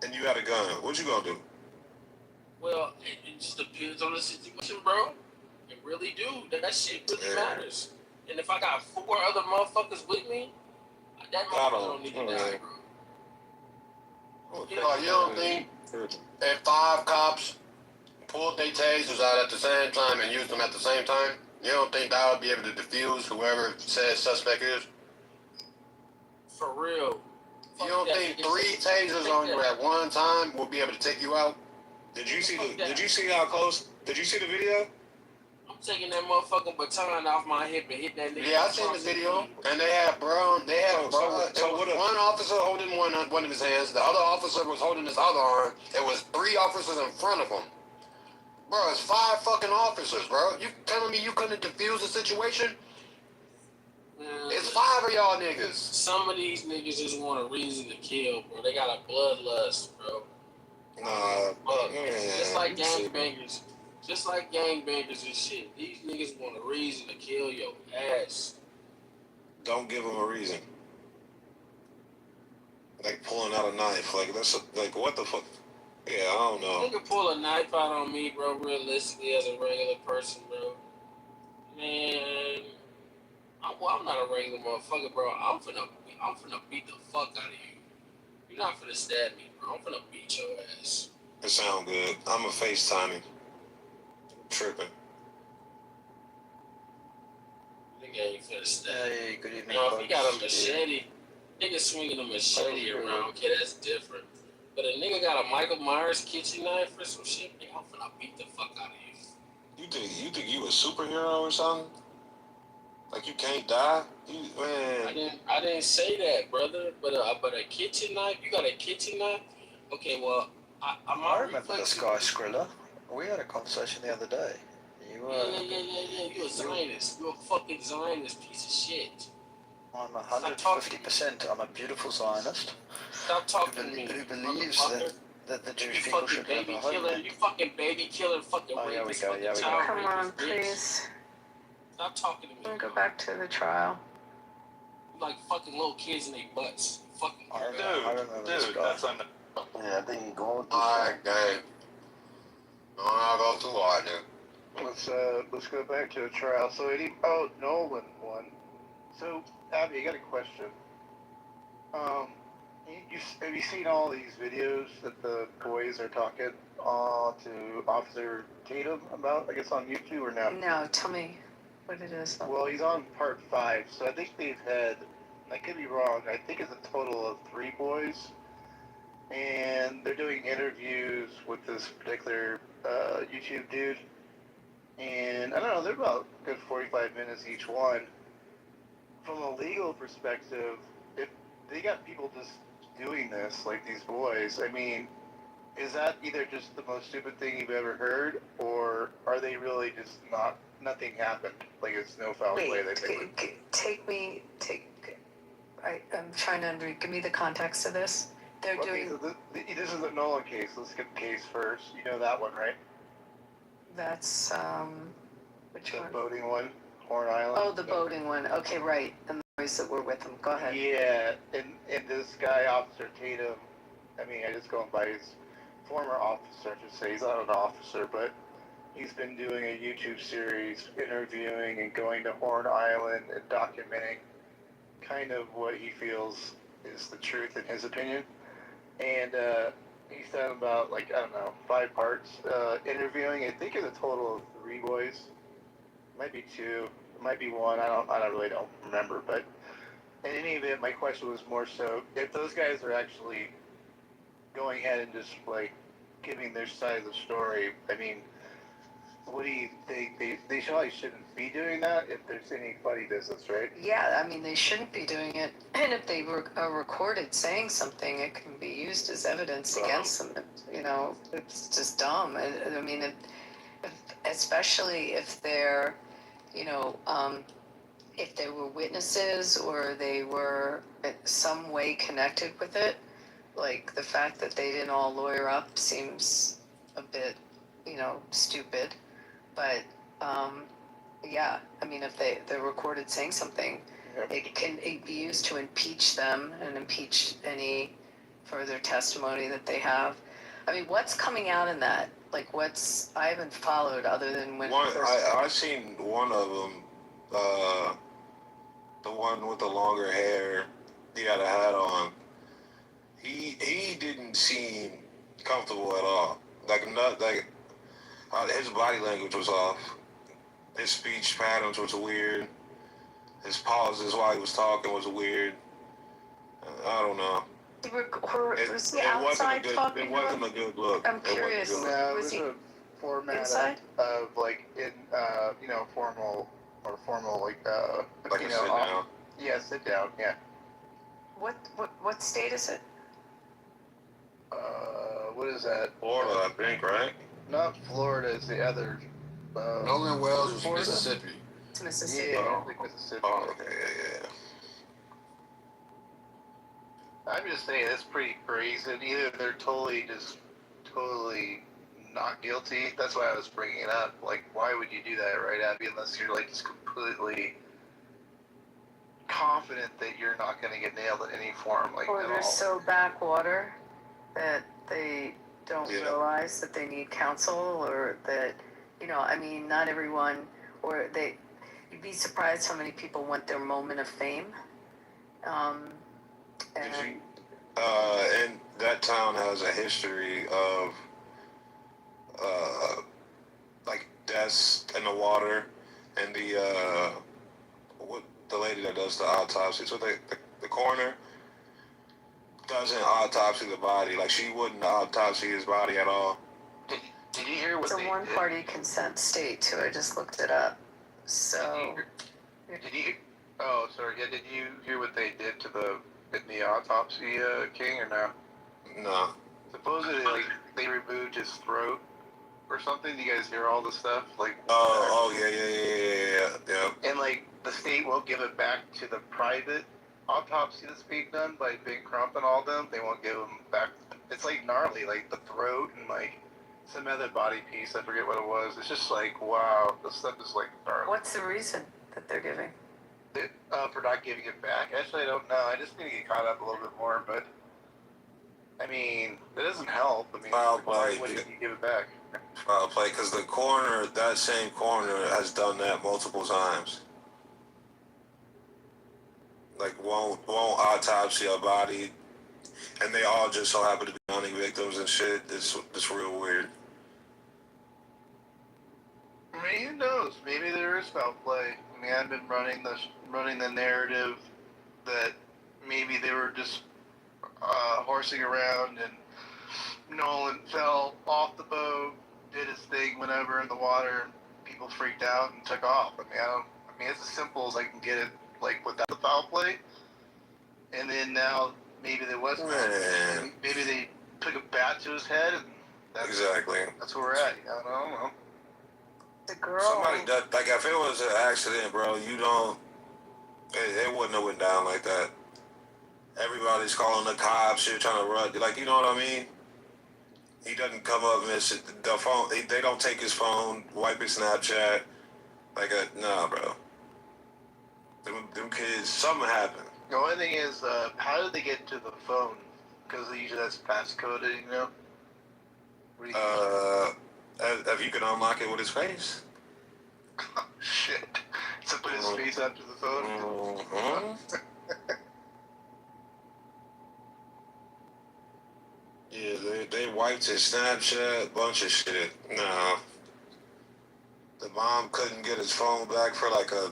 And you got a gun. What you gonna do? Well, it just depends on the situation, bro. It really do. That shit really matters. And if I got 4 other motherfuckers with me, that motherfucker don't need to die, bro. You don't think if 5 cops pulled their tasers out at the same time and used them at the same time, you don't think that would be able to defuse whoever says suspect is? For real. You don't think 3 tasers on you at one time will be able to take you out? Did you see how close? Did you see the video? I'm taking that motherfucking baton off my hip and hit that nigga. Yeah, I seen the video. And they had one officer holding one of his hands. The other officer was holding his other arm. There was 3 officers in front of him. Bro, it's 5 fucking officers, bro. You telling me you couldn't defuse the situation? It's 5 of y'all niggas. Some of these niggas just want a reason to kill, bro. They got a bloodlust, bro. Just like gangbangers. Just like gangbangers and shit. These niggas want a reason to kill your ass. Don't give them a reason. Like pulling out a knife. Like that's like what the fuck? Yeah, I don't know. Nigga pull a knife out on me, bro, realistically as a regular person, bro. Man, I'm not a regular motherfucker, bro. I'm finna beat the fuck out of you. You're not finna stab me, bro. I'm finna beat your ass. It sound good. I'm a FaceTiming. Tripping. Nigga ain't finna stab. Hey, good evening. Now, if he got a machete, nigga swinging a machete around, okay, that's different. But a nigga got a Michael Myers kitchen knife or some shit, nigga, I'm finna beat the fuck out of you. You think you a superhero or something? Like you can't die? Man. I didn't say that, brother. But a kitchen knife, you got a kitchen knife? Okay, well, I remember this guy, Skrilla. We had a conversation the other day. Yeah. You're a Zionist. You're a fucking Zionist piece of shit. I'm 150%. I'm a beautiful Zionist. Stop talking to me. Who believes that the Jewish You people should have a homeland. You fucking baby killer, fucking rapist, fucking child Come on, rapist, bitch. please. Stop talking to me. Go back to the trial. You like fucking little kids in their butts. Fucking I remember this guy. That's on the. Yeah, I think you're going too Alright, gang. I'll go too hard, dude. Let's go back to the trial. So Nolan won. So Abby, I got a question. Have you seen all these videos that the boys are talking to Officer Tatum about? I guess on YouTube or no? No, tell me what it is. Well, he's on part 5, so I think they've had, I could be wrong, I think it's a total of 3 boys. And they're doing interviews with this particular YouTube dude. And I don't know, they're about a good 45 minutes each one. From a legal perspective, if they got people just doing this, like these boys, I mean, is that either just the most stupid thing you've ever heard, or are they really just nothing happened? Like it's no foul play. I'm trying to give me the context of this. They're doing. So this is the Nolan case. Let's get the case first. You know that one, right? That's, which The one? boating one, Horn Island. Oh, the boating one. Okay, right. And the boys that were with them. Go ahead. Yeah, and this guy, Officer Tatum, I mean, I just going by his former officer, I should say. He's not an officer, but he's been doing a YouTube series interviewing and going to Horn Island and documenting kind of what he feels is the truth in his opinion. And he's done about, like, I don't know, 5 parts interviewing. I think it's a total of 3 boys. It might be 2. It might be 1. I really don't remember. But in any event, my question was more so, if those guys are actually going ahead and just, like, giving their side of the story, I mean, what do you think? They probably shouldn't be doing that if there's any funny business, right? Yeah, I mean, they shouldn't be doing it. And if they were recorded saying something, it can be used as evidence against them. You know, it's just dumb. I mean, especially if they're, you know, if they were witnesses or they were in some way connected with it, like the fact that they didn't all lawyer up seems a bit, you know, stupid. But yeah, I mean, if they're recorded saying something, it can be used to impeach them and impeach any further testimony that they have. I mean, what's coming out in that? Like, I haven't followed other than when I seen one of them, the one with the longer hair. He had a hat on. He didn't seem comfortable at all. His body language was off. His speech patterns was weird. His pauses while he was talking was weird. I don't know. Was he outside talking? It wasn't a good look. I'm curious. No, it was a format inside? of like in you know, formal like like you a know, sit down. Yeah, sit down. Yeah. What state is it? What is that? Florida, I think, right? Not Florida. It's the other. Nolan Wells was Florida? Mississippi. It's Mississippi. Yeah, I think Mississippi. Oh, okay, yeah. I'm just saying it's pretty crazy. And either they're totally not guilty. That's why I was bringing it up. Like, why would you do that, right, Abby? Unless you're like just completely confident that you're not going to get nailed in any form, like Or at they're all. so backwater that they don't realize that they need counsel, or that, you know, I mean, not everyone, or you'd be surprised how many people want their moment of fame. And that town has a history of like deaths in the water, and the lady that does the autopsy, so the coroner doesn't autopsy the body. Like, she wouldn't autopsy his body at all. Did you hear what it's a one-party consent state too. I just looked it up. So. Did you? Oh, sorry. Yeah. Did you hear what they did to in the autopsy, King, or no? No. Supposedly, like, they removed his throat or something. Do you guys hear all this stuff? Like. Yeah. And like, the state won't give it back to the private autopsy that's being done by Big Crump and all them. They won't give them back. It's like gnarly, like the throat and like some other body piece. I forget what it was. It's just like, wow, this stuff is like gnarly. What's the reason that they're giving? For not giving it back? Actually, I don't know. I just need to get caught up a little bit more, but I mean, it doesn't help. I mean, why wouldn't you give it back? Foul play, because that same coroner has done that multiple times. Like, won't autopsy a body, and they all just so happen to be hunting victims and shit. It's real weird. I mean, who knows? Maybe there is foul play. I mean, I've been running the narrative that maybe they were just horsing around and Nolan fell off the boat, did his thing, whatever, in the water, and people freaked out and took off. I mean, it's as simple as I can get it, like, without the foul play. And then now maybe there was maybe they took a bat to his head, and Exactly. that's where we're at. I don't know. The girl. Somebody that, like, if it was an accident, bro, you don't. It wouldn't have went down like that. Everybody's calling the cops. Shit, trying to run. Like, you know what I mean? He doesn't come up and shit. The phone. They don't take his phone, wipe his Snapchat. Like, nah, bro. Them kids. Something happened. The only thing is, how did they get to the phone? Because usually that's passcoded, you know? If you can unlock it with his face. Shit. So put his face after the phone? Mm-hmm. Yeah, they wiped his Snapchat, bunch of shit. Nah. The mom couldn't get his phone back for like a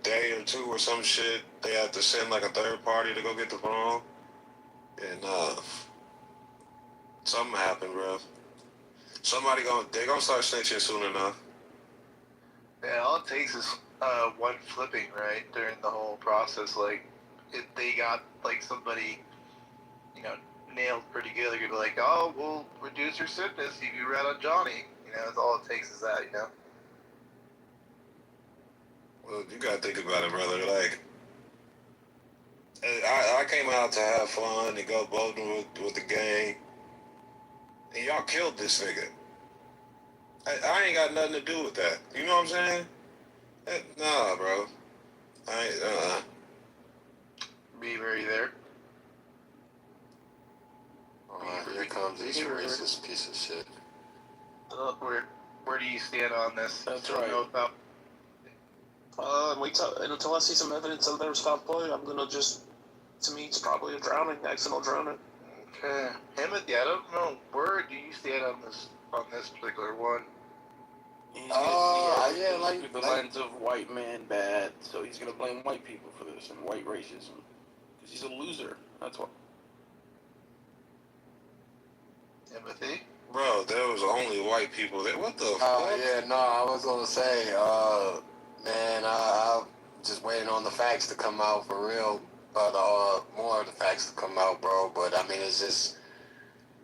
day or two or some shit. They had to send like a third party to go get the phone. And something happened, bro. They gonna start snitching soon enough. Yeah, all it takes is one flipping, right, during the whole process. Like, if they got, like, somebody, you know, nailed pretty good, they're gonna be like, oh, we'll reduce your sentence if you rat on Johnny. You know, that's all it takes is that, you know? Well, you gotta think about it, brother. Like, I came out to have fun and go bowling with the gang. And y'all killed this nigga. I ain't got nothing to do with that. You know what I'm saying? Nah, bro. I ain't, Beaver, are you there? Here comes this racist piece of shit. Where do you stand on this? That's right. right. About... Until I see some evidence of their foul play, I'm gonna just. To me, it's probably a drowning, accidental drowning. Okay. Timothy, I don't know. Where do you stand on this particular one? Yeah, like the lens of white man bad, so he's gonna blame white people for this and white racism, because he's a loser. That's what. Timothy? bro, there was only white people there. What the fuck? Yeah, no, I was gonna say, man, I'm just waiting on the facts to come out for real. But more of the facts to come out, bro. But I mean, it's just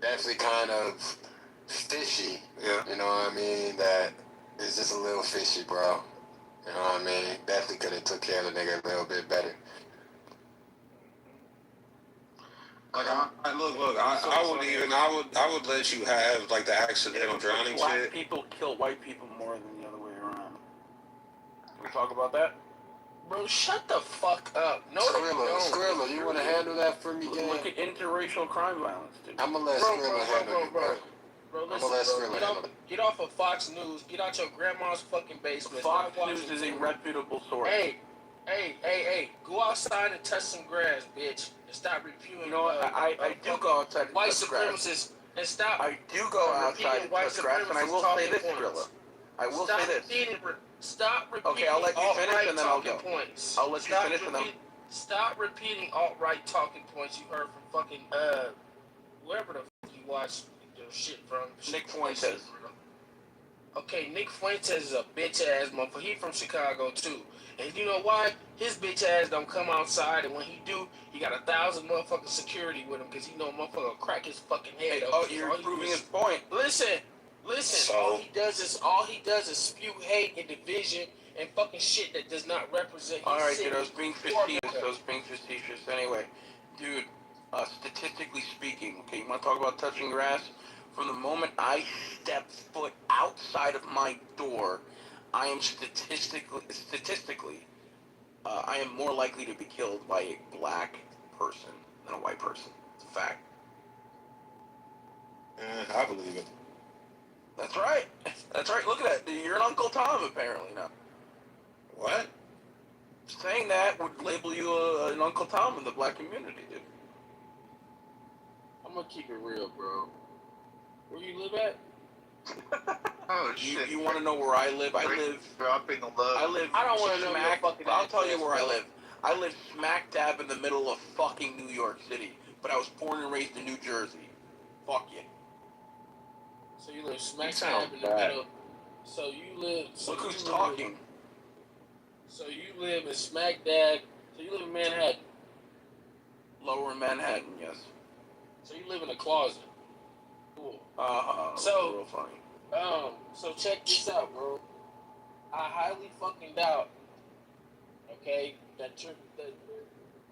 definitely kind of fishy. Yeah. You know what I mean? That it's just a little fishy, bro. You know what I mean? Definitely could have took care of the nigga a little bit better. Like, I would let you have like the accidental drowning Black shit. people kill white people more than the other way around. Can we talk about that? Bro, shut the fuck up. No, Skrilla, you want to handle that for me, gang? Look at interracial crime violence, dude. I'm gonna let Skrilla handle it, bro. Bro, listen, get off of Fox News. Get out your grandma's fucking basement. Fox News is a reputable source. Hey, go outside and touch some grass, bitch. And stop reviewing. You know what? I do go outside and white touch supremacists grass. And stop. I do go outside and touch grass, and I will say this, Skrilla. I will say this. Stop repeating. Okay, I'll let you finish and then I'll go. Points. I'll let you finish and then. Stop repeating alt-right talking points you heard from fucking whoever the fuck you watch your shit from. Nick Fuentes. Okay, Nick Fuentes is a bitch ass motherfucker. He from Chicago too. And you know why? His bitch ass don't come outside, and when he do, he got 1,000 motherfucking security with him because he know motherfucker will crack his fucking head up. Oh, you're proving his point. Listen. So, all he does is spew hate and division and fucking shit that does not represent his Alright, dude, I was being facetious. Anyway, dude, statistically speaking, okay, you want to talk about touching grass? From the moment I step foot outside of my door, I am statistically, I am more likely to be killed by a black person than a white person. It's a fact. I believe it. That's right. Look at that. You're an Uncle Tom, apparently, now. What? Saying that would label you an Uncle Tom in the black community, dude. I'm gonna keep it real, bro. Where you live at? Oh, shit. You want to know where I live? I live... Dropping the love. I don't want to know your fucking I'll tell you where I live. I live smack dab in the middle of fucking New York City. But I was born and raised in New Jersey. Fuck you. So you live smack dab in the middle. So you live. Look who's talking. So you live in smack dab. So you live in Manhattan. Lower Manhattan, yes. So you live in a closet. Cool. So real funny. So check this out, bro. I highly fucking doubt, okay, that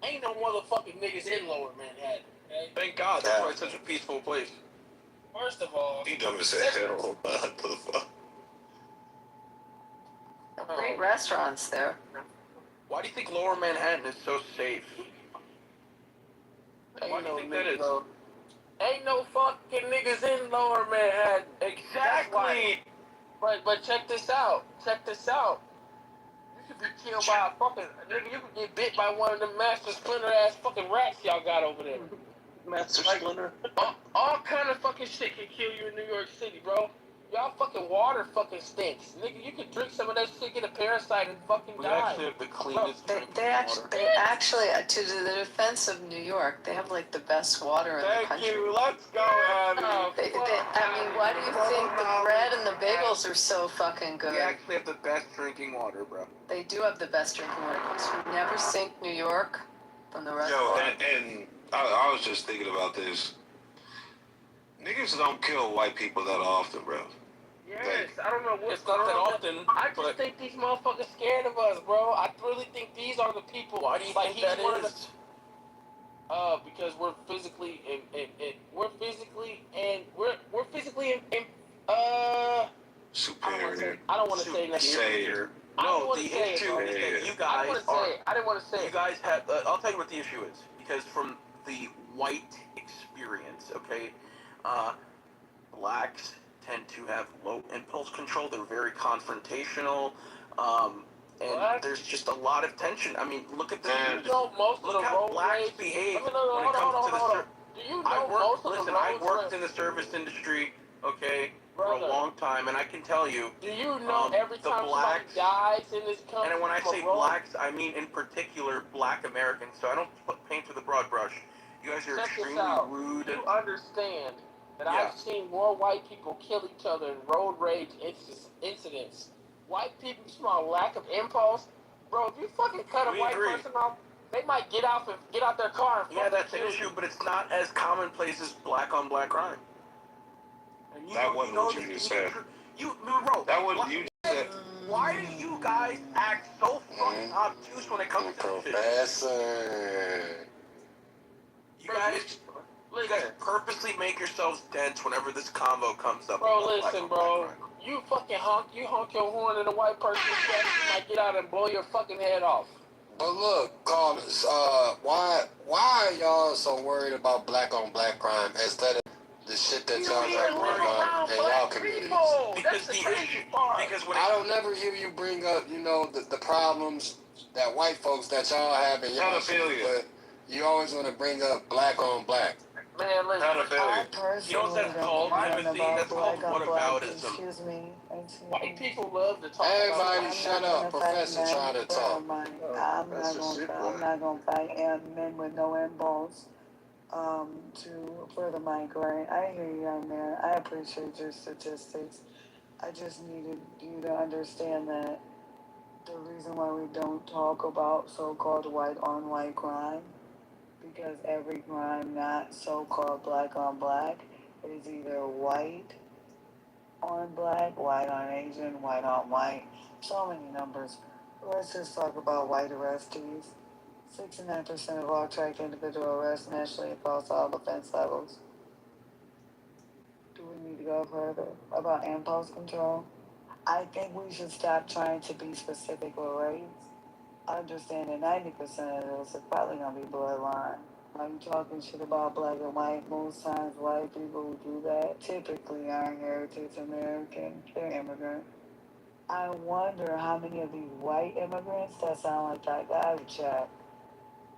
ain't no motherfucking niggas in Lower Manhattan, okay? Thank God, that's why it's such a peaceful place. First of all, He dumb as hell. What the fuck? Great restaurants there. Why do you think Lower Manhattan is so safe? Why do you think that is? Ain't no fucking niggas in Lower Manhattan. Exactly. But check this out. Check this out. You could be killed by a fucking nigga. You could get bit by one of them Master Splinter ass fucking rats y'all got over there. Master Splinter. All kind of fucking shit can kill you in New York City, bro. Y'all fucking water fucking stinks, nigga. You could drink some of that shit, get a parasite, and fucking We die. actually have the cleanest drinking water. They actually, to the defense of New York, they have like the best water in the country. Thank you. Let's go, Abby. I mean, why do you think the bread and the bagels are so fucking good? We actually have the best drinking water, bro. They do have the best drinking water. Because we never sink New York from the rest Yo, of and I was just thinking about this. Niggas don't kill white people that often, bro. Yes, I don't know what's It's not that often. I just think these motherfuckers scared of us, bro. I really think these are the people. Why do you like, think that is? Because we're physically we're physically superior. I don't want to say nothing. Savior. No, the issue is that you guys are. I didn't want to say. You guys have. I'll tell you what the issue is. Because from the white experience, okay, blacks tend to have low impulse control. They're very confrontational, and there's just a lot of tension. I mean, look at the. Look how blacks behave when it comes to the. Do you know most of the road I worked in the service industry, okay, for a long time, and I can tell you. Do you know every time somebody dies in this country? And when I say blacks, I mean in particular black Americans. So I don't paint with a broad brush. You guys are extremely rude. You understand that I've seen more white people kill each other in road rage incidents. White people smell lack of impulse. Bro, if you fucking cut a white person off, they might get out their car and that's an issue, but it's not as commonplace as black on black crime. And that wasn't what you just said. Bro, that wasn't you just said. Why do you guys act so fucking obtuse when it comes to this shit? You guys purposely make yourselves dense whenever this combo comes up. Bro, listen, bro. You fucking honk your horn at a white person's chest, you might get out and blow your fucking head off. But look, Carlos, why are y'all so worried about black on black crime instead of the shit that y'all got going on in y'all communities? Because the issue, when I don't never hear you bring up, the problems that white folks that y'all have in y'all city, but you always want to bring up black on black. Man, listen. I personally don't empathy, that's called whataboutism. Excuse me. White people love to talk Everybody shut up. Professor trying to talk. I'm not gonna fight men with no impulse to further my grind. I hear you, young man. I appreciate your statistics. I just needed you to understand that the reason why we don't talk about so-called white on white crime, because every crime not so-called black on black is either white on black, white on Asian, white on white. So many numbers. Let's just talk about white arrestees. 69% of all tracked individual arrests nationally across all offense levels. Do we need to go further about impulse control? I think we should stop trying to be specific with race. I understand that 90% of those are probably going to be bloodline. Are you talking shit about black and white? Most times white people who do that typically aren't heritage American. They're immigrant. I wonder how many of these white immigrants that sound like that guy would check.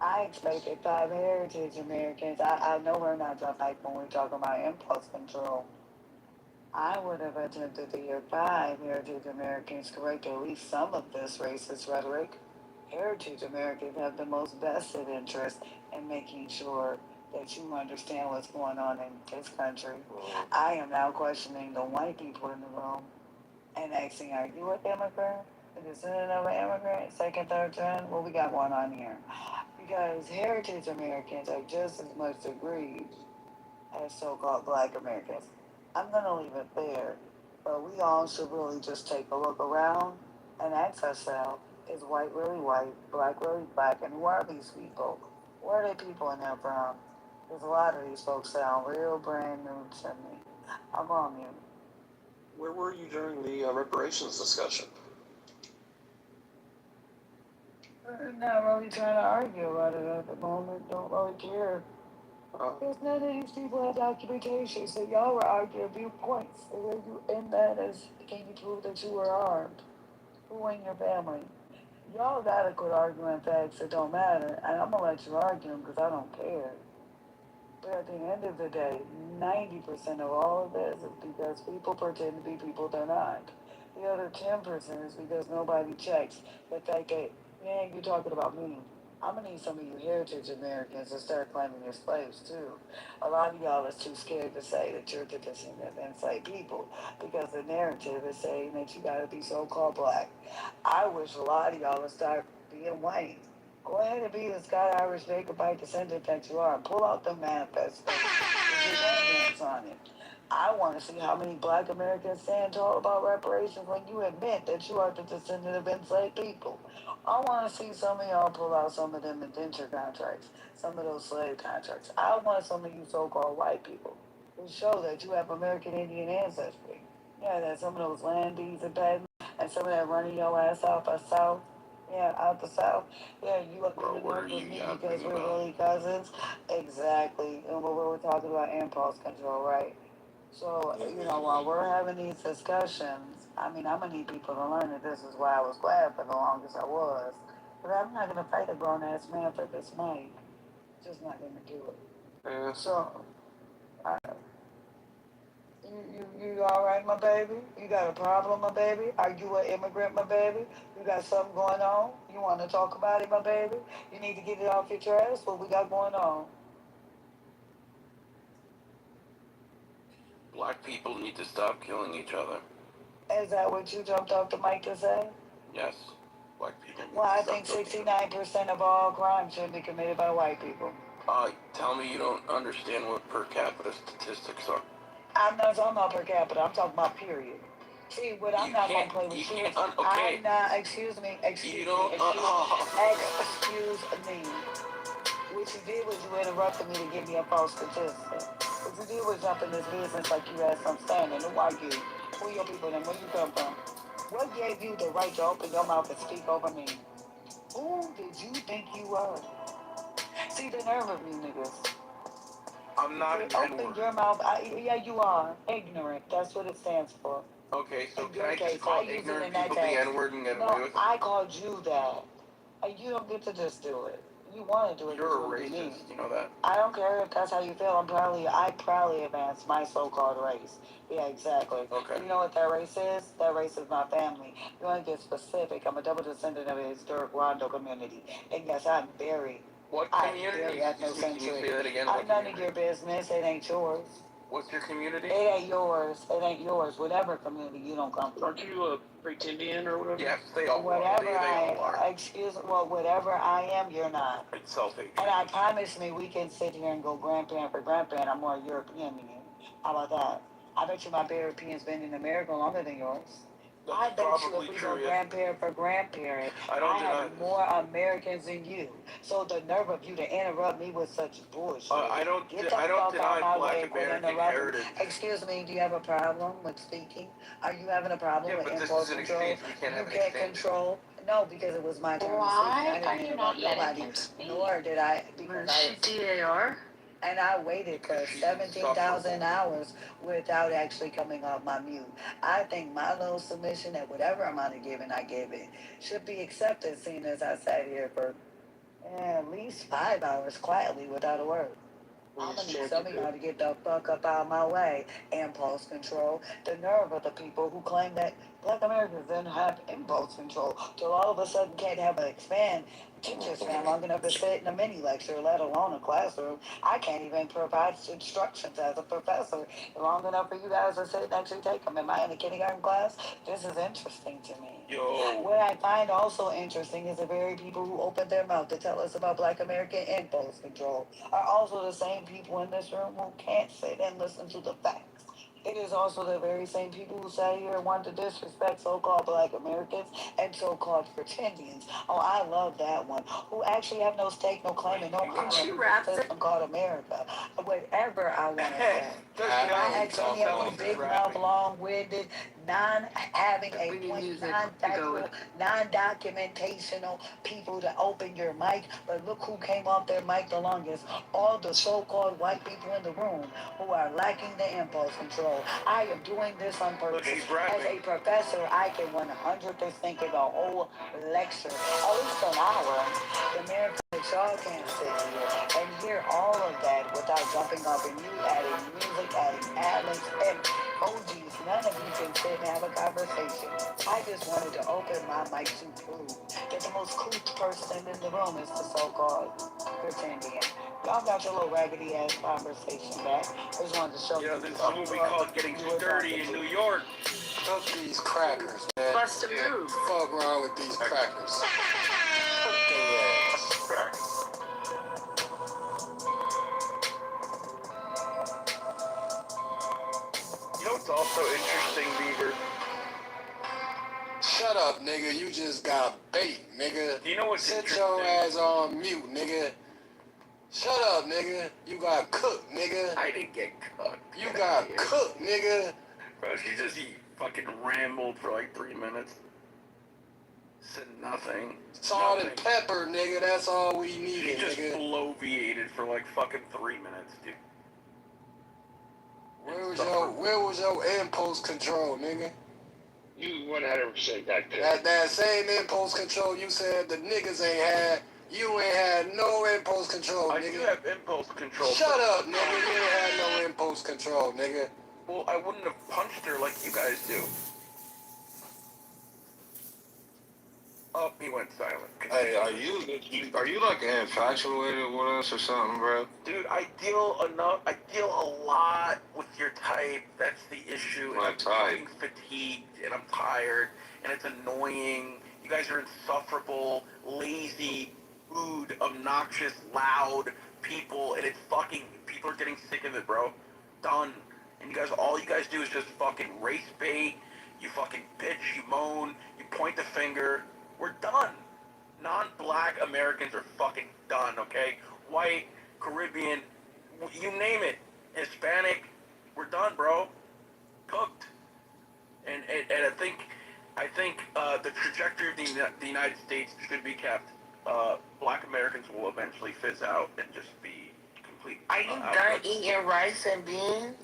I expected 5 heritage Americans. I know we're not just like when we're talking about impulse control. I would have attempted to hear 5 heritage Americans correct at least some of this racist rhetoric. Heritage Americans have the most vested interest in making sure that you understand what's going on in this country. I am now questioning the white people in the room and asking, are you an immigrant? A descendant of an immigrant? Second, third gen? What we got going on here? Because heritage Americans are just as much aggrieved as so-called Black Americans. I'm gonna leave it there, but we all should really just take a look around and ask ourselves: is white really white, black really black, and who are these people? Where are they people in there from? Because a lot of these folks sound real brand new to me. I'm on mute. Where were you during the reparations discussion? I'm not really trying to argue about it at the moment. Don't really care. Because none of these people have documentation, so y'all were arguing viewpoints. The way you end that is, can you prove that you were armed? Who in your family? Y'all gotta quit arguing facts that don't matter, and I'm gonna let you argue them because I don't care. But at the end of the day, 90% of all of this is because people pretend to be people they're not. The other 10% is because nobody checks the fact that, man, you're talking about me. I'm gonna need some of you heritage Americans to start claiming your slaves too. A lot of y'all is too scared to say that you're the descendant of enslaved people because the narrative is saying that you gotta be so-called black. I wish a lot of y'all would start being white. Go ahead and be the Scott Irish Jacobite descendant that you are. Pull out the manifesto with your grandparents on it. I want to see how many black Americans stand tall about reparations when you admit that you are the descendant of enslaved people. I want to see some of y'all pull out some of them indenture contracts, some of those slave contracts. I want some of you so-called white people to show that you have American Indian ancestry. Yeah, that some of those land deeds and patents and some of that running your ass out the south. Yeah, out the south. Yeah, you up in the north with me because we're really cousins. Exactly. And what we were talking about impulse control, right? So, while we're having these discussions, I mean, I'm gonna need people to learn that this is why I was glad for the longest I was. But I'm not gonna fight a grown ass man for this mic. Just not gonna do it. Yeah. So, I, you all right, my baby? You got a problem, my baby? Are you an immigrant, my baby? You got something going on? You want to talk about it, my baby? You need to get it off your chest. What we got going on? Black people need to stop killing each other. Is that what you jumped off the mic to say? Yes. Black people need Well, to I stop think killing each other. 69% of all crime should be committed by white people. Tell me you don't understand what per capita statistics are. I'm not talking about per capita. I'm talking about period. See, what I'm not going to play with you. I'm not, excuse me, excuse me. What you did was you interrupted me to give me a false statistic. What you did was jump in this business like you had some standing. Who are you? Who are your people and where you come from? What gave you the right to open your mouth and speak over me? Who did you think you were? See the nerve of you niggas. I'm not an Open N-word. your mouth. Yeah, you are. Ignorant. That's what it stands for. Okay, so In can your I just case, call I use it ignorant in that people the case. N-word and get away No, with it? I called you that. And you don't get to just do it. You want to do it. You're a because you mean. racist, you know that? I don't care if that's how you feel. I proudly advance my so-called race. Yeah, exactly. Okay. You know what that race is? That race is my family. You want to get specific? I'm a double descendant of a historic Rondo community. And yes, I'm very, What I'm community? very Excuse me, can you ethnocentric. say that again? I'm What none of community? your business. It ain't yours. What's your community? It ain't yours. It ain't yours. Whatever community you don't come from. Aren't you a pretendian or whatever? Yes, they all Whatever are. They all are. whatever I am, you're not. It's self-hatred. And I promise me we can sit here and go grandparent for grandparent. I'm more European than you. How about that? I bet you my European's been in America longer than yours. That's I bet you probably if we true, go yeah. grandparent for grandparent, I don't deny have this. more Americans than you. So the nerve of you to interrupt me with such bullshit. I don't Get the I don't fuck out deny my Black way, quit American interrupting. heritage. Excuse me, do you have a problem with speaking? Are you having a problem Yeah, with but this impulse is an control? exchange. We can't have an You can't exchange. control. No, because it was my turn to speak. I didn't interrupt nobody. Nor did I, because I. And I waited for 17,000 hours without actually coming off my mute. I think my little submission at whatever amount of giving I gave it should be accepted, seeing as I sat here for at least 5 hours quietly without a word. I'm gonna need some of y'all to get the fuck up out of my way. Impulse control. The nerve of the people who claim that Black Americans didn't have impulse control till all of a sudden can't have an expand teachers stand long enough to sit in a mini lecture, let alone a classroom. I can't even provide instructions as a professor long enough for you guys to sit and actually take them. Am I in a kindergarten class? This is interesting to me. Yo. What I find also interesting is the very people who open their mouth to tell us about Black American impulse control are also the same people in this room who can't sit and listen to the facts. It is also the very same people who sat here and want to disrespect so-called Black Americans and so-called pretendians. Oh, I love that one. Who actually have no stake, no claim, and no power in the system called America. Whatever I want to say. I ask any of you big mouth, long-winded, non-having a point, non-factual, non-documentational people to open your mic. But look who came off their mic the longest. All the so-called white people in the room who are lacking the impulse control. I am doing this on purpose. As a professor, I can 100% give a whole lecture, at least an hour. The American y'all can't sit here and hear all of that without jumping up and you adding music, adding ad-libs, and emojis. None of you can sit and have a conversation. I just wanted to open my mic to prove that the most cool person in the room is the so-called pretendian. Y'all got your little raggedy ass conversation back. I just wanted to show you. This is what we call getting sturdy in New York. Fuck these crackers, man. Bust a move. Fuck wrong with these crackers. Fuck their ass. You know what's also interesting, Beaver? Shut up, nigga. You just got bait, nigga. You know what's Sit your ass on mute, nigga. Shut up, nigga. You got cooked, nigga. I didn't get cooked. You got cooked, nigga. Bro, he fucking rambled for like 3 minutes. Said nothing. Salt and pepper, nigga. That's all we needed, He just nigga. bloviated for like fucking 3 minutes, dude. Where was your impulse control, nigga? You 100% got cooked. That same impulse control you said the niggas ain't had. You ain't had no impulse control, nigga. I do have impulse control. Shut up, nigga. You ain't had no impulse control, nigga. Well, I wouldn't have punched her like you guys do. Oh, he went silent. Hey, are you like infatuated with us or something, bro? Dude, I deal a lot with your type. That's the issue. My and type. I'm fatigued and I'm tired and it's annoying. You guys are insufferable, lazy, rude, obnoxious, loud people, and it's fucking, people are getting sick of it, bro. Done. And all you guys do is just fucking race bait. You fucking bitch, you moan, you point the finger. We're done. Non-black Americans are fucking done, okay? White, Caribbean, you name it. Hispanic, we're done, bro. Cooked. And I think the trajectory of the United States should be kept. Black Americans will eventually fizz out and just be complete. Are you done eating rice and beans?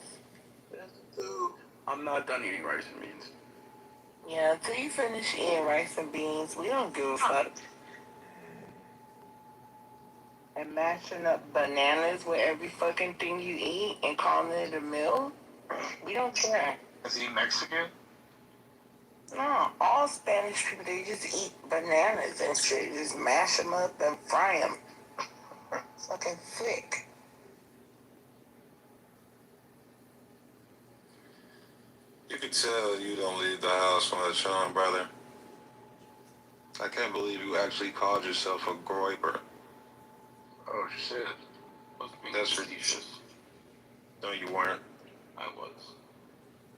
I'm not done eating rice and beans. Yeah, until you finish eating rice and beans, we don't give a fuck. And mashing up bananas with every fucking thing you eat and calling it a meal, we don't care. Is he Mexican? No, all Spanish people, they just eat bananas and shit. Just mash them up and fry them. Fucking thick. You could tell you don't leave the house much, brother. I can't believe you actually called yourself a groiper. Oh shit. That's ridiculous. No, you weren't. I was.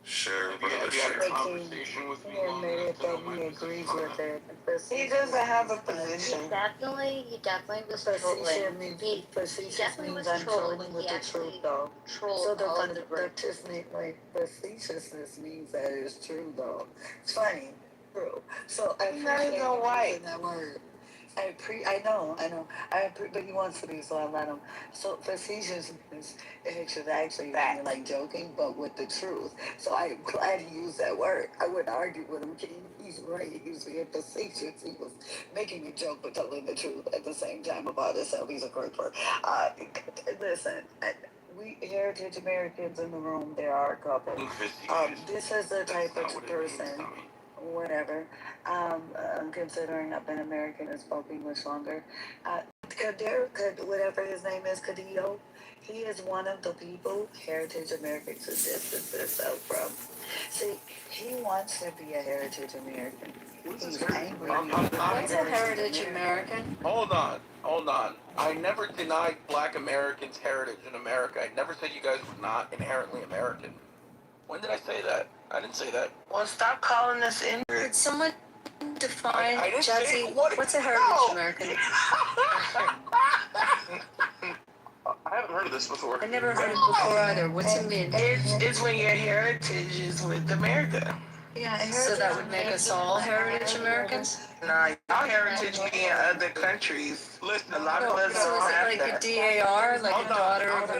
Sure, brother. Have you had a conversation with me long enough to know my position? He doesn't have a position. He definitely was trolling. Facetious definitely means was I'm trolling. trolling with He the truth, actually though. trolled So all of the facetiousness means that it's true, though. It's funny, true. So I He's not appreciate even you white. using that word. I know. But he wants to be, so I let him. So facetiousness should actually mean like joking, but with the truth. So I'm glad he used that word. I wouldn't argue with him. He's right. He was being facetious. He was making a joke, but telling the truth at the same time about himself. He's a creeper. Listen. We Heritage Americans in the room, there are a couple. This is the type of person whatever. Considering I've been American and spoke English longer. Could whatever his name is, Cadillo, he is one of the people Heritage Americans who distance themselves from. See, he wants to be a Heritage American. He's angry. What's a heritage American? Hold on. I never denied Black Americans' heritage in America. I never said you guys were not inherently American. When did I say that? I didn't say that. Well, stop calling us in. Could someone define, I didn't say Jazzy, what. what's a heritage No. American? I haven't heard of this before. I never heard it before either. What's it mean? It's when your heritage is with America. Yeah, So that would make us all heritage Americans? Nah, y'all heritage be in other countries. Listen, A lot of us So don't is it have like that. a DAR, like a daughter of a